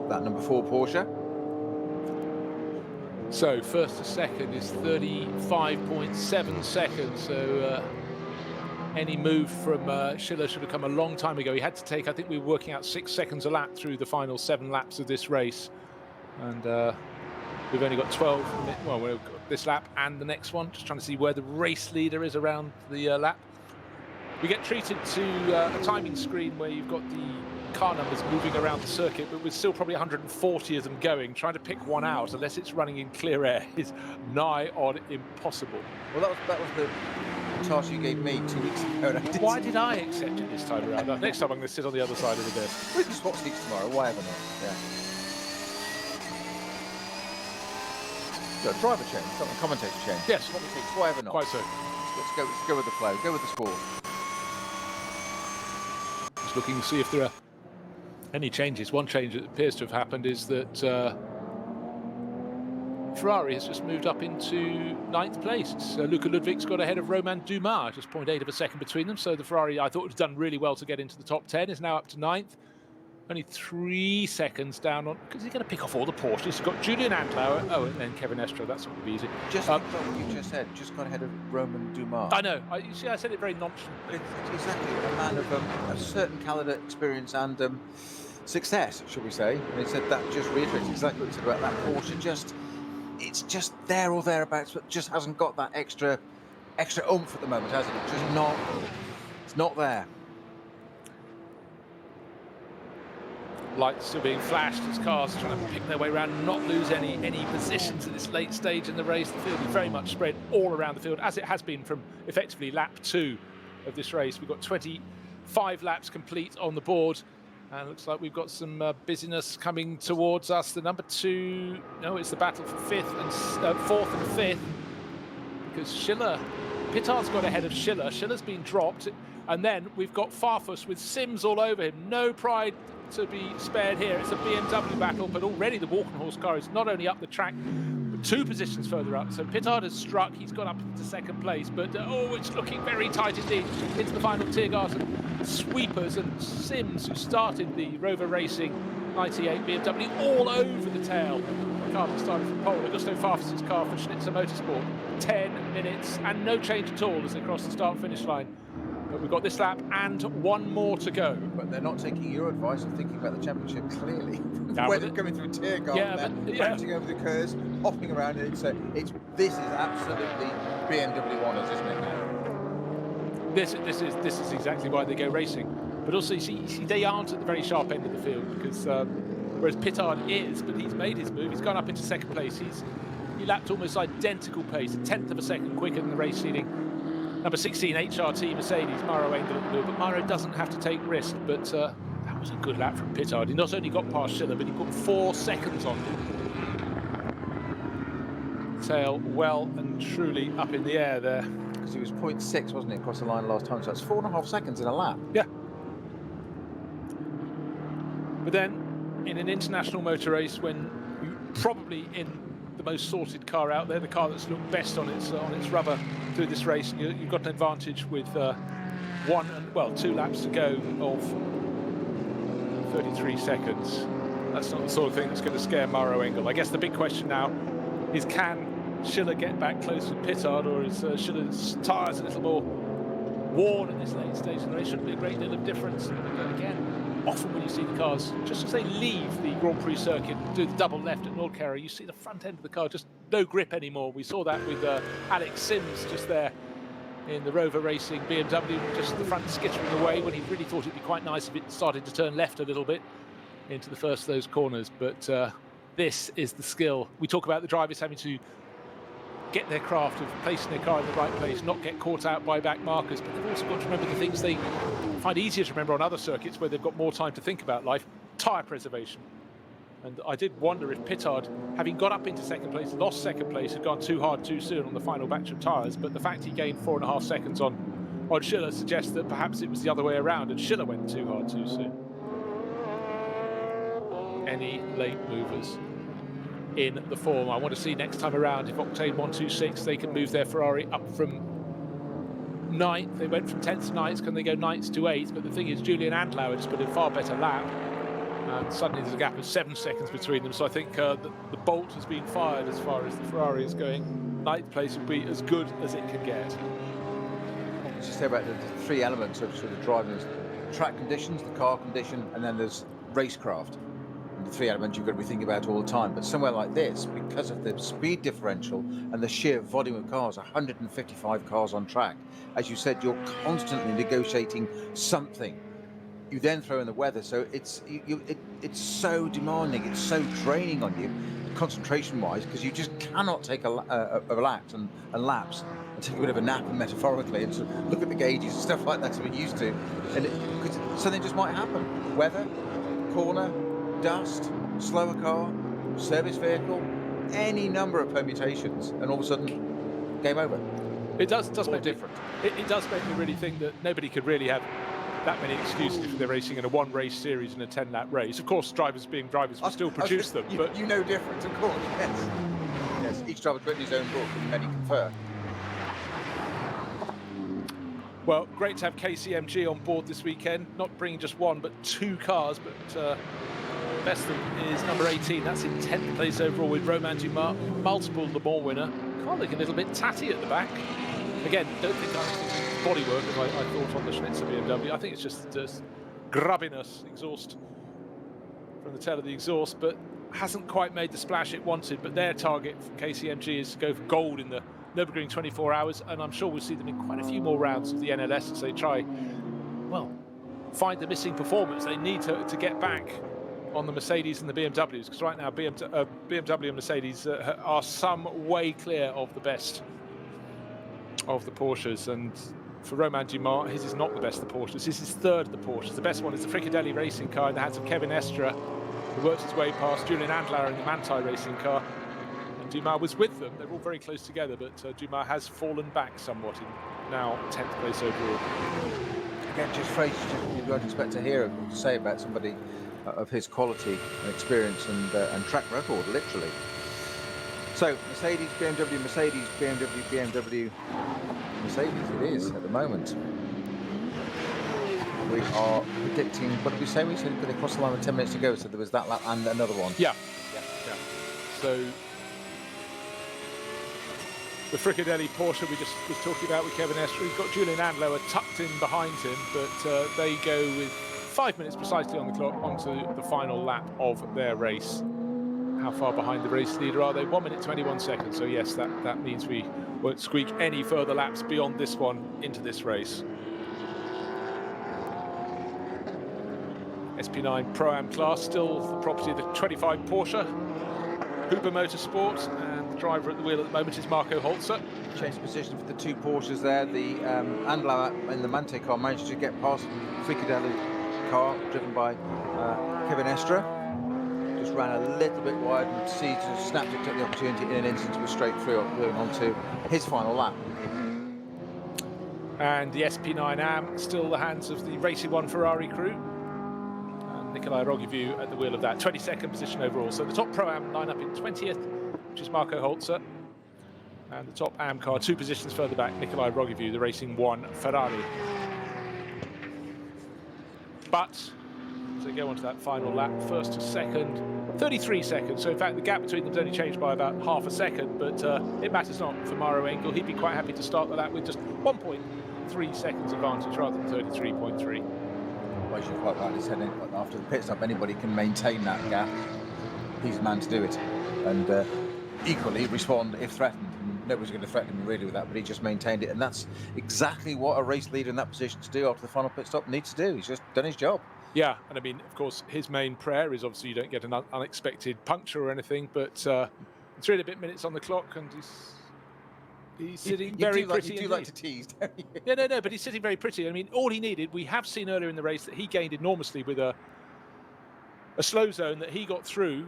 [SPEAKER 2] That number 4 Porsche.
[SPEAKER 1] So first to second is 35.7 seconds. So any move from Schiller should have come a long time ago. He had to take, I think we were working out 6 seconds a lap through the final 7 laps of this race. And we've only got 12 minutes. Well, we've got this lap and the next one. Just trying to see where the race leader is around the lap. We get treated to a timing screen where you've got the car numbers moving around the circuit, but with still probably 140 of them going. Trying to pick one out, unless it's running in clear air, is nigh on impossible.
[SPEAKER 2] Well, that was the task you gave me 2 weeks ago.
[SPEAKER 1] Why did I accept it this time around? Next time I'm going to sit on the other side of the desk.
[SPEAKER 2] We can swap seats tomorrow, whatever not. Yeah. So, driver change, not a commentator change.
[SPEAKER 1] Yes.
[SPEAKER 2] Swap seats, whatever not.
[SPEAKER 1] Quite so.
[SPEAKER 2] Let's go with the flow, go with the sport.
[SPEAKER 1] Just looking to see if there are any changes. One change that appears to have happened is that Ferrari has just moved up into 9th place. Luca Ludwig's got ahead of Romain Dumas, just 0.8 of a second between them. So the Ferrari, I thought, had done really well to get into the top 10, is now up to 9th. Only 3 seconds down on, because he's going to pick off all the Porsches. He's got Julian Andlauer, and then Kevin Estre. That's not going to be easy.
[SPEAKER 2] Just what you just said, just got ahead of Romain Dumas.
[SPEAKER 1] I know. You see, I said it very nonchalantly.
[SPEAKER 2] It's exactly a man of a certain caliber, experience, and success, shall we say? And he said that just reiterates exactly what he said about that Porsche. It's just there or thereabouts, but just hasn't got that extra oomph at the moment, has it? It's not there.
[SPEAKER 1] Lights still being flashed as cars are trying to pick their way around and not lose any positions at this late stage in the race. The field is very much spread all around the field, as it has been from effectively lap 2 of this race. We've got 25 laps complete on the board, and it looks like we've got some busyness coming towards us. The number 2, no, it's the battle for 4th and 5th, because Pittard's got ahead of Schiller. Schiller's been dropped, and then we've got Farfus with Sims all over him. No pride to be spared here. It's a BMW battle, but already the Walkenhorst car is not only up the track, but 2 positions further up. So Pittard has struck. He's got up into 2nd place, but it's looking very tight indeed into the final Tiergarten sweepers, and Sims, who started the Rover Racing 98 BMW, all over the tail. The car that started from pole. Augusto Farfus's car for Schnitzer Motorsport. 10 minutes and no change at all as they cross the start-finish line. But we've got this lap and one more to go.
[SPEAKER 2] But they're not taking your advice of thinking about the championship clearly.
[SPEAKER 1] Yeah,
[SPEAKER 2] When they're coming through Tiergarten, bouncing over the curves, hopping around. This is absolutely BMW honours, isn't it now?
[SPEAKER 1] This is exactly why they go racing. But also, you see, they aren't at the very sharp end of the field because whereas Pittard is, but he's made his move. He's gone up into second place. He lapped almost identical pace, a tenth of a second quicker than the race leading number 16 HRT Mercedes, Mauro Engel at the move. But Mauro doesn't have to take risks. But that was a good lap from Pittard. He not only got past Schiller, but he put 4 seconds on him. Tail well and truly up in the air there.
[SPEAKER 2] Because he was 0.6, wasn't it, across the line last time? So that's 4.5 seconds in a lap.
[SPEAKER 1] Yeah. But then, in an international motor race, when you're probably in the most sorted car out there, the car that's looked best on its rubber through this race, you've got an advantage with 2 laps to go of 33 seconds. That's not the sort of thing that's going to scare Mauro Engel. I guess the big question now is, can Schiller get back close with Pittard, or is Schiller's tyres a little more worn in this late stage of the race? Shouldn't be a great deal of difference. But again, often when you see the cars, just as they leave the Grand Prix circuit, do the double left at Nürburgring, you see the front end of the car just no grip anymore. We saw that with Alex Sims just there in the Rover Racing BMW, just the front skittering away when he really thought it'd be quite nice if it started to turn left a little bit into the first of those corners. But this is the skill. We talk about the drivers having to get their craft of placing their car in the right place, not get caught out by back markers, but they've also got to remember the things they find easier to remember on other circuits where they've got more time to think about life: tyre preservation. And I did wonder if Pittard, having got up into second place, lost second place, had gone too hard too soon on the final batch of tyres, but the fact he gained 4.5 seconds on Schiller suggests that perhaps it was the other way around and Schiller went too hard too soon. Any late movers in the form? I want to see next time around if Octane 126, they can move their Ferrari up from 9th. They went from 10th to 9th. Can they go 9th to 8th? But the thing is, Julian Andlauer just put in a far better lap, and suddenly there's a gap of 7 seconds between them. So I think the bolt has been fired as far as the Ferrari is going. 9th place would be as good as it can get.
[SPEAKER 2] Let's just say about the 3 elements of sort of driving: there's track conditions, the car condition, and then there's racecraft. The 3 elements you've got to be thinking about all the time. But somewhere like this, because of the speed differential and the sheer volume of cars, 155 cars on track, as you said, you're constantly negotiating something. You then throw in the weather, so it's so demanding, it's so draining on you, concentration-wise, because you just cannot take a relax and laps and take a bit of a nap, and metaphorically, and sort of look at the gauges and stuff like that, so we're used to. And because something just might happen: weather, corner, dust, slower car, service vehicle, any number of permutations, and all of a sudden, game over.
[SPEAKER 1] It does make
[SPEAKER 2] different.
[SPEAKER 1] It does make me really think that nobody could really have that many excuses if they're racing in a 1-race series in a 10-lap race. Of course, drivers being drivers will still produce them, but
[SPEAKER 2] you know different, of course. Yes, each driver's written his own book, and many confer.
[SPEAKER 1] Well, great to have KCMG on board this weekend. Not bringing just 1, but 2 cars, but best of them is number 18. That's in 10th place overall with Romain Dumas, multiple Le Mans winner. Car looking a little bit tatty at the back. Again, don't think I'm bodywork as I thought on the Schnitzer BMW. I think it's just grubbiness, exhaust from the tail of the exhaust, but hasn't quite made the splash it wanted. But their target for KCMG is to go for gold in the Nürburgring 24 hours, and I'm sure we'll see them in quite a few more rounds of the NLS as they try, well, find the missing performance. They need to get back on the Mercedes and the BMWs, because right now BMW and Mercedes are some way clear of the best of the Porsches. And for Romain Dumas, his is not the best of the Porsches. This is 3rd of the Porsches. The best one is the Fricadelli racing car in the hands of Kevin Estra, who worked his way past Julian Andlauer in the Manthey racing car. And Dumas was with them. They're all very close together, but Dumas has fallen back somewhat in now 10th place overall.
[SPEAKER 2] Again, just phrases you don't expect to hear or to say about somebody of his quality and experience and track record, literally. So, Mercedes, BMW, Mercedes, BMW, BMW, Mercedes it is at the moment. We are predicting, what did we say? We said they crossed the line with 10 minutes to go, so there was that lap and another one.
[SPEAKER 1] Yeah. So, the Fricadelli Porsche we just was talking about with Kevin Estre. He's got Julian Andlauer tucked in behind him, but they go with 5 minutes precisely on the clock onto the final lap of their race. How far behind the race leader are they? 1 minute 21 seconds. So yes, that means we won't squeak any further laps beyond this one into this race. SP9 Pro-Am class, still the property of the 25 Porsche. Huber Motorsport, and the driver at the wheel at the moment is Marco Holzer.
[SPEAKER 2] Changed position for the two Porsches there. The Andlauer in the Mante car managed to get past Fricadelli car driven by Kevin Estre. Just ran a little bit wide, and just snapped it, took the opportunity in an instant, was straight through, going on to his final lap.
[SPEAKER 1] And the SP9 AM still the hands of the Racing One Ferrari crew. Nikolai Rogivu at the wheel of that, 22nd position overall. So the top Pro-Am line up in 20th, which is Marco Holzer. And the top AM car, 2 positions further back, Nikolai Rogivu, the Racing One Ferrari. But as they go on to that final lap, first to second, 33 seconds. So in fact, the gap between them's only changed by about half a second, but it matters not for Mauro Engel. He'd be quite happy to start the lap with just 1.3 seconds advantage rather than 33.3.
[SPEAKER 2] Well, you're quite right, he said after the pit stop, anybody can maintain that gap. He's the man to do it. And equally respond if threatened. Nobody's going to threaten him really with that, but he just maintained it. And that's exactly what a race leader in that position to do after the final pit stop needs to do. He's just done his job.
[SPEAKER 1] Yeah, and I mean, of course, his main prayer is obviously you don't get an unexpected puncture or anything, but 3 and a bit minutes on the clock, and he's sitting very pretty.
[SPEAKER 2] You do like to tease, don't you?
[SPEAKER 1] Yeah, no, but he's sitting very pretty. I mean, all he needed, we have seen earlier in the race that he gained enormously with a slow zone that he got through,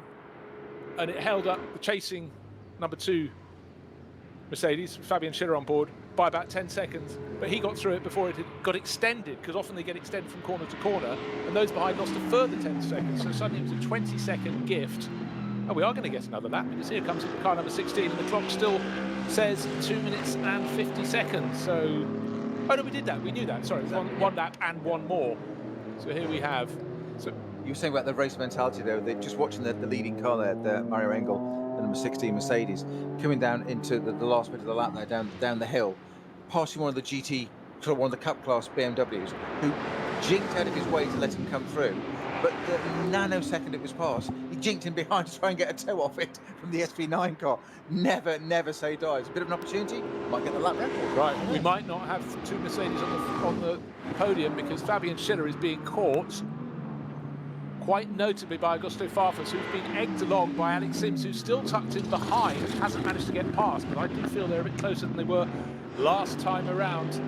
[SPEAKER 1] and it held up the chasing number 2 Mercedes, Fabian Schiller on board, by about 10 seconds. But he got through it before it had got extended, because often they get extended from corner to corner, and those behind lost a further 10 seconds. So suddenly it was a 20-second gift. And we are going to get another lap, because here comes car number 16, and the clock still says 2 minutes and 50 seconds. So, oh no, we did that. We knew that. Sorry, it was one lap and one more. So here we have. So
[SPEAKER 2] you were saying about the race mentality, though. They're just watching the leading car there, the Mario Engel, the number 16 Mercedes, coming down into the last bit of the lap there, down the hill, passing one of the Cup class BMWs, who jinked out of his way to let him come through. But the nanosecond it was passed, he jinked in behind to try and get a toe off it from the SP9 car. Never say die. It's a bit of an opportunity. Might get the lap record.
[SPEAKER 1] Right. We might not have 2 Mercedes on the podium, because Fabian Schiller is being caught, quite notably, by Augusto Farfus, who's been egged along by Alex Sims, who's still tucked in behind, hasn't managed to get past. But I do feel they're a bit closer than they were last time around.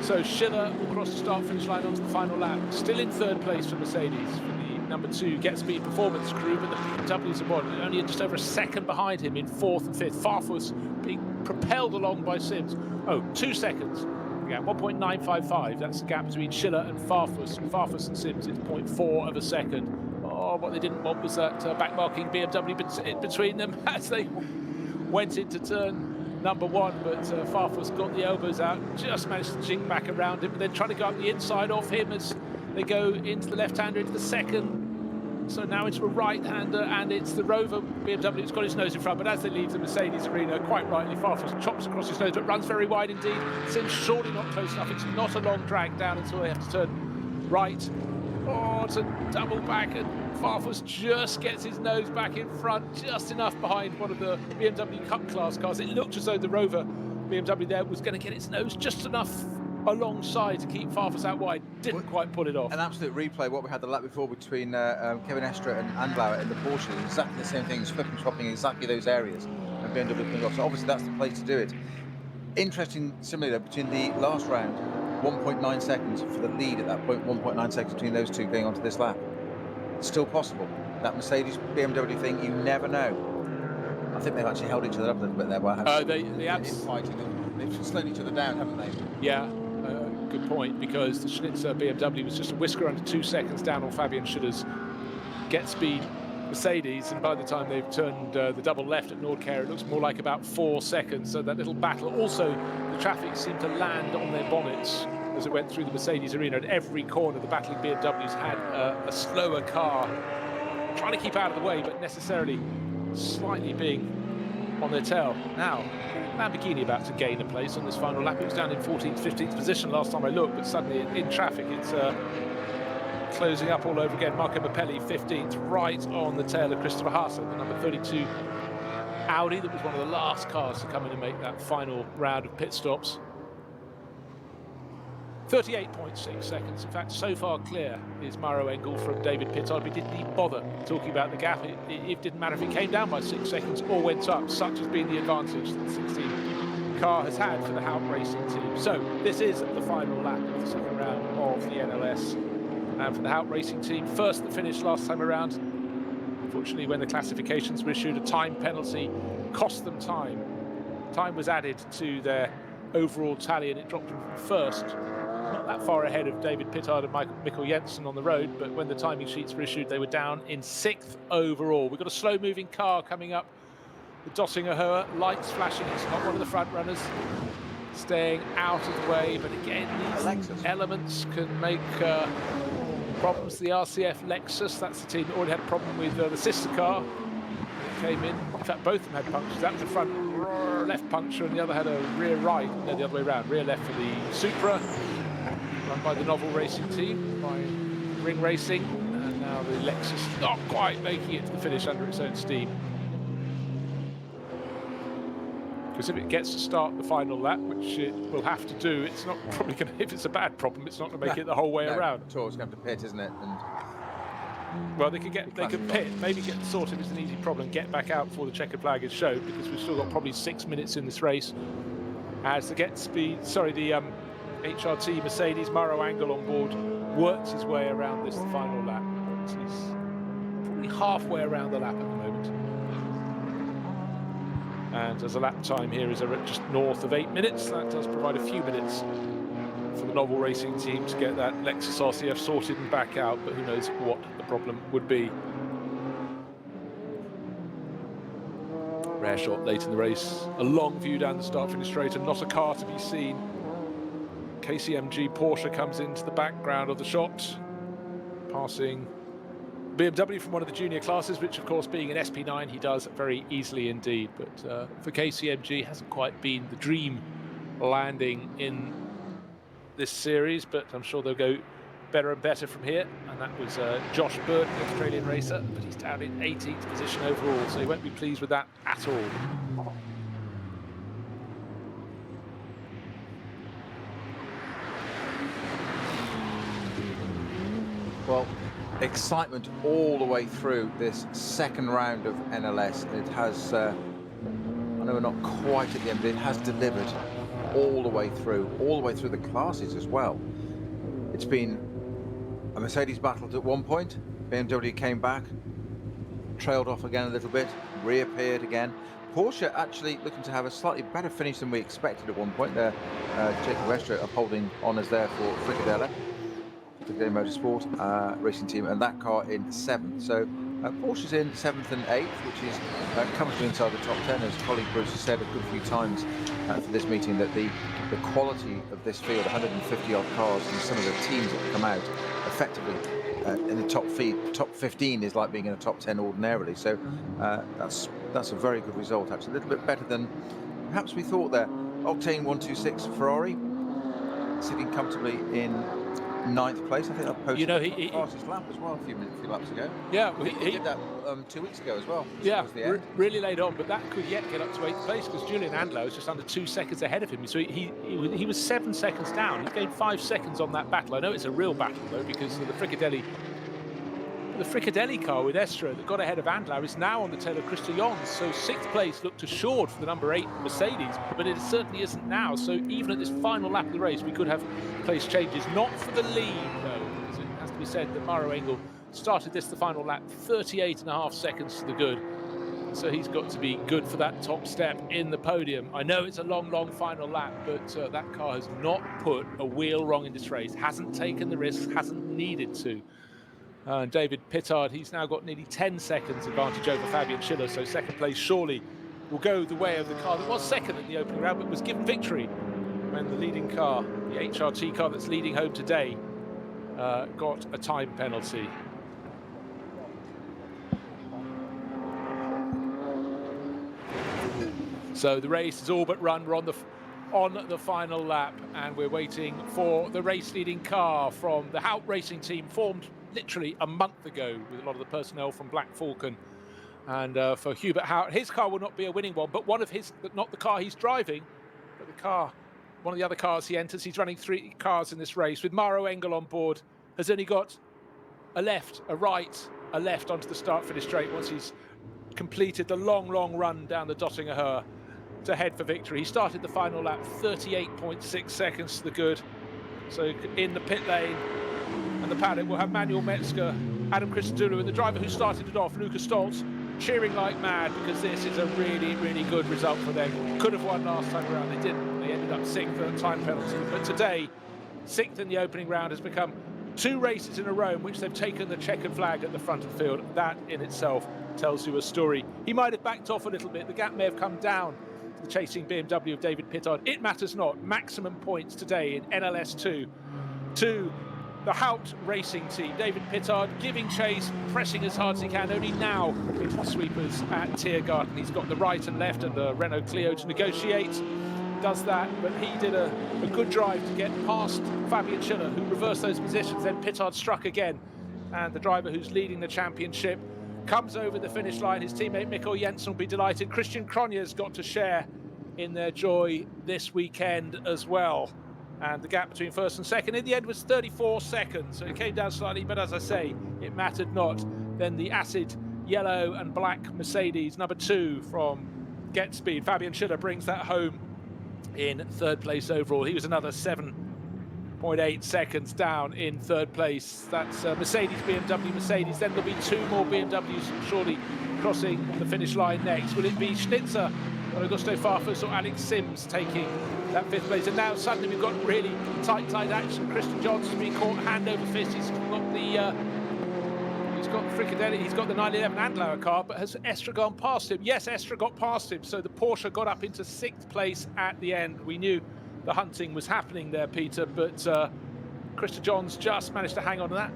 [SPEAKER 1] So Schiller will cross the start-finish line onto the final lap. Still in 3rd place for Mercedes, for the number 2 Get Speed Performance crew, but the BMWs are only just over a second behind him in 4th and 5th. Farfus being propelled along by Sims. 2 seconds. Yeah, 1.955. That's the gap between Schiller and Farfus. Farfus and Sims, it's 0.4 of a second. Oh, what they didn't want was that backmarking BMW between them as they went into turn number 1, but Farfus got the elbows out, just managed to jink back around him, but then trying to go up the inside off him as they go into the left-hander, into the second. So now into a right-hander, and it's the Rover BMW who's got his nose in front, but as they leave the Mercedes arena, quite rightly, Farfus chops across his nose, but runs very wide indeed. Sims surely not close enough. It's not a long drag down until they have to turn right. Oh, to double back, and Farfus just gets his nose back in front, just enough behind one of the BMW Cup class cars. It looked as though the Rover BMW there was going to get its nose just enough alongside to keep Farfus out wide. Didn't quite pull it off.
[SPEAKER 2] An absolute replay, what we had the lap before between Kevin Estre and Andlauer in the Porsche. Exactly the same thing, flipping, swapping exactly those areas, and BMW coming off. So obviously that's the place to do it. Interesting, similarly, between the last round, 1.9 seconds for the lead at that point, 1.9 seconds between those two going onto this lap. It's still possible. That Mercedes BMW thing, you never know. I think they've actually held each other up a little bit there by having fighting. They've slowed each other down, haven't they?
[SPEAKER 1] Yeah, good point, because the Schnitzer BMW was just a whisker under 2 seconds down on Fabian Schiller's Get Speed Mercedes, and by the time they've turned the double left at Nordkær, it looks more like about 4 seconds. So that little battle. Also, the traffic seemed to land on their bonnets as it went through the Mercedes arena. At every corner, the battling BMWs had a slower car trying to keep out of the way, but necessarily slightly being on their tail. Now, Lamborghini about to gain a place on this final lap. It was down in 14th, 15th position last time I looked, but suddenly in traffic, it's closing up all over again. Marco Mappelli, 15th, right on the tail of Christopher Haase, the number 32 Audi that was one of the last cars to come in and make that final round of pit stops. 38.6 seconds. In fact, so far clear is Maro Engel from David Pittard. We didn't even bother talking about the gap. It didn't matter if it came down by 6 seconds or went up. Such has been the advantage that the 16 car has had for the Hout Racing team. So this is the final lap of the second round of the NLS. And for the Hout Racing team, first that finished last time around. Unfortunately, when the classifications were issued, a time penalty cost them time. Time was added to their overall tally and it dropped them from first. Not that far ahead of David Pittard and Mikkel Jensen on the road, but when the timing sheets were issued, they were down in 6th overall. We've got a slow-moving car coming up. The Dossinger Hoa, lights flashing. It's not one of the front runners. Staying out of the way, but again, these elements can make problems. The RCF Lexus, that's the team that already had a problem with the sister car that came in. In fact, both of them had punctures. That was a front left puncture, and the other had a rear right. No, the other way around. Rear left for the Supra, run by the Novel Racing team, by Ring Racing, and now the Lexus not quite making it to the finish under its own steam. Because if it gets to start the final lap, which it will have to do, it's not probably going to, if it's a bad problem, it's not going to make it the whole way around.
[SPEAKER 2] It's going to have to pit, isn't it? And
[SPEAKER 1] well, they could pit, maybe get sorted as an easy problem, get back out before the checkered flag is shown, because we've still got probably 6 minutes in this race. As the the HRT Mercedes, Maro Engel on board, works his way around this final lap. He's probably halfway around the lap at the moment. And as a lap time here is just north of 8 minutes, that does provide a few minutes for the Novel Racing team to get that Lexus RCF sorted and back out, but who knows what the problem would be. Rare shot late in the race, a long view down the start-finish straight and not a car to be seen. KCMG Porsche comes into the background of the shot, passing BMW from one of the junior classes, which of course being an SP9 he does very easily indeed, but for KCMG hasn't quite been the dream landing in this series, but I'm sure they'll go better and better from here. And that was Josh Burt, the Australian racer, but he's down in 18th position overall, so he won't be pleased with that at all.
[SPEAKER 2] well, excitement all the way through this second round of NLS. It has, I know we're not quite at the end, but it has delivered all the way through the classes as well. It's been a Mercedes battled at one point, BMW came back, trailed off again a little bit, reappeared again. Porsche actually looking to have a slightly better finish than we expected at one point there. Jacob Westra upholding honours there for Fricadella Motorsport racing team, and that car in 7th. So Porsche's in 7th and 8th, which is comfortably inside the top 10, as colleague Bruce has said a good few times for this meeting, that the quality of this field, 150 odd cars, and some of the teams that come out effectively in the top 15 is like being in a top 10 ordinarily. So that's a very good result, actually. A little bit better than perhaps we thought there. Octane 126 Ferrari sitting comfortably in 9th place. I think I posted the fastest lap as well a few laps ago.
[SPEAKER 1] Yeah,
[SPEAKER 2] he did that 2 weeks ago as well.
[SPEAKER 1] Yeah, really laid on, but that could yet get up to 8th place, because Julian Andlau is just under 2 seconds ahead of him. So he was 7 seconds down. He gained 5 seconds on that battle. I know it's a real battle though, because the Fricadelle car with Estra that got ahead of Andlau is now on the tail of Christian Jons. So 6th place looked assured for the number 8 Mercedes, but it certainly isn't now. So even at this final lap of the race, we could have place changes. Not for the lead, though, because it has to be said that Maro Engel started the final lap 38.5 seconds to the good. So he's got to be good for that top step in the podium. I know it's a long final lap, but that car has not put a wheel wrong in this race, hasn't taken the risks, hasn't needed to. David Pittard, he's now got nearly 10 seconds advantage over Fabian Schiller, so 2nd place surely will go the way of the car that was 2nd in the opening round, but was given victory when the leading car, the HRT car that's leading home today, got a time penalty. So the race is all but run. We're on the final lap, and we're waiting for the race-leading car from the Hout Racing team, formed literally a month ago with a lot of the personnel from Black Falcon. And for Hubert Hout, his car will not be a winning one, but one of his, not the car he's driving, but the car, one of the other cars he enters. He's running 3 cars in this race with Maro Engel on board. Has only got a left, a right, a left onto the start-finish straight once he's completed the long, long run down the Dottinger Her to head for victory. He started the final lap 38.6 seconds to the good. So in the pit lane and the paddock, we'll have Manuel Metzger, Adam Christodoulou, and the driver who started it off, Lukas Stoltz, cheering like mad because this is a really, really good result for them. Could have won last time around, they didn't. They ended up 6th at a time penalty. But today, 6th in the opening round has become 2 races in a row in which they've taken the checkered flag at the front of the field. That in itself tells you a story. He might have backed off a little bit. The gap may have come down to the chasing BMW of David Pittard. It matters not. Maximum points today in NLS2 to the Hout Racing team. David Pittard giving chase, pressing as hard as he can, only now into the sweepers at Tiergarten. He's got the right and left and the Renault Clio to negotiate. Does that, but he did a good drive to get past Fabian Schiller, who reversed those positions. Then Pittard struck again, and the driver who's leading the championship comes over the finish line. His teammate Mikkel Jensen will be delighted. Christian Cronje's got to share in their joy this weekend as well. And the gap between first and second in the end was 34 seconds. So it came down slightly, but as I say, it mattered not. Then the acid yellow and black Mercedes, number 2 from Get Speed, Fabian Schiller, brings that home in 3rd place overall. He was another 7.8 seconds down in 3rd place. That's Mercedes, BMW, Mercedes. Then there'll be 2 more BMWs surely crossing the finish line next. Will it be Schnitzer, Augusto Farfus, or Alex Sims taking that 5th place? And now suddenly we've got really tight action. Christian Johnson's been caught hand over fist. He's got the Fricadelli, he's got the 911 Andlauer car, but has Estra gone past him? Yes, Estra got past him, so the Porsche got up into 6th place at the end. We knew the hunting was happening there, Peter, but Krista Johns just managed to hang on to that.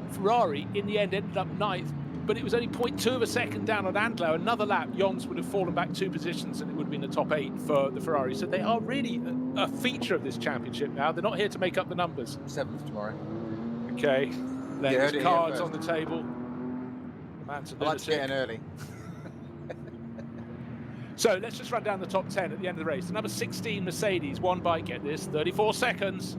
[SPEAKER 1] Ferrari, in the end, ended up 9th, but it was only 0.2 of a second down on Andlauer. Another lap, Jons would have fallen back 2 positions, and it would have been the top 8 for the Ferrari. So they are really a feature of this championship now. They're not here to make up the numbers.
[SPEAKER 2] 7th tomorrow.
[SPEAKER 1] Okay. There's cards on the table.
[SPEAKER 2] I'd like to get in early.
[SPEAKER 1] So let's just run down the top 10 at the end of the race. The number 16 Mercedes won by, get this, 34 seconds.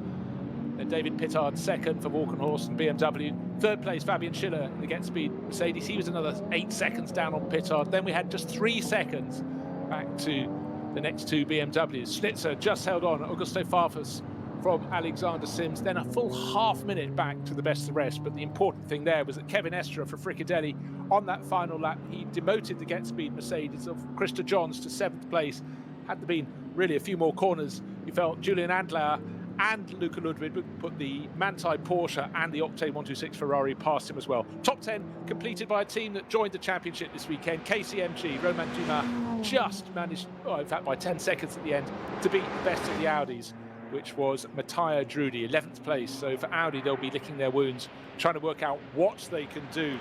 [SPEAKER 1] Then David Pittard 2nd for Walkenhorst and BMW. 3rd place Fabian Schiller in the Get Speed Mercedes. He was another 8 seconds down on Pittard. Then we had just 3 seconds back to the next 2 BMWs. Schnitzer just held on. Augusto Farfus from Alexander Sims, then a full half minute back to the best of the rest. But the important thing there was that Kevin Estra for Fricadelli on that final lap, he demoted the Get Speed Mercedes of Krista Johns to 7th place. Had there been really a few more corners, he felt Julian Andlauer and Luca Ludwig would put the Manthey Porsche and the Octane 126 Ferrari past him as well. Top 10 completed by a team that joined the championship this weekend. KCMG, Romain Dumas just managed, in fact by 10 seconds at the end, to beat the best of the Audis, which was Matteo Drudi, 11th place. So for Audi, they'll be licking their wounds, trying to work out what they can do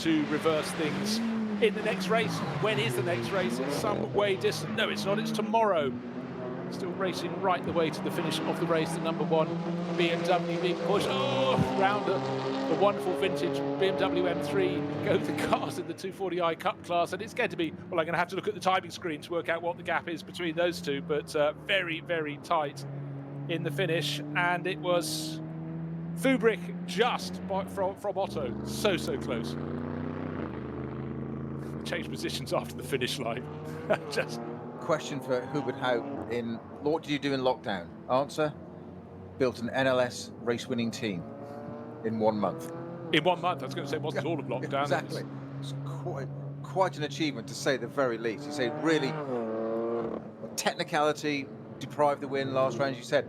[SPEAKER 1] to reverse things in the next race. When is the next race? It's some way distant. No, it's not. It's tomorrow. Still racing right the way to the finish of the race. The number 1 BMW being pushed round a wonderful vintage BMW M3. Go the cars in the 240i Cup class, and it's going to be, well, I'm going to have to look at the timing screen to work out what the gap is between those two, but very, very tight in the finish. And it was Fubrick just from Otto. So close. Changed positions after the finish line. Just
[SPEAKER 2] Question for Hubert Hout what did you do in lockdown? Answer: built an NLS race-winning team in 1 month.
[SPEAKER 1] In 1 month, I was going to say, it wasn't all of lockdown.
[SPEAKER 2] Exactly. It's quite an achievement, to say the very least. You say really technicality deprived the win last round. You said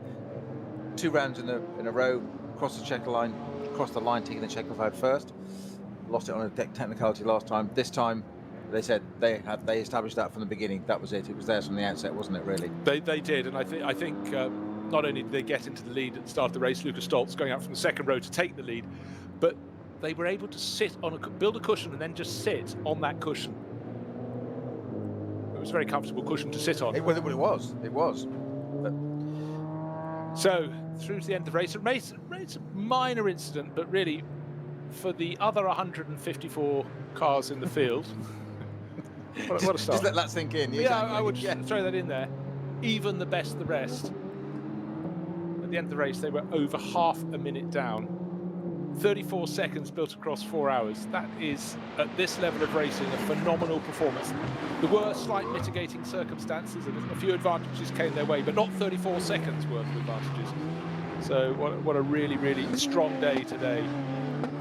[SPEAKER 2] 2 rounds in a row, crossed the line, taking the checkered flag first. Lost it on a technicality last time. This time, they said they established that from the beginning. That was it. It was theirs from the outset, wasn't it? Really.
[SPEAKER 1] They did, and I think not only did they get into the lead at the start of the race, Lukas Stoltz going out from the 2nd row to take the lead, but they were able to sit on build a cushion and then just sit on that cushion. It was a very comfortable cushion to sit on.
[SPEAKER 2] It was. But
[SPEAKER 1] So through to the end of the race, it's a minor incident, but really for the other 154 cars in the field, what a start.
[SPEAKER 2] just let that sink in.
[SPEAKER 1] Yeah,
[SPEAKER 2] Exactly.
[SPEAKER 1] I would throw that in there. Even the best, the rest. At the end of the race, they were over half a minute down. 34 seconds built across 4 hours. That is, at this level of racing, a phenomenal performance. There were slight mitigating circumstances and a few advantages came their way, but not 34 seconds worth of advantages. So what a really, really strong day today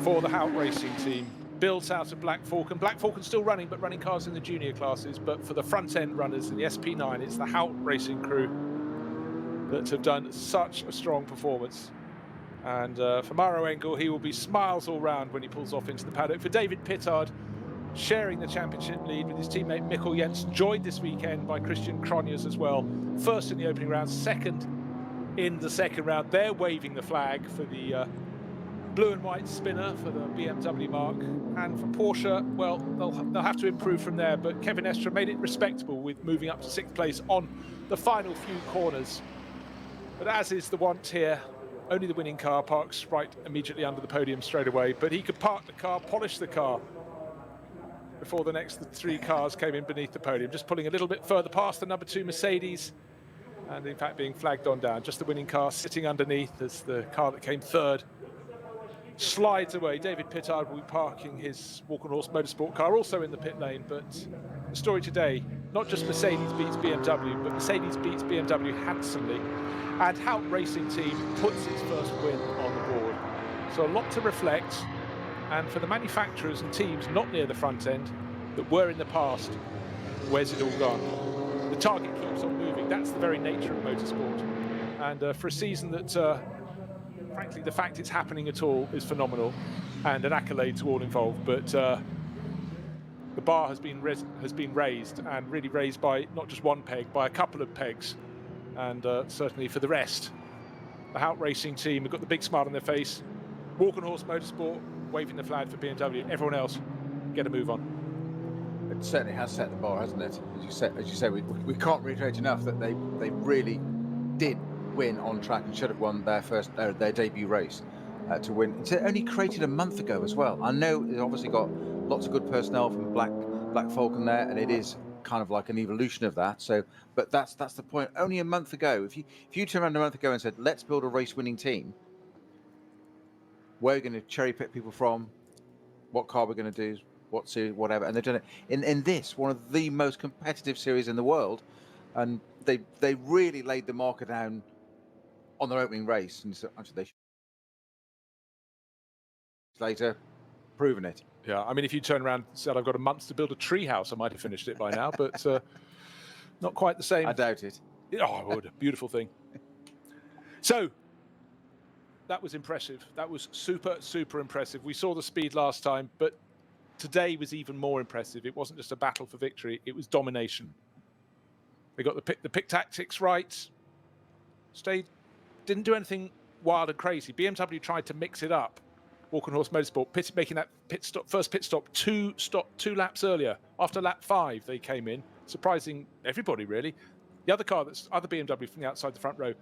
[SPEAKER 1] for the Hout Racing team. Built out of Black Falcon. Black Falcon's still running, but running cars in the junior classes. But for the front-end runners in the SP9, it's the Hout Racing crew that have done such a strong performance. And for Maro Engel, he will be smiles all round when he pulls off into the paddock. For David Pittard, sharing the championship lead with his teammate Mikkel Jensen, joined this weekend by Christian Cronjes as well. First in the opening round, second in the second round. They're waving the flag for the blue and white spinner for the BMW mark. And for Porsche, well, they'll have to improve from there. But Kevin Estre made it respectable with moving up to 6th place on the final few corners. But as is the want here, only the winning car parks right immediately under the podium straight away. But he could park the car, polish the car before the next 3 cars came in beneath the podium. Just pulling a little bit further past the number 2 Mercedes. And in fact being flagged on down. Just the winning car sitting underneath as the car that came third slides away. David Pittard will be parking his Walk-on-Horse Motorsport car also in the pit lane. But the story today, not just Mercedes beats BMW, but Mercedes beats BMW handsomely. And Hout Racing Team puts its first win on the board. So a lot to reflect. And for the manufacturers and teams not near the front end that were in the past, where's it all gone? The target keeps on moving. That's the very nature of motorsport. And for a season that, frankly, the fact it's happening at all is phenomenal and an accolade to all involved. But the bar has been raised, and really raised by not just one peg, by a couple of pegs. And certainly for the rest, the Hout Racing team have got the big smile on their face. Walk-on-Horse Motorsport waving the flag for BMW. Everyone else, get a move on.
[SPEAKER 2] It certainly has set the bar, hasn't it? As you say, we can't reiterate enough that they really did win on track and should have won their debut race to win. It's only created a month ago as well. I know it obviously got lots of good personnel from Black Falcon there, and it is kind of like an evolution of that. So, but that's the point. Only a month ago, if you turned around a month ago and said, let's build a race-winning team, where we're going to cherry pick people from, what car we're going to do, what series, whatever, and they've done it in this one of the most competitive series in the world, and they really laid the marker down on their opening race, and so actually they later proven it.
[SPEAKER 1] Yeah, I mean, if you turn around and said I've got a month to build a tree house, I might have finished it by now, but not quite the same.
[SPEAKER 2] I doubt it.
[SPEAKER 1] Oh, I would. A beautiful thing. So that was impressive. That was super, super impressive. We saw the speed last time, but today was even more impressive. It wasn't just a battle for victory, it was domination. They got the pick tactics right, didn't do anything wild and crazy. BMW tried to mix it up. Walk-on-Horse Motorsport making that first pit stop two laps earlier. After lap 5 they came in, surprising everybody really. The other BMW from the outside the front row,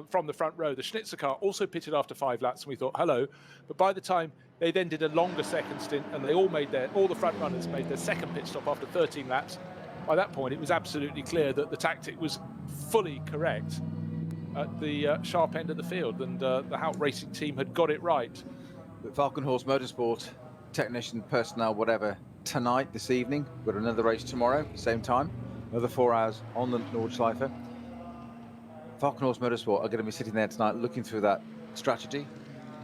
[SPEAKER 1] from the front row, the Schnitzer car also pitted after 5 laps, and we thought, hello. But by the time they then did a longer second stint, and they all the front runners made their second pit stop after 13 laps, by that point it was absolutely clear that the tactic was fully correct at the sharp end of the field, and the Hout Racing team had got it right.
[SPEAKER 2] But Falcon Horse Motorsport, technician, personnel, whatever, this evening. We've got another race tomorrow, same time. Another 4 hours on the Nordschleife. Falcon Horse Motorsport are going to be sitting there tonight looking through that strategy,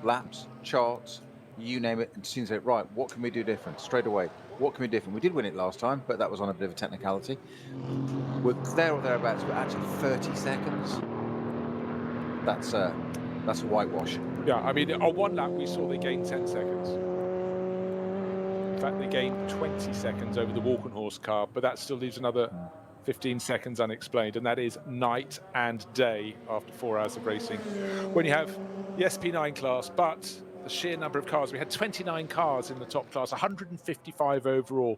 [SPEAKER 2] laps, charts, you name it, and seeing say, right, what can we do different straight away? What can we do different? We did win it last time, but that was on a bit of a technicality. We're there or thereabouts, we're actually 30 seconds. That's a whitewash.
[SPEAKER 1] Yeah, I mean, on one lap we saw they gained 10 seconds. In fact, they gained 20 seconds over the Walk-on-Horse car, but that still leaves another 15 seconds unexplained, and that is night and day after 4 hours of racing. When you have the SP9 class, but the sheer number of cars, we had 29 cars in the top class, 155 overall,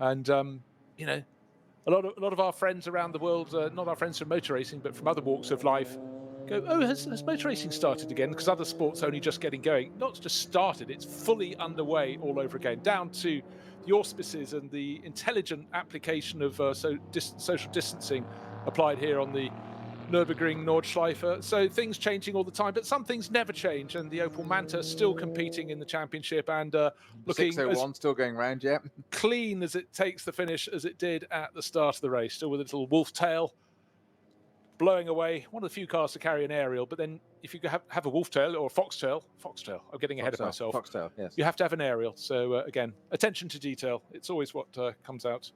[SPEAKER 1] and you know, a lot of our friends around the world, not our friends from motor racing, but from other walks of life, go, oh, has motor racing started again? Because other sports only just getting going. Not just started, it's fully underway all over again, down to the auspices and the intelligent application of social distancing applied here on the Nürburgring Nordschleife. So things changing all the time, but some things never change. And the Opel Manta still competing in the championship and looking
[SPEAKER 2] 601
[SPEAKER 1] as
[SPEAKER 2] still going round, yeah.
[SPEAKER 1] clean as it takes the finish as it did at the start of the race. Still with a little wolf tail blowing away. One of the few cars to carry an aerial, but then if you have a wolf tail or a foxtail, I'm getting ahead of myself.
[SPEAKER 2] Foxtail, yes.
[SPEAKER 1] You have to have an aerial. So again, attention to detail. It's always what comes out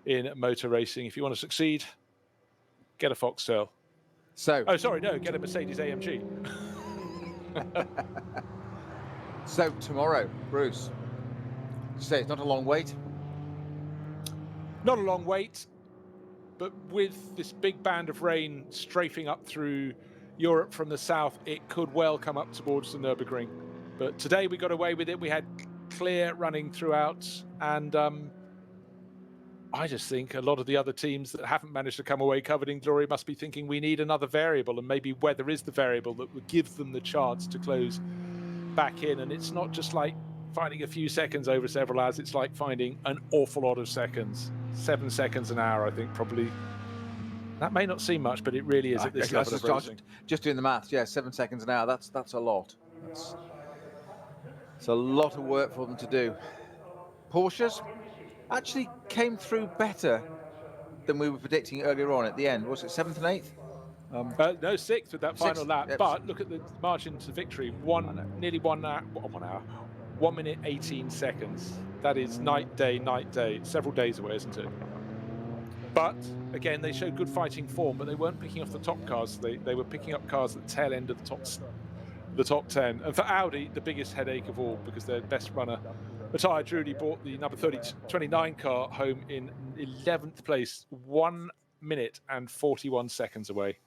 [SPEAKER 1] in motor racing. If you want to succeed, get a foxtail.
[SPEAKER 2] So,
[SPEAKER 1] get a Mercedes AMG.
[SPEAKER 2] so tomorrow, Bruce, you say it's not a long wait?
[SPEAKER 1] Not a long wait, but with this big band of rain strafing up through Europe from the south, it could well come up towards the Nürburgring. But today we got away with it. We had clear running throughout, and I just think a lot of the other teams that haven't managed to come away covered in glory must be thinking we need another variable, and maybe weather is the variable that would give them the chance to close back in. And it's not just like finding a few seconds over several hours, it's like finding an awful lot of seconds. 7 seconds an hour, I think, probably. That may not seem much, but it really is at this level of racing.
[SPEAKER 2] Just doing the maths, yeah, 7 seconds an hour, that's a lot. It's a lot of work for them to do. Porsches actually came through better than we were predicting earlier on at the end. Was it 7th and 8th?
[SPEAKER 1] No, 6th with that final lap.
[SPEAKER 2] Yep.
[SPEAKER 1] But look at the margin to victory. Nearly 1 hour, 1 minute, 18 seconds. That is night, day, several days away, isn't it? But again, they showed good fighting form, but they weren't picking off the top cars. They were picking up cars at the tail end of the top 10. And for Audi, the biggest headache of all, because their best runner, Matthias Drudy, brought the number 29 car home in 11th place, 1 minute and 41 seconds away.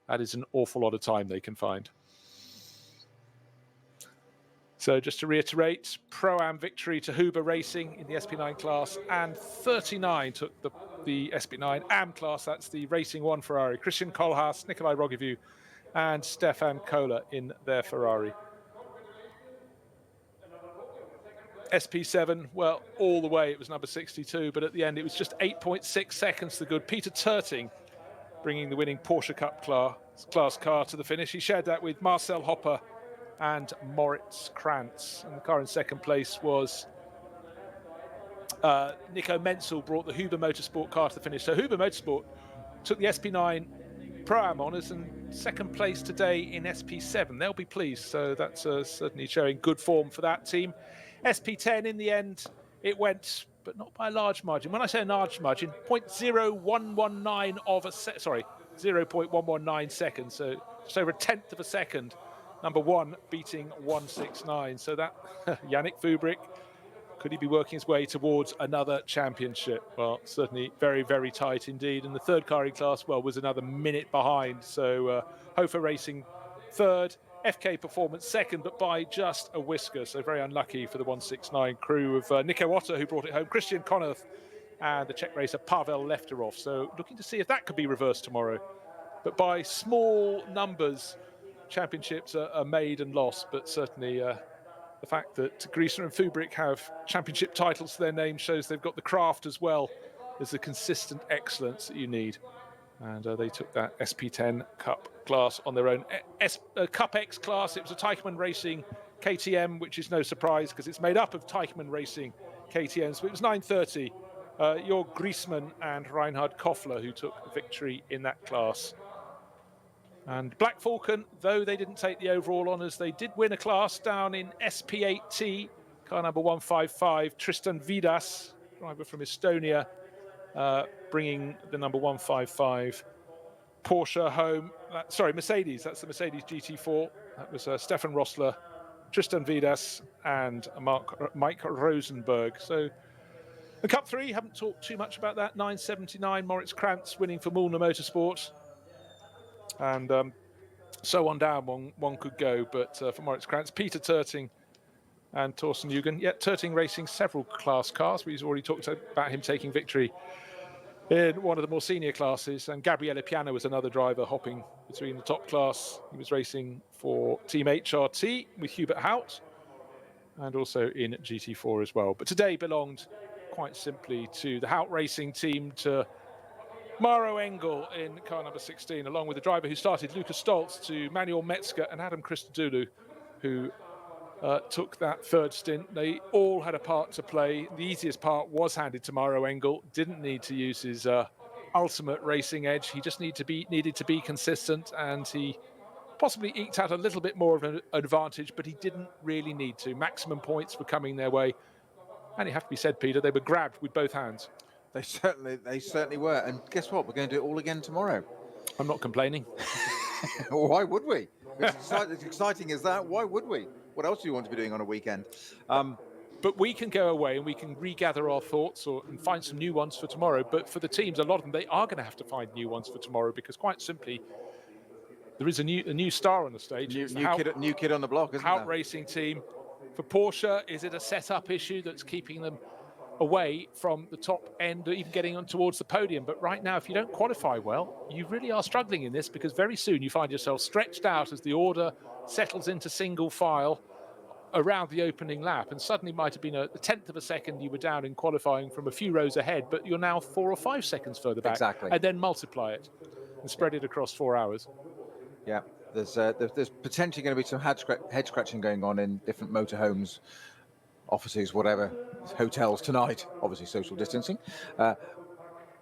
[SPEAKER 1] That is an awful lot of time they can find. So just to reiterate, Pro-Am victory to Huber Racing in the SP9 class, and 39 took the SP9 Am class. That's the Racing 1 Ferrari. Christian Kohlhaas, Nikolai Rogivu, and Stefan Kohler in their Ferrari. SP7, well, all the way it was number 62, but at the end it was just 8.6 seconds to the good Peter Terting, bringing the winning Porsche Cup class car to the finish. He shared that with Marcel Hopper and Moritz Krantz. And the car in second place was Nico Menzel, brought the Huber Motorsport car to the finish. So Huber Motorsport took the SP9 Pro-Am honours, and second place today in SP7. They'll be pleased. So that's certainly showing good form for that team. SP10 in the end, it went, but not by a large margin. When I say a large margin, 0.0119 of a 0.119 seconds. So just over a tenth of a second. Number 1 beating 169. So that Yannick Fubrick, could he be working his way towards another championship? Well, certainly very, very tight indeed. And the third car in class, well, was another minute behind. So Hofer Racing third, FK Performance second, but by just a whisker. So very unlucky for the 169 crew of Nico Otter, who brought it home, Christian Konerth, and the Czech racer Pavel Lefterov. So looking to see if that could be reversed tomorrow. But by small numbers, championships are made and lost, but certainly the fact that Griesser and Fubrick have championship titles to their name shows they've got the craft as well as the consistent excellence that you need. And they took that SP10 Cup class on their own. Cup X class, it was a Teichmann Racing KTM, which is no surprise because it's made up of Teichmann Racing KTMs, but it was 9:30. Jörg Griesmann and Reinhard Koffler who took victory in that class. And Black Falcon, though they didn't take the overall honours, they did win a class down in SP8T, car number 155, Tristan Vidas, driver from Estonia, bringing the number 155 Porsche home. Mercedes, that's the Mercedes GT4. That was Stefan Rossler, Tristan Vidas, and Mike Rosenberg. So the Cup 3, haven't talked too much about that. 979, Moritz Krantz winning for Mullner Motorsport. And so on down one could go, but for Moritz Krantz, Peter Terting and Torsten Jürgen. Yet Terting racing several class cars. We've already talked about him taking victory in one of the more senior classes. And Gabriele Piano was another driver hopping between the top class. He was racing for Team HRT with Hubert Hout and also in GT4 as well. But today belonged quite simply to the Hout Racing team, to Maro Engel in car number 16, along with the driver who started, Lucas Stoltz, to Manuel Metzger and Adam Christodoulou, who took that third stint. They all had a part to play. The easiest part was handed to Maro Engel. Didn't need to use his ultimate racing edge. He just needed to be consistent, and he possibly eked out a little bit more of an advantage, but he didn't really need to. Maximum points were coming their way. And it have to be said, Peter, they were grabbed with both hands.
[SPEAKER 2] They certainly were. And guess what? We're going to do it all again tomorrow.
[SPEAKER 1] I'm not complaining.
[SPEAKER 2] Why would we? As exciting as that, why would we? What else do you want to be doing on a weekend?
[SPEAKER 1] But we can go away and we can regather our thoughts and find some new ones for tomorrow. But for the teams, a lot of them, they are going to have to find new ones for tomorrow, because quite simply, there is a new star on the stage.
[SPEAKER 2] New kid on the block, isn't
[SPEAKER 1] Hout
[SPEAKER 2] there?
[SPEAKER 1] Racing team. For Porsche, is it a setup issue that's keeping them away from the top end, or even getting on towards the podium? But right now, if you don't qualify well, you really are struggling in this, because very soon you find yourself stretched out as the order settles into single file around the opening lap, and suddenly might have been a tenth of a second you were down in qualifying from a few rows ahead, but you're now 4 or 5 seconds further back.
[SPEAKER 2] Exactly.
[SPEAKER 1] And then multiply it and spread it across 4 hours.
[SPEAKER 2] Yeah, there's potentially going to be some head scratching going on in different motorhomes, offices, whatever, hotels tonight. Obviously, social distancing. Trying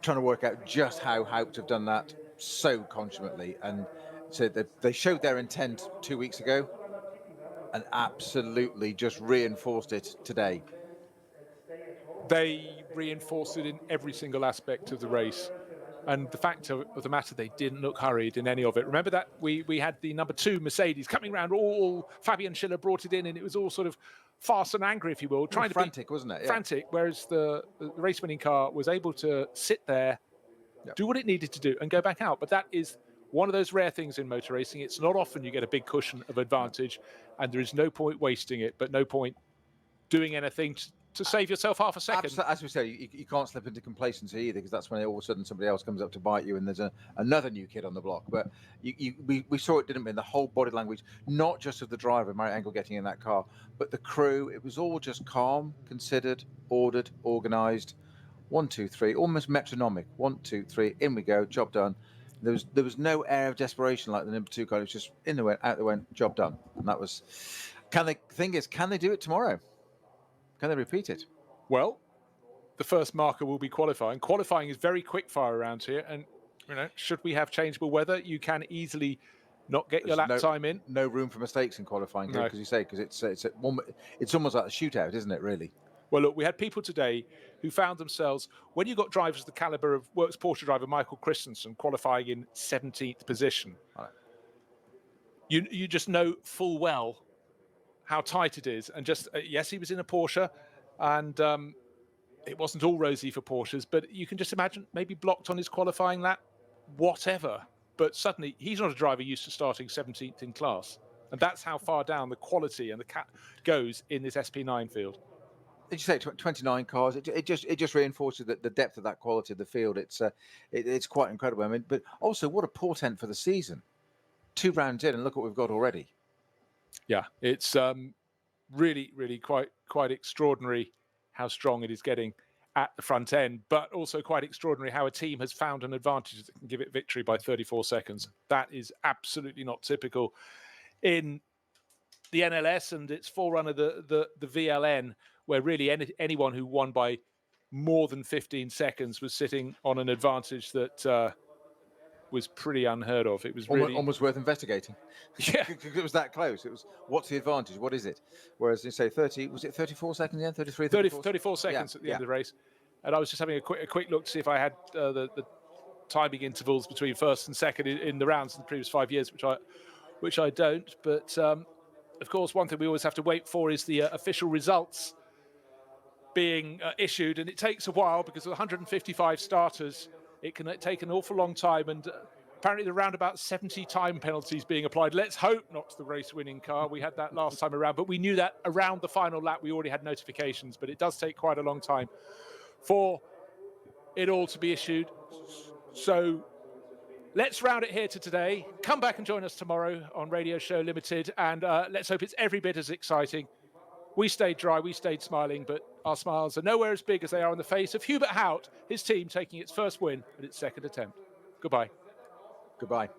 [SPEAKER 2] to work out just how Haupt have done that so consummately, and so they showed their intent 2 weeks ago, and absolutely just reinforced it today.
[SPEAKER 1] They reinforced it in every single aspect of the race. And the fact of the matter, they didn't look hurried in any of it. Remember that we had the number 2 Mercedes coming around, all Fabian Schiller brought it in, and it was all sort of fast and angry, if you will, trying
[SPEAKER 2] frantic,
[SPEAKER 1] to be
[SPEAKER 2] wasn't it? Yeah.
[SPEAKER 1] frantic, whereas the race-winning car was able to sit there, do what it needed to do, and go back out. But that is one of those rare things in motor racing. It's not often you get a big cushion of advantage, and there is no point wasting it, but no point doing anything to save yourself half a second.
[SPEAKER 2] As we say, you can't slip into complacency either, because that's when all of a sudden somebody else comes up to bite you, and there's another new kid on the block. But we saw it, didn't we, in the whole body language, not just of the driver, Maro Engel, getting in that car, but the crew. It was all just calm, considered, ordered, organised. 1, 2, 3, almost metronomic. 1, 2, 3, in we go, job done. There was no air of desperation like the number 2 car. It was just in the went, out the went, job done. And that was. Can they do it tomorrow? Can they repeat it?
[SPEAKER 1] Well, the first marker will be qualifying. Qualifying is very quick fire around here, and should we have changeable weather, you can easily not get your lap time in.
[SPEAKER 2] No room for mistakes in qualifying, because it's almost like a shootout, isn't it? Really.
[SPEAKER 1] Well, look, we had people today who found themselves, when you got drivers of the caliber of Works Porsche driver Michael Christensen qualifying in 17th position,
[SPEAKER 2] right,
[SPEAKER 1] you just know full well how tight it is. And just, yes, he was in a Porsche, and it wasn't all rosy for Porsches, but you can just imagine maybe blocked on his qualifying lap, whatever. But suddenly, he's not a driver used to starting 17th in class. And that's how far down the quality and the goes in this SP9 field.
[SPEAKER 2] Did you say 29 cars? It just reinforces the depth of that quality of the field. It's quite incredible. I mean, but also what a portent for the season. 2 rounds in, and look what we've got already.
[SPEAKER 1] Yeah, it's really, really quite extraordinary how strong it is getting at the front end, but also quite extraordinary how a team has found an advantage that can give it victory by 34 seconds. That is absolutely not typical in the NLS, and its forerunner, the VLN, where really anyone who won by more than 15 seconds was sitting on an advantage that was pretty unheard of. It was really
[SPEAKER 2] almost worth investigating.
[SPEAKER 1] Yeah,
[SPEAKER 2] it was that close. It was, what's the advantage? What is it? Whereas you say 34 seconds in, 33,
[SPEAKER 1] 34 seconds at the end of the race. And I was just having a quick look to see if I had the timing intervals between first and second in the rounds in the previous 5 years, which I don't. But of course, one thing we always have to wait for is the official results being issued, and it takes a while because of 155 starters. It can take an awful long time, and Apparently, around about 70 time penalties being applied. Let's hope not to the race-winning car. We had that last time around, but we knew that around the final lap we already had notifications, but it does take quite a long time for it all to be issued. So let's round it here to today. Come back and join us tomorrow on Radio Show Limited, and let's hope it's every bit as exciting. We stayed dry, we stayed smiling, but our smiles are nowhere as big as they are on the face of Hubert Hout, his team taking its first win at its second attempt. Goodbye.
[SPEAKER 2] Goodbye.